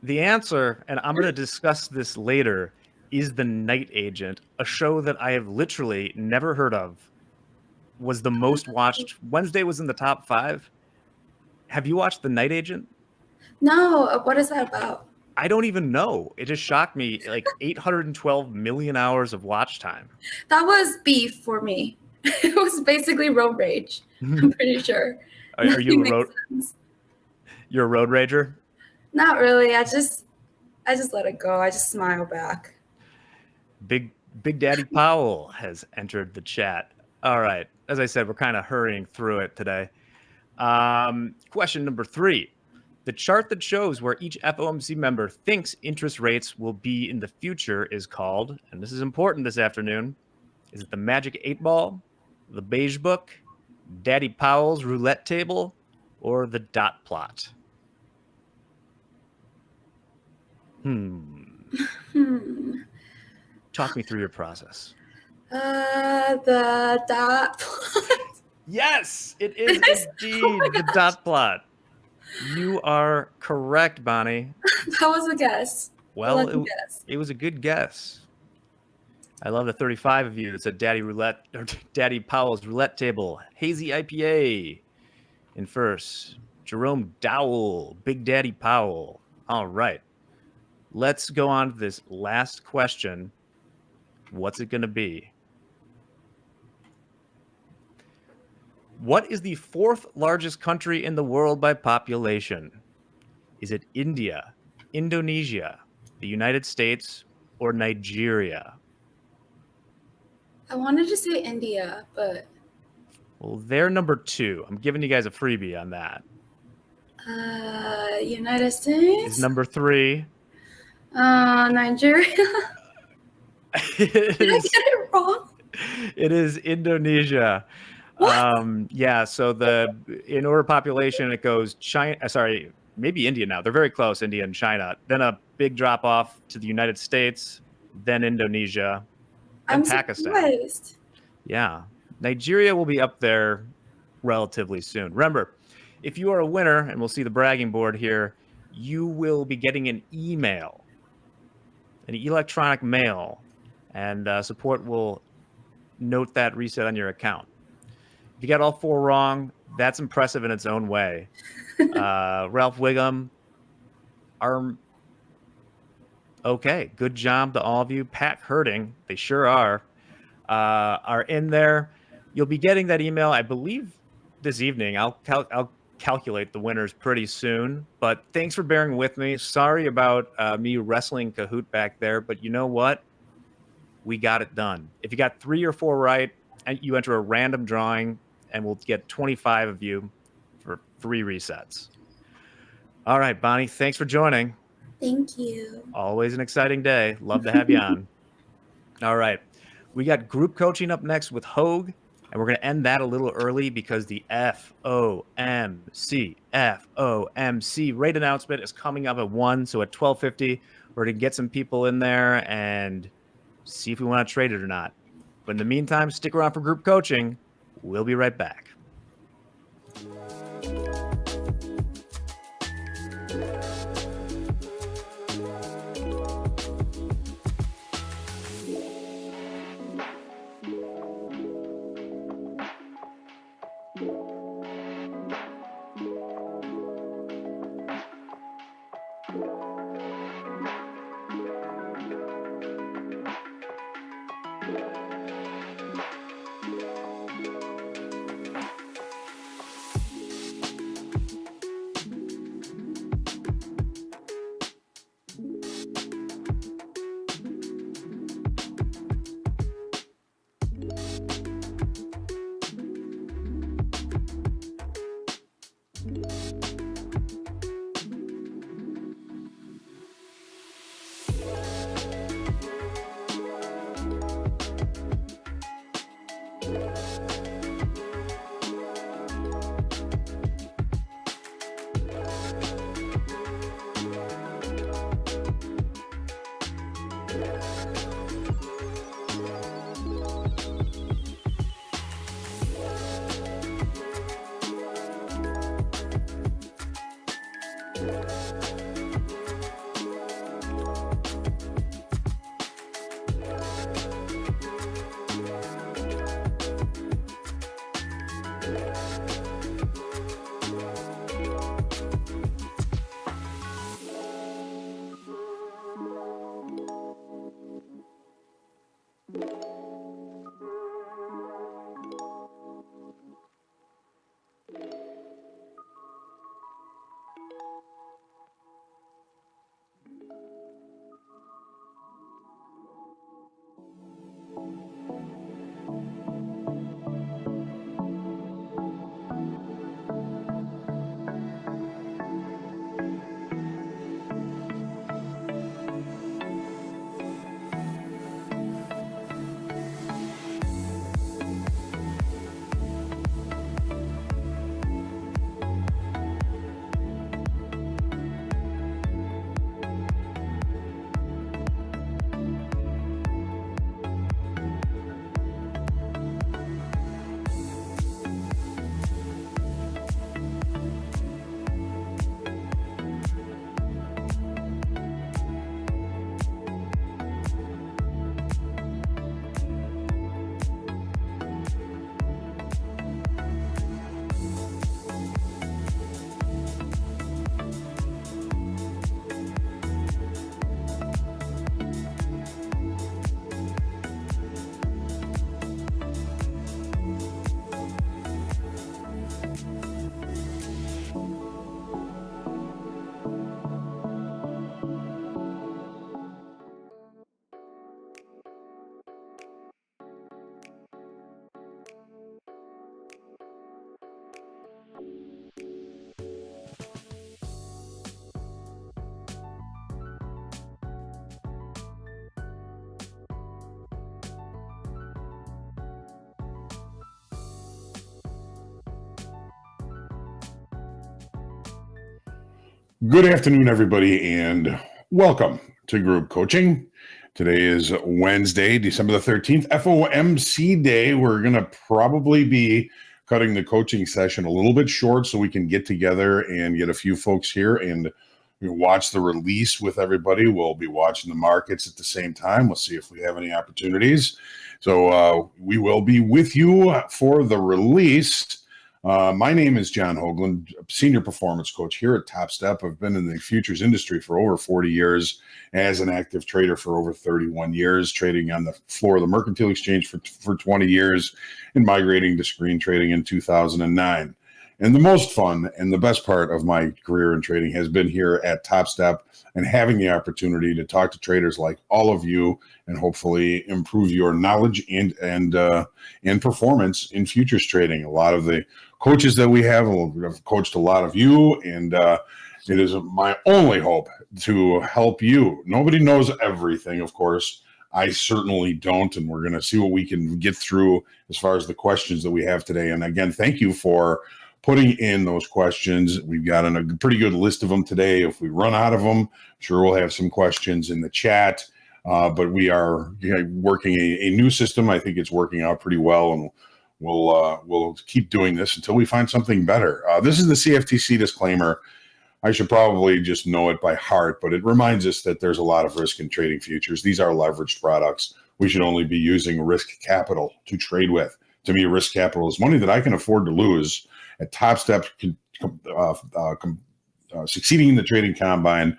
The answer, and I'm going to discuss this later, is The Night Agent, a show that I have literally never heard of. Was the most watched. Wednesday was in the top 5. Have you watched The Night Agent? No, what is that about? I don't even know. It just shocked me. Like 812 million hours of watch time. That was Beef for me. It was basically road rage. I'm pretty sure. Are you Nothing makes sense. You're a road rager? Not really. I just let it go. I just smile back. Big Daddy Powell has entered the chat. All right. As I said, we're kind of hurrying through it today. Question number 3. The chart that shows where each FOMC member thinks interest rates will be in the future is called, and this is important this afternoon, is it the Magic 8 Ball, the Beige Book, Daddy Powell's Roulette Table, or the Dot Plot? Talk me through your process. The dot plot. Yes, it is indeed the dot plot. You are correct, Bonnie. That was a guess. Well, Guess. it was a good guess. I love the 35 of you that said Daddy Powell's Roulette Table, Hazy IPA in first. Jerome Dowell, Big Daddy Powell. All right. Let's go on to this last question. What's it going to be? What is the 4th largest country in the world by population? Is it India, Indonesia, the United States, or Nigeria? I wanted to say India, but Well, they're number 2. I'm giving you guys a freebie on that. United States. Is number 3. Nigeria. It Did I is, get it wrong? it is Indonesia. What? Yeah, so in order of population, it goes China, sorry, maybe India now. They're very close, India and China. Then a big drop off to the United States, then Indonesia, then I'm Pakistan. surprised. Yeah. Nigeria will be up there relatively soon. Remember, if you are a winner, and we'll see the bragging board here, you will be getting an email, an electronic mail, and support will note that reset on your account. If you got all 4 wrong, that's impressive in its own way. Ralph Wiggum, okay, good job to all of you. Pat Herding, they sure are in there. You'll be getting that email, I believe, this evening. I'll calculate the winners pretty soon. But thanks for bearing with me. Sorry about me wrestling Kahoot back there, but you know what? We got it done. If you got 3 or 4 right, and you enter a random drawing, and we'll get 25 of you for 3 resets. All right, Bonnie, thanks for joining. Thank you. Always an exciting day. Love to have you on. All right. We got group coaching up next with Hoag, and we're going to end that a little early because the FOMC rate announcement is coming up at 1. So at 12:50, we're going to get some people in there and see if we want to trade it or not. But in the meantime, stick around for group coaching. We'll be right back. Good afternoon, everybody, and welcome to Group Coaching. Today is Wednesday, December the 13th, FOMC Day. We're going to probably be cutting the coaching session a little bit short so we can get together and get a few folks here and watch the release with everybody. We'll be watching the markets at the same time. We'll see if we have any opportunities. So we will be with you for the release. My name is John Hoagland, Senior Performance Coach here at Topstep. I've been in the futures industry for over 40 years, as an active trader for over 31 years, trading on the floor of the Mercantile Exchange for 20 years, and migrating to screen trading in 2009. And the most fun and the best part of my career in trading has been here at Topstep and having the opportunity to talk to traders like all of you and hopefully improve your knowledge and performance in futures trading. A lot of the coaches that we have coached a lot of you, and it is my only hope to help you. Nobody knows everything, of course. I certainly don't, and we're going to see what we can get through as far as the questions that we have today. And again, thank you for putting in those questions. We've got a pretty good list of them today. If we run out of them, I'm sure we'll have some questions in the chat. But we are working a new system. I think it's working out pretty well, and we'll keep doing this until we find something better. This is the CFTC disclaimer. I should probably just know it by heart, but it reminds us that there's a lot of risk in trading futures. These are leveraged products. We should only be using risk capital to trade with. To me, risk capital is money that I can afford to lose. At Topstep, succeeding in the trading combine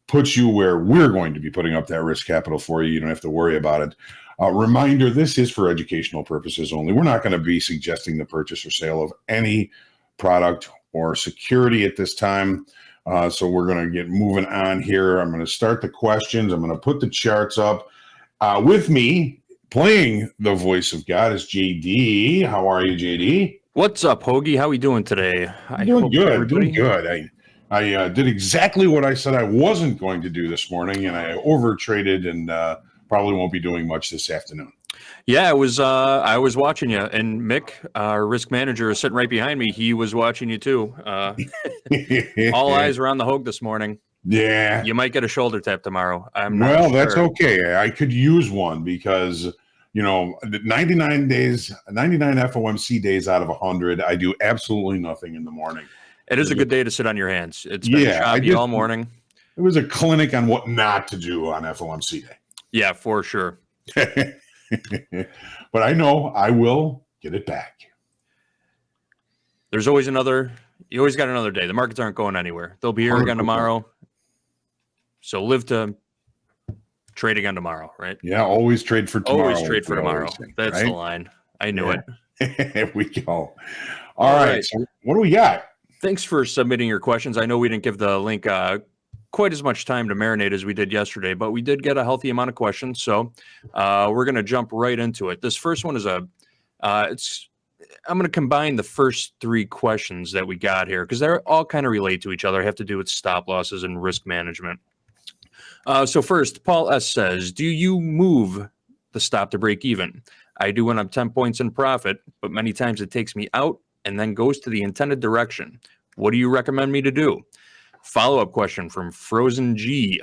puts you where we're going to be putting up that risk capital for you. You don't have to worry about it. Reminder, this is for educational purposes only. We're not going to be suggesting the purchase or sale of any product or security at this time. So we're going to get moving on here. I'm going to start the questions. I'm going to put the charts up. With me, playing the voice of God, is JD. How are you, JD? What's up, Hoagie? How are we doing today? Doing good. I did exactly what I said I wasn't going to do this morning, and I overtraded and probably won't be doing much this afternoon. Yeah, I was watching you, and Mick, our risk manager, is sitting right behind me. He was watching you too. All eyes were on the Hoag this morning. Yeah. You might get a shoulder tap tomorrow. Well, that's okay. I could use one because 99 FOMC days out of 100, I do absolutely nothing in the morning. It is a good day to sit on your hands. It's been choppy all morning. It was a clinic on what not to do on FOMC day. Yeah, for sure. But I know I will get it back. There's always you always got another day. The markets aren't going anywhere. They'll be here again tomorrow. So live to trade again tomorrow, right? Yeah, always trade for tomorrow. Always trade for tomorrow. That's right? The line. I knew it. Here we go. All right. So what do we got? Thanks for submitting your questions. I know we didn't give the link quite as much time to marinate as we did yesterday, but we did get a healthy amount of questions. So we're going to jump right into it. This first one is I'm going to combine the first three questions that we got here because they're all kind of relate to each other. Have to do with stop losses and risk management. So first, Paul S. says, do you move the stop to break even? I do when I'm 10 points in profit, but many times it takes me out and then goes to the intended direction. What do you recommend me to do? Follow-up question from Frozen G.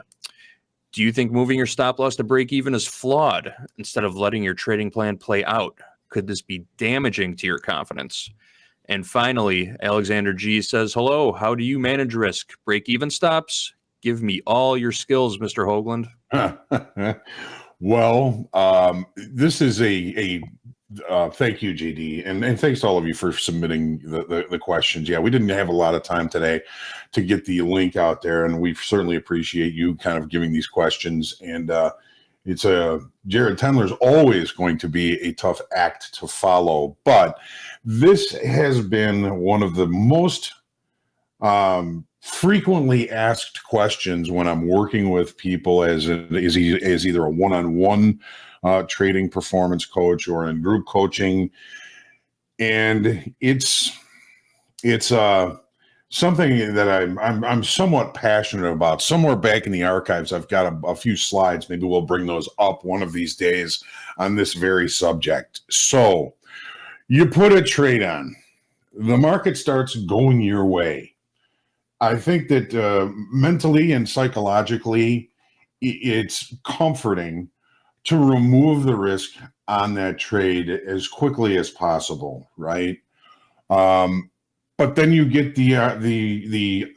Do you think moving your stop loss to break even is flawed instead of letting your trading plan play out? Could this be damaging to your confidence? And finally, Alexander G says, hello, how do you manage risk? Break even stops? Give me all your skills, Mr. Hoagland. Well, this is thank you, JD, and thanks to all of you for submitting the questions. Yeah, we didn't have a lot of time today to get the link out there, and we certainly appreciate you kind of giving these questions. And it's Jared Tendler is always going to be a tough act to follow, but this has been one of the most frequently asked questions when I'm working with people as either a one-on-one trading performance coach or in group coaching. And it's something that I'm somewhat passionate about. Somewhere back in the archives, I've got a few slides. Maybe we'll bring those up one of these days on this very subject. So you put a trade on, the market starts going your way. I think that mentally and psychologically, it's comforting to remove the risk on that trade as quickly as possible, right? But then you get the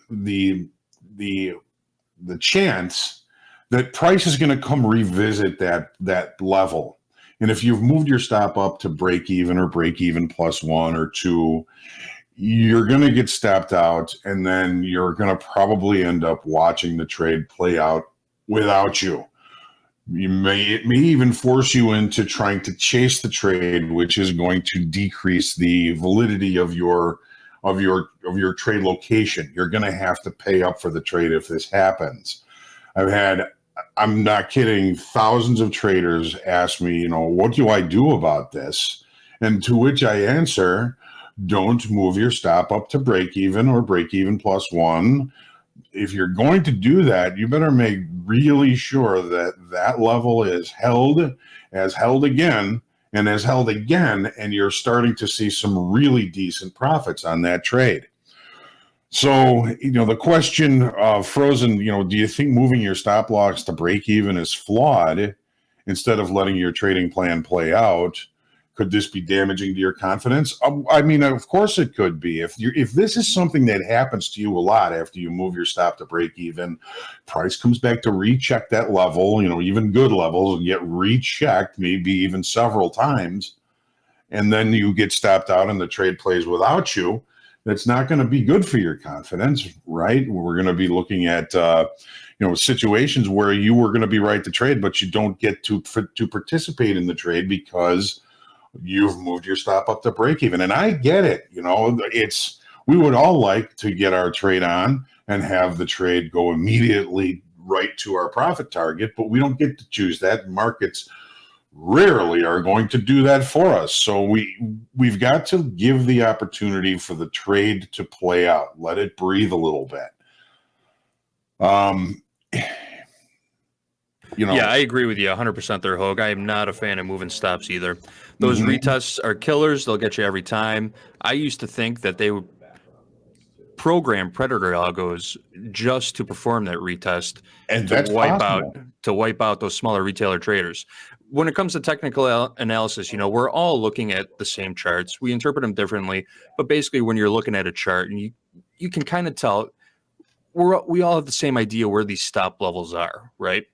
chance that price is going to come revisit that level. And if you've moved your stop up to break even or break even plus 1 or 2, you're going to get stopped out, and then you're going to probably end up watching the trade play out without you. It may even force you into trying to chase the trade, which is going to decrease the validity of your trade location. You're going to have to pay up for the trade if this happens. I'm not kidding, thousands of traders ask me, what do I do about this? And to which I answer, don't move your stop up to break even or break even plus 1. If you're going to do that, you better make really sure that that level is held again, and you're starting to see some really decent profits on that trade. So, the question of Frozen, do you think moving your stop loss to break even is flawed instead of letting your trading plan play out? Could this be damaging to your confidence? I mean, of course it could be. If this is something that happens to you a lot after you move your stop to break even, price comes back to recheck that level, even good levels get rechecked, maybe even several times, and then you get stopped out and the trade plays without you, that's not going to be good for your confidence, right? We're going to be looking at situations where you were going to be right to trade, but you don't get to participate in the trade because you've moved your stop up to break even. And I get it. We would all like to get our trade on and have the trade go immediately right to our profit target, but we don't get to choose that. Markets rarely are going to do that for us. So we've got to give the opportunity for the trade to play out. Let it breathe a little bit. Yeah, I agree with you 100% there, Hoag. I am not a fan of moving stops either. Those retests are killers. They'll get you every time. I used to think that they would program predator algos just to perform that retest and to wipe out those smaller retailer traders. When it comes to technical analysis, we're all looking at the same charts. We interpret them differently, but basically when you're looking at a chart and you can kind of tell we all have the same idea where these stop levels are, right?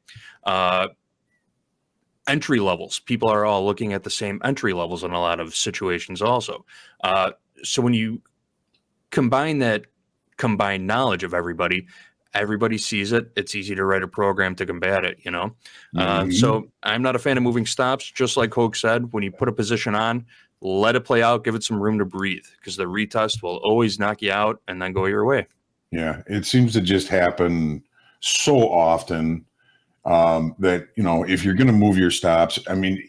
Entry levels. People are all looking at the same entry levels in a lot of situations also. So when you combine that combined knowledge of everybody sees it. It's easy to write a program to combat it, So I'm not a fan of moving stops. Just like Hoag said, when you put a position on, let it play out, give it some room to breathe, because the retest will always knock you out and then go your way. Yeah, it seems to just happen so often that, if you're going to move your stops, I mean,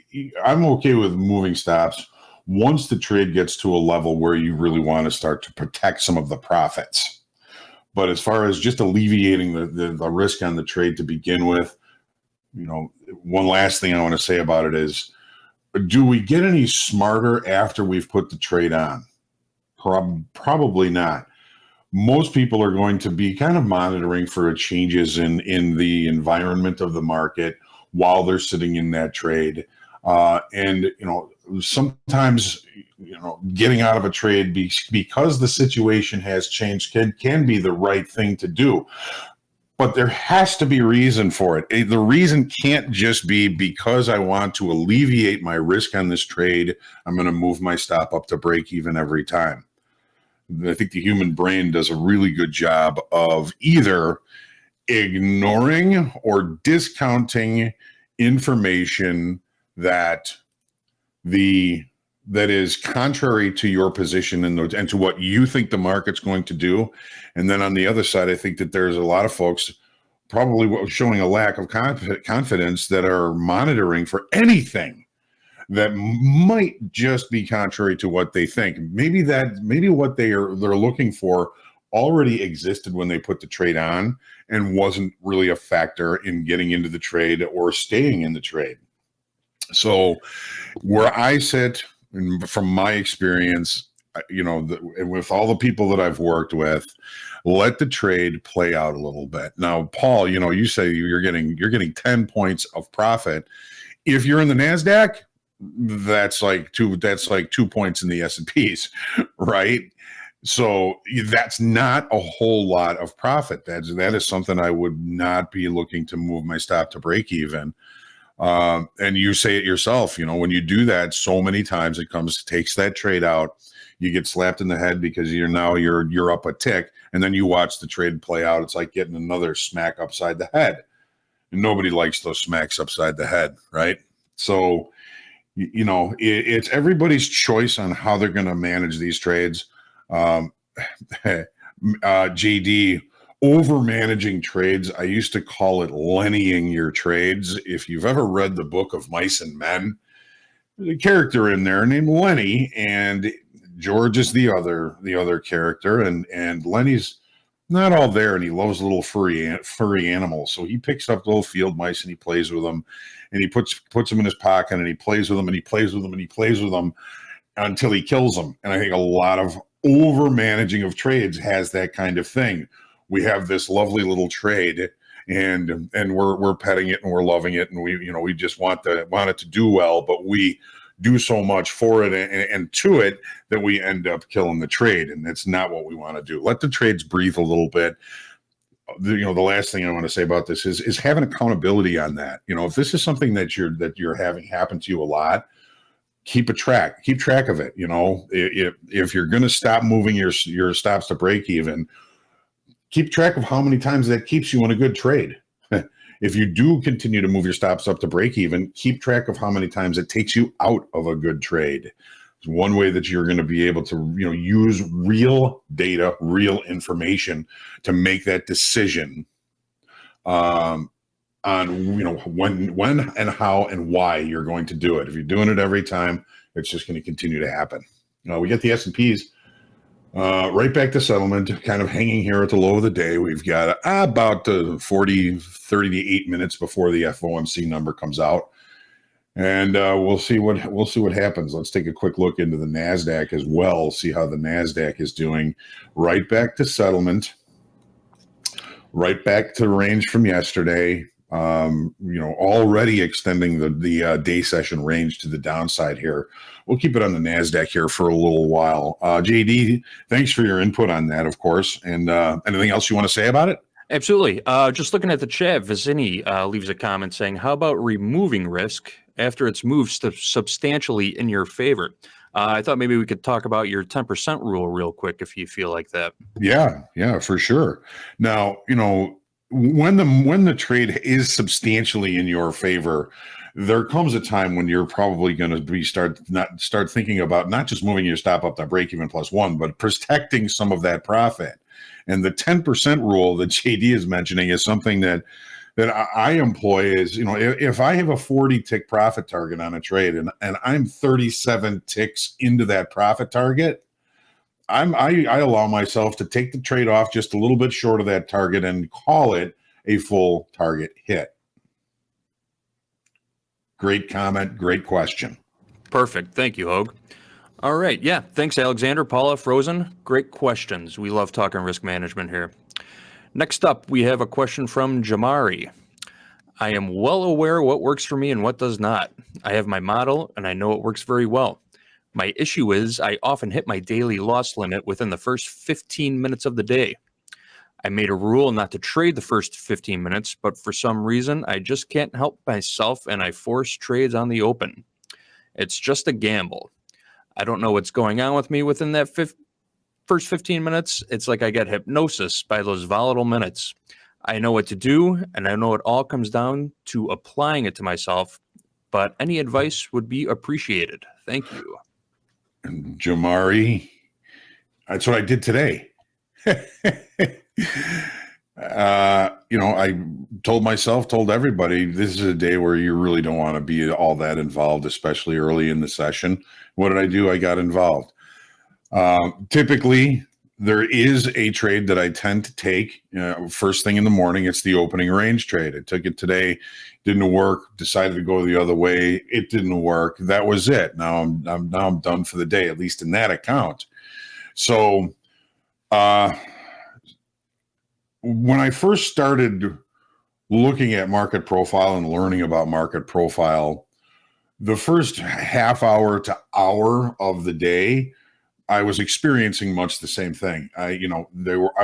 I'm okay with moving stops once the trade gets to a level where you really want to start to protect some of the profits. But as far as just alleviating the risk on the trade to begin with, one last thing I want to say about it is, do we get any smarter after we've put the trade on? Probably not. Most people are going to be kind of monitoring for changes in the environment of the market while they're sitting in that trade. And sometimes, getting out of a trade because the situation has changed can be the right thing to do. But there has to be a reason for it. The reason can't just be because I want to alleviate my risk on this trade, I'm going to move my stop up to break even every time. I think the human brain does a really good job of either ignoring or discounting information that is contrary to your position and to what you think the market's going to do. And then on the other side, I think that there's a lot of folks probably showing a lack of confidence that are monitoring for anything that might just be contrary to what they think. Maybe what they're looking for already existed when they put the trade on and wasn't really a factor in getting into the trade or staying in the trade. So where I sit, and from my experience, and with all the people that I've worked with, let the trade play out a little bit. Now, Paul, you say you're getting 10 points of profit. If you're in the NASDAQ, that's like 2 points in the S&Ps, right? So that's not a whole lot of profit. That is something I would not be looking to move my stop to break even. And you say it yourself, when you do that so many times, takes that trade out, you get slapped in the head because you're up a tick, and then you watch the trade play out. It's like getting another smack upside the head. And nobody likes those smacks upside the head, right? So, it's everybody's choice on how they're going to manage these trades. JD, over managing trades, I used to call it Lennying your trades. If you've ever read the book of Mice and Men, there's a character in there named Lenny, and George is the other character, and Lenny's not all there, and he loves little furry animals. So he picks up little field mice and he plays with them, and he puts them in his pocket, and he plays with them, and he plays with them, and he plays with them until he kills them. And I think a lot of over managing of trades has that kind of thing. We have this lovely little trade, and we're petting it and we're loving it, and we just want it to do well, but we do so much for it and to it that we end up killing the trade, and that's not what we want to do. Let the trades breathe a little bit. The last thing I want to say about this is having accountability on that. If this is something that you're having happen to you a lot, keep track of it. If you're going to stop moving your stops to break even, keep track of how many times that keeps you in a good trade. If you do continue to move your stops up to break even, keep track of how many times it takes you out of a good trade. It's one way that you're going to be able to, use real data, real information to make that decision on, when and how and why you're going to do it. If you're doing it every time, it's just going to continue to happen. We get the S&Ps right back to settlement, kind of hanging here at the low of the day. We've got about 38 minutes before the FOMC number comes out, and we'll see what happens. Let's take a quick look into the NASDAQ as well, see how the NASDAQ is doing. Right back to settlement, right back to range from yesterday. Already extending the day session range to the downside here. We'll keep it on the NASDAQ here for a little while. JD, thanks for your input on that, of course. And anything else you want to say about it? Absolutely. Just looking at the chat, Vicini leaves a comment saying, how about removing risk after it's moved substantially in your favor? I thought maybe we could talk about your 10% rule real quick if you feel like that. Yeah, for sure. Now, when the trade is substantially in your favor, there comes a time when you're probably going to start thinking about not just moving your stop up to break even +1, but protecting some of that profit. And the 10% rule that JD is mentioning is something that I employ. Is if I have a 40 tick profit target on a trade and I'm 37 ticks into that profit target, I allow myself to take the trade off just a little bit short of that target and call it a full target hit. Great comment, great question. Perfect. Thank you, Hoag. All right. Yeah. Thanks, Alexander, Paula, Frozen. Great questions. We love talking risk management here. Next up, we have a question from Jamari. I am well aware what works for me and what does not. I have my model and I know it works very well. My issue is I often hit my daily loss limit within the first 15 minutes of the day. I made a rule not to trade the first 15 minutes, but for some reason, I just can't help myself and I force trades on the open. It's just a gamble. I don't know what's going on with me within that first 15 minutes. It's like I get hypnosis by those volatile minutes. I know what to do, and I know it all comes down to applying it to myself, but any advice would be appreciated. Thank you. Jamari, that's what I did today. I told everybody, this is a day where you really don't want to be all that involved, especially early in the session. What did I do? I got involved. Typically, there is a trade that I tend to take first thing in the morning. It's the opening range trade. I took it today, didn't work, decided to go the other way. It didn't work. That was it. Now I'm done for the day, at least in that account. So when I first started looking at market profile and learning about market profile, the first half hour to hour of the day, I was experiencing much the same thing. I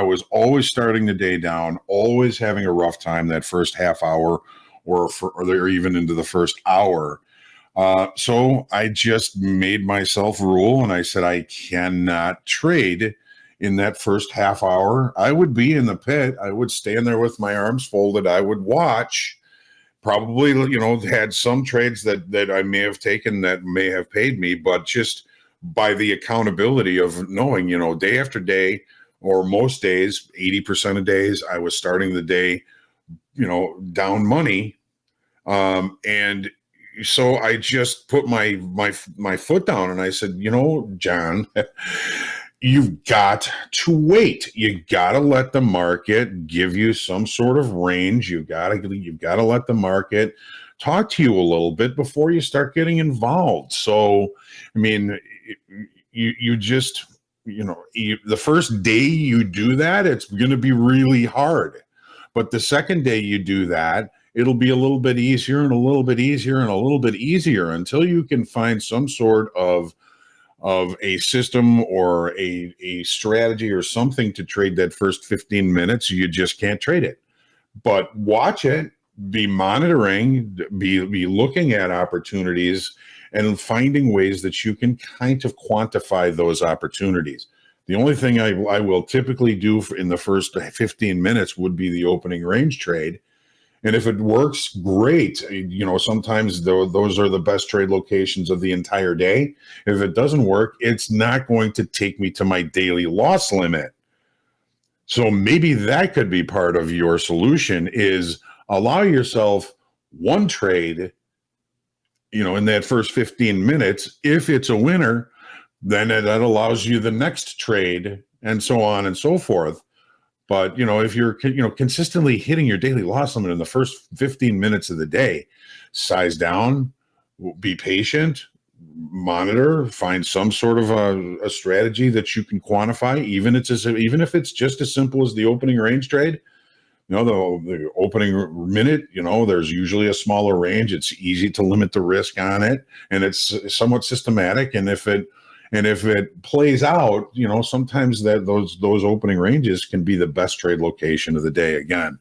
was always starting the day down, always having a rough time that first half hour or even into the first hour. So I just made myself rule, and I said, I cannot trade in that first half hour. I would be in the pit. I would stand there with my arms folded. I would watch. Probably, had some trades that I may have taken that may have paid me, but just by the accountability of knowing, day after day, or most days, 80% of days, I was starting the day, down money. And so I just put my foot down and I said, John, you've got to wait. You got to let the market give you some sort of range. You've got to let the market talk to you a little bit before you start getting involved. So, I mean, you just, the first day you do that, it's going to be really hard. But the second day you do that, it'll be a little bit easier and a little bit easier and a little bit easier until you can find some sort of a system or a strategy or something to trade that first 15 minutes. You just can't trade it. But watch it, be monitoring, be looking at opportunities and finding ways that you can kind of quantify those opportunities. The only thing I will typically do in the first 15 minutes would be the opening range trade. And if it works, great. Sometimes those are the best trade locations of the entire day. If it doesn't work, it's not going to take me to my daily loss limit. So maybe that could be part of your solution, is allow yourself one trade, in that first 15 minutes. If it's a winner, then that allows you the next trade, and so on and so forth. But, if you're, consistently hitting your daily loss limit in the first 15 minutes of the day, size down, be patient, monitor, find some sort of a strategy that you can quantify, even if it's just as simple as the opening range trade. The opening minute, there's usually a smaller range. It's easy to limit the risk on it, and it's somewhat systematic. And if it plays out, sometimes those opening ranges can be the best trade location of the day again.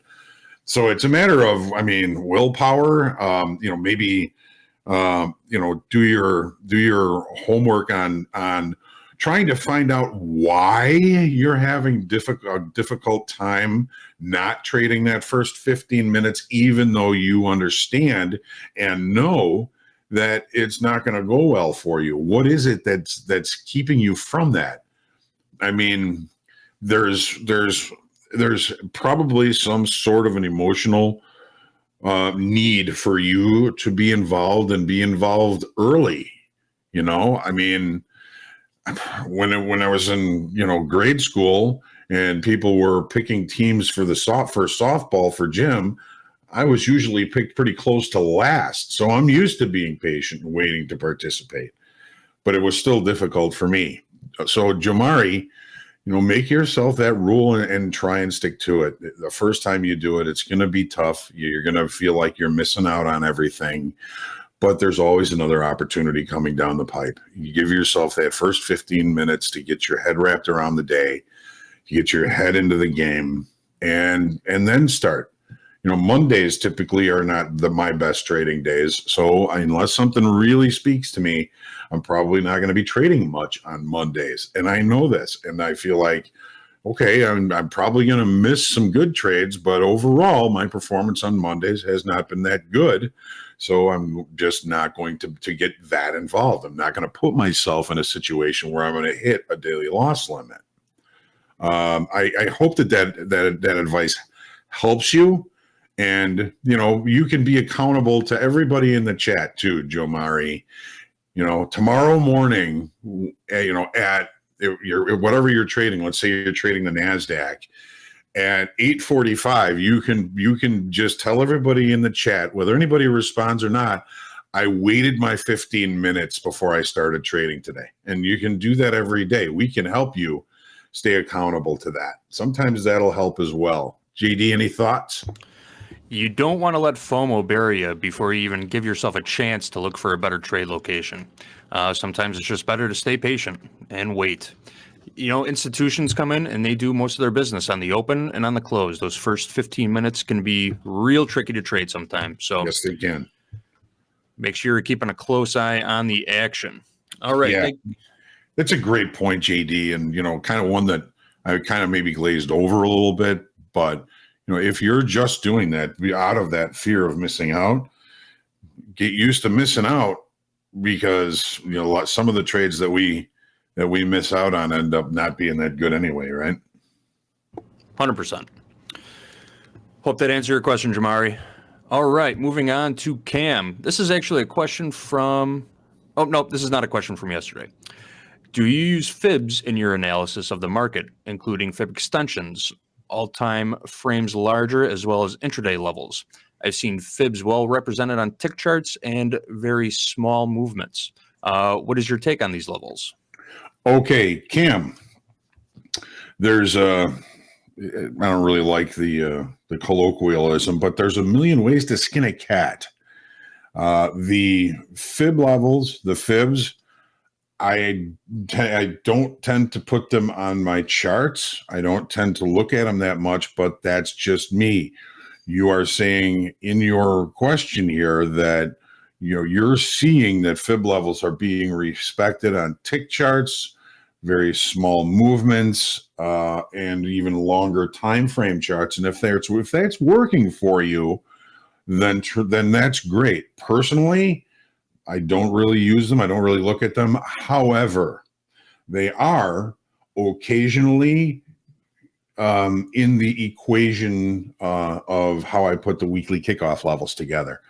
So it's a matter of, willpower. Maybe do your homework on trying to find out why you're having a difficult time not trading that first 15 minutes, even though you understand and know that it's not going to go well for you. What is it that's keeping you from that? I mean, there's probably some sort of an emotional need for you to be involved and be involved early. I mean, when I was in grade school and people were picking teams for softball for gym, I was usually picked pretty close to last. So I'm used to being patient and waiting to participate, but it was still difficult for me. So Jamari, make yourself that rule and try and stick to it. The first time you do it, it's going to be tough. You're going to feel like you're missing out on everything, but there's always another opportunity coming down the pipe. You give yourself that first 15 minutes to get your head wrapped around the day, to get your head into the game, and then start. Mondays typically are not my best trading days. So unless something really speaks to me, I'm probably not going to be trading much on Mondays. And I know this, and I feel like, okay, I'm probably going to miss some good trades, but overall my performance on Mondays has not been that good. So I'm just not going to get that involved. I'm not going to put myself in a situation where I'm going to hit a daily loss limit. I hope that advice helps you. And, you can be accountable to everybody in the chat too, Joe Mari. Tomorrow morning, at whatever you're trading, let's say you're trading the NASDAQ, at 8:45, you can just tell everybody in the chat, whether anybody responds or not, I waited my 15 minutes before I started trading today. And you can do that every day. We can help you stay accountable to that. Sometimes that'll help as well. JD, any thoughts? You don't want to let FOMO bury you before you even give yourself a chance to look for a better trade location. Sometimes it's just better to stay patient and wait. You know, institutions come in and they do most of their business on the open and on the close. Those first 15 minutes can be real tricky to trade sometimes. So yes, they can. Make sure you're keeping a close eye on the action. All right. Yeah, that's a great point, JD. And, you know, kind of one that I kind of maybe glazed over a little bit. But, you know, if you're just doing that, be out of that fear of missing out, get used to missing out, because, you know, some of the trades that we miss out on end up not being that good anyway, right? 100%. Hope that answered your question, Jamari. All right, moving on to Cam. This is actually a question from, oh, no, this is not a question from yesterday. Do you use fibs in your analysis of the market, including fib extensions, all-time frames larger, as well as intraday levels? I've seen fibs well represented on tick charts and very small movements. What is your take on these levels? Okay, Cam, there's I don't really like the colloquialism, but there's a million ways to skin a cat. The fib levels, the fibs, I don't tend to put them on my charts. I don't tend to look at them that much, but that's just me. You are saying in your question here that, you know, you're seeing that fib levels are being respected on tick charts, very small movements, and even longer time frame charts. And if that's working for you, then that's great. Personally, I don't really use them. I don't really look at them. However, they are occasionally in the equation of how I put the weekly kickoff levels together.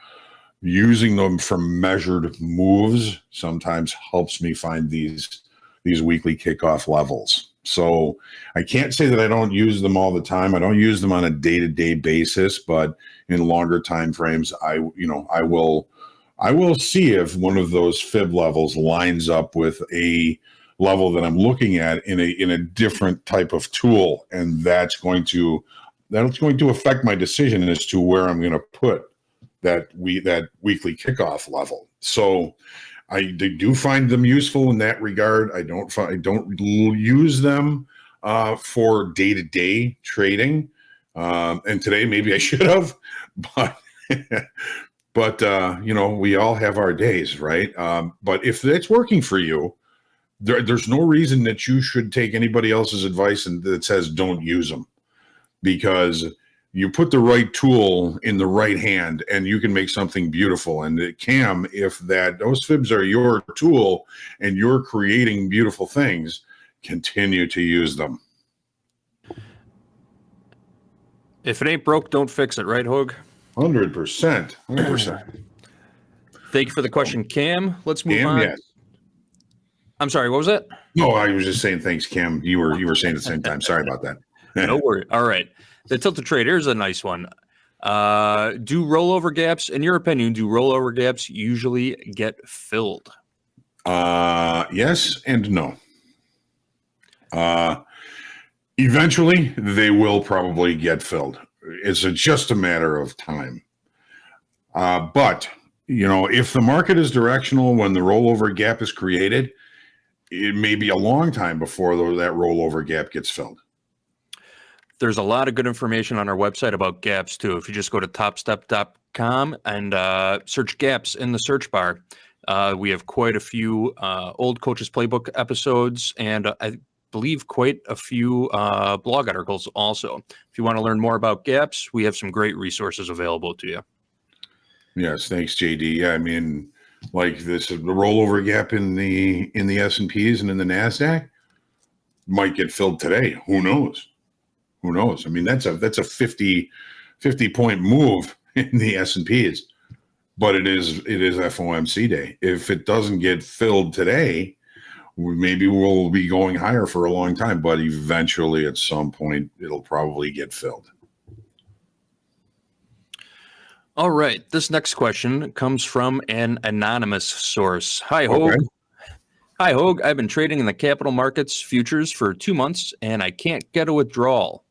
Using them for measured moves sometimes helps me find these weekly kickoff levels. So I can't say that I don't use them all the time. I don't use them on a day-to-day basis, but in longer time frames, I will see if one of those fib levels lines up with a level that I'm looking at in a different type of tool, and that's going to affect my decision as to where I'm going to put that weekly kickoff level. So I do find them useful in that regard. I don't use them for day-to-day trading, and today maybe I should have, but you know, we all have our days, right? But if that's working for you, there's no reason that you should take anybody else's advice that says don't use them, because you put the right tool in the right hand and you can make something beautiful. And Cam, if those fibs are your tool and you're creating beautiful things, continue to use them. If it ain't broke, don't fix it, right, Hoag? 100%. 100%. Thank you for the question, Cam. Let's move on. Yes. I'm sorry, what was that? No, I was just saying thanks, Cam. You were saying at the same time. Sorry about that. No worry. All right. The tilted trade, here's a nice one. Do rollover gaps, in your opinion, usually get filled? Yes and no. Eventually, they will probably get filled. It's just a matter of time. But, you know, if the market is directional when the rollover gap is created, it may be a long time before that rollover gap gets filled. There's a lot of good information on our website about gaps, too. If you just go to topstep.com and search gaps in the search bar, we have quite a few old Coach's Playbook episodes, and I believe quite a few blog articles also. If you want to learn more about gaps, we have some great resources available to you. Yes, thanks, JD. Yeah, I mean, like the rollover gap in the S&Ps and in the NASDAQ might get filled today. Who knows? Who knows? I mean, that's a 50 point move in the S&Ps, but it is FOMC day. If it doesn't get filled today, maybe we'll be going higher for a long time, but eventually at some point it'll probably get filled. All right. This next question comes from an anonymous source. Hi, Hoag. Okay. Hi, Hoag. I've been trading in the capital markets futures for 2 months, and I can't get a withdrawal.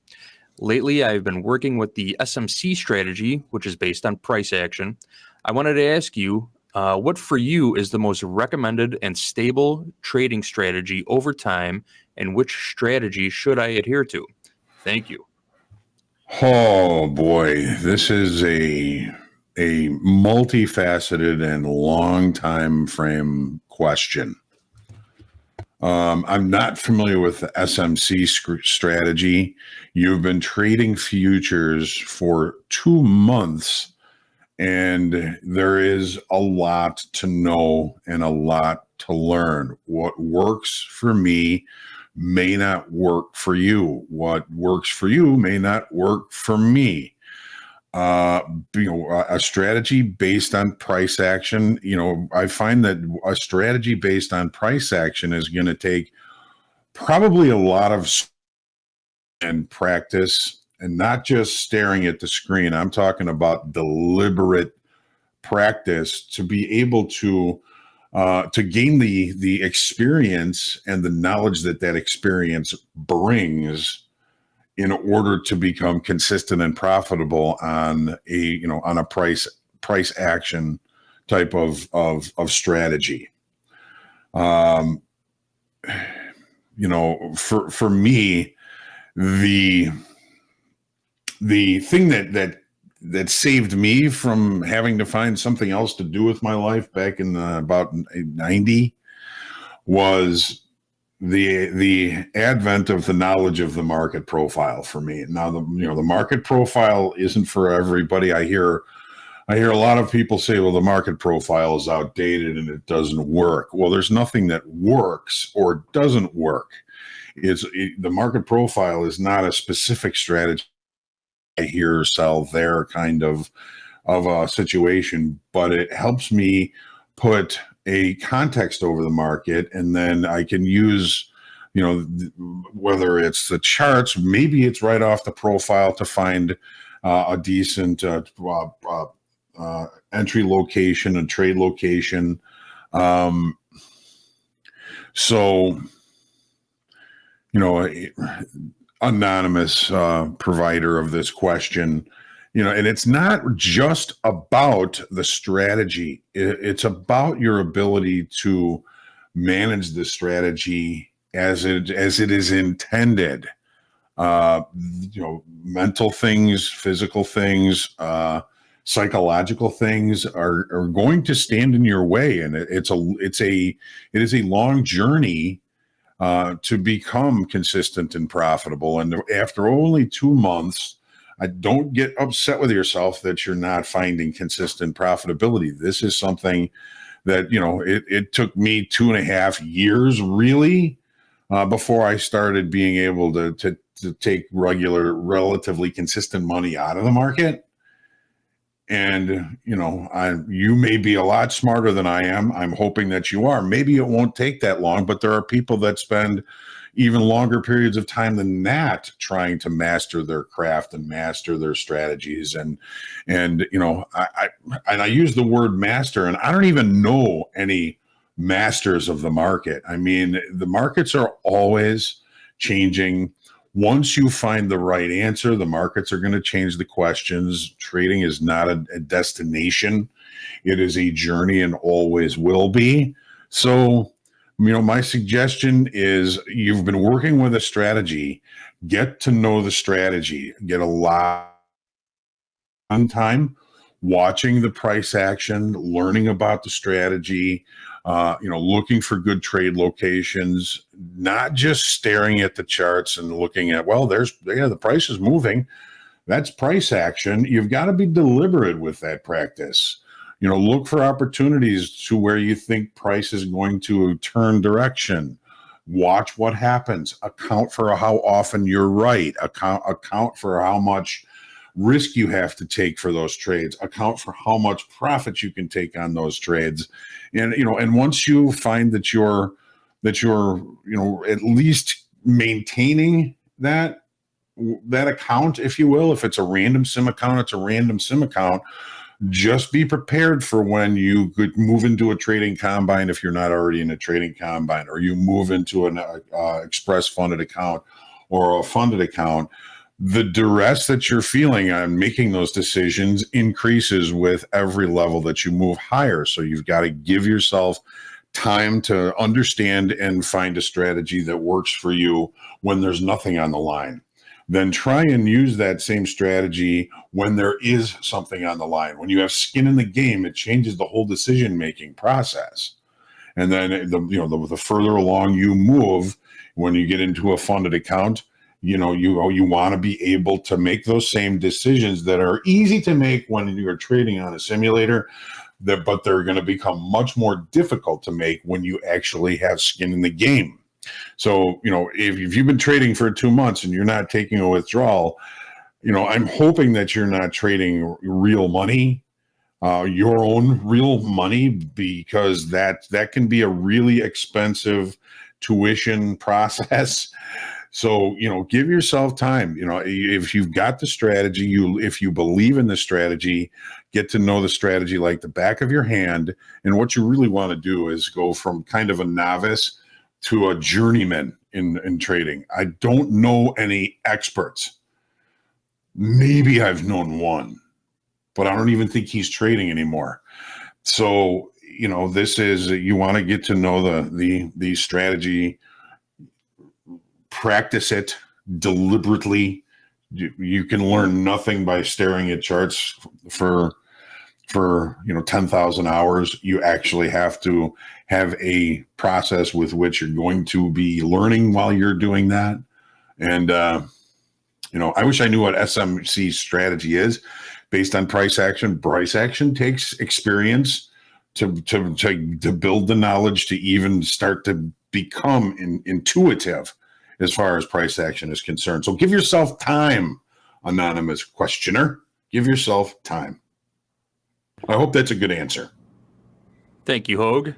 Lately, I've been working with the SMC strategy, which is based on price action. I wanted to ask you, what for you is the most recommended and stable trading strategy over time, and which strategy should I adhere to? Thank you. Oh boy, this is a multifaceted and long time frame question. I'm not familiar with the SMC strategy. You've been trading futures for 2 months, and there is a lot to know and a lot to learn. What works for me may not work for you. What works for you may not work for me. A strategy based on price action, I find that a strategy based on price action is going to take probably a lot of and practice, and not just staring at the screen. I'm talking about deliberate practice to be able to gain the experience and the knowledge that experience brings in order to become consistent and profitable on a price action type of strategy. For me, the thing that saved me from having to find something else to do with my life back in about 90 was the advent of the knowledge of the market profile for me. Now, the market profile isn't for everybody. I hear a lot of people say, well, the market profile is outdated and it doesn't work. Well, there's nothing that works or doesn't work. The market profile is not a specific strategy, here, sell there kind of a situation, but it helps me put a context over the market, and then I can use, whether it's the charts, maybe it's right off the profile to find a decent entry location, a trade location. Anonymous provider of this question, and it's not just about the strategy. It's about your ability to manage the strategy as it is intended. Mental things, physical things, psychological things are going to stand in your way, and it is a long journey to become consistent and profitable. And after only 2 months, don't get upset with yourself that you're not finding consistent profitability. This is something that, it took me 2.5 years really before I started being able to take regular, relatively consistent money out of the market. And, you may be a lot smarter than I am. I'm hoping that you are. Maybe it won't take that long, but there are people that spend even longer periods of time than that trying to master their craft and master their strategies. And I use the word master, and I don't even know any masters of the market. I mean, the markets are always changing. Once you find the right answer, the markets are going to change the questions. Trading is not a destination. It is a journey and always will be. So, my suggestion is, you've been working with a strategy, get to know the strategy, get a lot of time watching the price action, learning about the strategy, looking for good trade locations, not just staring at the charts and looking at, the price is moving. That's price action. You've got to be deliberate with that practice. Look for opportunities to where you think price is going to turn direction. Watch what happens. Account for how often you're right. Account for how much risk you have to take for those trades. Account for how much profit you can take on those trades. And once you find that you're at least maintaining that account, if you will, if it's a random sim account, it's a random sim account. just be prepared for when you could move into a trading combine if you're not already in a trading combine, or you move into an express funded account or a funded account. The duress that you're feeling on making those decisions increases with every level that you move higher. So you've got to give yourself time to understand and find a strategy that works for you when there's nothing on the line. Then try and use that same strategy when there is something on the line. When you have skin in the game, it changes the whole decision-making process. And then the further along you move, when you get into a funded account, you want to be able to make those same decisions that are easy to make when you're trading on a simulator, but they're going to become much more difficult to make when you actually have skin in the game. So, if you've been trading for 2 months and you're not taking a withdrawal, I'm hoping that you're not trading real money, your own real money, because that can be a really expensive tuition process. So, give yourself time. If you've got the strategy, if you believe in the strategy, get to know the strategy like the back of your hand. And what you really want to do is go from kind of a novice to a journeyman in trading. I don't know any experts. Maybe I've known one, but I don't even think he's trading anymore. So, this is, you want to get to know the strategy, practice it deliberately. You can learn nothing by staring at charts for 10,000 hours. You actually have to have a process with which you're going to be learning while you're doing that. And I wish I knew what SMC strategy is based on price action. Price action takes experience to build the knowledge to even start to become intuitive as far as price action is concerned. So give yourself time, anonymous questioner. Give yourself time. I hope that's a good answer. Thank you, Hoag.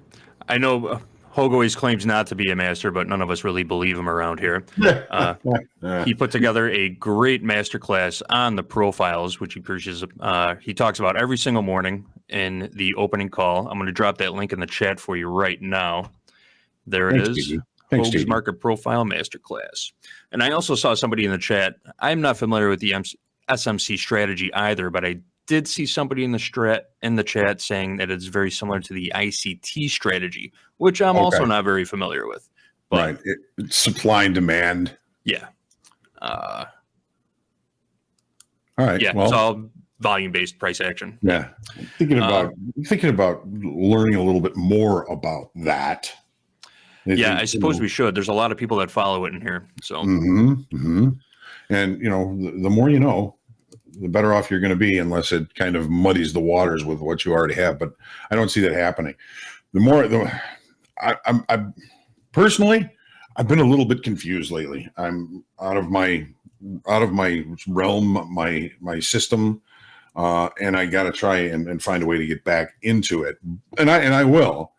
I know Hoag always claims not to be a master, but none of us really believe him around here. He put together a great masterclass on the profiles, which he preaches. He talks about every single morning in the opening call. I'm going to drop that link in the chat for you right now. There it is. Thanks, Hoag's Stevie. Market Profile Masterclass. And I also saw somebody in the chat. I'm not familiar with the SMC strategy either, but I did see somebody in the chat saying that it's very similar to the ICT strategy, which I'm also not very familiar with. But, right. It's supply and demand. Yeah. All right. Yeah, well, it's all volume-based price action. Yeah. Thinking about learning a little bit more about that. I suppose we should. There's a lot of people that follow it in here. So and the more you know, the better off you're going to be, unless it kind of muddies the waters with what you already have. But I don't see that happening. I'm personally, I've been a little bit confused lately. I'm out of my realm, my system, and I got to try and find a way to get back into it. And I will.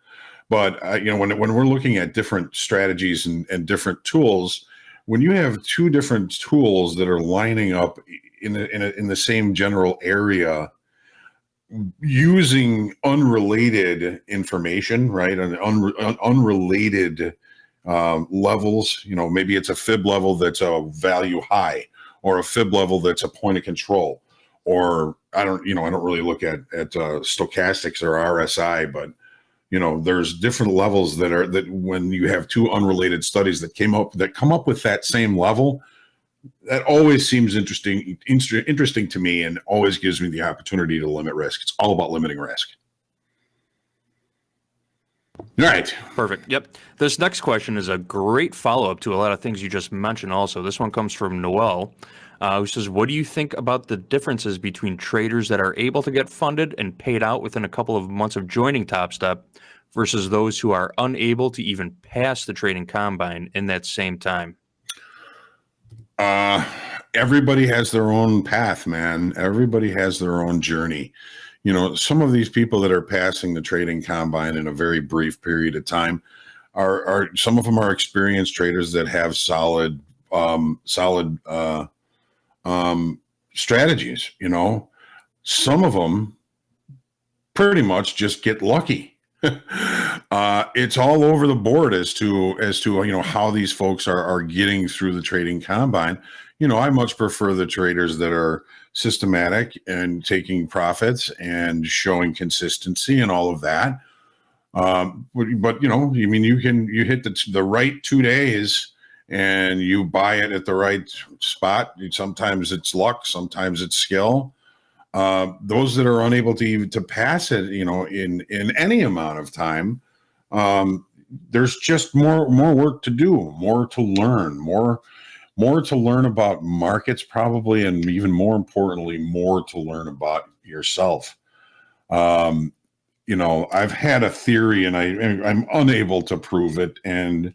But when we're looking at different strategies and different tools, when you have two different tools that are lining up in the same general area, using unrelated information, right, and unrelated levels, maybe it's a fib level that's a value high, or a fib level that's a point of control, or I don't really look at stochastics or RSI, but there's different levels that when you have two unrelated studies that come up with that same level, that always seems interesting to me, and always gives me the opportunity to limit risk. It's all about limiting risk. All right. Perfect. Yep. This next question is a great follow-up to a lot of things you just mentioned also. This one comes from Noel, who says, what do you think about the differences between traders that are able to get funded and paid out within a couple of months of joining Topstep versus those who are unable to even pass the trading combine in that same time? Everybody has their own path, man. Everybody has their own journey. Some of these people that are passing the trading combine in a very brief period of time are some of them are experienced traders that have solid strategies. Some of them pretty much just get lucky. It's all over the board as to how these folks are getting through the trading combine. I much prefer the traders that are systematic and taking profits and showing consistency and all of that. But you hit the right 2 days and you buy it at the right spot. Sometimes it's luck, sometimes it's skill. Those that are unable to pass it, in any amount of time, there's just more work to do, more to learn, more to learn about markets, probably, and even more importantly, more to learn about yourself. I've had a theory, and I'm unable to prove it, and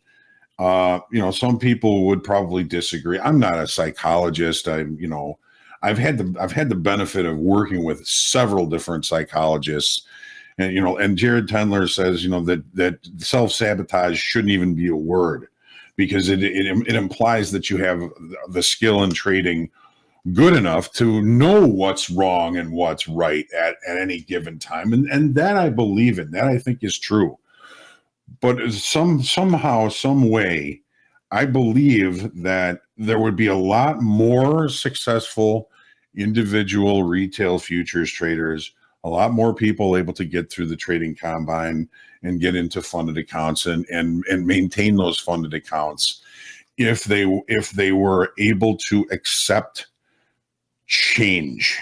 some people would probably disagree. I'm not a psychologist. I've had the benefit of working with several different psychologists, and Jared Tendler says, that self-sabotage shouldn't even be a word, because it implies that you have the skill in trading good enough to know what's wrong and what's right at any given time. And that I believe in, that I think is true. But somehow, some way, I believe that there would be a lot more successful individual retail futures traders, a lot more people able to get through the trading combine and get into funded accounts and maintain those funded accounts if they were able to accept change.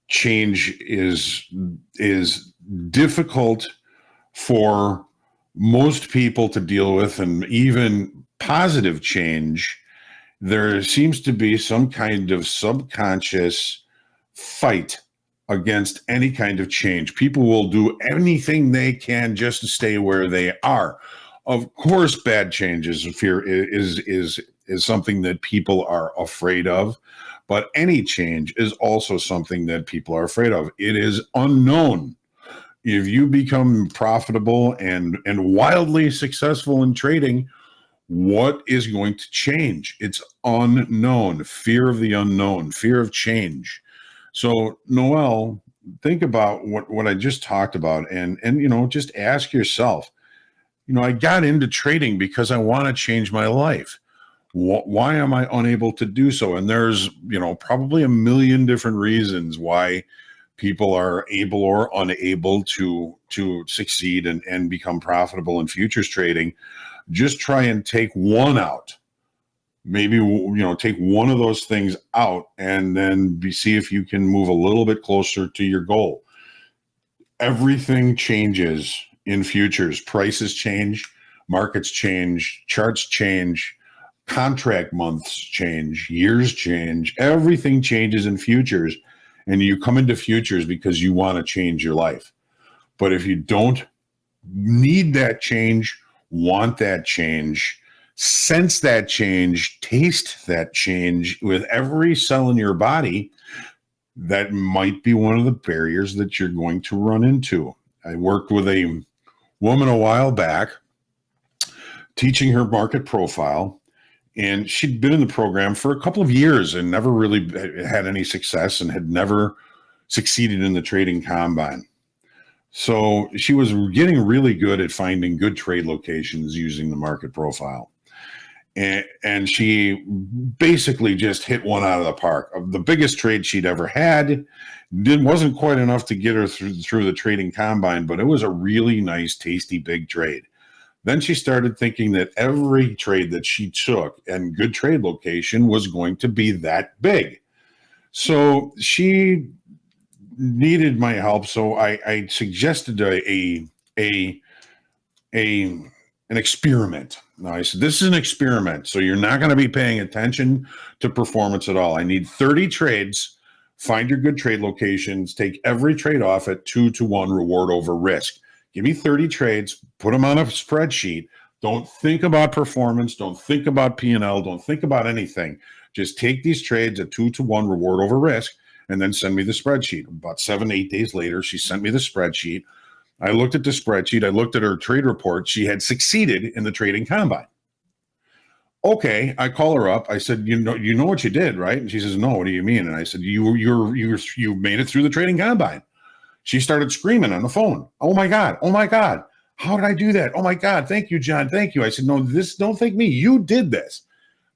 Change is difficult for most people to deal with, and even positive change, there seems to be some kind of subconscious fight against any kind of change. People will do anything they can just to stay where they are. Of course, bad changes, fear is something that people are afraid of, but any change is also something that people are afraid of. It is unknown. If you become profitable and wildly successful in trading, what is going to change? It's unknown. Fear of the unknown, fear of change. So, Noel, think about what I just talked about, and just ask yourself, I got into trading because I want to change my life. Why am I unable to do so? And there's, probably a million different reasons why people are able or unable to succeed and become profitable in futures trading. Just try and take one out. Maybe, take one of those things out and then see if you can move a little bit closer to your goal. Everything changes in futures. Prices change, markets change, charts change, contract months change, years change. Everything changes in futures. And you come into futures because you want to change your life. But if you don't need that change, want that change, sense that change, taste that change with every cell in your body, that might be one of the barriers that you're going to run into. I worked with a woman a while back teaching her market profile, and she'd been in the program for a couple of years and never really had any success and had never succeeded in the trading combine. So she was getting really good at finding good trade locations using the market profile. And she basically just hit one out of the park. The biggest trade she'd ever had wasn't quite enough to get her through the trading combine, but it was a really nice, tasty, big trade. Then she started thinking that every trade that she took and good trade location was going to be that big. So she needed my help. So I suggested an experiment. Now I said, this is an experiment. So you're not going to be paying attention to performance at all. I need 30 trades. Find your good trade locations. Take every trade off at 2-to-1 reward over risk. Give me 30 trades, put them on a spreadsheet. Don't think about performance. Don't think about P&L. Don't think about anything. Just take these trades at 2-to-1 reward over risk and then send me the spreadsheet. About 7-8 days later, she sent me the spreadsheet. I looked at the spreadsheet. I looked at her trade report. She had succeeded in the trading combine. Okay, I call her up. I said, you know what you did, right? And she says, no, what do you mean? And I said, you made it through the trading combine. she started screaming on the phone. Oh my God. Oh my God. How did I do that? Oh my God. Thank you, John. Thank you. I said, no, don't thank me. You did this.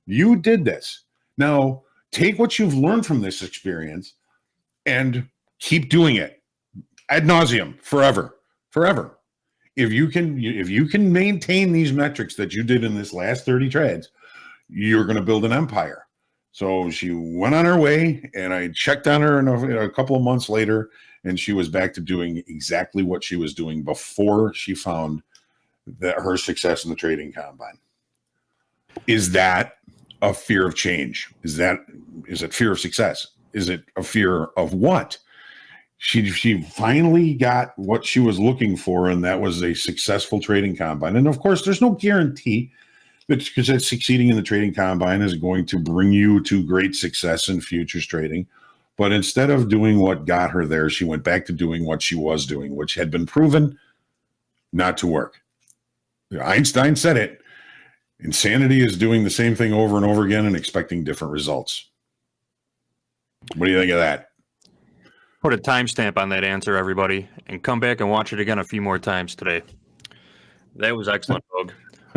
You did this. Now take what you've learned from this experience and keep doing it ad nauseum forever. If you can maintain these metrics that you did in this last 30 trades, you're going to build an empire. So she went on her way, and I checked on her a couple of months later, and she was back to doing exactly what she was doing before she found that her success in the trading combine. Is that a fear of change? Is it fear of success? Is it a fear of what? She finally got what she was looking for, and that was a successful trading combine. And of course, there's no guarantee that succeeding in the trading combine is going to bring you to great success in futures trading. But instead of doing what got her there, she went back to doing what she was doing, which had been proven not to work. Einstein said it. Insanity is doing the same thing over and over again and expecting different results. What do you think of that? Put a timestamp on that answer, everybody, and come back and watch it again a few more times today. That was excellent, Hoag.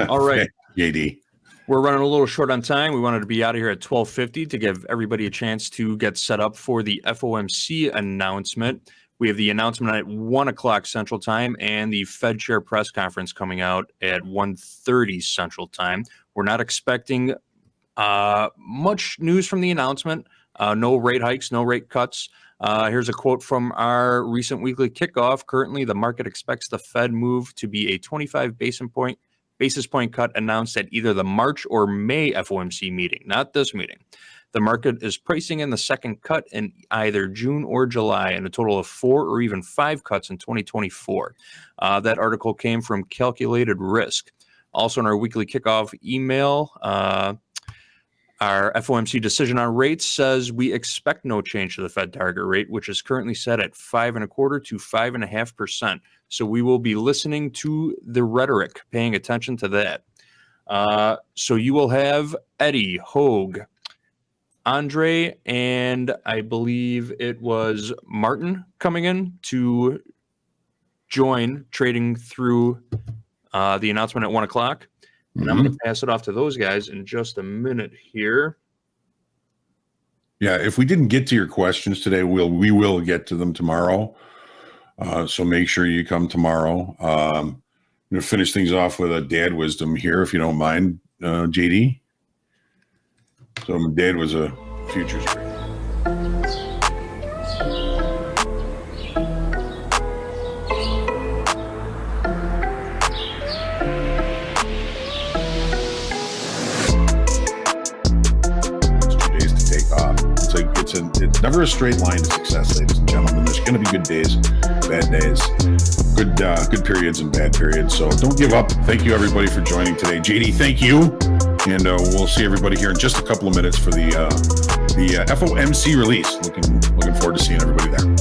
All right. JD. We're running a little short on time. We wanted to be out of here at 12:50 to give everybody a chance to get set up for the FOMC announcement. We have the announcement at 1 o'clock Central Time and the Fed Chair press conference coming out at 1:30 Central Time. We're not expecting much news from the announcement. No rate hikes, no rate cuts. Here's a quote from our recent weekly kickoff. Currently, the market expects the Fed move to be a 25 basis point cut announced at either the March or May FOMC meeting, not this meeting. The market is pricing in the second cut in either June or July, and a total of 4 or even 5 cuts in 2024. That article came from Calculated Risk. Also in our weekly kickoff email, our FOMC decision on rates says we expect no change to the Fed target rate, which is currently set at 5.25% to 5.5%. So we will be listening to the rhetoric, paying attention to that. So you will have Eddie, Hoag, Andre, and I believe it was Martin coming in to join trading through the announcement at 1 o'clock. And I'm going to pass it off to those guys in just a minute here. Yeah, if we didn't get to your questions today, we will get to them tomorrow. So make sure you come tomorrow. I'm going to finish things off with a dad wisdom here, if you don't mind, JD. So my dad was a futures trader. It's never a straight line to success, ladies and gentlemen. There's going to be good days, bad days, good periods and bad periods. So don't give up. Thank you, everybody, for joining today. JD, thank you. And we'll see everybody here in just a couple of minutes for the FOMC release. Looking forward to seeing everybody there.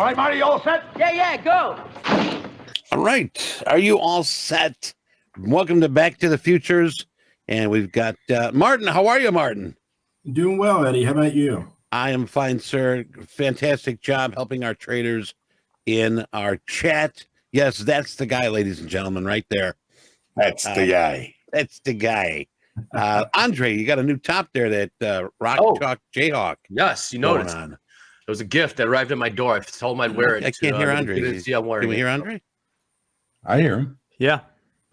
right, Marty, you all set? Yeah, go. All right. Are you all set? Welcome to Back to the Futures. And we've got Martin. How are you, Martin? Doing well, Eddie. How about you? I am fine, sir. Fantastic job helping our traders in our chat. Yes, that's the guy, ladies and gentlemen, right there. That's the guy. That's the guy. Andre, you got a new top there that Rock Chalk Jayhawk. Yes, you noticed. It was a gift that arrived at my door. I told him I'd wear it. I can't hear Andre. Can we hear Andre? I hear him. Yeah,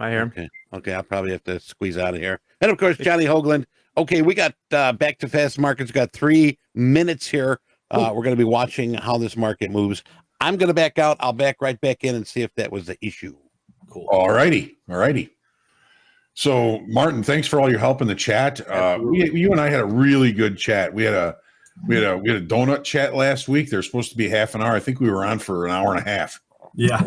I hear him. Okay, I'll probably have to squeeze out of here. And of course, Johnny Hoagland. Okay, we got back to fast markets. Got 3 minutes here. We're going to be watching how this market moves. I'm going to back out. I'll back right back in and see if that was the issue. Cool. All righty. So, Martin, thanks for all your help in the chat. You and I had a really good chat. We had a donut chat last week. They're supposed to be half an hour. I think we were on for an hour and a half. Yeah.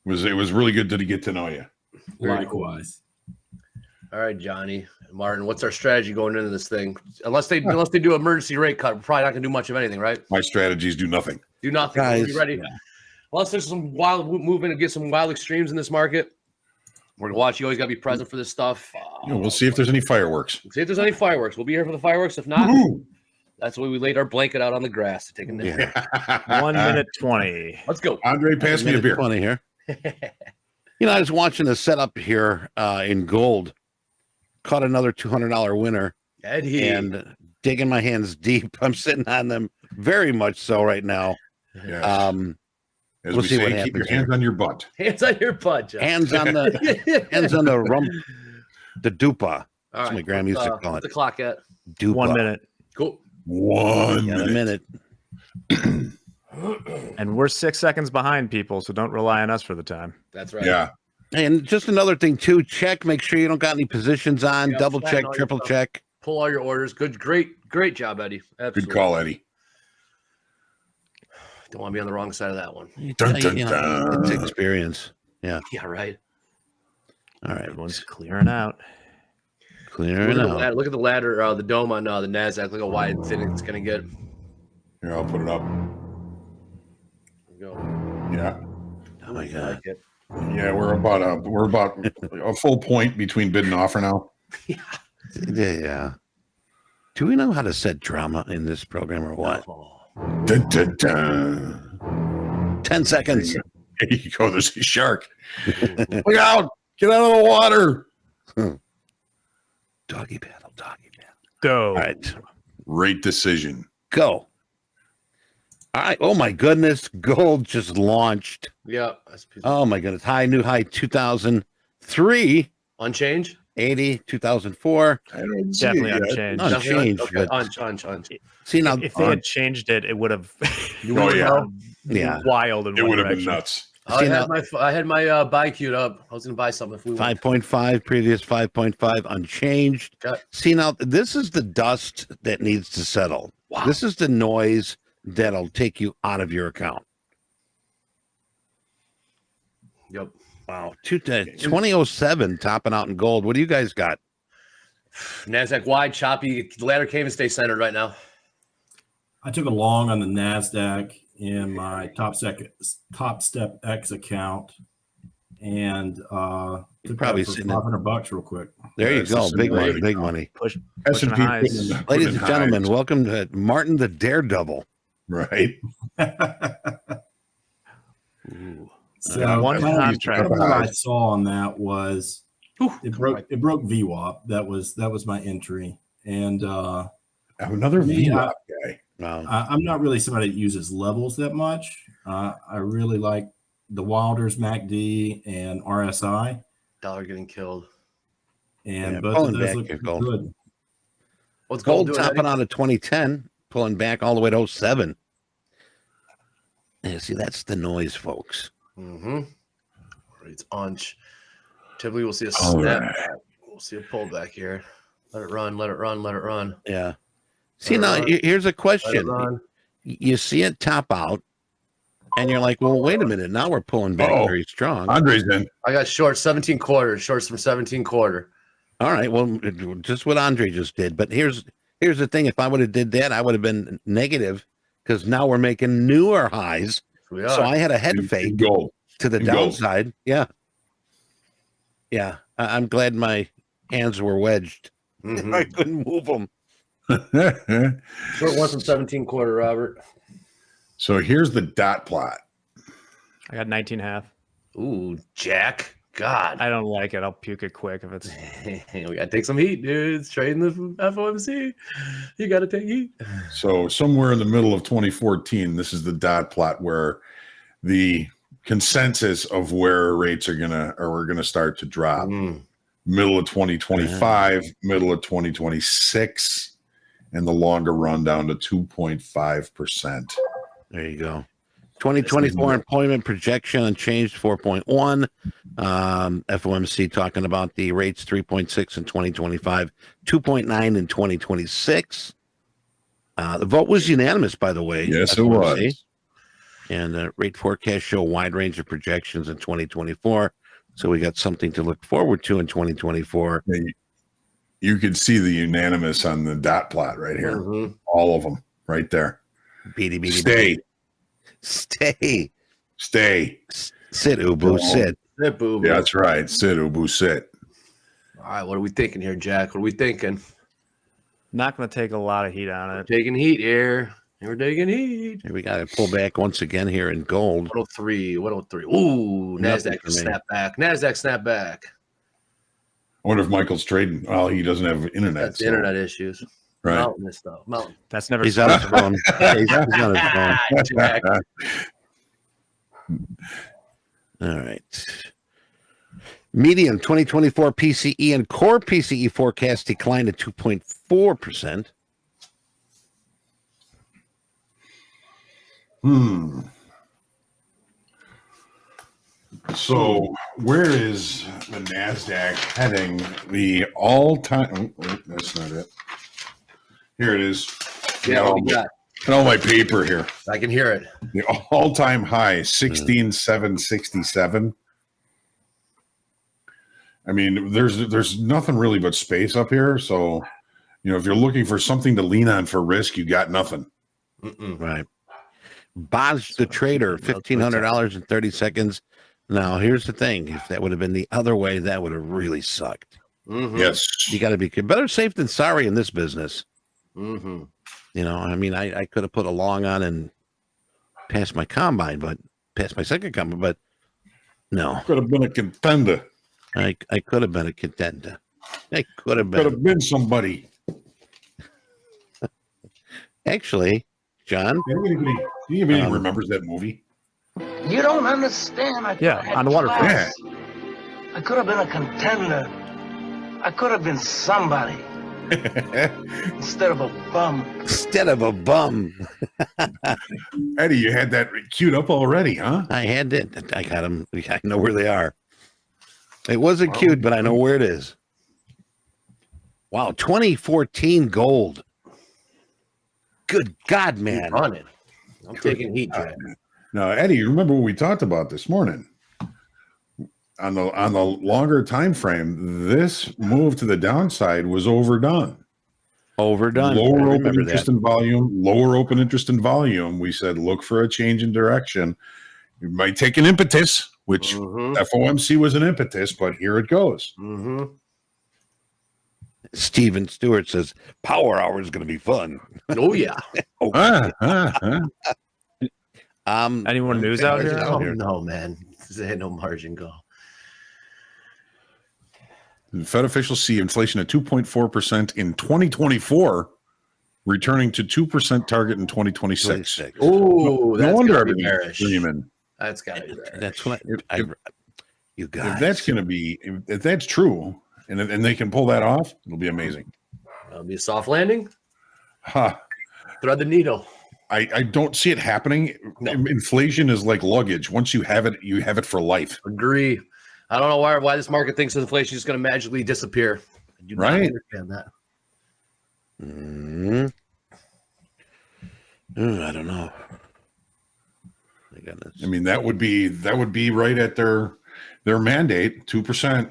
It was really good to get to know you. Likewise. All right, Johnny, Martin, what's our strategy going into this thing? Unless they do emergency rate cut, we're probably not going to do much of anything, right? My strategies do nothing. Do nothing. Guys, we'll be ready. Yeah. Unless there's some wild movement and get some wild extremes in this market, we're going to watch. You always got to be present for this stuff. We'll see if there's any fireworks. See if there's any fireworks. We'll be here for the fireworks. If not, that's why we laid our blanket out on the grass to take a nip. 1 minute 20. Let's go. Andre, pass me a beer. 20 here. I was watching the setup here in gold. Caught another $200 winner. Eddie. And digging my hands deep. I'm sitting on them very much so right now. Yes. As we'll we see say, what keep happens your hands here. on your butt. Hands on your butt, John. Hands on the rump, the dupa. That's All my grandma used to call what's it. the clock at? Dupa. 1 minute. Cool. 1 Yeah, minute. a minute. And we're 6 seconds behind people, so don't rely on us for the time. That's right. Yeah. And just another thing too, make sure you don't got any positions on, Yep, double flatten check, all your triple stuff. check. Pull all your orders. Good, great job, Eddie. Absolutely. Good call, Eddie. Don't want to be on the wrong side of that one. Dun, dun, dun. It's experience. Yeah. Yeah, right. All right. Everyone's clearing out. Clearing out. Look at the ladder, the dome on the NASDAQ. Look how wide and thin it's going to get. Here, I'll put it up. There we go. Yeah. Oh my God. Yeah, we're about a full point between bid and offer now. Yeah. Do we know how to set drama in this program or what? Dun, dun, dun. 10 seconds. There you go. There's a shark. Look out! Get out of the water. Doggy paddle. Go. All right. Great decision. Go. All right. Oh my goodness. Gold just launched. Yeah. Oh my goodness. New high 2003. Unchanged? 80, 2004. I don't see Definitely it yet. unchanged. Unchanged. Okay. But Unch. see now, If they had changed it, it would have yeah. wild in It one would have been direction. nuts. I had my buy queued up. I was going to buy something if we went. 5.5, previous 5.5, unchanged. Okay. See now, this is the dust that needs to settle. Wow. This is the noise that'll take you out of your account. Yep. Wow. 2007 topping out in gold. What do you guys got? NASDAQ wide, choppy. The ladder can't even stay centered right now. I took a long on the NASDAQ in my Topstep X account and took probably that for sitting in- $500 real quick. There you That's go. the Big money. same Big money. Pushing S&P highs. Ladies and gentlemen, welcome to Martin the Daredevil. Right. So One kind of contract. what I saw on that was it broke VWAP. That was my entry. And Another me, VWAP guy. Wow. I'm not really somebody that uses levels that much. I really like the Wilders, MACD, and RSI. Dollar getting killed. And Yeah, both pulling of those back look here, gold. good. What's Gold doing, topping Eddie? out of 2010, pulling back all the way to 07. Yeah, see, that's the noise, folks. Mm-hmm. It's unch. Typically, we'll see a All snap. right. We'll see a pullback here. Let it run. Let it run. Let it run. Yeah. See, Let it now, run. here's a Let it question. run. You see it top out, and you're like, well, wait a minute. Now we're pulling back Uh-oh. very strong. Andre's in. I got short 17 quarters. Shorts from 17 quarter. All right. Well, just what Andre just did. But here's the thing. If I would have did that, I would have been negative because now we're making newer highs. We are. So I had a head In fake gold. to the In gold. downside. Yeah. Yeah. I'm glad my hands were wedged. Mhm. I couldn't move them. Short one from 17 quarter, Robert. So here's the dot plot. I got 19.5. Ooh, Jack. God. I don't like it. I'll puke it quick if it's. We gotta take some heat, dude. It's trading the FOMC. You gotta take heat. So somewhere in the middle of 2014, this is the dot plot where the consensus of where rates are gonna start to drop. Middle of 2025, middle of 2026, and the longer run down to 2.5%. There you go. 2024 employment projection unchanged 4.1. FOMC talking about the rates 3.6 in 2025, 2.9 in 2026. The vote was unanimous, by the way. Yes, it FOMC. was. And rate forecasts show a wide range of projections in 2024. So we got something to look forward to in 2024. You could see the unanimous on the dot plot right here. Mhm. All of them right there. Beady. Stay. Stay. Sit, Ubu, sit. Sit, boo. Yeah, that's right. Sit, Ubu, sit. All right, what are we thinking here, Jack? What are we thinking? Not going to take a lot of heat on it. Taking heat here. We're taking heat. Here we got to pull back once again here in gold. 103. Ooh, Nothing NASDAQ for me. snap back. NASDAQ snap back. I wonder if Michael's trading. Well, he doesn't have internet. That's so- internet issues. Right. Mountainous stuff. Mountain. That's never. He's on his phone. Yeah, he's on his phone. Jack. All right. Median 2024 PCE and core PCE forecast declined to 2.4%. So where is the NASDAQ heading? The all-time, oh, that's not it. Here it is. Yeah, what we got? Got all my paper here. I can hear it. The all-time high, 16,767. I mean, there's nothing really but space up here. So, if you're looking for something to lean on for risk, you got nothing. Right. Boz the Trader, $1,500 in 30 seconds. Now, here's the thing. If that would have been the other way, that would have really sucked. Yes. You got to be better safe than sorry in this business. Mm-hmm. I mean, I could have put a long on and passed my combine, but passed my second combine, but no. Could have been a contender. I could have been a contender. I could have Could been. have been somebody. Actually, John. Anybody remembers that movie? You don't understand. I Yeah, had on the waterfront. class. I could have been a contender. I could have been somebody instead of a bum. Instead of a bum. Eddie, you had that queued up already, huh? I had it. I got them. I know where they are. It wasn't cute, but I know where it is. Wow, 2014 gold. Good God, man. On it. I'm taking heat, Jack. Now, Eddie, you remember what we talked about this morning? On the longer time frame, this move to the downside was overdone. Overdone. Lower I open remember interest that. in volume, lower open interest in volume. We said look for a change in direction. You might take an impetus, which FOMC was an impetus, but here it goes. Mm-hmm. Steven Stewart says Power Hour is going to be fun. Oh yeah. Anyone news out here? Oh, no, man. This ain't no margin call. The Fed officials see inflation at 2.4% in 2024, returning to 2% target in 2026. Oh, No wonder gotta be everybody's bearish. screaming. That's gotta be bearish. That's what you guys. If that's going to be, if that's true, and they can pull that off, it'll be amazing. It'll be a soft landing. Huh. Thread the needle. I don't see it happening. No. Inflation is like luggage. Once you have it for life. Agree. I don't know why this market thinks inflation is going to magically disappear. I do not Right. understand that. I don't know. I mean, that would be right at their mandate, 2%.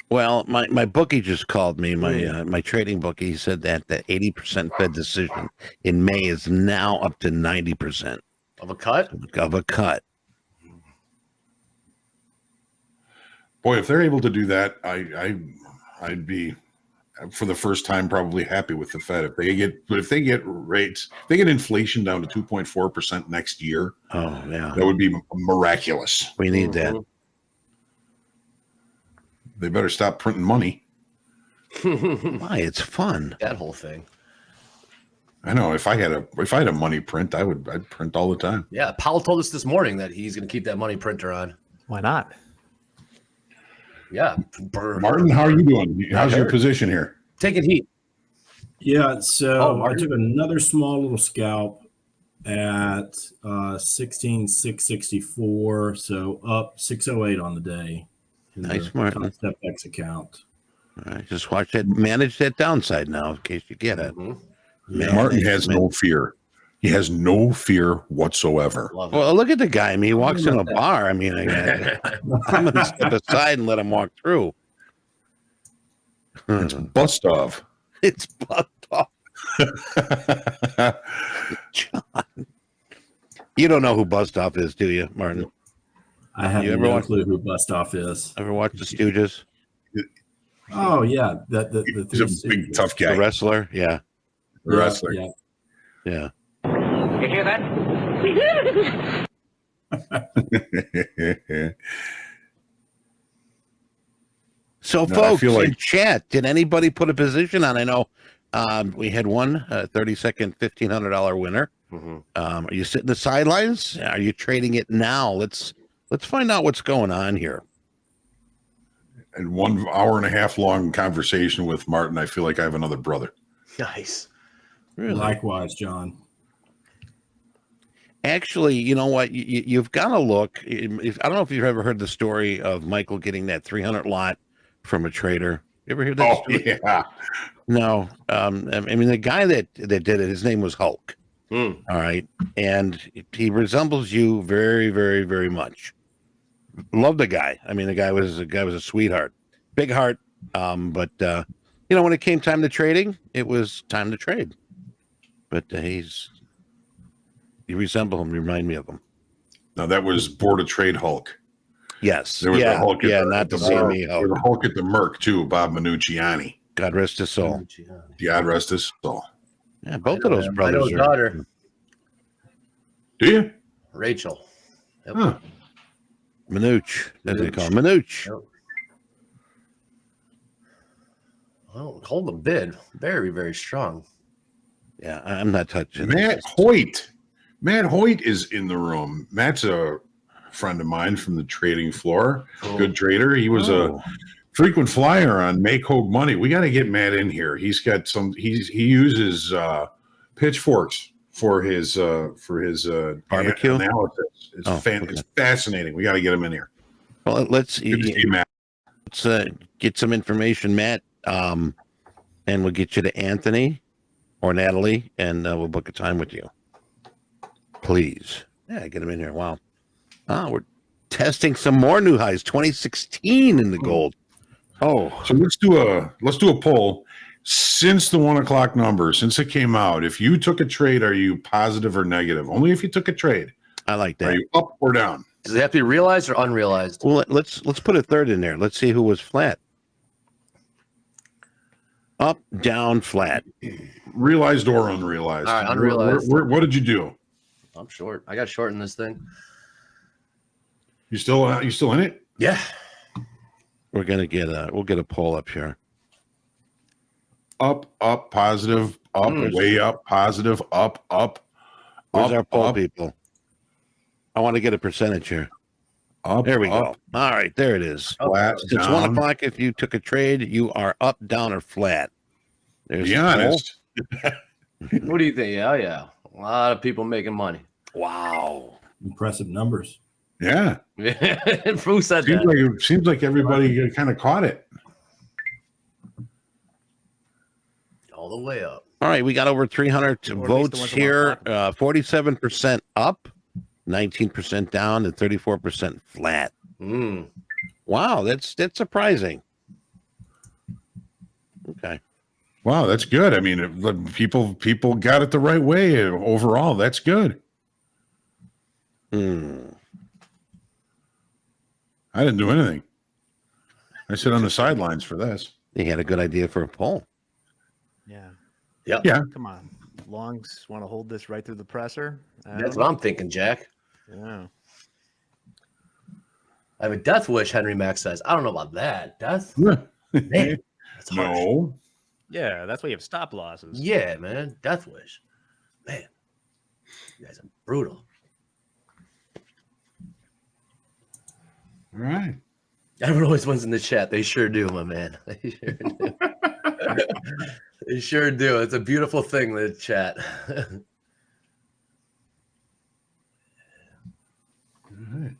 Well, my bookie just called me. My trading bookie. He said that the 80% Fed decision in May is now up to 90% Of a cut? of a cut. Boy, if they're able to do that, I'd be, for the first time, probably happy with the Fed. If they get rates, if they get inflation down to 2.4% next year. Oh yeah, that would be miraculous. We need that. They better stop printing money. Why? It's fun. That whole thing. I know. If I had a money print, I'd print all the time. Yeah, Powell told us this morning that he's going to keep that money printer on. Why not? Yeah. Martin, how are you doing? How's your position here? Taking heat. Yeah, so I Martin. took another small little scalp at 16,664, so up 608 on the day. Nice, Martin. Topstep X account. All right, just watch that. Manage that downside now, in case you get it. Martin has no fear. He has no fear whatsoever. Well, look at the guy. I mean, he walks in a bar. I mean, I'm going to step aside and let him walk through. It's bust off. It's bust off. John, you don't know who Bust Off is, do you, Martin? I have no clue who Bust Off is. Ever watch the Stooges? Oh yeah, he's a big tough guy. The wrestler, yeah. The wrestler, yeah. You hear that? So, No, folks, I feel in like- chat, did anybody put a position on? I know we had one 30-second $1,500 winner. Are you sitting the sidelines? Are you trading it now? Let's find out what's going on here. And 1 hour and a half long conversation with Martin, I feel like I have another brother. Nice. Really? Likewise, John. Actually, you know what? You've got to look. I don't know if you've ever heard the story of Michael getting that 300 lot from a trader. You ever hear that? Oh, story? yeah. No. I mean, the guy that did it, his name was Hulk. All right. And he resembles you very, very, very much. Love the guy. I mean, the guy was a sweetheart, big heart. But when it came time to trading, it was time to trade. But you resemble him, remind me of him. Now that was Board of Trade Hulk. Yes. There was a Hulk at not the the CME There was a Hulk at the Merc too, Bob Minucciani. God rest his soul. God rest his soul. Yeah, both of those I know brothers his are. daughter, Do you? Rachel. Yep. Huh. Manooch. That's what they call him. Manooch. Yep. Well, hold the bid. Very, very strong. Yeah, I'm not touching Matt Hoyt. Matt Hoyt is in the room. Matt's a friend of mine from the trading floor. Good trader. He was a frequent flyer on Make Hoag Money. We got to get Matt in here. He's got some. He uses pitchforks for his barbecue analysis. It's It's fascinating. We got to get him in here. Well, let's Good to see you, Matt. Let's get some information, Matt, and we'll get you to Anthony or Natalie, and we'll book a time with you. Please. Yeah, get him in here. Wow. We're testing some more new highs. 2016 in the gold. Oh, so let's do a poll. Since the 1 o'clock number, since it came out, if you took a trade, are you positive or negative? Only if you took a trade. I like that. Are you up or down? Does it have to be realized or unrealized? Well, let's put a third in there. Let's see who was flat. Up, down, flat. Realized or unrealized? All right, unrealized. What did you do? I'm short. I got short in this thing. You still in it? Yeah. We're gonna we'll get a poll up here. Up, positive, up, way up, positive, up. Where's up, our poll up, people? I want to get a percentage here. Up, there we up, go. All right, there it is. Flat, Since down. 1 o'clock, if you took a trade, you are up, down, or flat. There's Be the poll. honest. What do you think? Yeah. A lot of people making money. Wow. Impressive numbers. Yeah. Who said that? Seems like everybody kind of caught it. All the way up. All right, we got over 300 Or at least the votes ones that here. want 47% up, 19% down, and 34% flat. Mm. Wow, that's surprising. Wow, that's good. I mean, people got it the right way overall. That's good. I didn't do anything. I sit on the sidelines for this. He had a good idea for a poll. Yeah. Yep. Yeah. Come on. Longs want to hold this right through the presser. That's what I'm thinking, Jack. Yeah. I have a death wish, Henry Mack says. I don't know about that. Death? Man, that's harsh. No. Yeah, that's why you have stop losses. Yeah, man. Death wish. Man, you guys are brutal. All right. Everyone always wins in the chat. They sure do, my man. They sure do. They sure do. It's a beautiful thing, the chat. All right.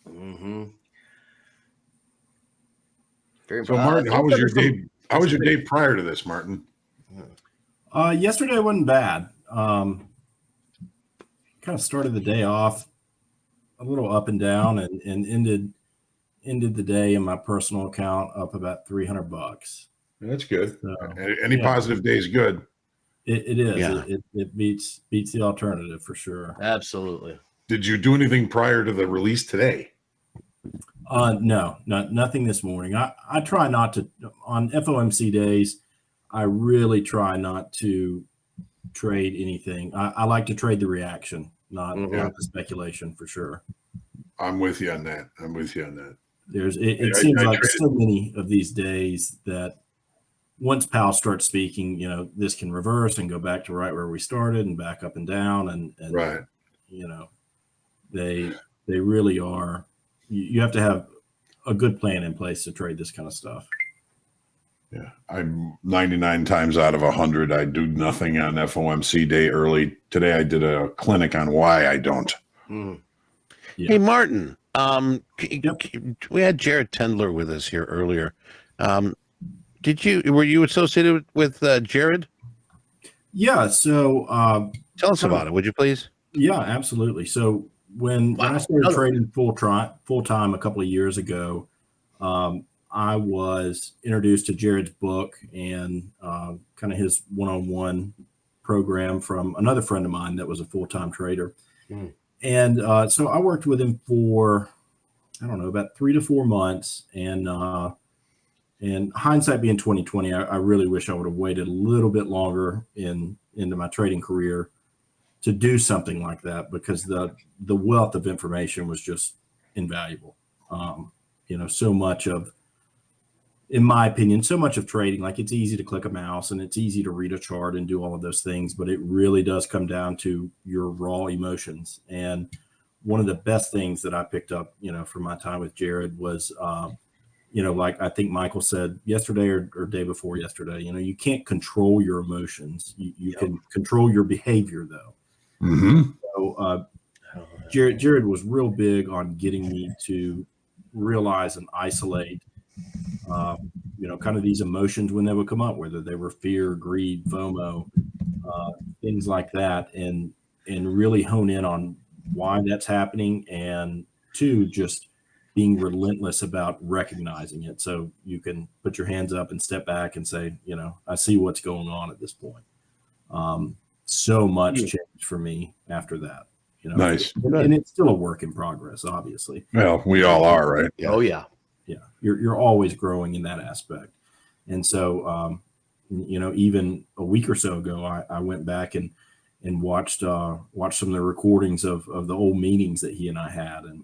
Mm-hmm. Very So, Martin, how was your day? How was your day prior to this, Martin? Yesterday wasn't bad. Kind of started the day off a little up and down, and ended the day in my personal account up about $300. That's good. So, Any positive day is good. It is. Yeah. It beats the alternative for sure. Absolutely. Did you do anything prior to the release today? No, nothing this morning. I try not to on FOMC days. I really try not to trade anything. I like to trade the reaction, not the speculation for sure. I'm with you on that. It seems like so many of these days that once Powell starts speaking, this can reverse and go back to right where we started and back up and down. And right. They really are. You have to have a good plan in place to trade this kind of stuff. Yeah. I'm 99 times out of 100. I do nothing on FOMC day early. Today I did a clinic on why I don't. Yeah. Hey, Martin, we had Jared Tendler with us here earlier. Were you associated with Jared? Yeah. So tell us about it, would you please? Yeah, absolutely. So when I started trading full time a couple of years ago, I was introduced to Jared's book and kind of his one-on-one program from another friend of mine that was a full-time trader. And so I worked with him for, I don't know, about 3 to 4 months. And hindsight being 2020, I really wish I would have waited a little bit longer into my trading career to do something like that, because the wealth of information was just invaluable. So much of, in my opinion, so much of trading, like it's easy to click a mouse and it's easy to read a chart and do all of those things, but it really does come down to your raw emotions. And one of the best things that I picked up, from my time with Jared was, like I think Michael said yesterday or day before yesterday, you can't control your emotions. You can control your behavior though. Mm-hmm. So Jared was real big on getting me to realize and isolate, kind of these emotions when they would come up, whether they were fear, greed, FOMO, things like that, and really hone in on why that's happening, and two, just being relentless about recognizing it. So you can put your hands up and step back and say, I see what's going on at this point. So much changed for me after that. Nice. And it's still a work in progress, obviously. Well, we all are, right? Yeah. Oh yeah. Yeah. You're always growing in that aspect. And so, even a week or so ago, I went back and watched some of the recordings of the old meetings that he and I had, and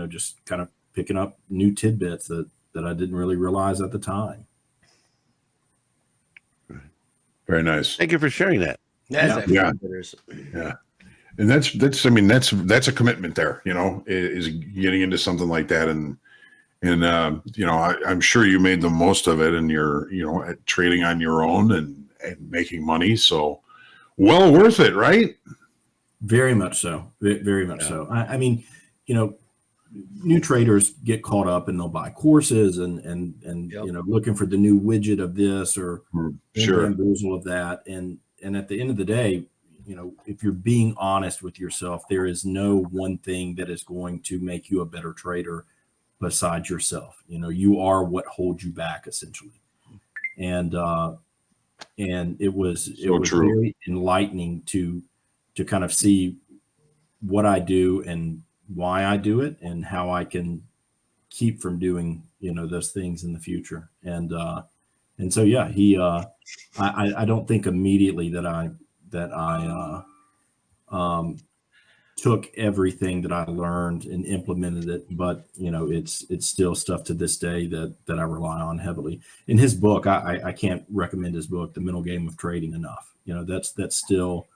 just kind of picking up new tidbits that I didn't really realize at the time. Very nice. Thank you for sharing that. Yeah. And that's a commitment there, is getting into something like that. And I'm sure you made the most of it, and you're, trading on your own and making money. So well worth it, right? Very much so. Very much so. I mean, new traders get caught up and they'll buy courses and looking for the new widget of this or bamboozle of that. And at the end of the day, if you're being honest with yourself, there is no one thing that is going to make you a better trader besides yourself. You are what holds you back essentially. And and it was true. very enlightening to kind of see what I do and why I do it and how I can keep from doing, those things in the future. And so, yeah, I don't think immediately that I took everything that I learned and implemented it, but it's still stuff to this day that I rely on heavily. In his book, I can't recommend his book, The Mental Game of Trading, enough. That's still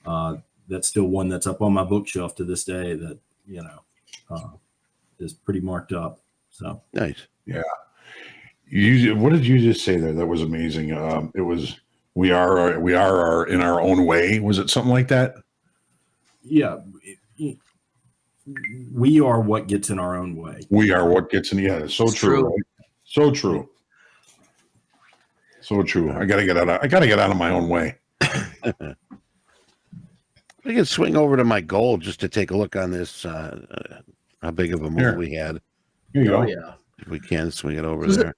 one that's up on my bookshelf to this day that is pretty marked up. So Nice. Yeah. What did you just say there? That was amazing. It was we are in our own way. Was it something like that? Yeah, we are what gets in our own way. We are what gets in. Yeah, it's so true. Right? So true. So true. I gotta get out of my own way. I can swing over to my gold just to take a look on this. How big of a move we had. Here you go. Yeah. If we can swing it over there.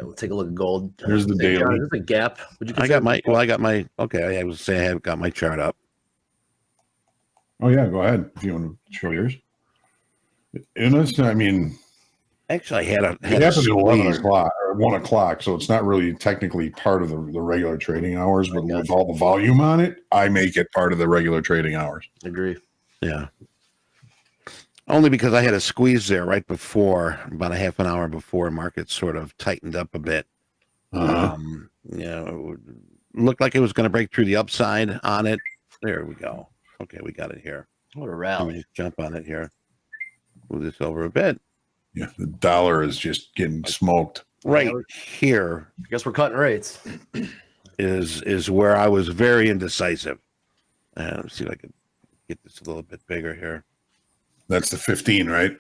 We'll take a look at gold. Here's the daily. There's a gap. I got my. Okay, I was saying I have got my chart up. Oh yeah, go ahead if you want to show yours. And it's, I mean, actually, I had it happened at 11 o'clock or 1 o'clock, so it's not really technically part of the regular trading hours. But with all the volume on it, I make it part of the regular trading hours. Agree. Yeah. Only because I had a squeeze there right before, about a half an hour before, market sort of tightened up a bit. Looked like it was going to break through the upside on it. There we go. Okay, we got it here. What a rally. Jump on it here. Move this over a bit. Yeah, the dollar is just getting smoked. Right here. I guess we're cutting rates. Is where I was very indecisive. Let's see if I can get this a little bit bigger here. That's the 15, right?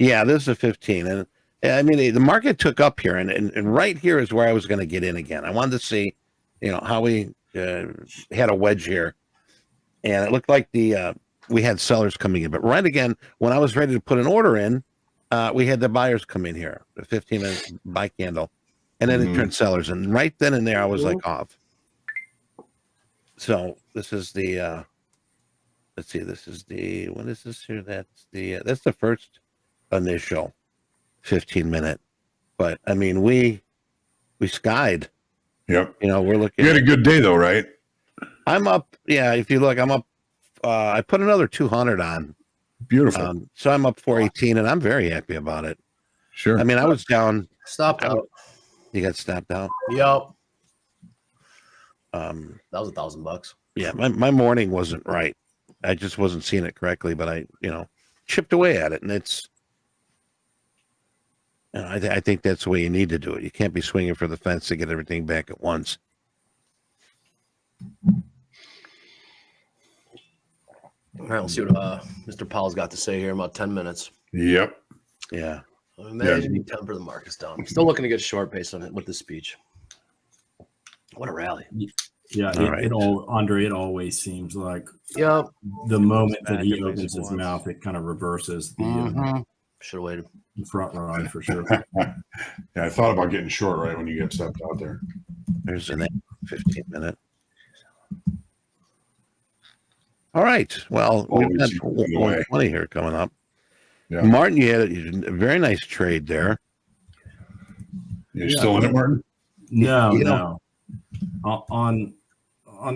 Yeah, this is a 15. And I mean, the market took up here, and right here is where I was going to get in again. I wanted to see, how we had a wedge here. And it looked like we had sellers coming in. But right again, when I was ready to put an order in, we had the buyers come in here, the 15-minute buy candle. And then it turned sellers. And right then and there, I was like off. So this is the... let's see, this is the, what is this here? That's the first initial 15-minute. But I mean, we skied. Yep. We're looking. You had a good day though, right? I'm up. Yeah. If you look, I'm up. I put another 200 on. Beautiful. So I'm up 418 and I'm very happy about it. Sure. I mean, I was down. Stopped out. You got stopped out? Yep. That was $1,000. Yeah. My morning wasn't right. I just wasn't seeing it correctly, but I, chipped away at it, and it's. I think that's the way you need to do it. You can't be swinging for the fence to get everything back at once. All right, let's see what Mr. Powell's got to say here in about 10 minutes. Yep. Yeah. Imagine you temper the markets down. I'm still looking to get short based on it with this speech. What a rally. Yeah, Andre, it always seems like the moment that he opens his mouth, it kind of reverses the should have waited. Front run for sure. Yeah, I thought about getting short right when you get stepped out there. There's an 15-minute. All right. Well, we've got 120 here coming up. Yeah. Martin, you had a very nice trade there. You're still in it, Martin? No. On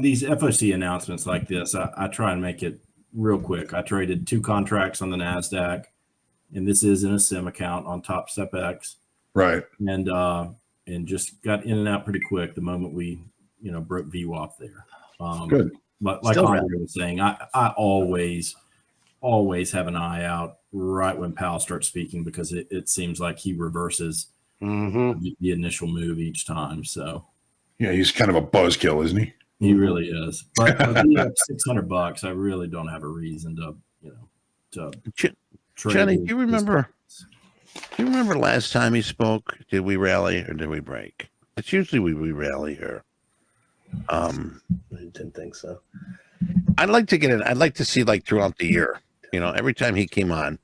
these FOC announcements like this, I try and make it real quick. I traded 2 contracts on the NASDAQ, and this is in a sim account on TopstepX. Right. And just got in and out pretty quick the moment we, broke VWAP there. Good. But like Andre was saying, I always have an eye out right when Powell starts speaking, because it seems like he reverses the initial move each time. So yeah, he's kind of a buzzkill, isn't he? He really is. But $600, I really don't have a reason to trade. Johnny, do you remember last time he spoke? Did we rally or did we break? It's usually we rally here. I didn't think so. I'd like to get it. I'd like to see throughout the year, every time he came on,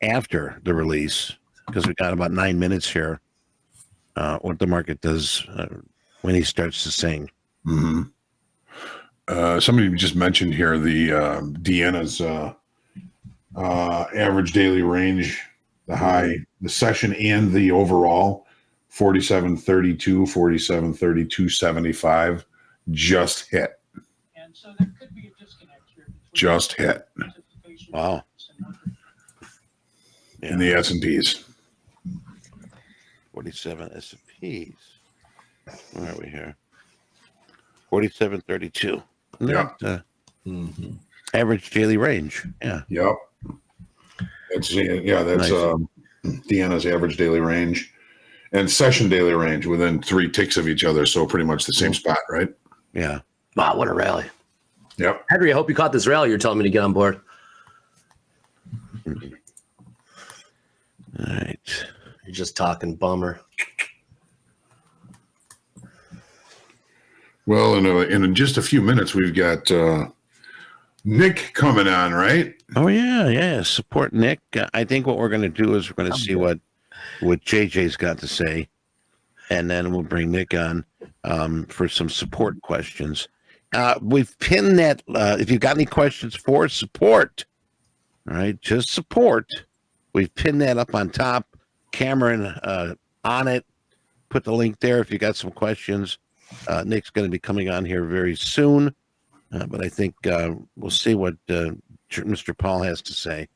after the release, because we got about 9 minutes here, what the market does when he starts to sing. Mm-hmm. Somebody just mentioned here the Deanna's average daily range, the high, the session and the overall, 47.32, 47.32, 75, just hit. And so there could be a disconnect here. Just hit. Wow. In the S&Ps. 47 S&Ps. Where are we here? 47.32. Yeah. Average daily range. Yeah. Yep. That's nice. Deanna's average daily range and session daily range within 3 ticks of each other. So pretty much the same spot, right? Yeah. Wow, what a rally. Yep. Henry, I hope you caught this rally you're telling me to get on board. All right. You're just talking, bummer. Well, in just a few minutes, we've got Nick coming on, right? Oh, yeah. Support Nick. I think what we're going to do is we're going to see what JJ's got to say, and then we'll bring Nick on for some support questions. We've pinned that. If you've got any questions for support, all right, just support. We've pinned that up on top. Cameron on it. Put the link there if you got some questions. Nick's going to be coming on here very soon, but I think we'll see what Mr. Paul has to say,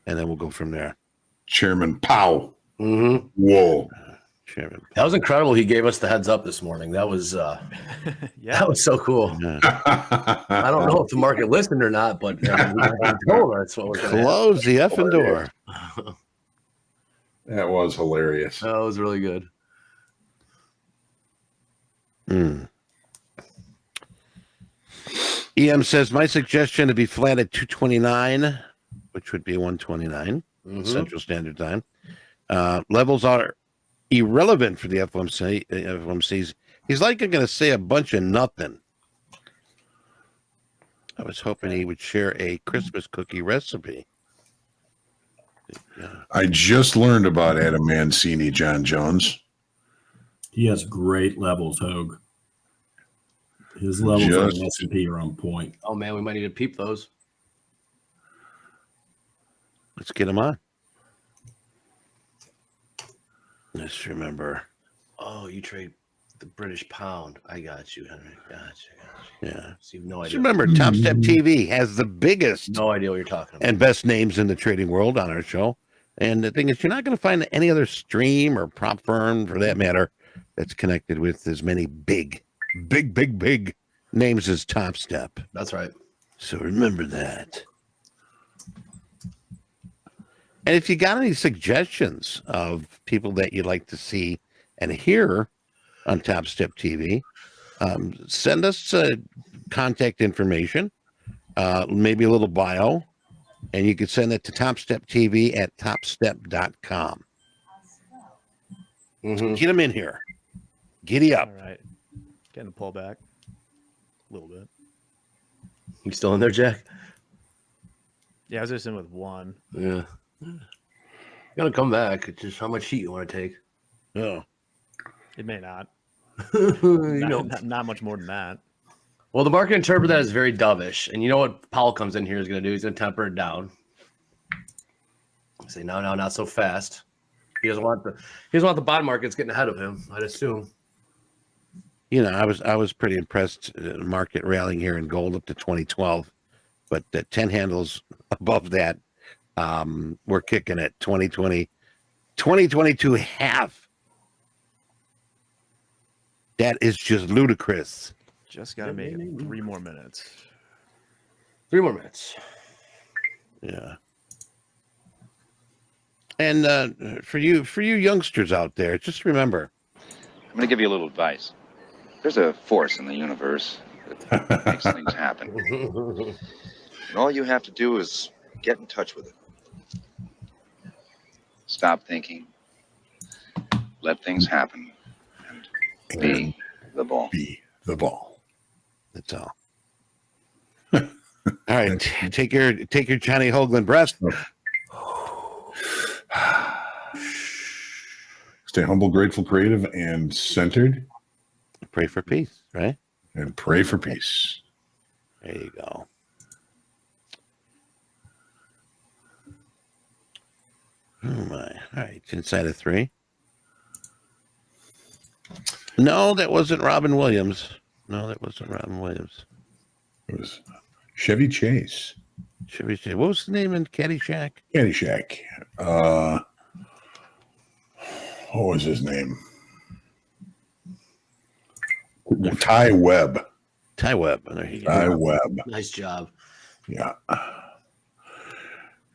and then we'll go from there. Chairman Powell. Mm-hmm. Whoa. Chairman. That was incredible. He gave us the heads up this morning. That was that was so cool. Yeah. I don't know if the market listened or not, but he told us what we're going to Close the effing door. That was hilarious. That was really good. EM says, my suggestion to be flat at 229, which would be 129 Central Standard Time. Levels are irrelevant for the FOMCs. He's like going to say a bunch of nothing. I was hoping he would share a Christmas cookie recipe. I just learned about Adam Mancini, John Jones. He has great levels, Hoag. His levels on the S&P are on point. Oh, man, we might need to peep those. Let's get him on. Let's remember. Oh, you trade the British pound. I got you, Henry. Got you. Yeah. So you have no Just idea. remember, TopstepTV has the biggest No idea what you're talking about. and best names in the trading world on our show. And the thing is, you're not going to find any other stream or prop firm, for that matter, that's connected with as many big names as Topstep. That's right. So remember that. And if you got any suggestions of people that you'd like to see and hear on TopstepTV, send us contact information, maybe a little bio, and you can send it to TopstepTV at topstep.com. Get them in here. Giddy up. All right. Getting the pullback a little bit. You still in there, Jack? Yeah, I was just in with one. Yeah. Gotta come back. It's just how much heat you want to take. Oh. It may not. Not much more than that. Well, the market interpret that as very dovish. And you know what Powell comes in here is going to do? He's going to temper it down. Say, no, not so fast. He doesn't want the bond markets getting ahead of him, I'd assume. You know, I was pretty impressed. Market rallying here in gold up to 2012, but the 10 handles above that, we're kicking at 2022 half. That is just ludicrous. Just got to make it 3 more minutes. 3 more minutes. Yeah. And for you youngsters out there, just remember. I'm going to give you a little advice. There's a force in the universe that makes things happen. And all you have to do is get in touch with it. Stop thinking. Let things happen. And be the ball. Be the ball. That's all. All right. Take your Johnny Hoagland breath. Stay humble, grateful, creative, and centered. Pray for peace, right? And pray for peace. There you go. Oh my! All right, inside of 3. No, that wasn't Robin Williams. No, that wasn't Robin Williams. It was Chevy Chase. Chevy Chase. What was the name in Caddyshack? Caddyshack. What was his name? Ty Webb. Ty Webb. There you go. Ty Webb. Nice job. Yeah. I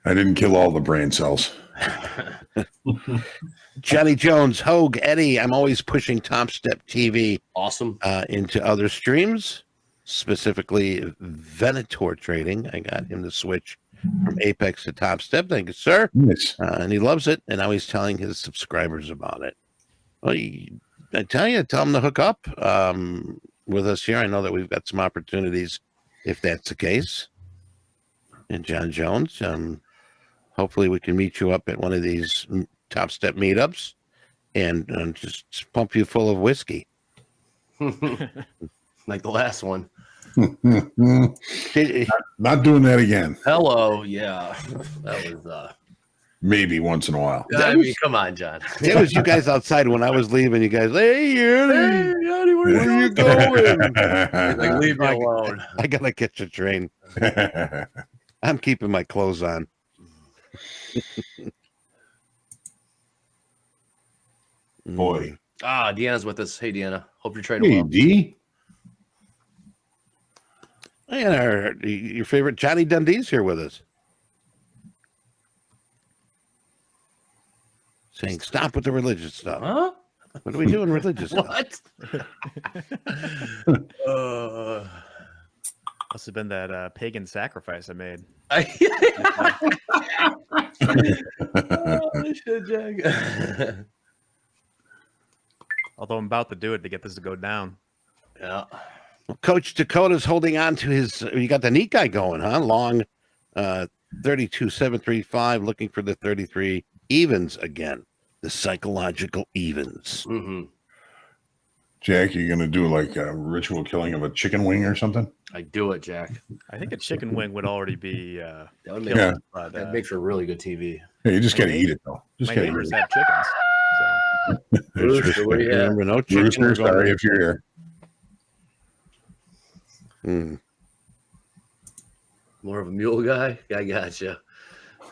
didn't kill all the brain cells. Johnny Jones, Hoag, Eddie. I'm always pushing TopstepTV Awesome. Into other streams, specifically Venator trading. I got him to switch from Apex to Topstep. Thank you, sir. Yes. And he loves it. And now he's telling his subscribers about it. Well, I tell him to hook up with us here. I know that we've got some opportunities if that's the case. And John Jones, hopefully we can meet you up at one of these Topstep meetups and just pump you full of whiskey. Like the last one. Not doing that again. Hello. Yeah. That was Maybe once in a while. I mean, come on, John. It was you guys outside when I was leaving. You guys, hey, Eddie, where are you going? Like, leave me alone. I gotta catch a train. I'm keeping my clothes on. Boy. Deanna's with us. Hey, Deanna. Hope you're trading Hey, well. D. And your favorite Johnny Dundee's here with us. Saying, stop with the religious stuff. Huh? What are we doing religious stuff? What? Must have been that pagan sacrifice I made. Oh, shit, Jack. Although I'm about to do it to get this to go down. Yeah. Well, Coach Dakota's holding on to his. You got the neat guy going, huh? Long 32.735, looking for the 33 evens again. The psychological evens. Mm-hmm. Jack, you gonna do like a ritual killing of a chicken wing or something? I do it, Jack. I think a chicken wing would already be. That would make, Yeah. that makes for really good TV. Hey, you just gotta eat it though. Just My gotta eat neighbors it. have chickens. So. Rooster, where you at? Remember, no chicken. Rooster, We're going sorry to- if you're here. More of a mule guy? I gotcha.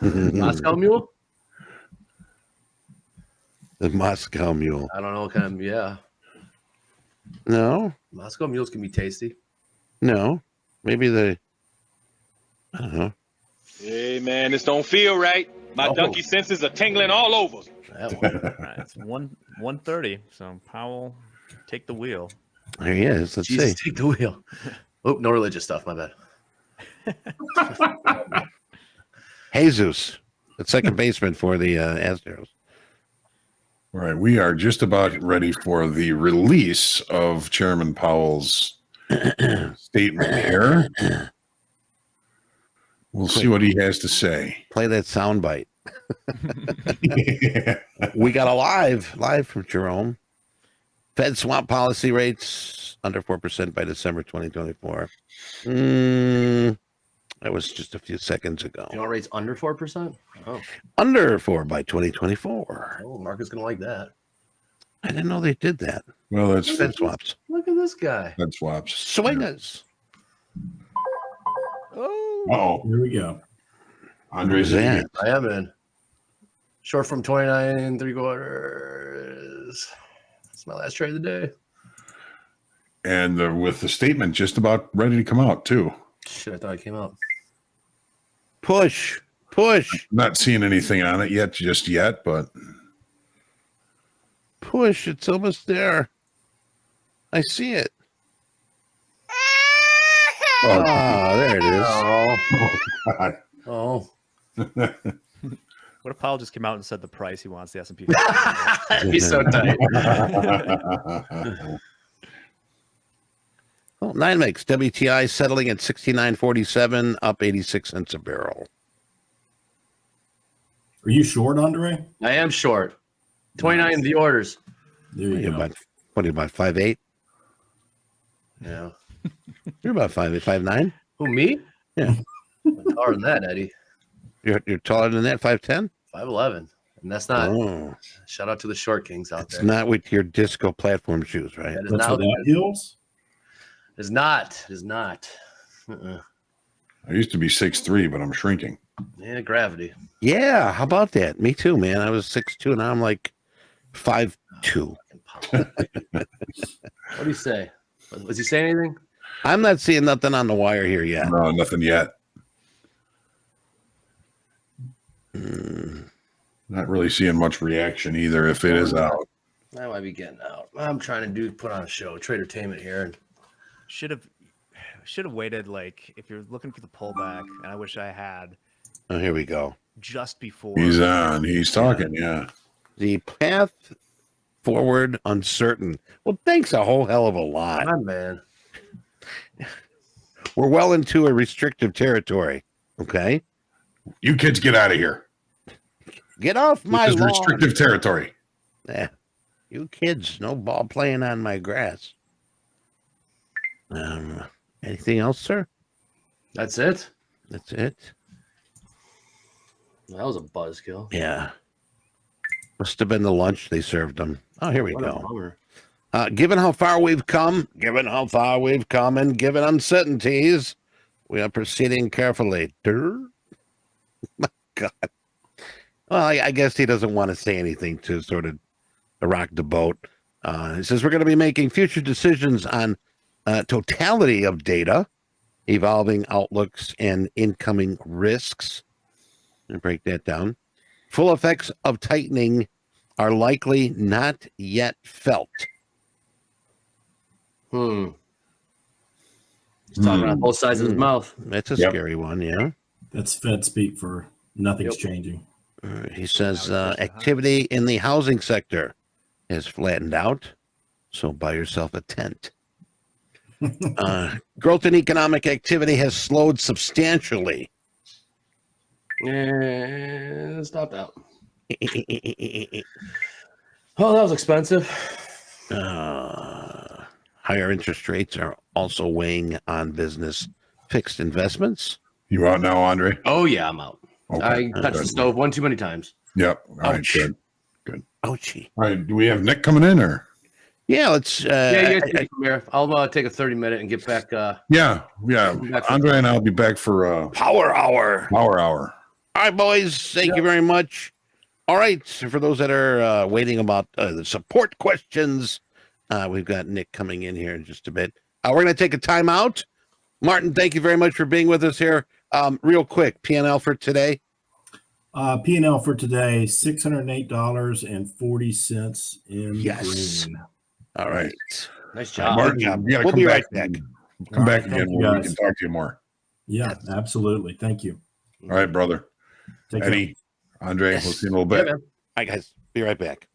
Moscow mule? The Moscow Mule. I don't know what kind of, yeah. No, Moscow mules can be tasty. no. Maybe I don't know. Hey man, this don't feel right. My donkey senses are tingling all over. That one. All right, it's 1:30. So Powell, take the wheel. There he is. Let's Jesus, see. take the wheel. Oh, no religious stuff. My bad. Jesus, the second baseman for the Astros. All right, we are just about ready for the release of Chairman Powell's statement here. We'll see what he has to say. Play that sound bite. We got a live from Jerome. Fed swap policy rates under 4% by December 2024. That was just a few seconds ago. You want rates under 4%? Oh, Under 4 by 2024. oh Mark is going to like that. I didn't know they did that. Well, that's Fed swaps. Look at this guy. Fed swaps. Swingers. Oh, Here we go. Andre's Who's that? I am in. Short from 29 3/4. That's my last trade of the day. And with the statement just about ready to come out too. Shit, I thought it came out. Push. Not seeing anything on it yet, just yet, but Push. It's almost there. I see it. Oh, there it is. God. Oh. What if Powell just came out and said the price he wants the S&P? That'd be so tight. Well, NYMEX WTI settling at 69.47, up 86 cents a barrel. Are you short, Andre? I am short. 29 in the orders. There you go. What are you about 5'8"? Yeah. You're about 5'9". Who, me? Yeah. I'm taller than that, Eddie. You're taller than that, 5'10". 5'11". And that's not. Oh, Shout out to the short kings out it's there. not with your disco platform shoes, right? That is That's not. without heels. It's not. It's not. I used to be 6'3", but I'm shrinking. Yeah, gravity. Yeah, how about that? Me too, man. I was 6'2", now I'm like 5'2". What do you say? Was he saying anything? I'm not seeing nothing on the wire here yet. No, nothing yet. Not really seeing much reaction either if it is out. I might be getting out. I'm trying to put on a show, tradertainment here. And Should have waited. Like if you're looking for the pullback, and I wish I had. Oh, here we go. Just before He's on. He's talking. Yeah. The path forward uncertain. Well, thanks a whole hell of a lot. my man. We're well into a restrictive territory. Okay, You kids get out of here. get off my This is lawn. restrictive territory. Yeah. You kids, no ball playing on my grass. Anything else, sir? That's it. That's it. That was a buzzkill. Yeah. Must have been the lunch they served them. Oh, here we What a go. bummer. Given how far we've come, and given uncertainties, we are proceeding carefully. My God. Well, I guess he doesn't want to say anything to sort of rock the boat. He says we're going to be making future decisions on totality of data, evolving outlooks, and incoming risks. I'll break that down. Full effects of tightening are likely not yet felt. He's talking on both sides of his mouth. That's a scary one, yeah. That's Fed speak for nothing's changing. He says activity in the housing sector has flattened out, so buy yourself a tent. Growth in economic activity has slowed substantially. Yeah, stop out. Oh, that was expensive. Higher interest rates are also weighing on business fixed investments. You out now, Andre? Oh, yeah, I'm out. Okay. I touched the stove one too many times. Yep. All right. Ouch. Good. Good. Ouchie. All right. Do we have Nick coming in or? Yeah, let's. I'll take a 30-minute and get back. Yeah. Andre and I'll be back for Power Hour. Power Hour. All right, boys. Thank you very much. All right. So for those that are waiting about the support questions, we've got Nick coming in here in just a bit. We're going to take a time out. Martin, thank you very much for being with us here. Real quick, P&L for today. P&L for today, $608.40 in green. All right. Nice job. Martin, you gotta We'll come be back. right back. Come back Thank again you, when we guys. can talk to you more. Yeah, absolutely. Thank you. All right, brother. Take care. Eddie, Andre, we'll see you in a little Yeah, bit. man. All right, guys. Be right back.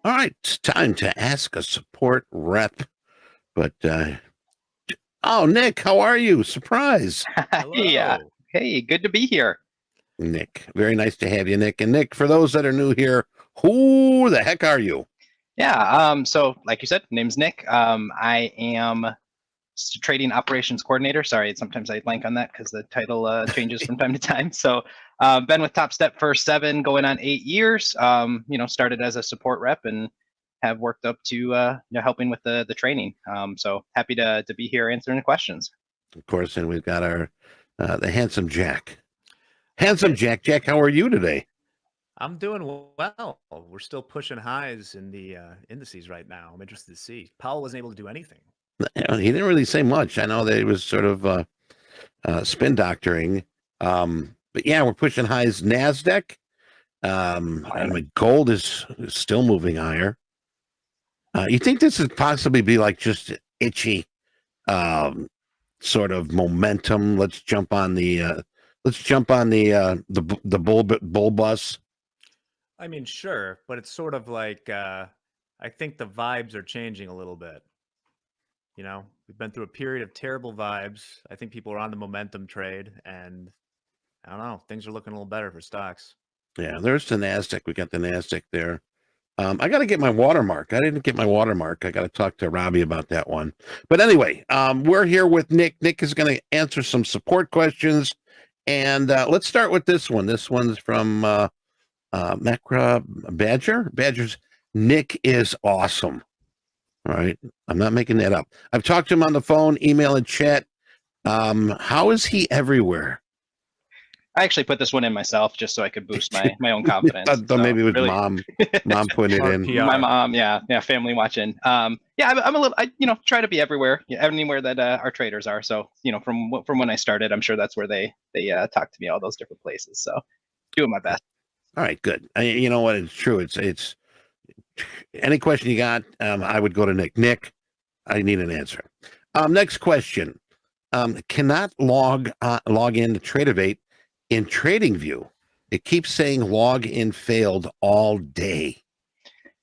All right, it's time to ask a support rep. But oh, Nick, how are you? Surprise. Hey, hey, good to be here. Nick, very nice to have you, Nick. And Nick, for those that are new here, who the heck are you? Yeah, so like you said, name's Nick. I am trading operations coordinator. Sorry, sometimes I blank on that because the title changes from time to time. So been with Topstep for 7 going on 8 years. You know, started as a support rep and have worked up to you know, helping with the training. So happy to be here answering the questions. Of course, and we've got our the handsome Jack. Handsome Jack. Jack, how are you today? I'm doing well. We're still pushing highs in the indices right now. I'm interested to see. Powell wasn't able to do anything. He didn't really say much. I know that he was sort of spin doctoring. But yeah, we're pushing highs. NASDAQ. I mean, gold is still moving higher. You think this would possibly be like just itchy sort of momentum? Let's jump on the bull bus. I mean, sure, but it's sort of like I think the vibes are changing a little bit. You know, we've been through a period of terrible vibes. I think people are on the momentum trade, and I don't know, things are looking a little better for stocks. Yeah, there's the NASDAQ. We got the NASDAQ there. I got to get my watermark. I didn't get my watermark. I got to talk to Robbie about that one. But anyway, we're here with Nick. Nick is going to answer some support questions. And let's start with this one. This one's from Macra Badger. Badger's Nick is awesome. All right. I'm not making that up. I've talked to him on the phone, email, and chat. How is he everywhere? I actually put this one in myself just so I could boost my own confidence. So maybe it was really... mom putting it in. My mom, yeah, family watching. Yeah, I'm a little, you know, try to be everywhere, anywhere that our traders are. So, you know, from when I started, I'm sure that's where they talk to me, all those different places. So, doing my best. All right, good. You know what? It's true. It's any question you got, I would go to Nick. Nick, I need an answer. Next question. Cannot log in to Tradeovate in TradingView. It keeps saying login failed all day.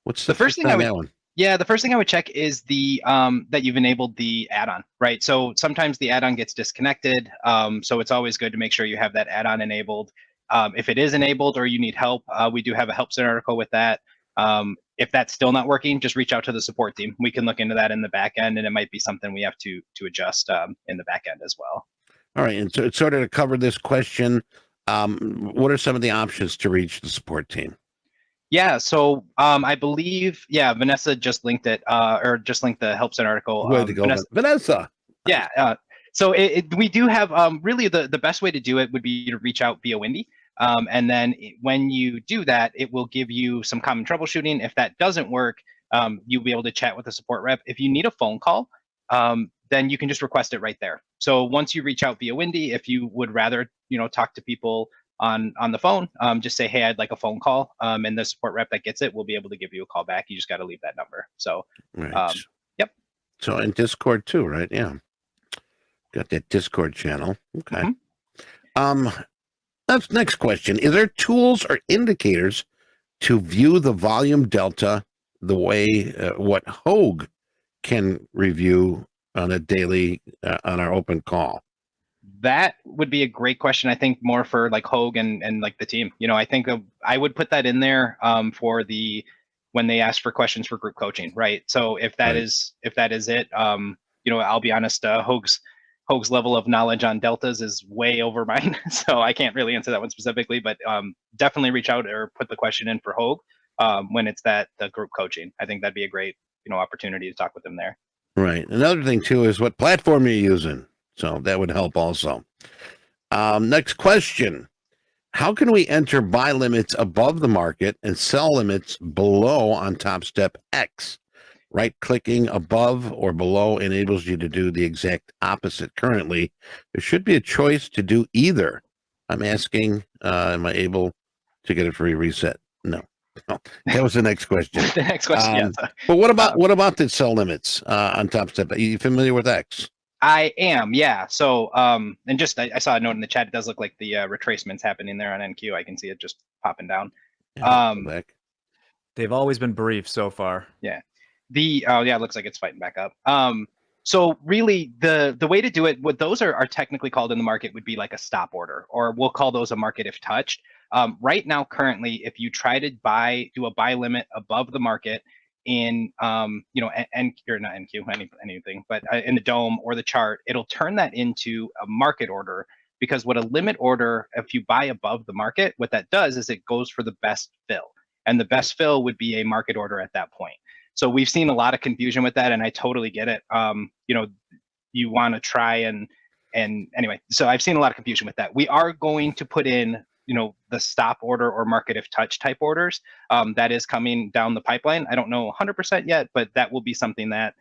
What's the first thing I would? Yeah, the first thing I would check is the that you've enabled the add-on, right? So sometimes the add-on gets disconnected. So it's always good to make sure you have that add-on enabled. If it is enabled or you need help, we do have a help center article with that. If that's still not working, just reach out to the support team. We can look into that in the back end, and it might be something we have to adjust in the back end as well. All right, and so it's sort of to cover this question, what are some of the options to reach the support team? Yeah, so I believe, yeah, Vanessa just linked it, or just linked the help center article. Way to go, Vanessa. Yeah, so we do have, really the best way to do it would be to reach out via Windy. And then when you do that, it will give you some common troubleshooting. If that doesn't work, you'll be able to chat with the support rep. If you need a phone call, then you can just request it right there. So once you reach out via Windy, if you would rather, you know, talk to people on the phone, just say, hey, I'd like a phone call. And the support rep that gets it will be able to give you a call back. You just got to leave that number. So, right. Yep. So in Discord too, right? Yeah. Got that Discord channel. Okay. That's next question. Is there tools or indicators to view the volume delta the way what Hoag can review on a daily on our open call? That would be a great question. I think more for like Hoag and like the team. I think I would put that in there for the when they ask for questions for group coaching, right? So if that is it, I'll be honest, Hoag's level of knowledge on deltas is way over mine, so I can't really answer that one specifically. But definitely reach out or put the question in for Hoag when it's the group coaching. I think that'd be a great opportunity to talk with them there. Right. Another thing too is what platform you're using. So that would help also. Next question. How can we enter buy limits above the market and sell limits below on Topstep X? Right-clicking above or below enables you to do the exact opposite. Currently, there should be a choice to do either. I'm asking, am I able to get a free reset? No. That was the next question. The next question, yes. But what about the sell limits on Topstep? Are you familiar with X? I am, yeah. So, and just I saw a note in the chat. It does look like the retracement's happening there on NQ. I can see it just popping down. They've always been brief so far. Yeah. It looks like it's fighting back up. So really, the way to do it, what those are technically called in the market would be like a stop order, or we'll call those a market if touched. Right now, currently, if you try to do a buy limit above the market in or not NQ, anything, but in the dome or the chart, it'll turn that into a market order, because what a limit order, if you buy above the market, what that does is it goes for the best fill, and the best fill would be a market order at that point. So we've seen a lot of confusion with that, and I totally get it. You want to try and anyway, so I've seen a lot of confusion with that. We are going to put in the stop order or market if touch type orders. That is coming down the pipeline. I don't know 100% yet, but that will be something that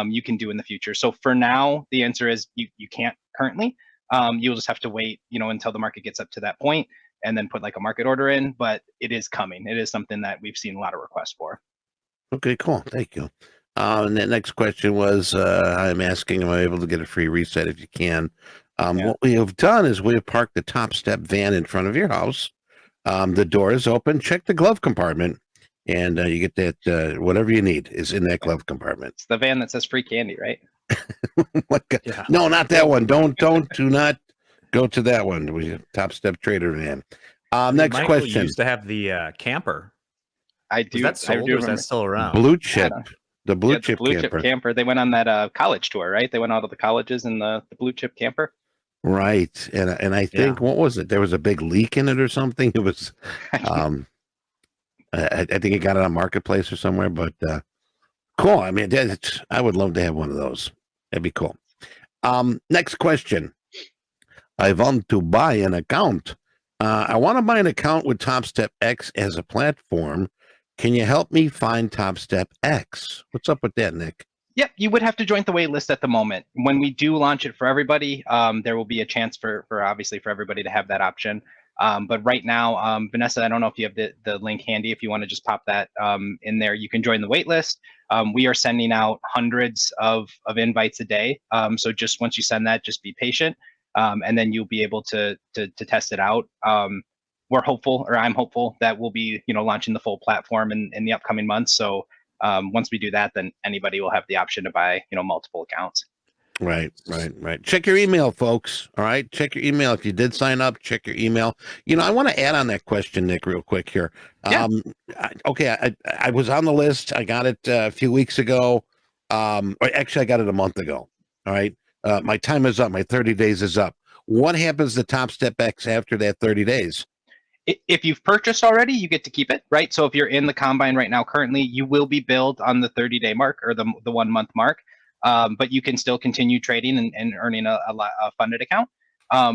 you can do in the future. So for now, the answer is you can't currently. You'll just have to wait, until the market gets up to that point and then put like a market order in, but it is coming. It is something that we've seen a lot of requests for. Okay, cool. Thank you. And the next question was, I'm asking, am I able to get a free reset if you can? What we have done is we have parked the Topstep van in front of your house. The door is open. Check the glove compartment, and you get that whatever you need is in that glove compartment. It's the van that says free candy, right? Yeah. No, not that one. Do not go to that one. We Topstep Trader van. Next Michael question. Used to have the camper. I do. Was that sold, or is that still around? Blue chip. The blue chip camper. They went on that college tour, right? They went out of the colleges in the blue chip camper. Right, and I think what was it? There was a big leak in it or something. It was, I think it got it on Marketplace or somewhere. But cool. I mean, I would love to have one of those. That'd be cool. Next question. I want to buy an account. I want to buy an account with Topstep X as a platform. Can you help me find Topstep X? What's up with that, Nick? Yep, you would have to join the wait list at the moment. When we do launch it for everybody, there will be a chance for obviously for everybody to have that option. But right now, Vanessa, I don't know if you have the link handy. If you want to just pop that in there, you can join the wait list. We are sending out hundreds of invites a day. So just once you send that, just be patient, and then you'll be able to test it out. We're hopeful, or I'm hopeful, that we'll be launching the full platform in the upcoming months. So once we do that, then anybody will have the option to buy multiple accounts. Right. Check your email, folks. All right, check your email. If you did sign up, check your email. I want to add on that question, Nick, real quick here. I was on the list. I got it a few weeks ago. Or actually, I got it a month ago. All right, my time is up. My 30 days is up. What happens to Topstep X after that 30 days? If you've purchased already, you get to keep it, right? So if you're in the combine right now, currently, you will be billed on the 30-day mark or the 1 month mark, but you can still continue trading and earning a funded account.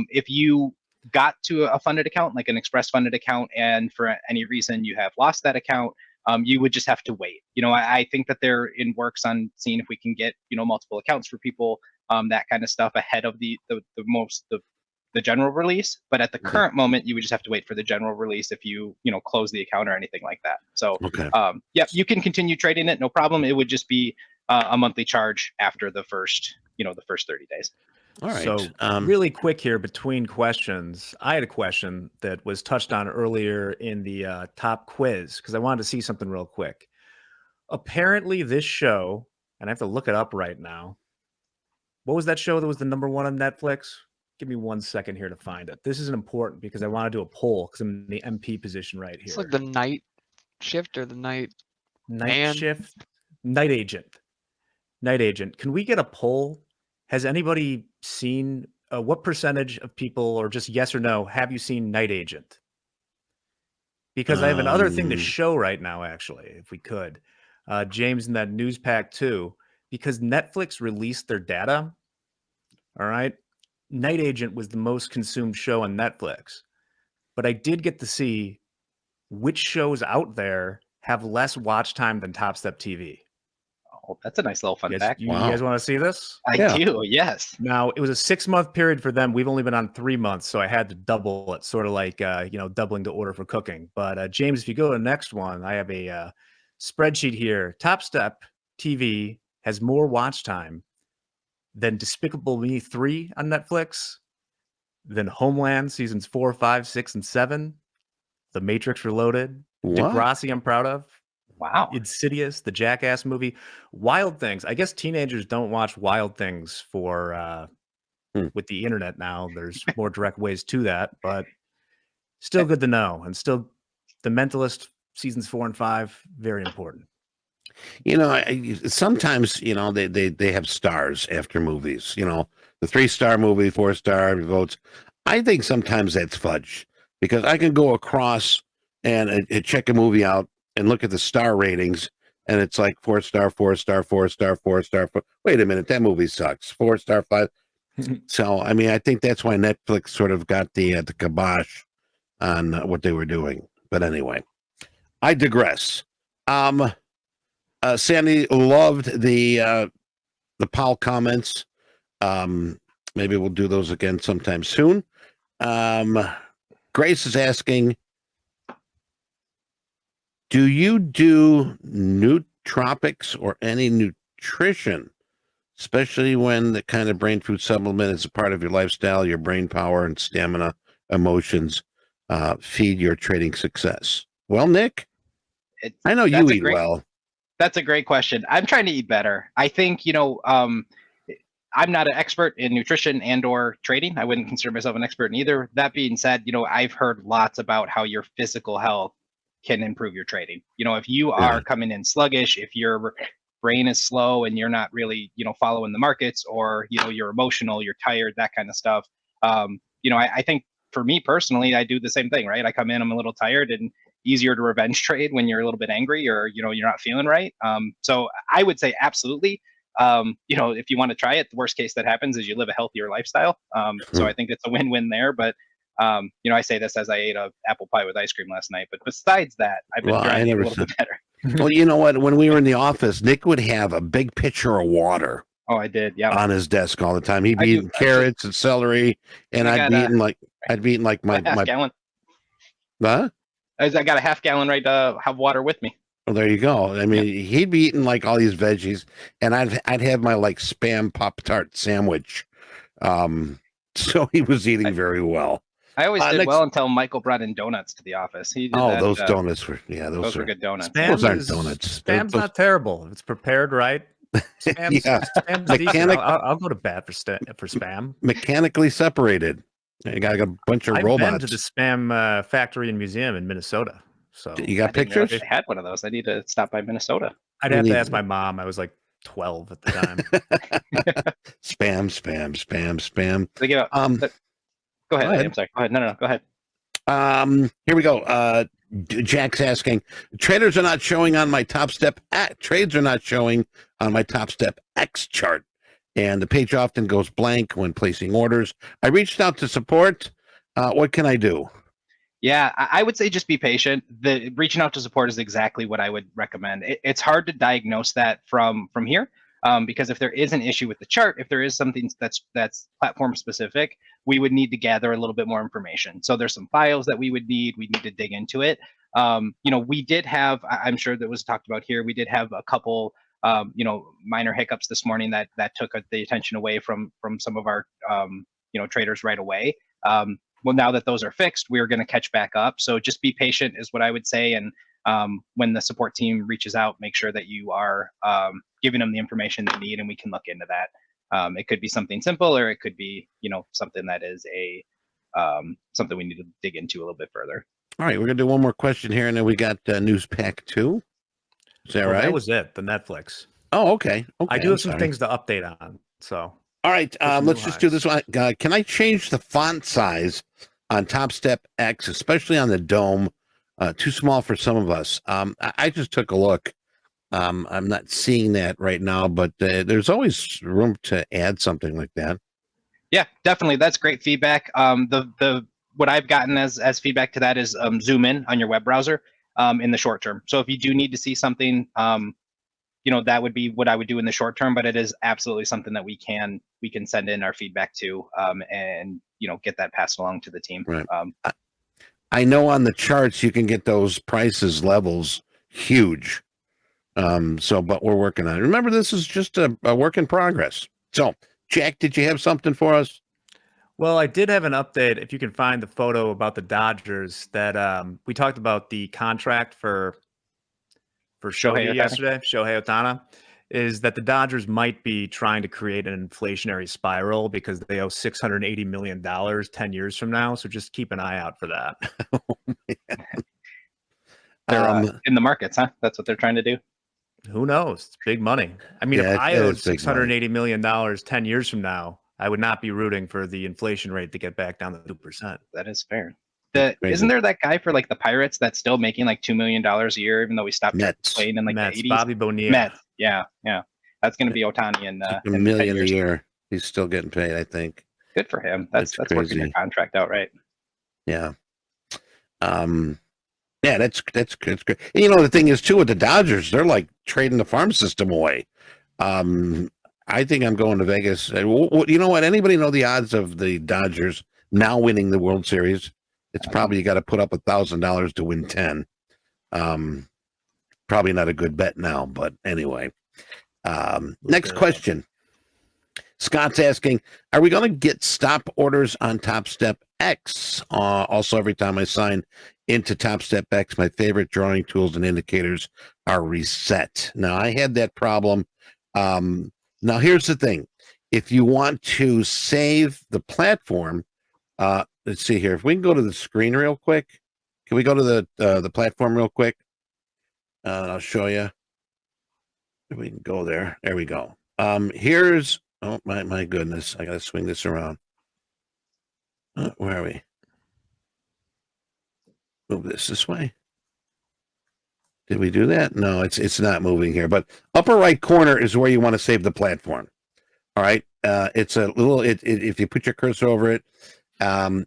If you got to a funded account, like an express funded account, and for any reason you have lost that account, you would just have to wait. I think that they're in works on seeing if we can get multiple accounts for people, that kind of stuff ahead of the general release, but at the current moment, you would just have to wait for the general release if you close the account or anything like that. So, you can continue trading it, no problem. It would just be a monthly charge after the first 30 days. All right. So, really quick here between questions, I had a question that was touched on earlier in the top quiz because I wanted to see something real quick. apparently this show, and I have to look it up right now. What was that show that was the number one on Netflix? Give me 1 second here to find it. This is important because I want to do a poll because I'm in the MP position right here. It's like the night shift or the night Shift, Night Agent. Night Agent. Can we get a poll? Has anybody seen what percentage of people, or just yes or no, have you seen Night Agent? Because I have another thing to show right now, actually, if we could. James, in that news pack too, because Netflix released their data. All right. Night Agent was the most consumed show on Netflix. But I did get to see which shows out there have less watch time than TopstepTV. Oh, that's a nice little fun fact. You guys want to see this? I do, yes. Now, it was a 6-month period for them. We've only been on 3 months, so I had to double it, sort of like, doubling the order for cooking. But James, if you go to the next one, I have a spreadsheet here. TopstepTV has more watch time than Despicable Me 3 on Netflix, than Homeland seasons 4, 5, 6, and 7, The Matrix Reloaded, What? Degrassi I'm proud of, Wow, Insidious, the Jackass movie, Wild Things. I guess teenagers don't watch Wild Things for with the internet now. There's more direct ways to that, but still good to know. And still, The Mentalist seasons 4 and 5, very important. Sometimes they have stars after movies. The 3-star movie, 4-star votes. I think sometimes that's fudge, because I can go across and check a movie out and look at the star ratings, and it's like 4-star, 4-star, 4-star, 4-star. Wait a minute, that movie sucks. 4-star, 5. So I think that's why Netflix sort of got the kibosh on what they were doing. But anyway, I digress. Sandy loved the Powell comments. Maybe we'll do those again sometime soon. Grace is asking, do you do nootropics or any nutrition, especially when the kind of brain food supplement is a part of your lifestyle, your brain power and stamina, emotions, feed your trading success? Well, Nick, I know you eat well. That's a great question. I'm trying to eat better. I think, I'm not an expert in nutrition and or trading. I wouldn't consider myself an expert in either. That being said, I've heard lots about how your physical health can improve your trading. If you are coming in sluggish, if your brain is slow and you're not really, following the markets, or, you're emotional, you're tired, that kind of stuff. I think for me personally, I do the same thing, right? I come in, I'm a little tired, and easier to revenge trade when you're a little bit angry, or, you're not feeling right. So I would say absolutely. If you want to try it, the worst case that happens is you live a healthier lifestyle. So I think it's a win-win there. But I say this as I ate an apple pie with ice cream last night. But besides that, I've been trying to eat a little bit better. Well, you know what? When we were in the office, Nick would have a big pitcher of water. Oh, I did. Yeah. On his desk all the time. He'd be eating carrots and celery, and I'd be eating like my half gallon. Huh? I got a half gallon right to have water with me. Well, there you go. He'd be eating like all these veggies, and I'd have my like Spam Pop-Tart sandwich. So he was eating very well. I always did well until Michael brought in donuts to the office. He did those donuts were those were good donuts. Those aren't donuts. Spam's not terrible if it's prepared right. Spam's decent. I'll go to bat for spam. Mechanically separated. You got a bunch of robots. I've been to the Spam factory and museum in Minnesota. So you got pictures? They had one of those. I need to stop by Minnesota. I'd have to ask my mom. I was like 12 at the time. Spam. They give out, go ahead. I'm sorry. Go ahead. No. Go ahead. Here we go. Jack's asking, traders are not showing on my Topstep. Trades are not showing on my Topstep X chart, and the page often goes blank when placing orders. I reached out to support. What can I do? Yeah, I would say just be patient. The reaching out to support is exactly what I would recommend. It's hard to diagnose that from here, because if there is an issue with the chart, if there is something that's platform specific, we would need to gather a little bit more information. So there's some files that we would need. We need to dig into it. We did have, I'm sure that was talked about here, we did have a couple minor hiccups this morning that took the attention away from some of our traders right away. Well, now that those are fixed, we're going to catch back up. So just be patient is what I would say. And when the support team reaches out, make sure that you are giving them the information they need, and we can look into that. It could be something simple, or it could be, something that is something we need to dig into a little bit further. All right, we're gonna do one more question here, and then we got news pack 2. Is that right? That was it. The Netflix. Oh, okay. I do have some things to update on. So. All right, let's just do this one. Can I change the font size on Topstep X, especially on the dome? Too small for some of us. I just took a look. I'm not seeing that right now, but there's always room to add something like that. Yeah, definitely. That's great feedback. What I've gotten as feedback to that is zoom in on your web browser in the short term. So if you do need to see something, that would be what I would do in the short term. But it is absolutely something that we can send in our feedback to, and get that passed along to the team. Right. I know on the charts you can get those prices levels huge. But we're working on it. Remember, this is just a work in progress. So, Jack, did you have something for us? Well, I did have an update. If you can find the photo about the Dodgers, that we talked about the contract for Shohei yesterday, Shohei Ohtani, is that the Dodgers might be trying to create an inflationary spiral because they owe $680 million 10 years from now. So just keep an eye out for that. They're in the markets, huh? That's what they're trying to do. Who knows? It's big money. I mean, if I owed $680 million 10 years from now, I would not be rooting for the inflation rate to get back down to 2%. That is fair. Isn't there that guy for like the Pirates that's still making like $2 million a year, even though he stopped playing in like Mets, the 80s? Bobby Bonilla. Mets, yeah. That's going to be Ohtani in $1 million a year. He's still getting paid, I think. Good for him. That's working your contract out right. Yeah. Yeah, that's great. And, the thing is too with the Dodgers, they're like trading the farm system away. I think I'm going to Vegas. You know what? Anybody know the odds of the Dodgers now winning the World Series? It's probably you got to put up $1,000 to win 10. Probably not a good bet now, but anyway. Next question. Scott's asking, are we going to get stop orders on Topstep X? Also, every time I sign into Topstep X, my favorite drawing tools and indicators are reset. Now, I had that problem. Now, here's the thing. If you want to save the platform, let's see here. If we can go to the screen real quick. Can we go to the platform real quick? I'll show you. If we can go there. There we go. Here's, oh, my goodness. I got to swing this around. Where are we? Move this way. Did we do that? No, it's not moving here. But upper right corner is where you want to save the platform. All right. It's a little. If you put your cursor over it,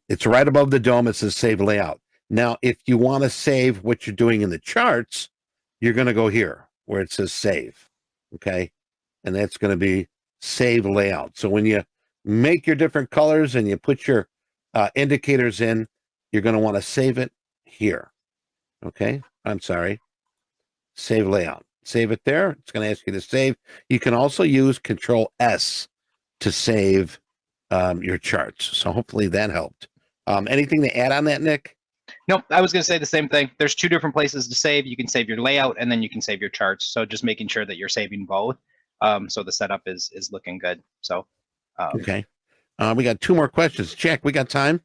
it's right above the dome. It says Save Layout. Now, if you want to save what you're doing in the charts, you're going to go here where it says Save. Okay, and that's going to be Save Layout. So when you make your different colors and you put your indicators in, you're going to want to save it here. Okay, I'm sorry. Save Layout. Save it there. It's going to ask you to save. You can also use Control S to save your charts. So hopefully that helped. Anything to add on that, Nick? Nope, I was going to say the same thing. There's two different places to save. You can save your layout and then you can save your charts. So just making sure that you're saving both. So the setup is looking good. So okay. We got 2 more questions. Jack, we got time?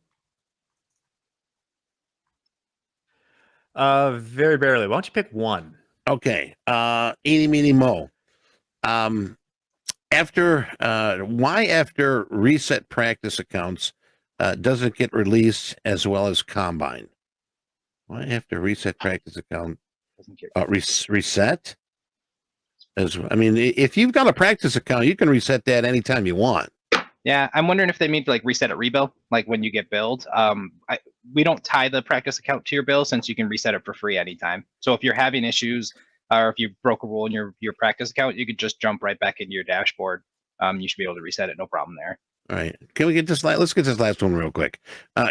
Very barely. Why don't you pick one? Okay. Eeny, meeny, mo. After reset practice accounts doesn't get released as well as combine? Why after reset practice account reset? I mean, if you've got a practice account, you can reset that anytime you want. Yeah, I'm wondering if they mean to like reset at rebill, like when you get billed. We don't tie the practice account to your bill since you can reset it for free anytime. So if you're having issues or if you broke a rule in your practice account, you could just jump right back into your dashboard. You should be able to reset it, no problem there. All right. Can we get this? Let's get this last one real quick.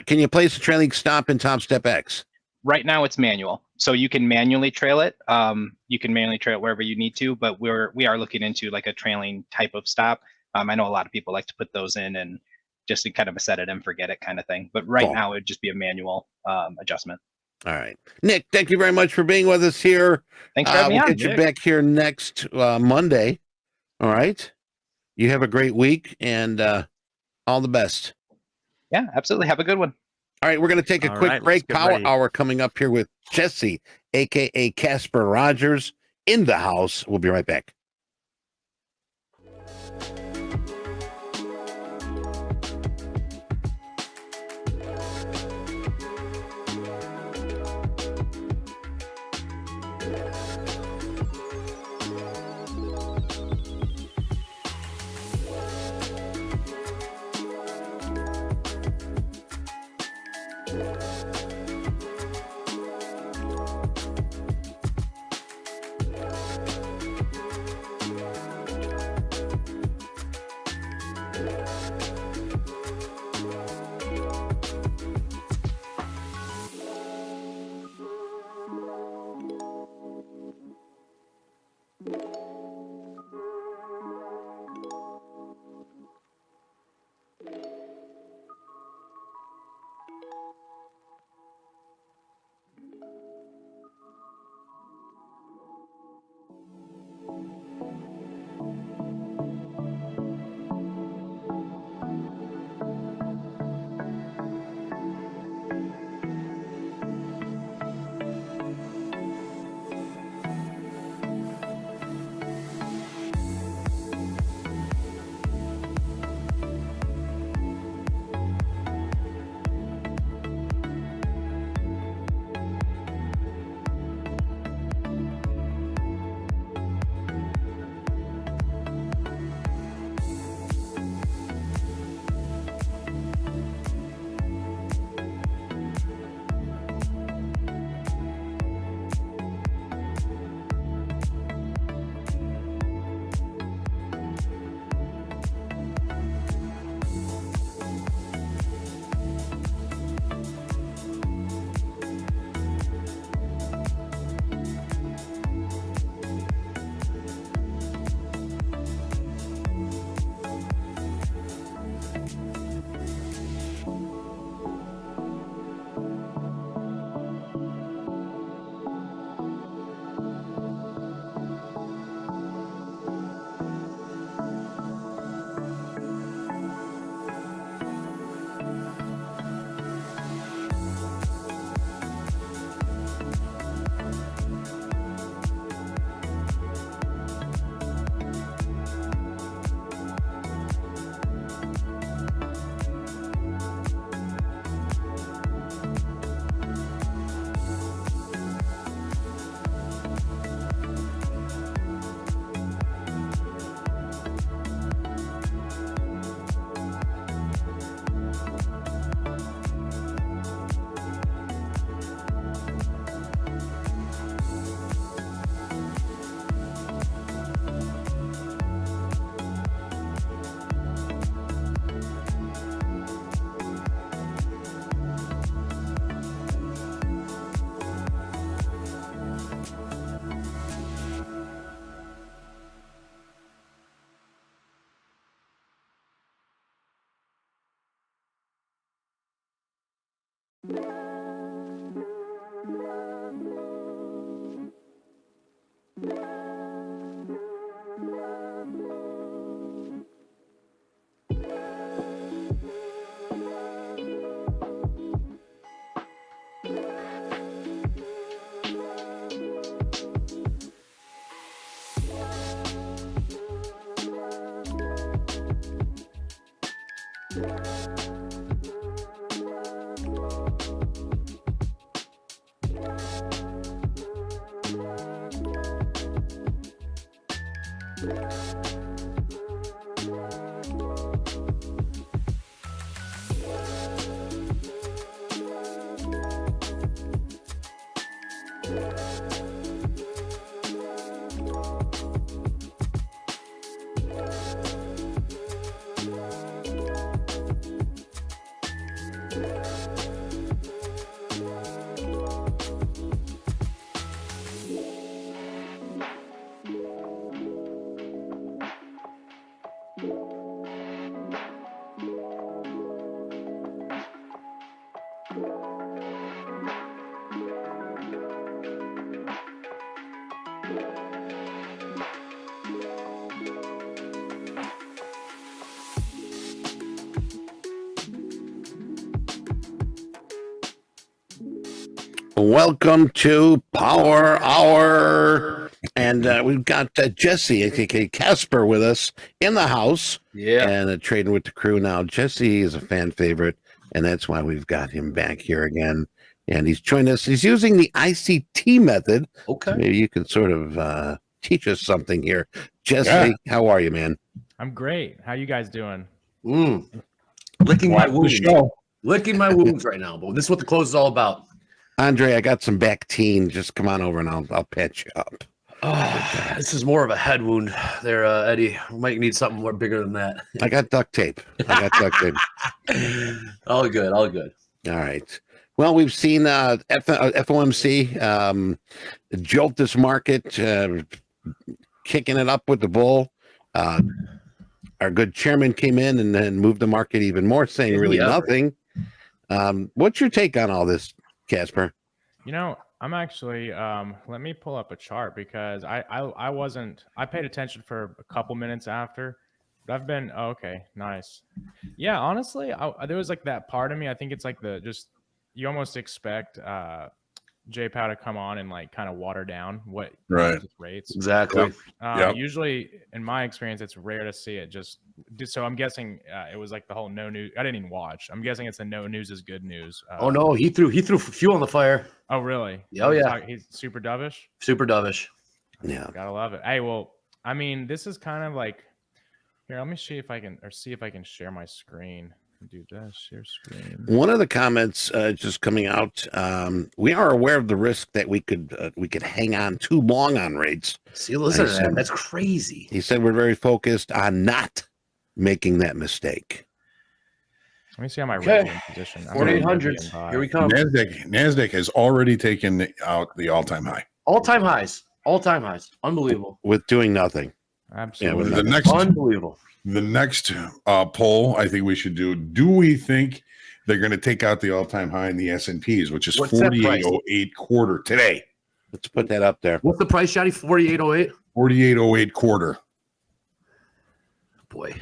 Can you place a trailing stop in Topstep X? Right now it's manual, so you can manually trail it. You can manually trail it wherever you need to, but we are looking into like a trailing type of stop. I know a lot of people like to put those in and just to kind of a set it and forget it kind of thing. But right now it would just be a manual adjustment. All right. Nick, thank you very much for being with us here. Thanks for having me we'll on. get you back here next Monday. All right. You have a great week and all the best. Yeah, absolutely. Have a good one. All right. We're going to take a All quick right, let's break. get Power ready. Hour coming up here with Jesse, a.k.a. Casper Rogers, in the house. We'll be right back. Welcome to Power Hour. And we've got Jesse, aka Casper, with us in the house. Yeah. And trading with the crew now. Jesse is a fan favorite, and that's why we've got him back here again. And he's joined us. He's using the ICT method. Okay. Maybe you can sort of teach us something here. Jesse, how are you, man? I'm great. How you guys doing? Licking my wounds. Licking my wounds right now, but this is what the close is all about. Andre, I got some Bactine. Just come on over and I'll patch you up. This is more of a head wound there, Eddie. We might need something more bigger than that. I got duct tape. All good. All good. All right. Well, we've seen FOMC jolt this market, kicking it up with the bull. Our good chairman came in and then moved the market even more, saying really nothing. What's your take on all this, Casper? You know, I'm actually let me pull up a chart because I paid attention for a couple minutes after, but I've been okay, nice. Yeah, honestly, there was like that part of me. I think it's like you almost expect J-Pow to come on and like kind of water down what rates. Exactly. Usually, in my experience, it's rare to see it. So I'm guessing it was like the whole no news. I didn't even watch. I'm guessing it's the no news is good news. Oh no, he threw fuel on the fire. Oh really? Oh yeah. He's super dovish. Super dovish. Yeah. Gotta love it. Hey, well, I mean, this is kind of like here. Let me see if I can share my screen. Do this, share screen. One of the comments just coming out, we are aware of the risk that we could hang on too long on rates. See, listen to that. That's crazy. He said we're very focused on not making that mistake. Let me see how my revenue position. 4,800. Here we come. NASDAQ has already taken out the all-time high. All-time highs. All-time highs. Unbelievable. With doing nothing. Absolutely. Yeah, the next unbelievable. The next poll I think we should do we think they're going to take out the all-time high in the S&Ps, which is 48.08 quarter today? Let's put that up there. What's the price, Shotty? 48.08? 48.08 quarter. Boy.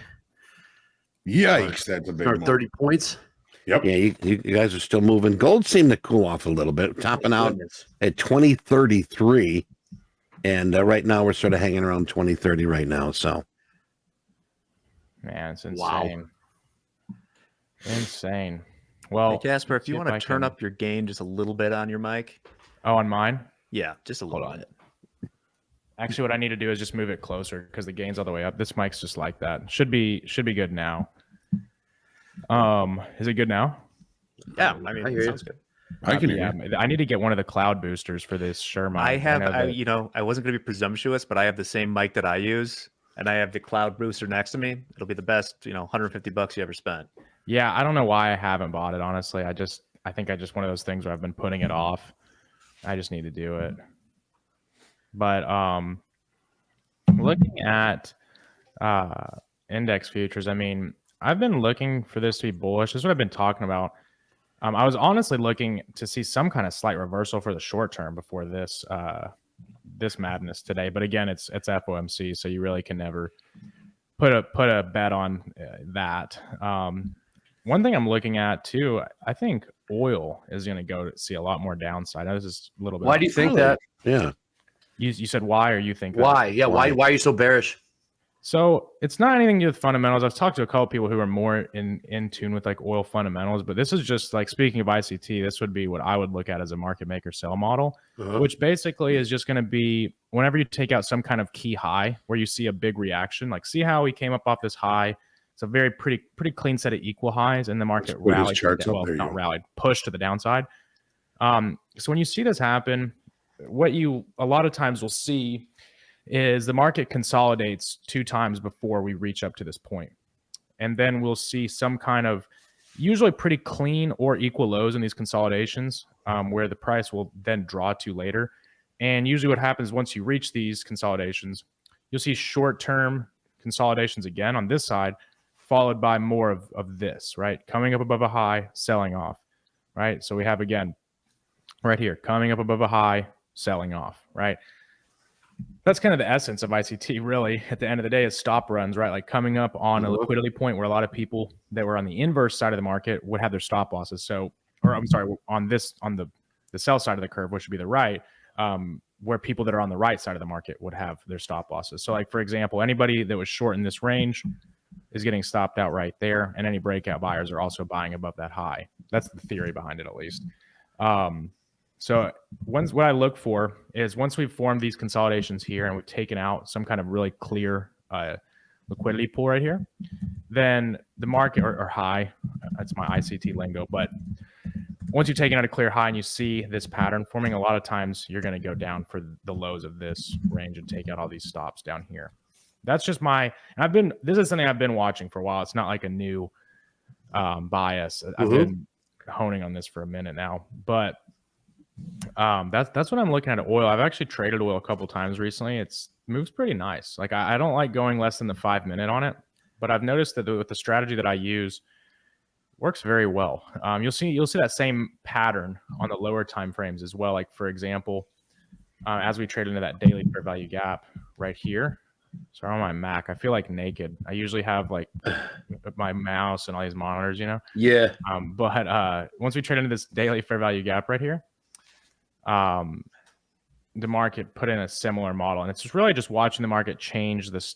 Yikes, that's a big one. 30 points. Yep. Yeah, you guys are still moving. Gold seemed to cool off a little bit, topping out at 2033. And right now we're sort of hanging around 2030 right now. So, man, it's insane. Wow. Insane. Well, hey, Casper, if you want to turn up your gain just a little bit on your mic. Oh, on mine? Yeah, just a little bit. Actually, what I need to do is just move it closer because the gain's all the way up. This mic's just like that. Should be good now. Is it good now? Yeah, I mean, it sounds good. I can hear. I need to get one of the cloud boosters for this Sherman. I wasn't going to be presumptuous, but I have the same mic that I use, and I have the cloud booster next to me. It'll be the best, $150 you ever spent. Yeah, I don't know why I haven't bought it. Honestly, I think I just one of those things where I've been putting it off. I just need to do it. But looking at index futures, I mean, I've been looking for this to be bullish. This is what I've been talking about. I was honestly looking to see some kind of slight reversal for the short term before this this madness today. But again, it's FOMC, so you really can never put a bet on that. One thing I'm looking at too, I think oil is going to go to see a lot more downside. Now, this is a little bit. Why do you think that? Yeah. You said why, or you think why? That? Yeah, why are you so bearish? So it's not anything to do with fundamentals. I've talked to a couple people who are more in tune with like oil fundamentals, but this is just like, speaking of ICT, this would be what I would look at as a market maker sell model, which basically is just going to be whenever you take out some kind of key high where you see a big reaction, like see how we came up off this high. It's a very pretty clean set of equal highs, and the market rallied. Not rallied, pushed to the downside. So when you see this happen, what you a lot of times will see is the market consolidates 2 times before we reach up to this point. And then we'll see some kind of usually pretty clean or equal lows in these consolidations where the price will then draw to later. And usually what happens once you reach these consolidations, you'll see short-term consolidations again on this side, followed by more of this, right? Coming up above a high, selling off, right? So we have, again, right here, coming up above a high, selling off, right? That's kind of the essence of ICT, really. At the end of the day, is stop runs, right? Like coming up on a liquidity point where a lot of people that were on the inverse side of the market would have their stop losses. So, or I'm sorry, on the the sell side of the curve, which would be the right, where people that are on the right side of the market would have their stop losses. So like, for example, anybody that was short in this range is getting stopped out right there, and any breakout buyers are also buying above that high. That's the theory behind it, at least. So what I look for is once we've formed these consolidations here and we've taken out some kind of really clear liquidity pool right here, then the market or high, that's my ICT lingo, but once you've taken out a clear high and you see this pattern forming, a lot of times you're going to go down for the lows of this range and take out all these stops down here. That's just this is something I've been watching for a while. It's not like a new bias. I've been honing on this for a minute now, but that's what I'm looking at oil. I've actually traded oil a couple times recently. It's moves pretty nice. Like I don't like going less than the 5 minute on it, but I've noticed that with the strategy that I use, works very well. You'll see that same pattern on the lower time frames as well. Like for example, as we trade into that daily fair value gap right here. Sorry, on my Mac, I feel like naked. I usually have like my mouse and all these monitors, you know? Yeah. But once we trade into this daily fair value gap right here, the market put in a similar model, and it's just really just watching the market change this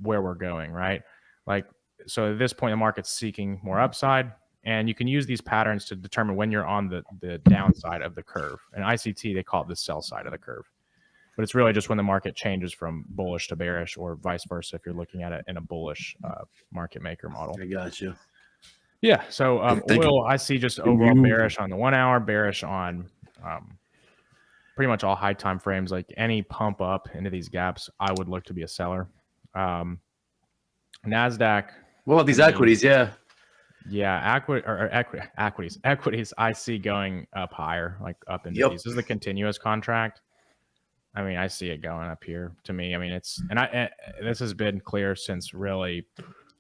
where we're going, right? Like, so at this point, the market's seeking more upside, and you can use these patterns to determine when you're on the downside of the curve. And ICT, they call it the sell side of the curve. But it's really just when the market changes from bullish to bearish, or vice versa if you're looking at it in a bullish market maker model. I got you. Yeah, so oil, I see just overall bearish on the 1 hour, bearish on pretty much all high time frames. Like any pump up into these gaps, I would look to be a seller. NASDAQ. What about these equities? Yeah. Yeah, equities I see going up higher, like up into these. This is the continuous contract. I mean, I see it going up here to me. I mean, this has been clear since really,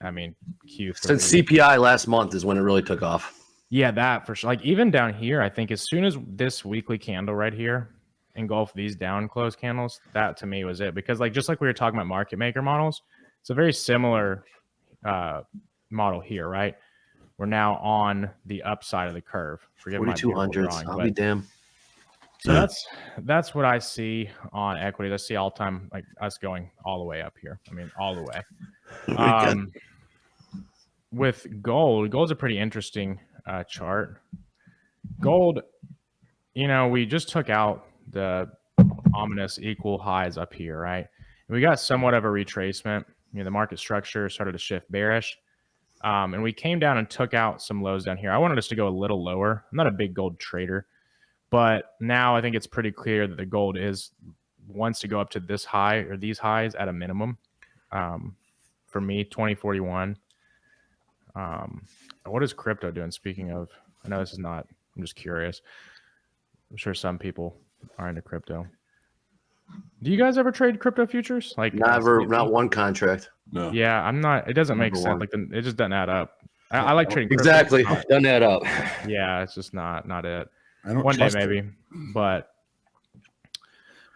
I mean, Q3. Since CPI last month is when it really took off. Yeah, that for sure. Like even down here, I think as soon as this weekly candle right here engulfed these down close candles, that to me was it. Because like just like we were talking about market maker models, it's a very similar model here, right? We're now on the upside of the curve. Forgive my 4,200s. I'll be damned. So that's what I see on equities. I see all time like us going all the way up here. I mean, all the way. With gold's a pretty interesting chart. Gold, you know, we just took out the ominous equal highs up here, right? And we got somewhat of a retracement. You know, the market structure started to shift bearish. And we came down and took out some lows down here. I wanted us to go a little lower. I'm not a big gold trader, but now I think it's pretty clear that the gold wants to go up to this high or these highs at a minimum. For me, 2041. What is crypto doing? Speaking of, I know this is not, I'm just curious. I'm sure some people are into crypto. Do you guys ever trade crypto futures? Like never, not one contract. No. Yeah, I'm not. It doesn't make sense. Like it just doesn't add up. I like trading. Crypto. Exactly, doesn't add up. Yeah, it's just not it. I don't one day trust maybe, it. but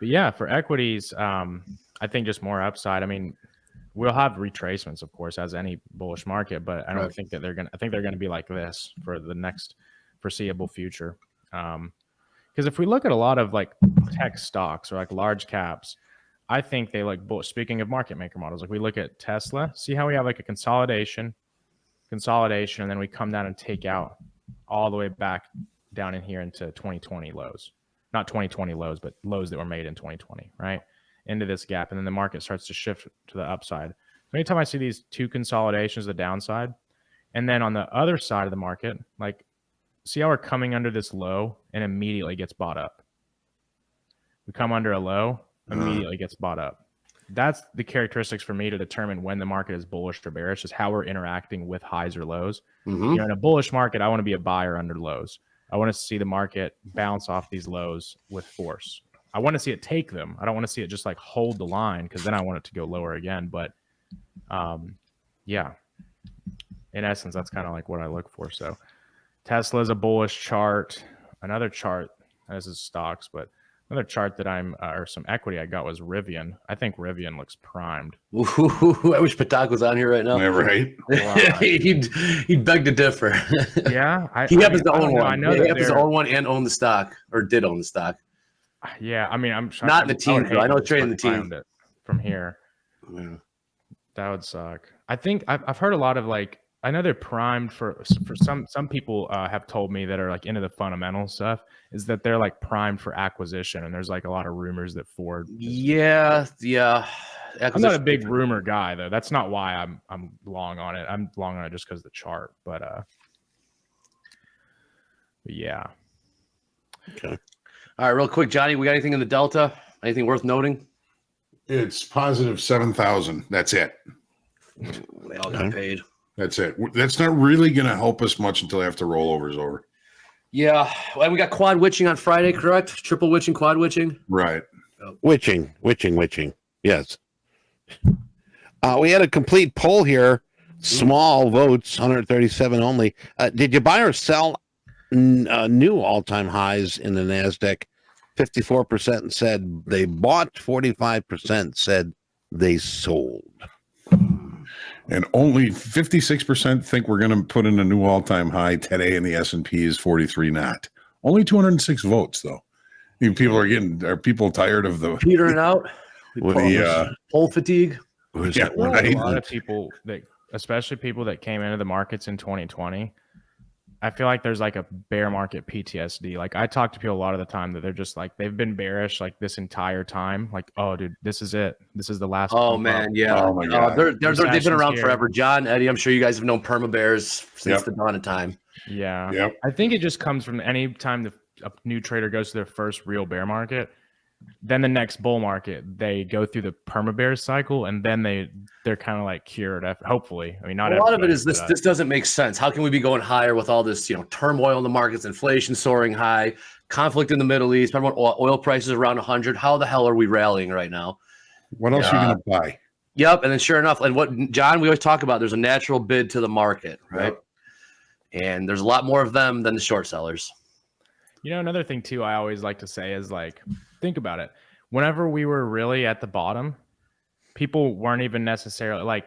yeah, for equities, I think just more upside. I mean, we'll have retracements, of course, as any bullish market, but I don't think that I think they're gonna be like this for the next foreseeable future. Because if we look at a lot of like tech stocks or like large caps, I think they like bullish. Speaking of market maker models, like we look at Tesla, see how we have like a consolidation, and then we come down and take out all the way back down in here into 2020 lows. Not 2020 lows, but lows that were made in 2020, right? Into this gap, and then the market starts to shift to the upside. So anytime I see these two consolidations, the downside, and then on the other side of the market, like see how we're coming under this low and immediately gets bought up. We come under a low, immediately gets bought up. That's the characteristics for me to determine when the market is bullish or bearish, is how we're interacting with highs or lows. You know, in a bullish market, I want to be a buyer under lows. I want to see the market bounce off these lows with force. I want to see it take them. I don't want to see it just like hold the line, because then I want it to go lower again. But yeah, in essence, that's kind of like what I look for. So Tesla is a bullish chart. Another chart, this is stocks, but Another chart that or some equity I got was Rivian. I think Rivian looks primed. Ooh, I wish Patak was on here right now. Yeah, right. he'd beg to differ. Yeah, he happens to I own don't know. one. I know he that happens to they're- own one and own the stock, or did own the stock. Yeah, I mean, I'm sure Not in the would team, though. hate I know to trading the just, like, team. find it from here. Yeah. That would suck. I think I've heard a lot of like, I know they're primed for some people have told me that are like into the fundamental stuff is that they're like primed for acquisition, and there's like a lot of rumors that Ford. Yeah. I'm not a big rumor guy though. That's not why I'm long on it. I'm long on it just because of the chart. But yeah. Okay. All right, real quick, Johnny. We got anything in the Delta? Anything worth noting? It's positive 7,000. That's it. They all got paid. That's it. That's not really going to help us much until after rollover's over. Yeah, and we got quad witching on Friday, correct? Triple witching, quad witching. Right. Witching. Yes. We had a complete poll here. Small votes, 137 only. Did you buy or sell new all-time highs in the NASDAQ? 54% said they bought, 45% said they sold. And only 56% think we're going to put in a new all-time high today, and the S&P is 43 not. Only 206 votes, though. Are people tired of the petering out? Poll fatigue. Yeah, right. A lot of people that, especially people that came into the markets in 2020, I feel like there's like a bear market PTSD. Like I talk to people a lot of the time that they're just like, they've been bearish like this entire time. Like, oh dude, this is it. This is the last. Oh man, yeah. Oh my God. They've been around here. forever. John, Eddie, I'm sure you guys have known perma bears since the dawn of time. Yeah. Yep. I think it just comes from any time a new trader goes to their first real bear market, then the next bull market, they go through the perma bear cycle, and then they're kind of like cured. Hopefully, I mean, not a lot of it everybody, is this. but, This doesn't make sense. How can we be going higher with all this, turmoil in the markets, inflation soaring high, conflict in the Middle East? Remember when oil prices around 100? How the hell are we rallying right now? What else are you going to buy? Yep, and then sure enough, and what John, we always talk about, there's a natural bid to the market, right? Yep. And there's a lot more of them than the short sellers. Another thing too, I always like to say is like, think about it. Whenever we were really at the bottom, people weren't even necessarily like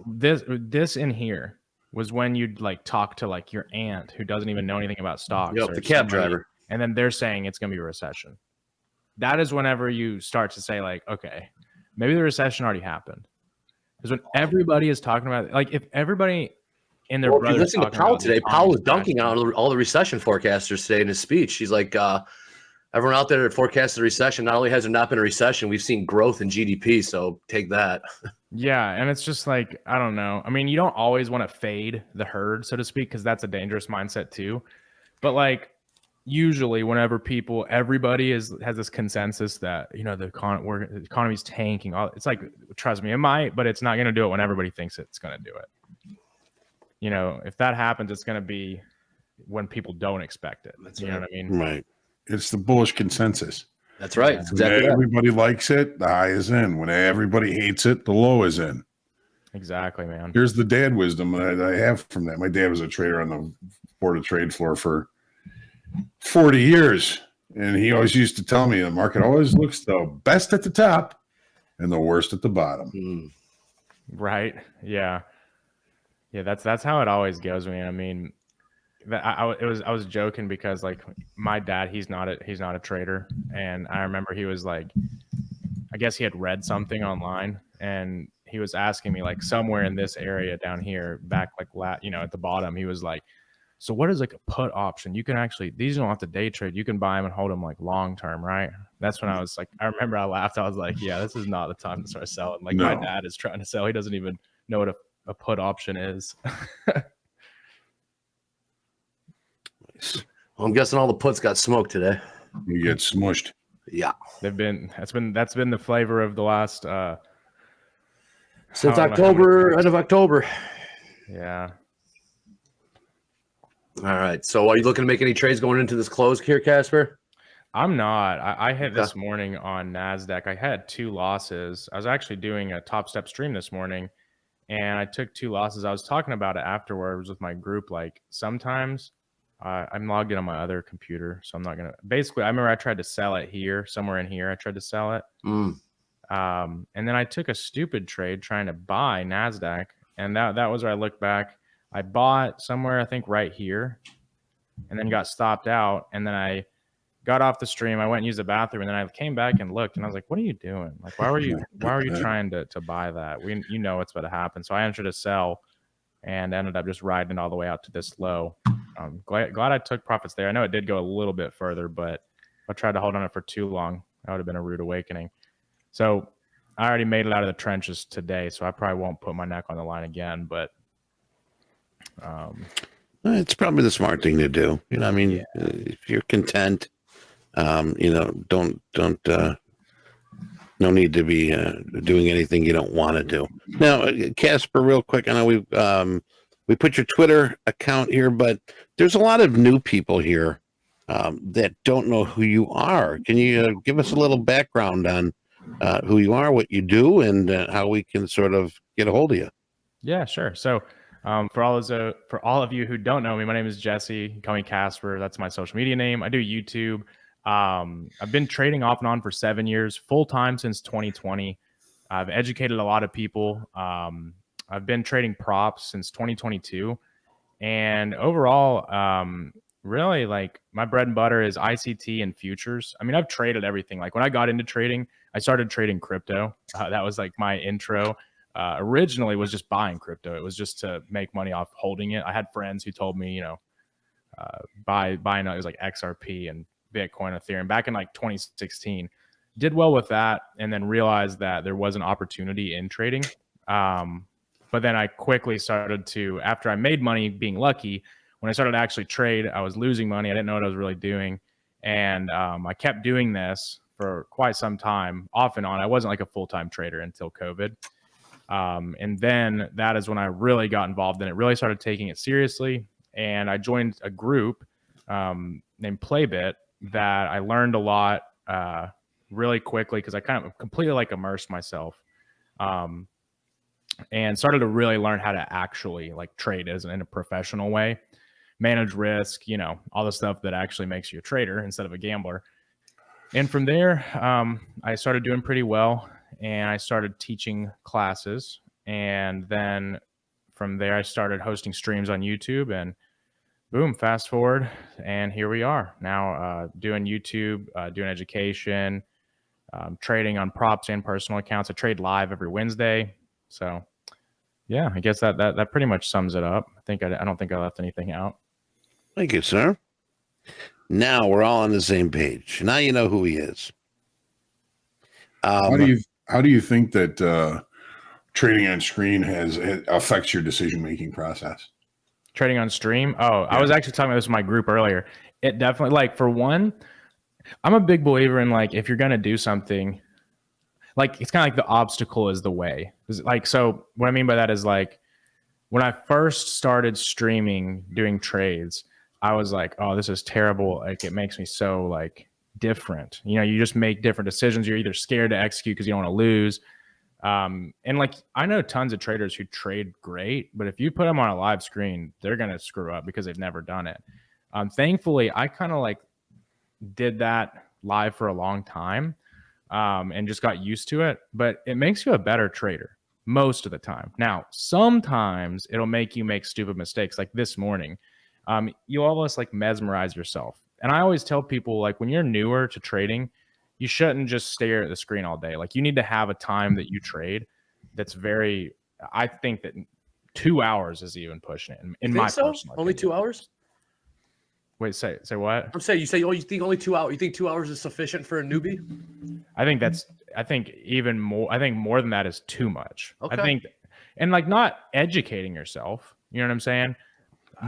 this in here was when you'd like talk to like your aunt who doesn't even know anything about stocks. Yep, or the cab somebody, driver. And then they're saying it's going to be a recession. That is whenever you start to say like, okay, maybe the recession already happened. Because when everybody is talking about it, like if everybody in their If you listen to Powell today, Powell was dunking out all the recession forecasters today in his speech. He's like, everyone out there that forecasted a recession, not only has there not been a recession, we've seen growth in GDP. So take that. Yeah. And it's just like, I don't know. I mean, you don't always want to fade the herd, so to speak, because that's a dangerous mindset too. But like usually whenever everybody has this consensus that, the economy's tanking, it's like, trust me, it might, but it's not going to do it when everybody thinks it's going to do it. If that happens, it's going to be when people don't expect it. You know what I mean? Right. It's the bullish consensus. That's right. That's When exactly everybody likes it, the high is in. When everybody hates it, the low is in. Exactly, man. Here's the dad wisdom that I have from that. My dad was a trader on the board of trade floor for 40 years. And he always used to tell me the market always looks the best at the top and the worst at the bottom. Right. Yeah. Yeah. That's how it always goes, man. I mean, I was joking because like my dad, he's not a trader. And I remember he was like, I guess he had read something online and he was asking me like somewhere in this area down here back like at the bottom, he was like, so what is like a put option? You can actually, these don't have to day trade. You can buy them and hold them like long term, right? That's when I was like, I remember I laughed. I was like, yeah, this is not the time to start selling. Like my dad is trying to sell. He doesn't even know what a put option is. Well, I'm guessing all the puts got smoked today. You get smushed. Yeah. That's been the flavor of the last since October, end of October. Yeah. All right. So are you looking to make any trades going into this close here, Casper? I'm not. I hit this morning on NASDAQ. I had 2 losses. I was actually doing a Topstep stream this morning and I took 2 losses. I was talking about it afterwards with my group. Like sometimes I'm logged in on my other computer, so I'm not gonna. Basically, I remember I tried to sell it here, somewhere in here. I tried to sell it, and then I took a stupid trade trying to buy Nasdaq, and that was where I looked back. I bought somewhere, I think right here, and then got stopped out, and then I got off the stream. I went and used the bathroom, and then I came back and looked, and I was like, "What are you doing? Like, why were you trying to buy that? You know what's about to happen." So I entered to sell, and ended up just riding it all the way out to this low. Glad I took profits there. I know it did go a little bit further, but if I tried to hold on it for too long, that would have been a rude awakening. So I already made it out of the trenches today, so I probably won't put my neck on the line again. But it's probably the smart thing to do. You know, I mean, if you're content, you know, don't no need to be doing anything you don't want to do. Now, Casper, real quick, I know we put your Twitter account here, but there's a lot of new people here that don't know who you are. Can you give us a little background on who you are, what you do, and how we can sort of get a hold of you? Yeah, sure. So for all of you who don't know me, my name is Jesse. You can call me Casper. That's my social media name. I do YouTube. I've been trading off and on for 7 years, full time since 2020. I've educated a lot of people. I've been trading props since 2022, and overall, really, like, my bread and butter is ICT and futures. I mean, I've traded everything. Like, when I got into trading, I started trading crypto. That was like my intro. Originally was just buying crypto. It was just to make money off holding it. I had friends who told me, you know, buying it was like XRP and Bitcoin, Ethereum back in like 2016. Did well with that, and then realized that there was an opportunity in trading. But then I quickly started to, after I made money being lucky, when I started to actually trade, I was losing money. I didn't know what I was really doing. And I kept doing this for quite some time, off and on. I wasn't like a full-time trader until COVID. And then that is when I really got involved in it, really started taking it seriously. And I joined a group named Playbit that I learned a lot really quickly, because I kind of completely like immersed myself. And started to really learn how to actually like trade as in a professional way, manage risk, you know, all the stuff that actually makes you a trader instead of a gambler. And from there, I started doing pretty well, and I started teaching classes. And then from there, I started hosting streams on YouTube, and boom, fast forward, and here we are now, doing YouTube, doing education, trading on props and personal accounts. I trade live every Wednesday. So yeah, I guess that pretty much sums it up. I don't think I left anything out. Thank you, sir. Now we're all on the same page. Now you know who he is. How do you think that trading on screen affects your decision-making process? Trading on stream? Oh, yeah. I was actually talking about this with my group earlier. It definitely, like, for one, I'm a big believer in, like, if you're going to do something, like, it's kind of like the obstacle is the way. Like, so what I mean by that is, like, when I first started streaming, doing trades, I was like, oh, this is terrible. Like, it makes me so, like, different. You know, you just make different decisions. You're either scared to execute because you don't want to lose. And like, I know tons of traders who trade great, but if you put them on a live screen, they're going to screw up because they've never done it. Thankfully, I kind of like did that live for a long time, and just got used to it, but it makes you a better trader most of the time. Now, sometimes it'll make you make stupid mistakes. Like this morning, you almost like mesmerize yourself. And I always tell people, like, when you're newer to trading, you shouldn't just stare at the screen all day. Like, you need to have a time that you trade that's very, I think that 2 hours is even pushing it in my personal opinion. Only 2 hours? Wait, say what? I'm saying, you think only 2 hours? You think 2 hours is sufficient for a newbie? I think even more. I think more than that is too much. Okay. I think, and like, not educating yourself. You know what I'm saying?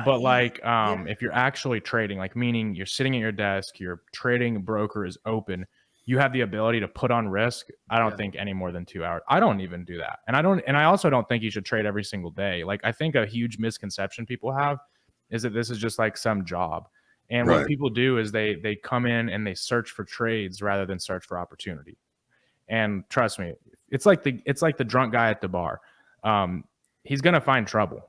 But like, if you're actually trading, like, meaning you're sitting at your desk, your trading broker is open, you have the ability to put on risk. I don't think any more than 2 hours. I don't even do that. And I also don't think you should trade every single day. Like, I think a huge misconception people have is that this is just like some job. And what people do is they come in and they search for trades rather than search for opportunity. And trust me, it's like the drunk guy at the bar. He's going to find trouble.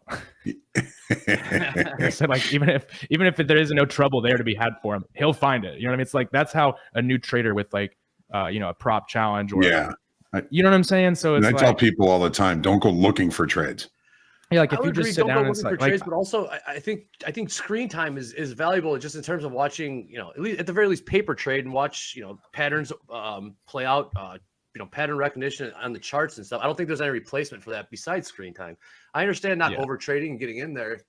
So like even if there is no trouble there to be had for him, he'll find it. You know what I mean? It's like that's how a new trader with like a prop challenge or you know what I'm saying? So it's I like, tell people all the time, don't go looking for trades. Yeah, like I if would you just agree, sit don't down go and looking for like trades, but also I think screen time is valuable just in terms of watching, at the very least paper trade and watch, patterns play out, pattern recognition on the charts and stuff. I don't think there's any replacement for that besides screen time. I understand not over trading and getting in there.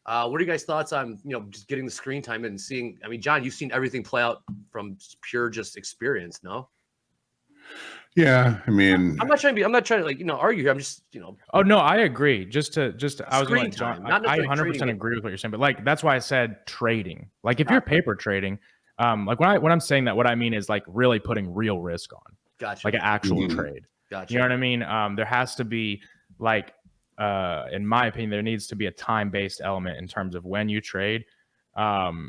What are you guys' thoughts on, just getting the screen time and seeing? I mean, John, you've seen everything play out from pure just experience, no? Yeah, I mean, I'm not trying to argue here. I'm just, Oh no, I agree. Just I was Screen going to time, John. not I necessarily 100% trading. agree with what you're saying, but like that's why I said trading. Like if you're paper trading, like when I'm saying that, what I mean is like really putting real risk on. Gotcha. Like an actual trade. Gotcha. You know what I mean? There has to be like, in my opinion, there needs to be a time-based element in terms of when you trade,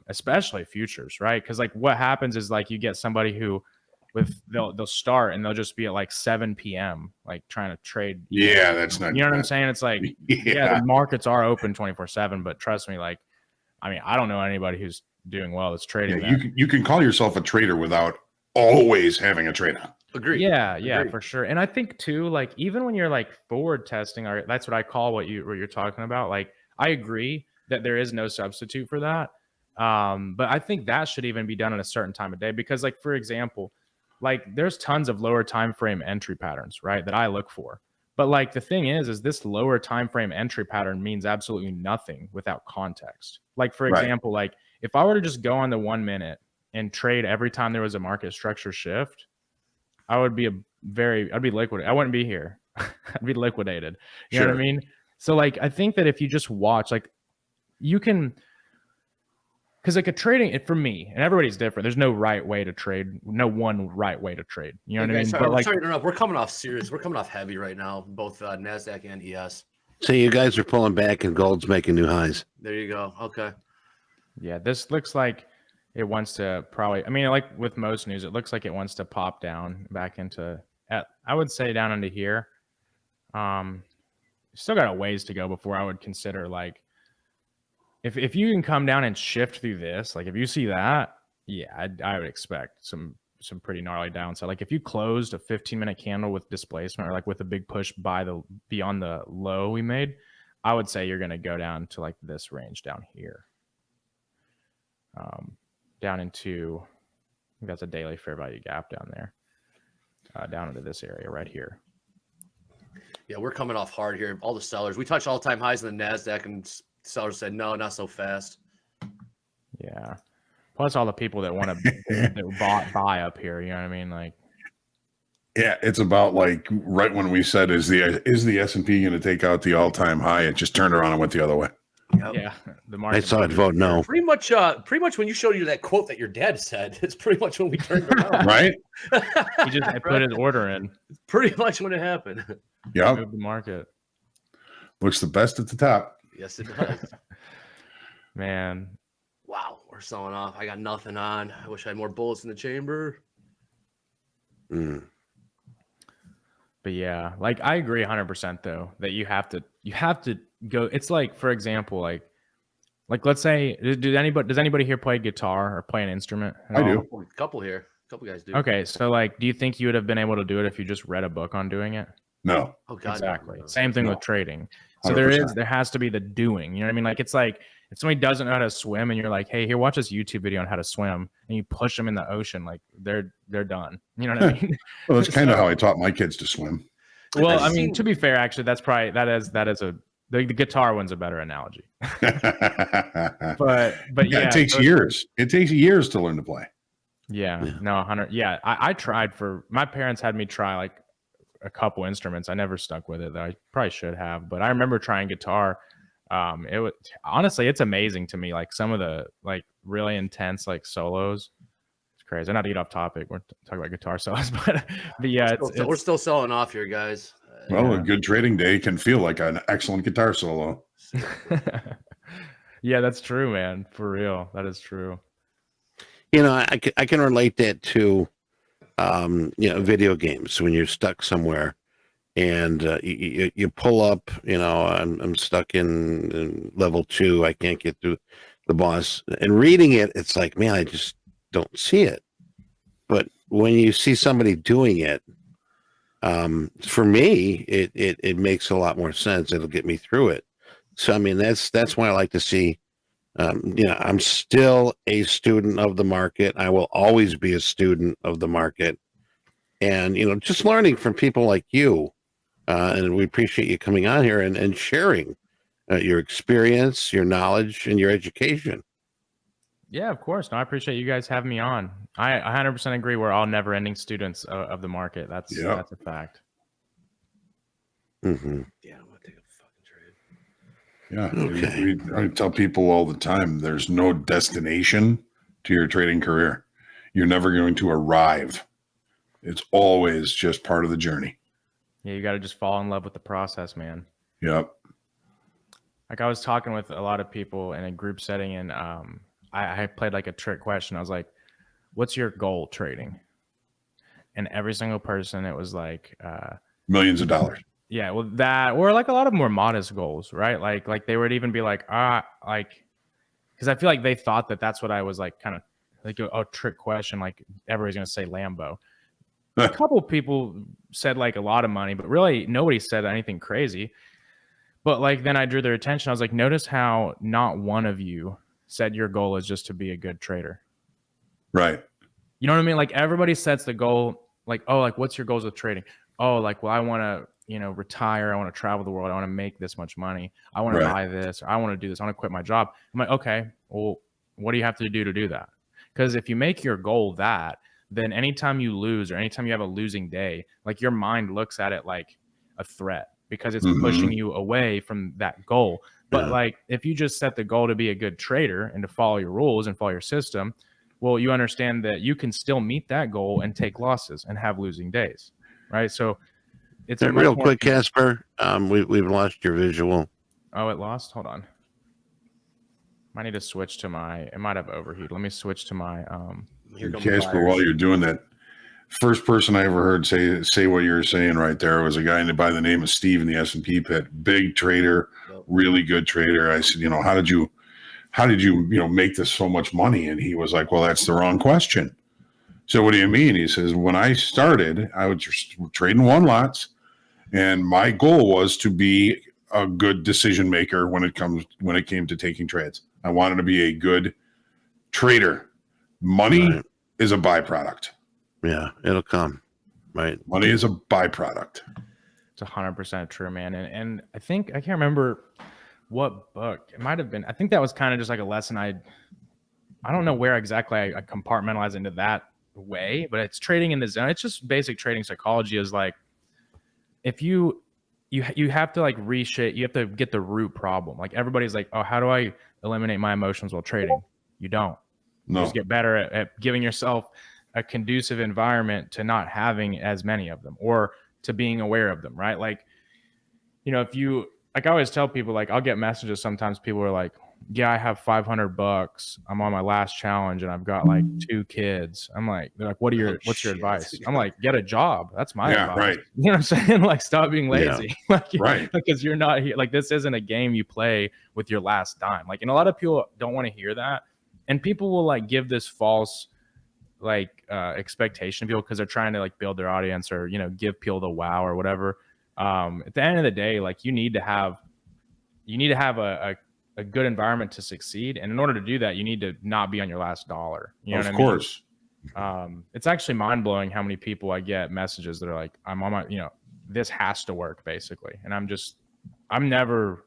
especially futures, right? Because like what happens is like you get somebody who they'll start and they'll just be at like 7 p.m. like trying to trade. Yeah, that's not. You know what I'm saying? It's like the markets are open 24/7, but trust me, like I mean, I don't know anybody who's doing well that's trading. Yeah, you can call yourself a trader without always having a trade on. Agree. Yeah, Agreed. for sure. And I think too, like even when you're like forward testing, or that's what I call what you're talking about. Like I agree that there is no substitute for that. But I think that should even be done at a certain time of day because, like for example, like there's tons of lower time frame entry patterns, right, that I look for. But like the thing is this lower time frame entry pattern means absolutely nothing without context. Like for example, like if I were to just go on the 1 minute and trade every time there was a market structure shift, I would be I'd be liquidated. I wouldn't be here. I'd be liquidated. You know what I mean? So like I think that if you just watch, like you can, because like a trading, for me, and everybody's different. There's no right way to trade. No one right way to trade. You know what I mean? Sorry, sorry to interrupt. We're coming off serious. We're coming off heavy right now, both NASDAQ and ES. So you guys are pulling back and gold's making new highs. There you go. Okay. Yeah, this looks like it wants to probably, I mean, like with most news, it looks like it wants to pop down back into, I would say down into here. Still got a ways to go before I would consider like, if you can come down and shift through this, like if you see that, yeah, I would expect some pretty gnarly downside. Like if you closed a 15-minute candle with displacement or like with a big push beyond the low we made, I would say you're going to go down to like this range down here. Down into, I think that's a daily fair value gap down there. Down into this area right here. Yeah, we're coming off hard here. All the sellers, we touched all-time highs in the NASDAQ, and sellers said, no, not so fast. Yeah. Plus all the people that want to buy up here, you know what I mean? Like, yeah, it's about like right when we said, is the S&P going to take out the all-time high? It just turned around and went the other way. Yep. Yeah, the market. I saw it vote no. Pretty much when you showed you that quote that your dad said, it's pretty much when we turned around. Right? He just put his order in. It's pretty much when it happened. Yeah. Moved the market. Looks the best at the top. Yes, it does. Man. Wow, we're selling off. I got nothing on. I wish I had more bullets in the chamber. But yeah, like I agree 100% though that you have to go. It's like, for example, like let's say, does anybody here play guitar or play an instrument? I do. A couple here. A couple guys do. Okay, so like, do you think you would have been able to do it if you just read a book on doing it? No. Oh God, exactly. no. Same thing No. with trading. So 100%. there has to be the doing. You know what I mean? Like it's like if somebody doesn't know how to swim and you're like, hey, here, watch this YouTube video on how to swim, and you push them in the ocean, like they're done. You know what I mean? Well, that's kind of how I taught my kids to swim. Well, I mean, to be fair, actually, that's probably the guitar one's a better analogy. but yeah, it takes years. It takes years to learn to play. Yeah, no, 100. Yeah, I tried my parents had me try like a couple instruments. I never stuck with it, though. I probably should have, but I remember trying guitar. It was honestly, it's amazing to me. Like some of the like really intense like solos. It's crazy. Not to get off topic. We're talking about guitar solos, but yeah, we're still selling off here, guys. Well, a good trading day can feel like an excellent guitar solo. Yeah, that's true, man. For real, that is true. You know, I can relate that to, video games when you're stuck somewhere and you pull up, I'm stuck in level 2. I can't get through the boss, and reading it, it's like, man, I just don't see it. But when you see somebody doing it, for me, it makes a lot more sense. It'll get me through it. So I mean, that's why I like to see. I'm still a student of the market. I will always be a student of the market, and just learning from people like you. And we appreciate you coming on here and sharing your experience, your knowledge, and your education. Yeah, of course. No, I appreciate you guys having me on. I 100% agree. We're all never-ending students of the market. That's a fact. Mm-hmm. Yeah, I'm gonna take a fucking trade. Yeah. I tell people all the time, there's no destination to your trading career. You're never going to arrive. It's always just part of the journey. Yeah, you got to just fall in love with the process, man. Yep. Like I was talking with a lot of people in a group setting, and I played like a trick question. I was like, what's your goal trading? And every single person, it was like millions of dollars. Yeah, well, that, or like a lot of more modest goals, right? Like they would even be like, because I feel like they thought that that's what I was like, kind of like a trick question. Like everybody's gonna say Lambo. A couple people said like a lot of money, but really nobody said anything crazy. But like then I drew their attention. I was like, notice how not one of you said your goal is just to be a good trader. Right. You know what I mean? Like everybody sets the goal, like, oh, like what's your goals with trading? Oh, like, well, I want to, retire. I want to travel the world. I want to make this much money. I want to buy this. Or I want to do this. I want to quit my job. I'm like, okay, well, what do you have to do that? Because if you make your goal that, then anytime you lose or anytime you have a losing day, like your mind looks at it like a threat because it's pushing you away from that goal. But like if you just set the goal to be a good trader and to follow your rules and follow your system, well, you understand that you can still meet that goal and take losses and have losing days, right? So it's real quick, Casper. We've lost your visual. Oh, it lost. Hold on. I need to switch to my. It might have overheated. Let me switch to my. Casper, while you're doing that, first person I ever heard say what you're saying right there was a guy by the name of Steve in the S&P pit. Big trader, really good trader. I said, how did you make this so much money? And he was like, well, that's the wrong question. So what do you mean? He says, when I started, I was just trading one lots, and my goal was to be a good decision maker when it came to taking trades. I wanted to be a good trader. Money is a byproduct. Yeah, it'll come. Right. Money is a byproduct. It's 100% true, man. And I think I can't remember what book it might have been. I think that was kind of just like a lesson. I don't know where exactly I compartmentalized into that way, but it's trading in the zone. It's just basic trading psychology. Is like if you have to like reshape. You have to get the root problem. Like everybody's like, oh, how do I eliminate my emotions while trading? You don't. No. You just get better at giving yourself a conducive environment to not having as many of them or to being aware of them, right? Like, if you, like I always tell people, like I'll get messages sometimes, people are like, yeah, I have $500. I'm on my last challenge and I've got like 2 kids. I'm like, they're like, what's your advice? I'm like, get a job. That's my advice. Right. You know what I'm saying? Like, stop being lazy. Yeah. Like, because you're not here. Like, this isn't a game you play with your last dime. Like, and a lot of people don't want to hear that. And people will like give this false like expectation of people because they're trying to like build their audience or give people the wow or whatever. At the end of the day, like you need to have a good environment to succeed, and in order to do that, you need to not be on your last dollar. You know what I mean? Of course. It's actually mind blowing how many people I get messages that are like, I'm on my, this has to work basically, and I'm never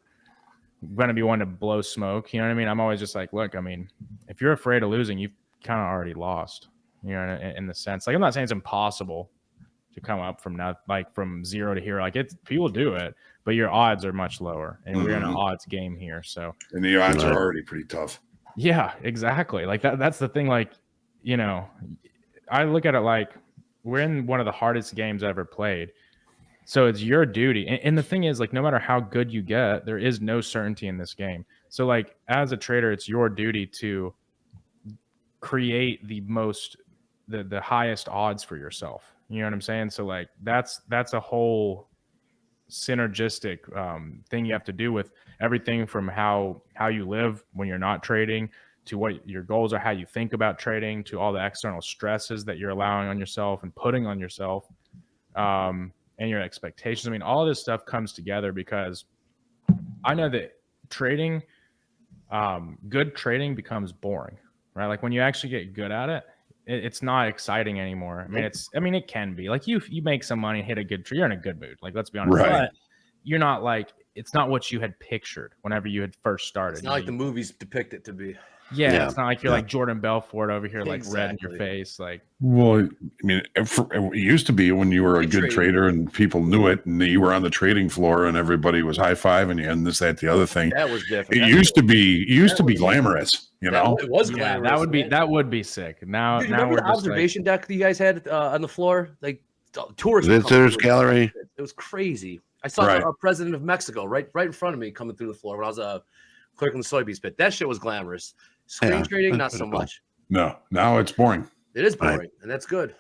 going to be one to blow smoke. You know what I mean? I'm always just like, look, I mean, if you're afraid of losing, you've kind of already lost, in the sense, like, I'm not saying it's impossible to come up from from zero to hero. Like people do it, but your odds are much lower, and we're in an odds game here. So, and the odds are already pretty tough. Yeah, exactly. Like that's the thing. Like, I look at it like we're in one of the hardest games ever played. So it's your duty. And the thing is, like, no matter how good you get, there is no certainty in this game. So like as a trader, it's your duty to create the highest odds for yourself. You know what I'm saying? So like that's a whole synergistic thing you have to do with everything from how you live when you're not trading, to what your goals are, how you think about trading, to all the external stresses that you're allowing on yourself and putting on yourself, and your expectations. I mean, all this stuff comes together because I know that trading, good trading becomes boring, right? Like when you actually get good at it, it's not exciting anymore. I mean, it can be like you make some money, hit a good trade, you're in a good mood. Like, let's be honest, Right. but you're not like, it's not what you had pictured whenever you had first started. It's not like the movies depict it to be. Yeah, it's not like you're like Jordan Belfort over here, like red in your Exactly. face. Like, Well, I mean, it used to be when you were a good trader and people knew it, and you were on the trading floor and everybody was high fiving you and this, that, the other thing. That was different. It used to be glamorous, you know. It was yeah, glamorous. that would be sick. Now, Dude, now remember we're the just observation deck that you guys had on the floor, like tourists Visitors gallery. It was crazy. I saw the president of Mexico right in front of me coming through the floor when I was clerking the soybeans pit. That shit was glamorous. Screen trading, not so much. No, now it's boring. It is boring, and that's good.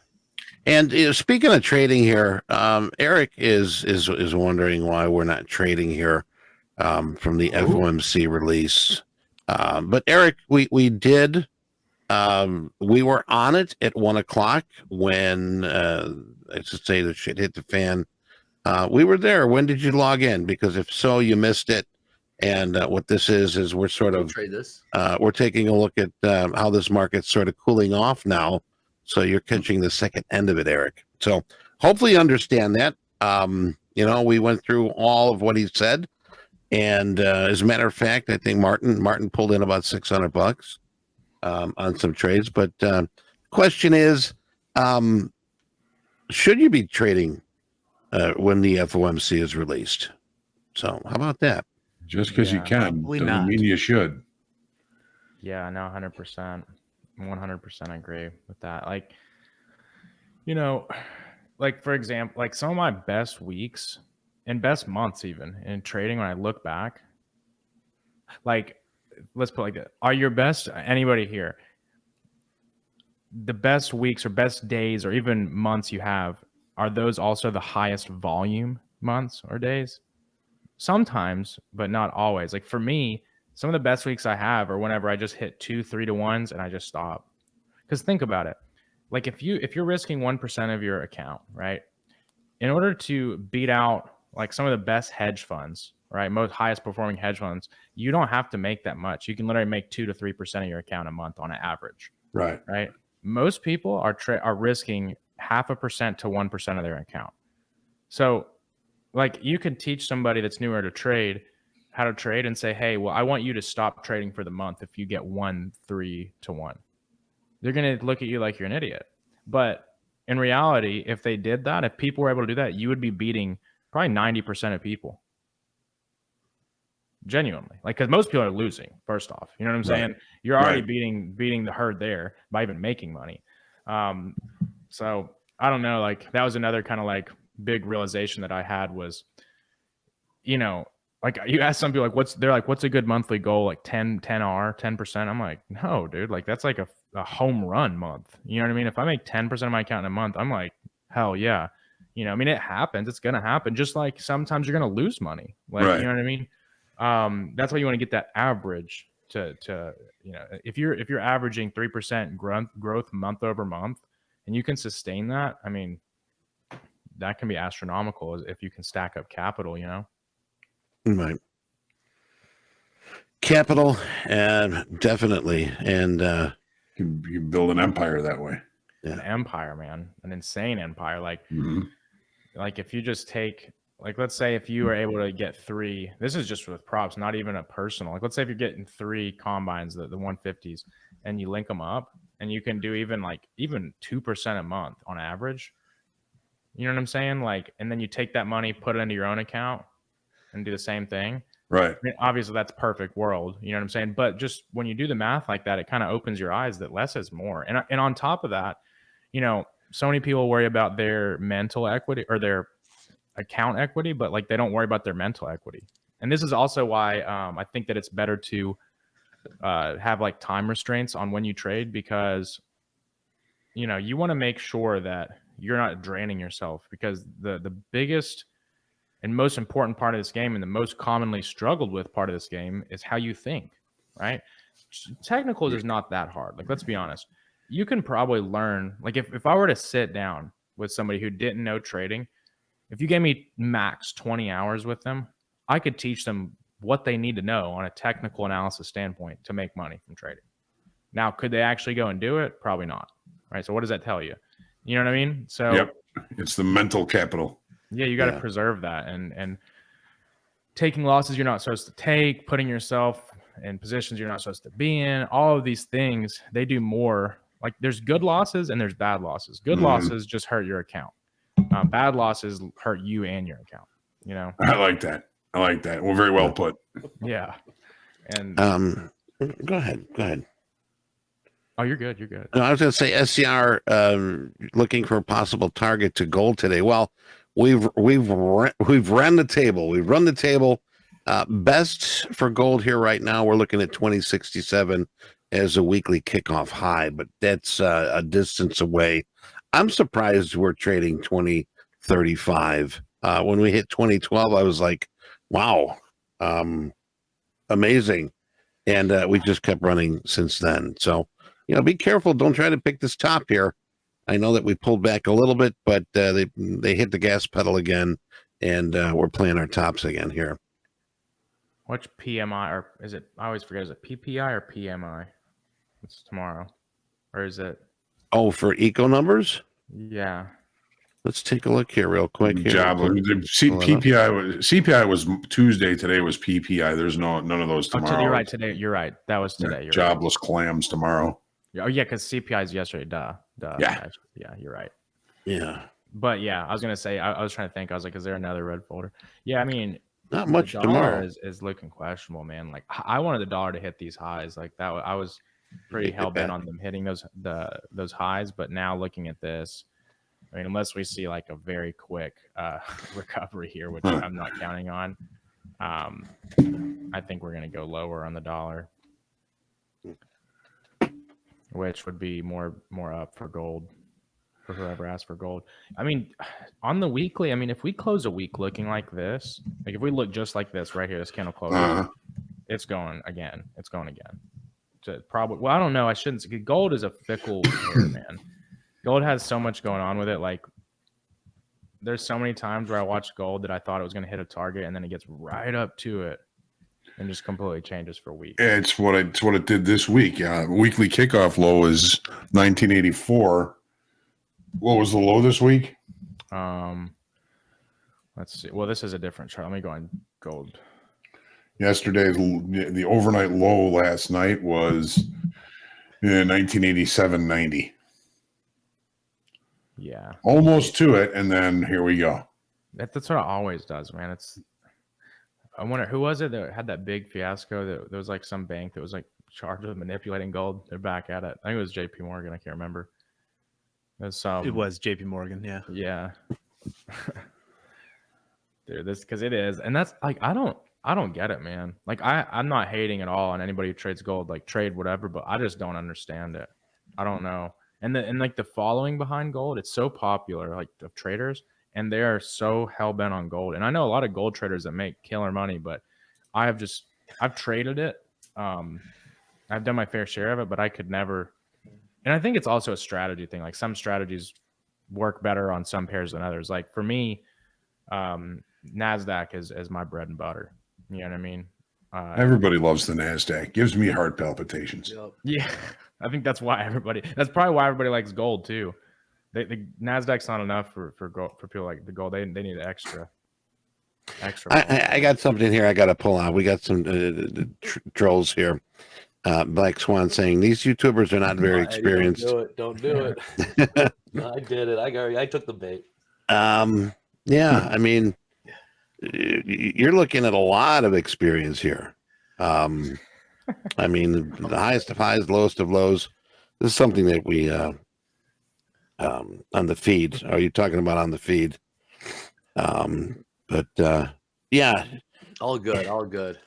And speaking of trading here, Eric is wondering why we're not trading here from the FOMC release. But Eric, we did. We were on it at 1 o'clock when I should say the shit hit the fan. We were there. When did you log in? Because if so, you missed it. And what this is we're sort of trade this. We're taking a look at how this market's sort of cooling off now. So you're catching the second end of it, Eric. So hopefully you understand that. We went through all of what he said, and as a matter of fact, I think Martin pulled in about $600 on some trades. But question is, should you be trading when the FOMC is released? So how about that? Just because you can doesn't mean you should. Yeah, no, 100%. 100% agree with that. Like, like for example, like some of my best weeks and best months even in trading, when I look back, like, let's put it like that. Are your best, anybody here, the best weeks or best days or even months you have, are those also the highest volume months or days? Sometimes, but not always. Like for me, some of the best weeks I have are whenever I just hit 2-3 to 1s and I just stop. Because think about it. Like if you're risking 1% of your account, right? In order to beat out like some of the best hedge funds, right? Most highest performing hedge funds, you don't have to make that much. You can literally make 2 to 3% of your account a month on an average. Right. Right. Most people are risking 0.5% to 1% of their account. So like you could teach somebody that's newer to trade how to trade and say, hey, well, I want you to stop trading for the month if you get 1-3 to 1. They're going to look at you like you're an idiot. But in reality, if they did that, if people were able to do that, you would be beating probably 90% of people. Genuinely. Like, because most people are losing, first off. You know what I'm saying? You're already beating the herd there by even making money. So I don't know. Like that was another kind of like big realization that I had was, like you ask some people like what's a good monthly goal? Like 10%. I'm like, no, dude, like that's like a home run month. You know what I mean? If I make 10% of my account in a month, I'm like, hell yeah. I mean, it happens. It's going to happen. Just like sometimes you're going to lose money. Like, you know what I mean? That's why you want to get that average to if you're averaging 3% growth month over month and you can sustain that, I mean, that can be astronomical if you can stack up capital, Right. Capital, definitely. And you can build an empire that way. An empire, man, an insane empire. Like, like if you just take, like, let's say if you were able to get 3, this is just with props, not even a personal. Like, let's say if you're getting 3 combines, the 150s, and you link them up, and you can do even 2% a month on average. You know what I'm saying? Like, and then you take that money, put it into your own account, and do the same thing. Right. I mean, obviously, that's perfect world. You know what I'm saying? But just when you do the math like that, it kind of opens your eyes that less is more. And on top of that, so many people worry about their mental equity or their account equity, but like they don't worry about their mental equity. And this is also why I think that it's better to have like time restraints on when you trade, because you want to make sure that you're not draining yourself, because the biggest and most important part of this game, and the most commonly struggled with part of this game, is how you think, right? Technicals is not that hard. Like, let's be honest. You can probably learn, like if I were to sit down with somebody who didn't know trading, if you gave me max 20 hours with them, I could teach them what they need to know on a technical analysis standpoint to make money from trading. Now, could they actually go and do it? Probably not. Right. So what does that tell you? You know what I mean? So yep, it's the mental capital. Yeah, you got to preserve that, and taking losses you're not supposed to take, putting yourself in positions you're not supposed to be in, all of these things, they do more. Like, there's good losses and there's bad losses. Good losses just hurt your account. Bad losses hurt you and your account. You know. I like that. Well, very well put. Yeah. And go ahead. Oh, you're good. No, I was going to say SCR looking for a possible target to gold today. Well, we've run the table. We've run the table. Best for gold here right now, we're looking at 2067 as a weekly kickoff high, but that's a distance away. I'm surprised we're trading 2035. When we hit 2012, I was like, wow, amazing. And we just kept running since then. So, be careful. Don't try to pick this top here. I know that we pulled back a little bit, but they hit the gas pedal again, and we're playing our tops again here. Which PMI, or is it, I always forget, is it PPI or PMI? It's tomorrow. Or is it? Oh, for eco numbers? Yeah. Let's take a look here real quick. CPI was Tuesday. Today was PPI. There's none of those tomorrow. You're right. Today, you're right. That was today. You're jobless clams tomorrow. Oh yeah, because CPI is yesterday. Duh. Yeah. Yeah, you're right. Yeah. But yeah, I was gonna say, I was trying to think. I was like, is there another red folder? Yeah, I mean, not much the tomorrow. is looking questionable, man. Like, I wanted the dollar to hit these highs. Like that, I was pretty hell bent on them hitting those highs. But now looking at this, I mean, unless we see like a very quick recovery here, which I'm not counting on, I think we're gonna go lower on the dollar, which would be more up for gold, for whoever asked for gold. I mean, on the weekly, I mean, if we close a week looking like this, like if we look just like this right here, this candle closes, it's going again. So probably, well, I don't know. I shouldn't say. Gold is a fickle pair, man. Gold has so much going on with it. Like, there's so many times where I watch gold that I thought it was going to hit a target, and then it gets right up to it and just completely changes for a week. It's what it did this week. Weekly kickoff low is 1984. What was the low this week? Let's see. Well, this is a different chart. Let me go on gold. Yesterday's the overnight low last night was 1987.90. Yeah, almost to it, and then here we go. That's what it always does, man. I wonder who was it that had that big fiasco. That there was like some bank that was like charged with manipulating gold. They're back at it. I think it was J.P. Morgan. I can't remember. It was J.P. Morgan. Yeah. Yeah. Dude, because it is, and that's like I don't get it, man. Like I'm not hating at all on anybody who trades gold. Like, trade whatever, but I just don't understand it. I don't know. And like the following behind gold, it's so popular, like of traders, and they are so hell bent on gold. And I know a lot of gold traders that make killer money, but I've traded it. I've done my fair share of it, but I could never. And I think it's also a strategy thing. Like, some strategies work better on some pairs than others. Like for me, NASDAQ is my bread and butter. You know what I mean? Everybody loves the NASDAQ. Gives me heart palpitations. Yeah. I think that's probably why everybody likes gold too. The NASDAQ's not enough for people like the gold. They need extra. I got something here I got to pull out. We got some trolls here. Black Swan saying these YouTubers are not very experienced. Don't do it. No, I did it. I took the bait. Yeah, I mean, you're looking at a lot of experience here. I mean, the highest of highs, lowest of lows. This is something that we on the feed. Are you talking about on the feed? But yeah, all good.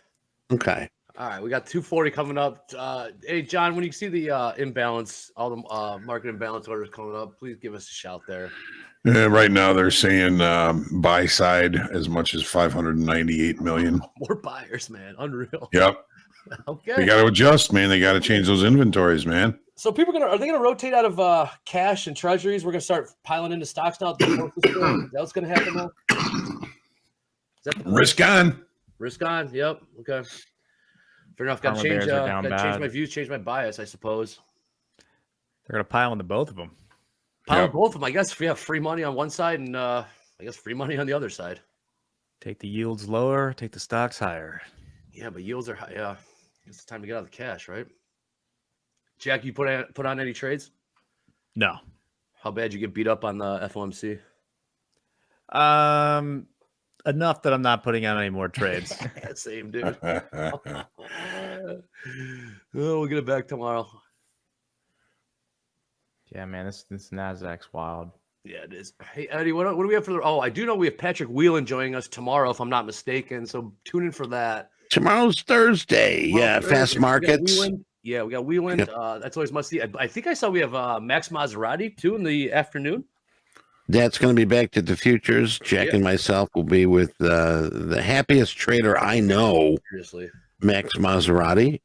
Okay. All right, we got 240 coming up. Hey, John, when you see the imbalance, all the market imbalance orders coming up, please give us a shout there. Right now they're saying buy side as much as 598 million. More buyers, man. Unreal. Yep. Okay. They got to adjust, man. They got to change those inventories, man. So people are they gonna rotate out of cash and treasuries? We're gonna start piling into stocks now. Is that what's gonna happen now? Is that the Risk on. Risk on. Yep. Okay. Fair enough. Got to Pharma change. bears are down Got to change bad. my views. Change my bias. I suppose. They're gonna pile into both of them. Pile both of them. I guess we have free money on one side and I guess free money on the other side. Take the yields lower. Take the stocks higher. Yeah, but yields are high. Yeah, it's time to get out of the cash, right? Jack, you put on any trades? No. How bad you get beat up on the FOMC? Enough that I'm not putting on any more trades. Same, dude. We'll get it back tomorrow. Yeah, man, this Nasdaq's wild. Yeah, it is. Hey, Eddie, what do we have for the? Oh, I do know we have Patrick Whelan joining us tomorrow, if I'm not mistaken. So tune in for that. Tomorrow's Thursday. Yeah, Thursday. fast markets. Yeah, we got Whelan. Yep. That's always must see. I think I saw we have Max Maserati too in the afternoon. That's going to be back to the futures. Jack and myself will be with the happiest trader I know, Seriously. Max Maserati.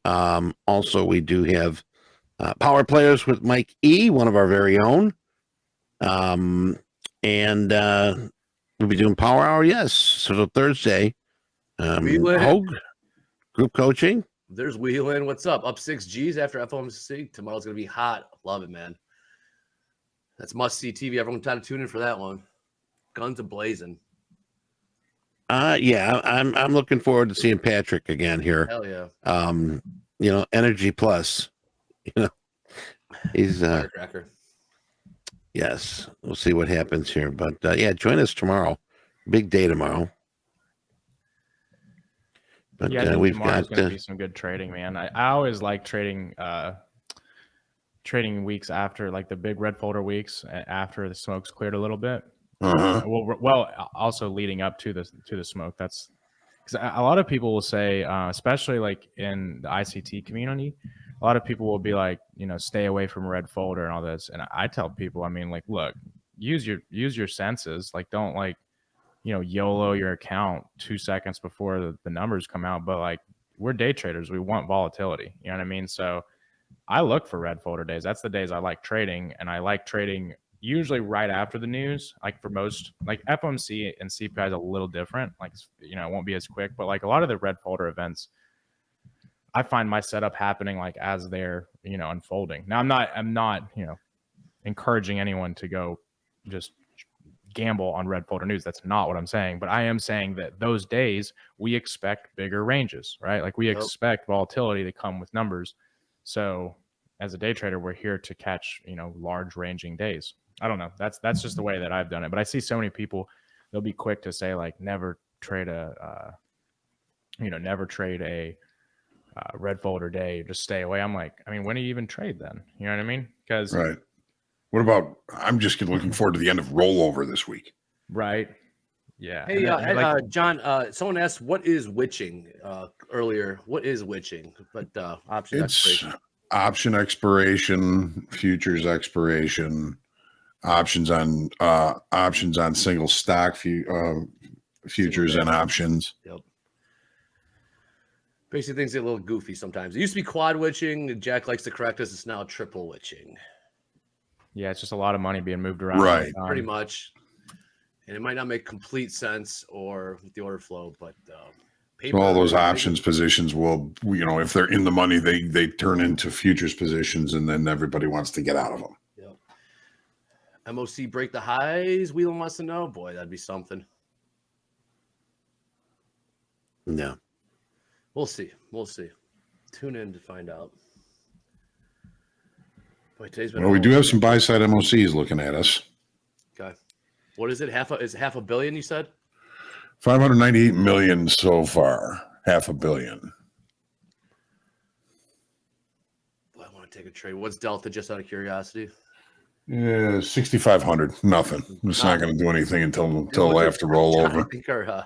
Also, we do have Power Players with Mike E., one of our very own. And we'll be doing Power Hour, yes. So Thursday, Hoag, group coaching. There's Whelan. What's up? Up 6 Gs after FOMC. Tomorrow's going to be hot. Love it, man. That's must-see TV. Everyone try to tune in for that one. Guns a-blazing. Yeah, I'm looking forward to seeing Patrick again here. Hell yeah. Energy Plus. He's Firecracker. yes. We'll see what happens here, but yeah, join us tomorrow. Big day tomorrow. But Yeah, I think we've tomorrow's got gonna be some good trading, man. I always like trading weeks after, like the big red folder weeks after the smoke's cleared a little bit. Well, also leading up to the smoke. That's because a lot of people will say, especially like in the ICT community, a lot of people will be like, stay away from red folder and all this. And I tell people, I mean, like, look, use your senses. Like, don't YOLO your account 2 seconds before the numbers come out. But like, we're day traders. We want volatility. You know what I mean? So I look for red folder days. That's the days I like trading. And I like trading usually right after the news. Like for most, like FOMC and CPI is a little different. Like, it won't be as quick, but like a lot of the red folder events, I find my setup happening like as they're, unfolding. Now I'm not, encouraging anyone to go just gamble on red folder news. That's not what I'm saying, but I am saying that those days we expect bigger ranges, right? Like we expect volatility to come with numbers. So as a day trader, we're here to catch, large ranging days. I don't know. That's just the way that I've done it. But I see so many people, they'll be quick to say like, never trade a red folder day, just stay away. I'm like, I mean, when do you even trade then? You know what I mean? Because right. What about, I'm just looking forward to the end of rollover this week. Right. Yeah. Hey, John, someone asked, what is witching earlier? What is witching? But option expiration. Option expiration, futures expiration, options on single stock futures and options. Yep. Basically, things get a little goofy sometimes. It used to be quad witching. Jack likes to correct us. It's now triple witching. Yeah, it's just a lot of money being moved around. Right. Pretty much. And it might not make complete sense or with the order flow, but so all those options positions will, if they're in the money, they turn into futures positions, and then everybody wants to get out of them. Yep. MOC break the highs. Whelan wants to know. Boy, that'd be something. No. We'll see. Tune in to find out. Boy, today's been. Well, we do have some buy side MOCs looking at us. Okay. What is it? Is it $500 million? You said 598 million so far. $500 million. Boy, I want to take a trade. What's Delta? Just out of curiosity. Yeah, 6,500. Nothing. It's not going to do anything until after rollover.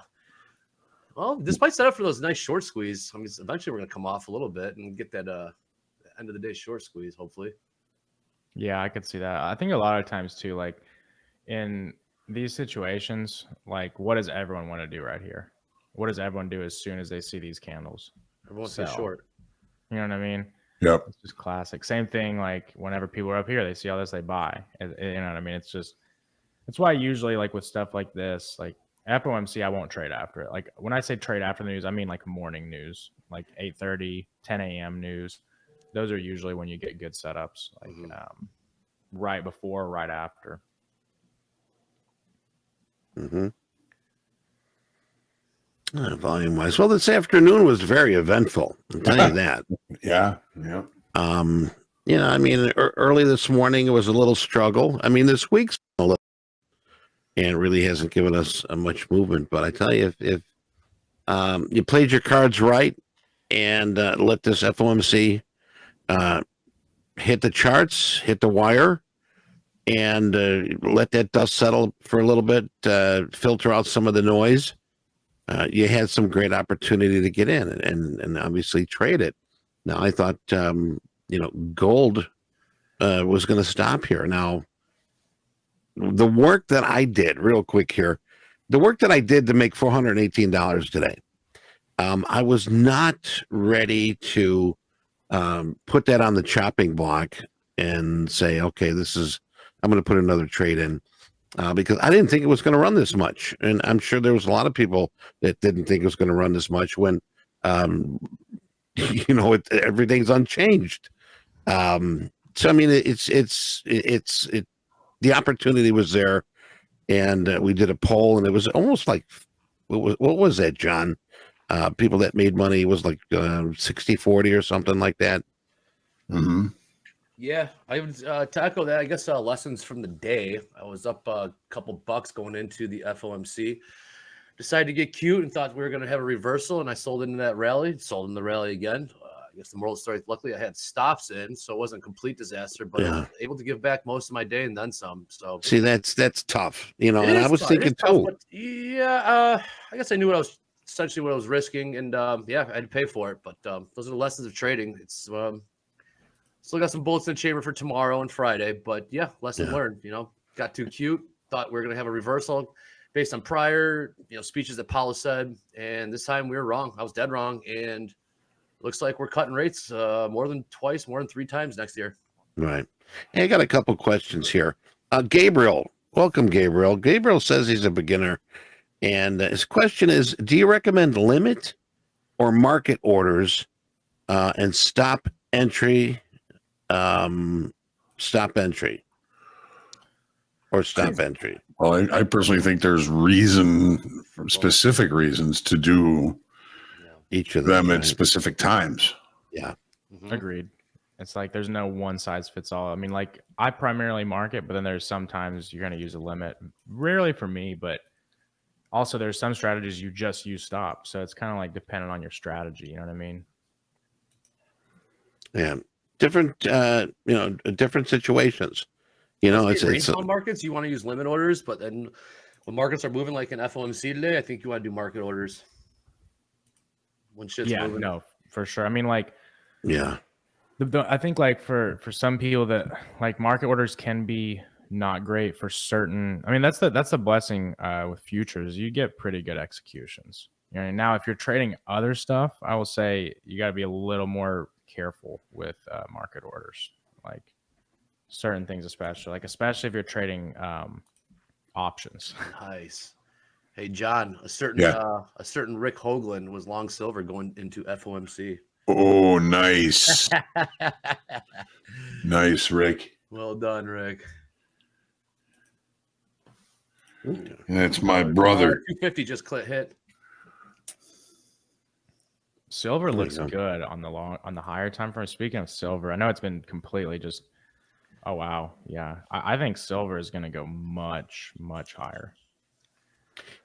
Well, this might set up for those nice short squeeze. I mean, eventually we're going to come off a little bit and get that end of the day short squeeze, hopefully. Yeah, I could see that. I think a lot of times too, like in these situations, like, what does everyone want to do right here? What does everyone do as soon as they see these candles? Everyone's too short. You know what I mean? Yep. It's just classic. Same thing. Like whenever people are up here, they see all this, they buy. You know what I mean? It's just, it's why usually like with stuff like this, like FOMC, I won't trade after it. Like when I say trade after the news, I mean like morning news, like 8:30, 10 a.m. news. Those are usually when you get good setups, like right before, right after. Volume wise, well, this afternoon was very eventful. I'll tell you that. Yeah. You know, I mean, early this morning it was a little struggle. I mean, this week's a little, and really hasn't given us much movement. But I tell you, if you played your cards right and let this FOMC hit the charts, hit the wire, and let that dust settle for a little bit, filter out some of the noise, you had some great opportunity to get in and obviously trade it. Now, I thought, gold was going to stop here. Now, the work that I did, real quick here, the work that I did to make $418 today, I was not ready to put that on the chopping block and say, okay, I'm going to put another trade in because I didn't think it was going to run this much. And I'm sure there was a lot of people that didn't think it was going to run this much when, everything's unchanged. So, I mean, the opportunity was there, and we did a poll, and it was almost like, what was that, John? People that made money was like 60-40 or something like that. Mm-hmm. Yeah, I would tackle that. I guess lessons from the day. I was up a couple bucks going into the FOMC. Decided to get cute and thought we were going to have a reversal, and I sold into that rally. Sold in the rally again. I guess the moral story. Luckily, I had stops in, so it wasn't a complete disaster. But I was able to give back most of my day and then some. So see, that's tough, and I was thinking too. But I guess I knew what I was risking, and I had to pay for it. But those are the lessons of trading. It's still got some bullets in the chamber for tomorrow and Friday, but lesson learned. Got too cute. Thought we were gonna have a reversal based on prior speeches that Powell said, and this time we were wrong. I was dead wrong, and looks like we're cutting rates more than twice, more than 3 times next year. Right. Hey, I got a couple questions here. Gabriel, welcome, Gabriel. Gabriel says he's a beginner, and his question is: do you recommend limit or market orders and stop entry? Stop entry. Well, I personally think there's specific reasons to do each of them at specific times. Yeah. Agreed. It's like there's no one size fits all. I mean, like I primarily market, but then there's sometimes you're going to use a limit. Rarely for me, but also there's some strategies you just use stop. So it's kind of like dependent on your strategy. You know what I mean? Yeah. Different, different situations. It's some markets you want to use limit orders, but then when markets are moving like an FOMC today, I think you want to do market orders. When shit's moving. No, for sure. I mean, like, I think like for some people that like market orders can be not great for certain. I mean, that's the blessing with futures. You get pretty good executions. Now if you're trading other stuff, I will say you got to be a little more careful with market orders, like certain things, especially if you're trading options. Nice. Hey John, a certain Rick Hoagland was long silver going into FOMC. Oh, nice. Nice, Rick. Well done, Rick. That's my brother. 250 just hit. Silver looks good on the higher time frame. Speaking of silver, I know it's been completely just. Oh wow, yeah. I think silver is going to go much, much higher.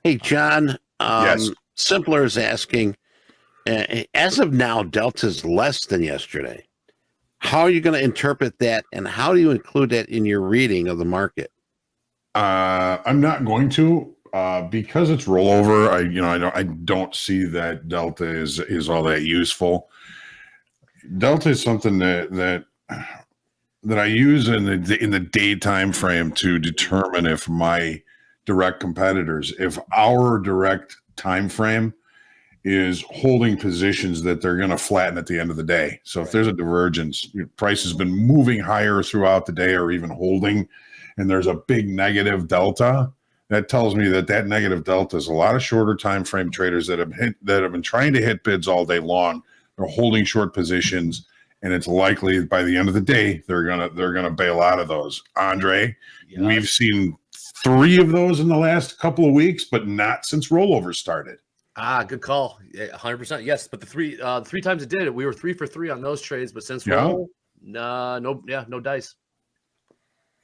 Hey John, yes. Simpler is asking. As of now, Delta's less than yesterday. How are you going to interpret that, and how do you include that in your reading of the market? I'm not going to. Because it's rollover, I don't see that Delta is all that useful. Delta is something that that I use in the day time frame to determine if my direct competitors, if our direct time frame is holding positions that they're going to flatten at the end of the day. So if there's a divergence, price has been moving higher throughout the day or even holding, and there's a big negative delta, that tells me that that negative delta is a lot of shorter time frame traders that have been trying to hit bids all day long. They're holding short positions, and it's likely by the end of the day they're gonna bail out of those. Andre, we've seen 3 of those in the last couple of weeks, but not since rollover started. Good call. 100%. Yes, but the three times it did it, we were 3 for 3 on those trades. But since roll, no dice.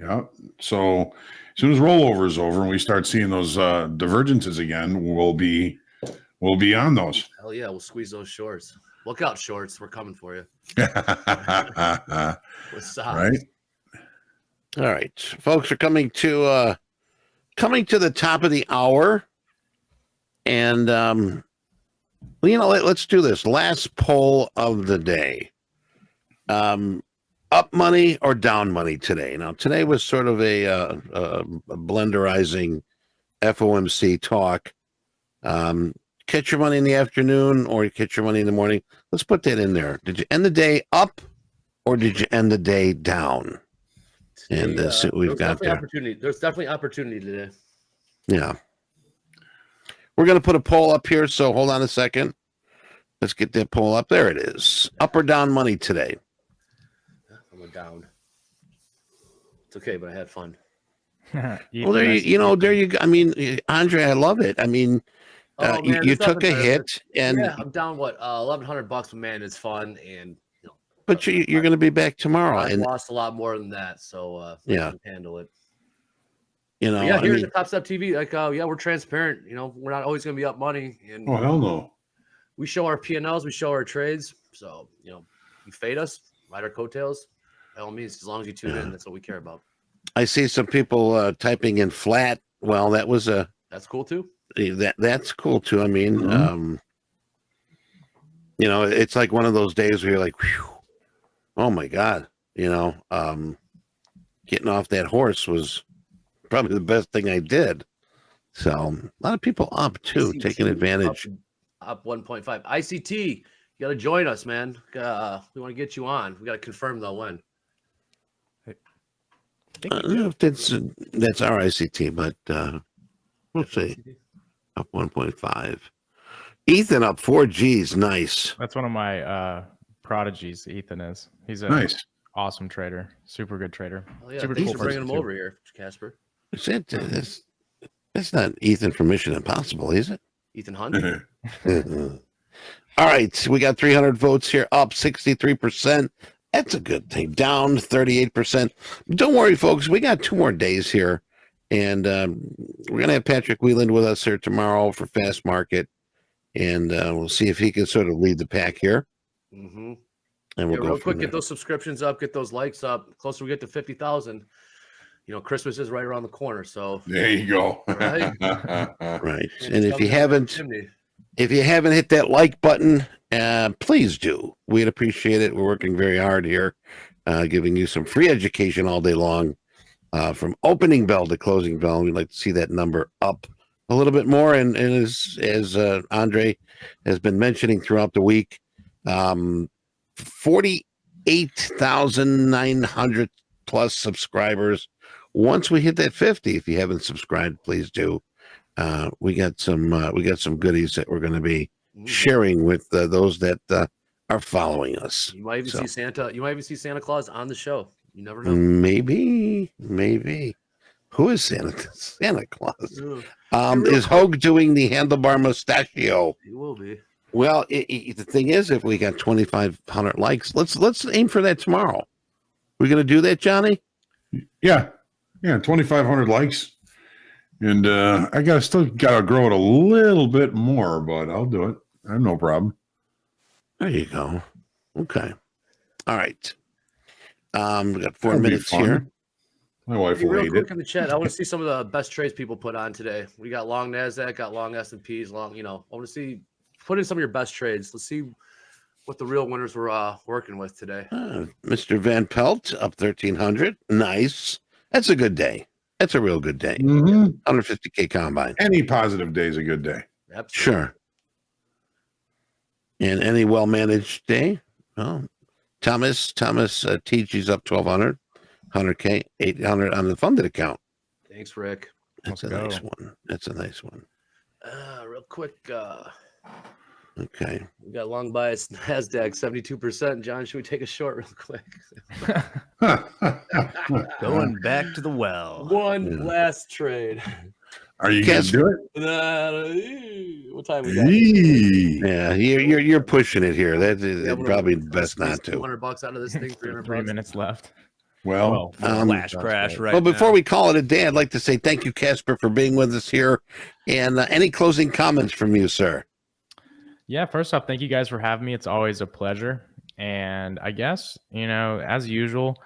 Yeah. So as soon as rollover is over and we start seeing those divergences again, we'll be on those. Hell yeah, we'll squeeze those shorts. Look out, shorts. We're coming for you. Right. All right, folks are coming to the top of the hour. And, let's do this. Last poll of the day. Up money or down money today? Now, today was sort of a blenderizing FOMC talk. Catch your money in the afternoon or catch your money in the morning. Let's put that in there. Did you end the day up or did you end the day down? And see what we've got there. There's definitely opportunity today. Yeah. We're going to put a poll up here, so hold on a second. Let's get that poll up. There it is. Up or down money today? I'm down. It's okay, but I had fun. Well, there you go. I mean, Andre, I love it. I mean, you took a hit, and yeah, I'm down. What $1,100? But man, it's fun, and but you're going to be back tomorrow. I and lost a lot more than that, so yeah, I can handle it. Yeah, here at TopstepTV, we're transparent. We're not always going to be up money. And oh hell no, we show our P&Ls, we show our trades. So you fade us, ride our coattails. By all means, as long as you tune in, that's what we care about. I see some people typing in flat. Well, that's cool too. That's cool too. I mean, it's like one of those days where you're like, whew, oh my God, getting off that horse was probably the best thing I did. So a lot of people up too, taking advantage. Up 1.5. ICT, you got to join us, man. We want to get you on. We got to confirm though when. I don't know if that's our ICT, but we'll see. Up 1.5. Ethan up 4 Gs. Nice. That's one of my prodigies. Ethan is. He's a nice, awesome trader. Super good trader. Oh, yeah. Super Thanks cool for bringing him person, over here, Casper. That's not Ethan from Mission Impossible, is it? Ethan Hunt. All right, we got 300 votes here, up 63%. That's a good thing. Down 38%. Don't worry, folks. We got 2 more days here, and we're gonna have Patrick Wheeland with us here tomorrow for Fast Market, and we'll see if he can sort of lead the pack here. Mm-hmm. And we'll go real quick. there. Get those subscriptions up. Get those likes up. The closer we get to 50,000. Christmas is right around the corner. So there you go. Right. Right. And if you haven't hit that like button, please do. We'd appreciate it. We're working very hard here, giving you some free education all day long, from opening bell to closing bell. We'd like to see that number up a little bit more. And as Andre has been mentioning throughout the week, 48,900 plus subscribers. Once we hit that 50, if you haven't subscribed, please do. We got some goodies that we're going to be sharing with those that are following us. You might even see Santa. You might even see Santa Claus on the show. You never know. Maybe. Who is Santa Claus? Is Hoag doing the handlebar mustachio? He will be. Well, the thing is, if we got 2,500 likes, let's aim for that tomorrow. We're going to do that, Johnny? Yeah, 2,500 likes, and I still gotta grow it a little bit more, but I'll do it. I have no problem. There you go. Okay. All right. We got 4 minutes here. My wife will real eat quick it. in the chat. I want to see some of the best trades people put on today. We got long Nasdaq, got long S&Ps, long. I want to see put in some of your best trades. Let's see what the real winners were working with today. Mr. Van Pelt up 1,300. Nice. That's a good day. That's a real good day. 150K combine. Any positive day is a good day. Absolutely. Sure. And any well-managed day. Well, Thomas TG's up 1,200, 100K, 800 on the funded account. Thanks, Rick. That's a nice one. That's a nice one. Real quick. Okay. We got long bias NASDAQ 72%. John, should we take a short real quick? Going back to the well. One last trade. Are you going to do it? What time we got? Yeah, you're pushing it here. That's probably best not to. $200 out of this thing. 3 minutes left. Well, flash crash right Well, before now. we call it a day, I'd like to say thank you, Casper, for being with us here. And any closing comments from you, sir? Yeah, first off, thank you guys for having me. It's always a pleasure. And I guess, as usual,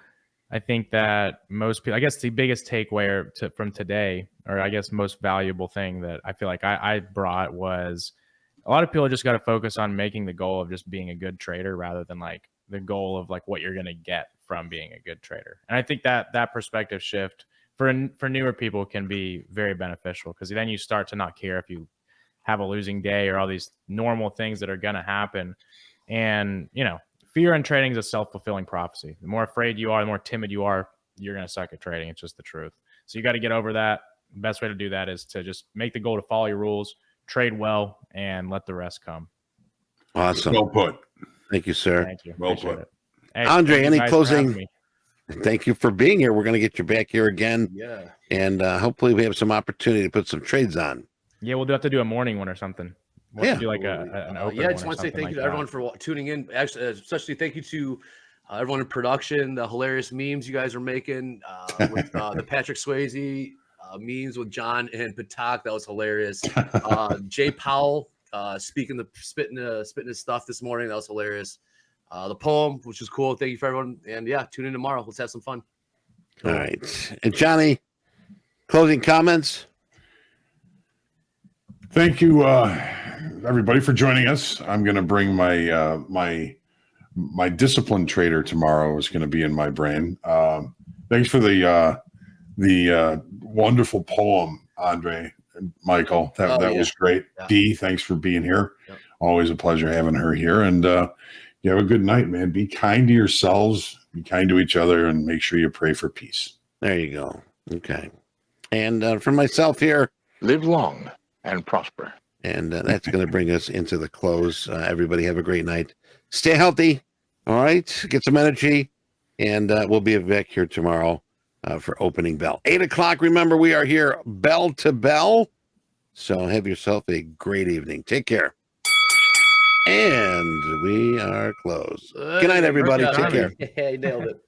I think that most people, I guess the biggest takeaway from today, or I guess most valuable thing that I feel like I brought was a lot of people just got to focus on making the goal of just being a good trader rather than like the goal of like what you're going to get from being a good trader. And I think that perspective shift for newer people can be very beneficial, because then you start to not care if you have a losing day or all these normal things that are going to happen. And, fear in trading is a self-fulfilling prophecy. The more afraid you are, the more timid you are, you're going to suck at trading. It's just the truth. So you got to get over that. The best way to do that is to just make the goal to follow your rules, trade well, and let the rest come. Awesome. Well put. Thank you, sir. Thank you. Well Appreciate put. it. Hey, Andre, thank you any guys for having closing? me. Thank you for being here. We're going to get you back here again. Yeah. And hopefully we have some opportunity to put some trades on. Yeah, we'll have to do a morning one or something. We'll have to do like an open Yeah, I just one or want to say something thank you like to everyone that. for tuning in. Actually, especially thank you to everyone in production, the hilarious memes you guys are making with the Patrick Swayze memes with John and Patak. That was hilarious. Jay Powell spitting his stuff this morning. That was hilarious. The poem, which is cool. Thank you for everyone. And yeah, tune in tomorrow. Let's have some fun. All right. And Johnny, closing comments? Thank you, everybody, for joining us. I'm going to bring my my disciplined trader tomorrow is going to be in my brain. Thanks for the wonderful poem, Andre and Michael. That was great. Yeah. Dee, thanks for being here. Yep. Always a pleasure having her here. And you have a good night, man. Be kind to yourselves, be kind to each other, and make sure you pray for peace. There you go. Okay. And for myself here, live long and prosper. And that's going to bring us into the close. Everybody have a great night. Stay healthy. All right. Get some energy. And we'll be back here tomorrow for opening bell. 8 o'clock. Remember, we are here bell to bell. So have yourself a great evening. Take care. And we are closed. Good night, everybody. Take care. Yeah, you nailed it.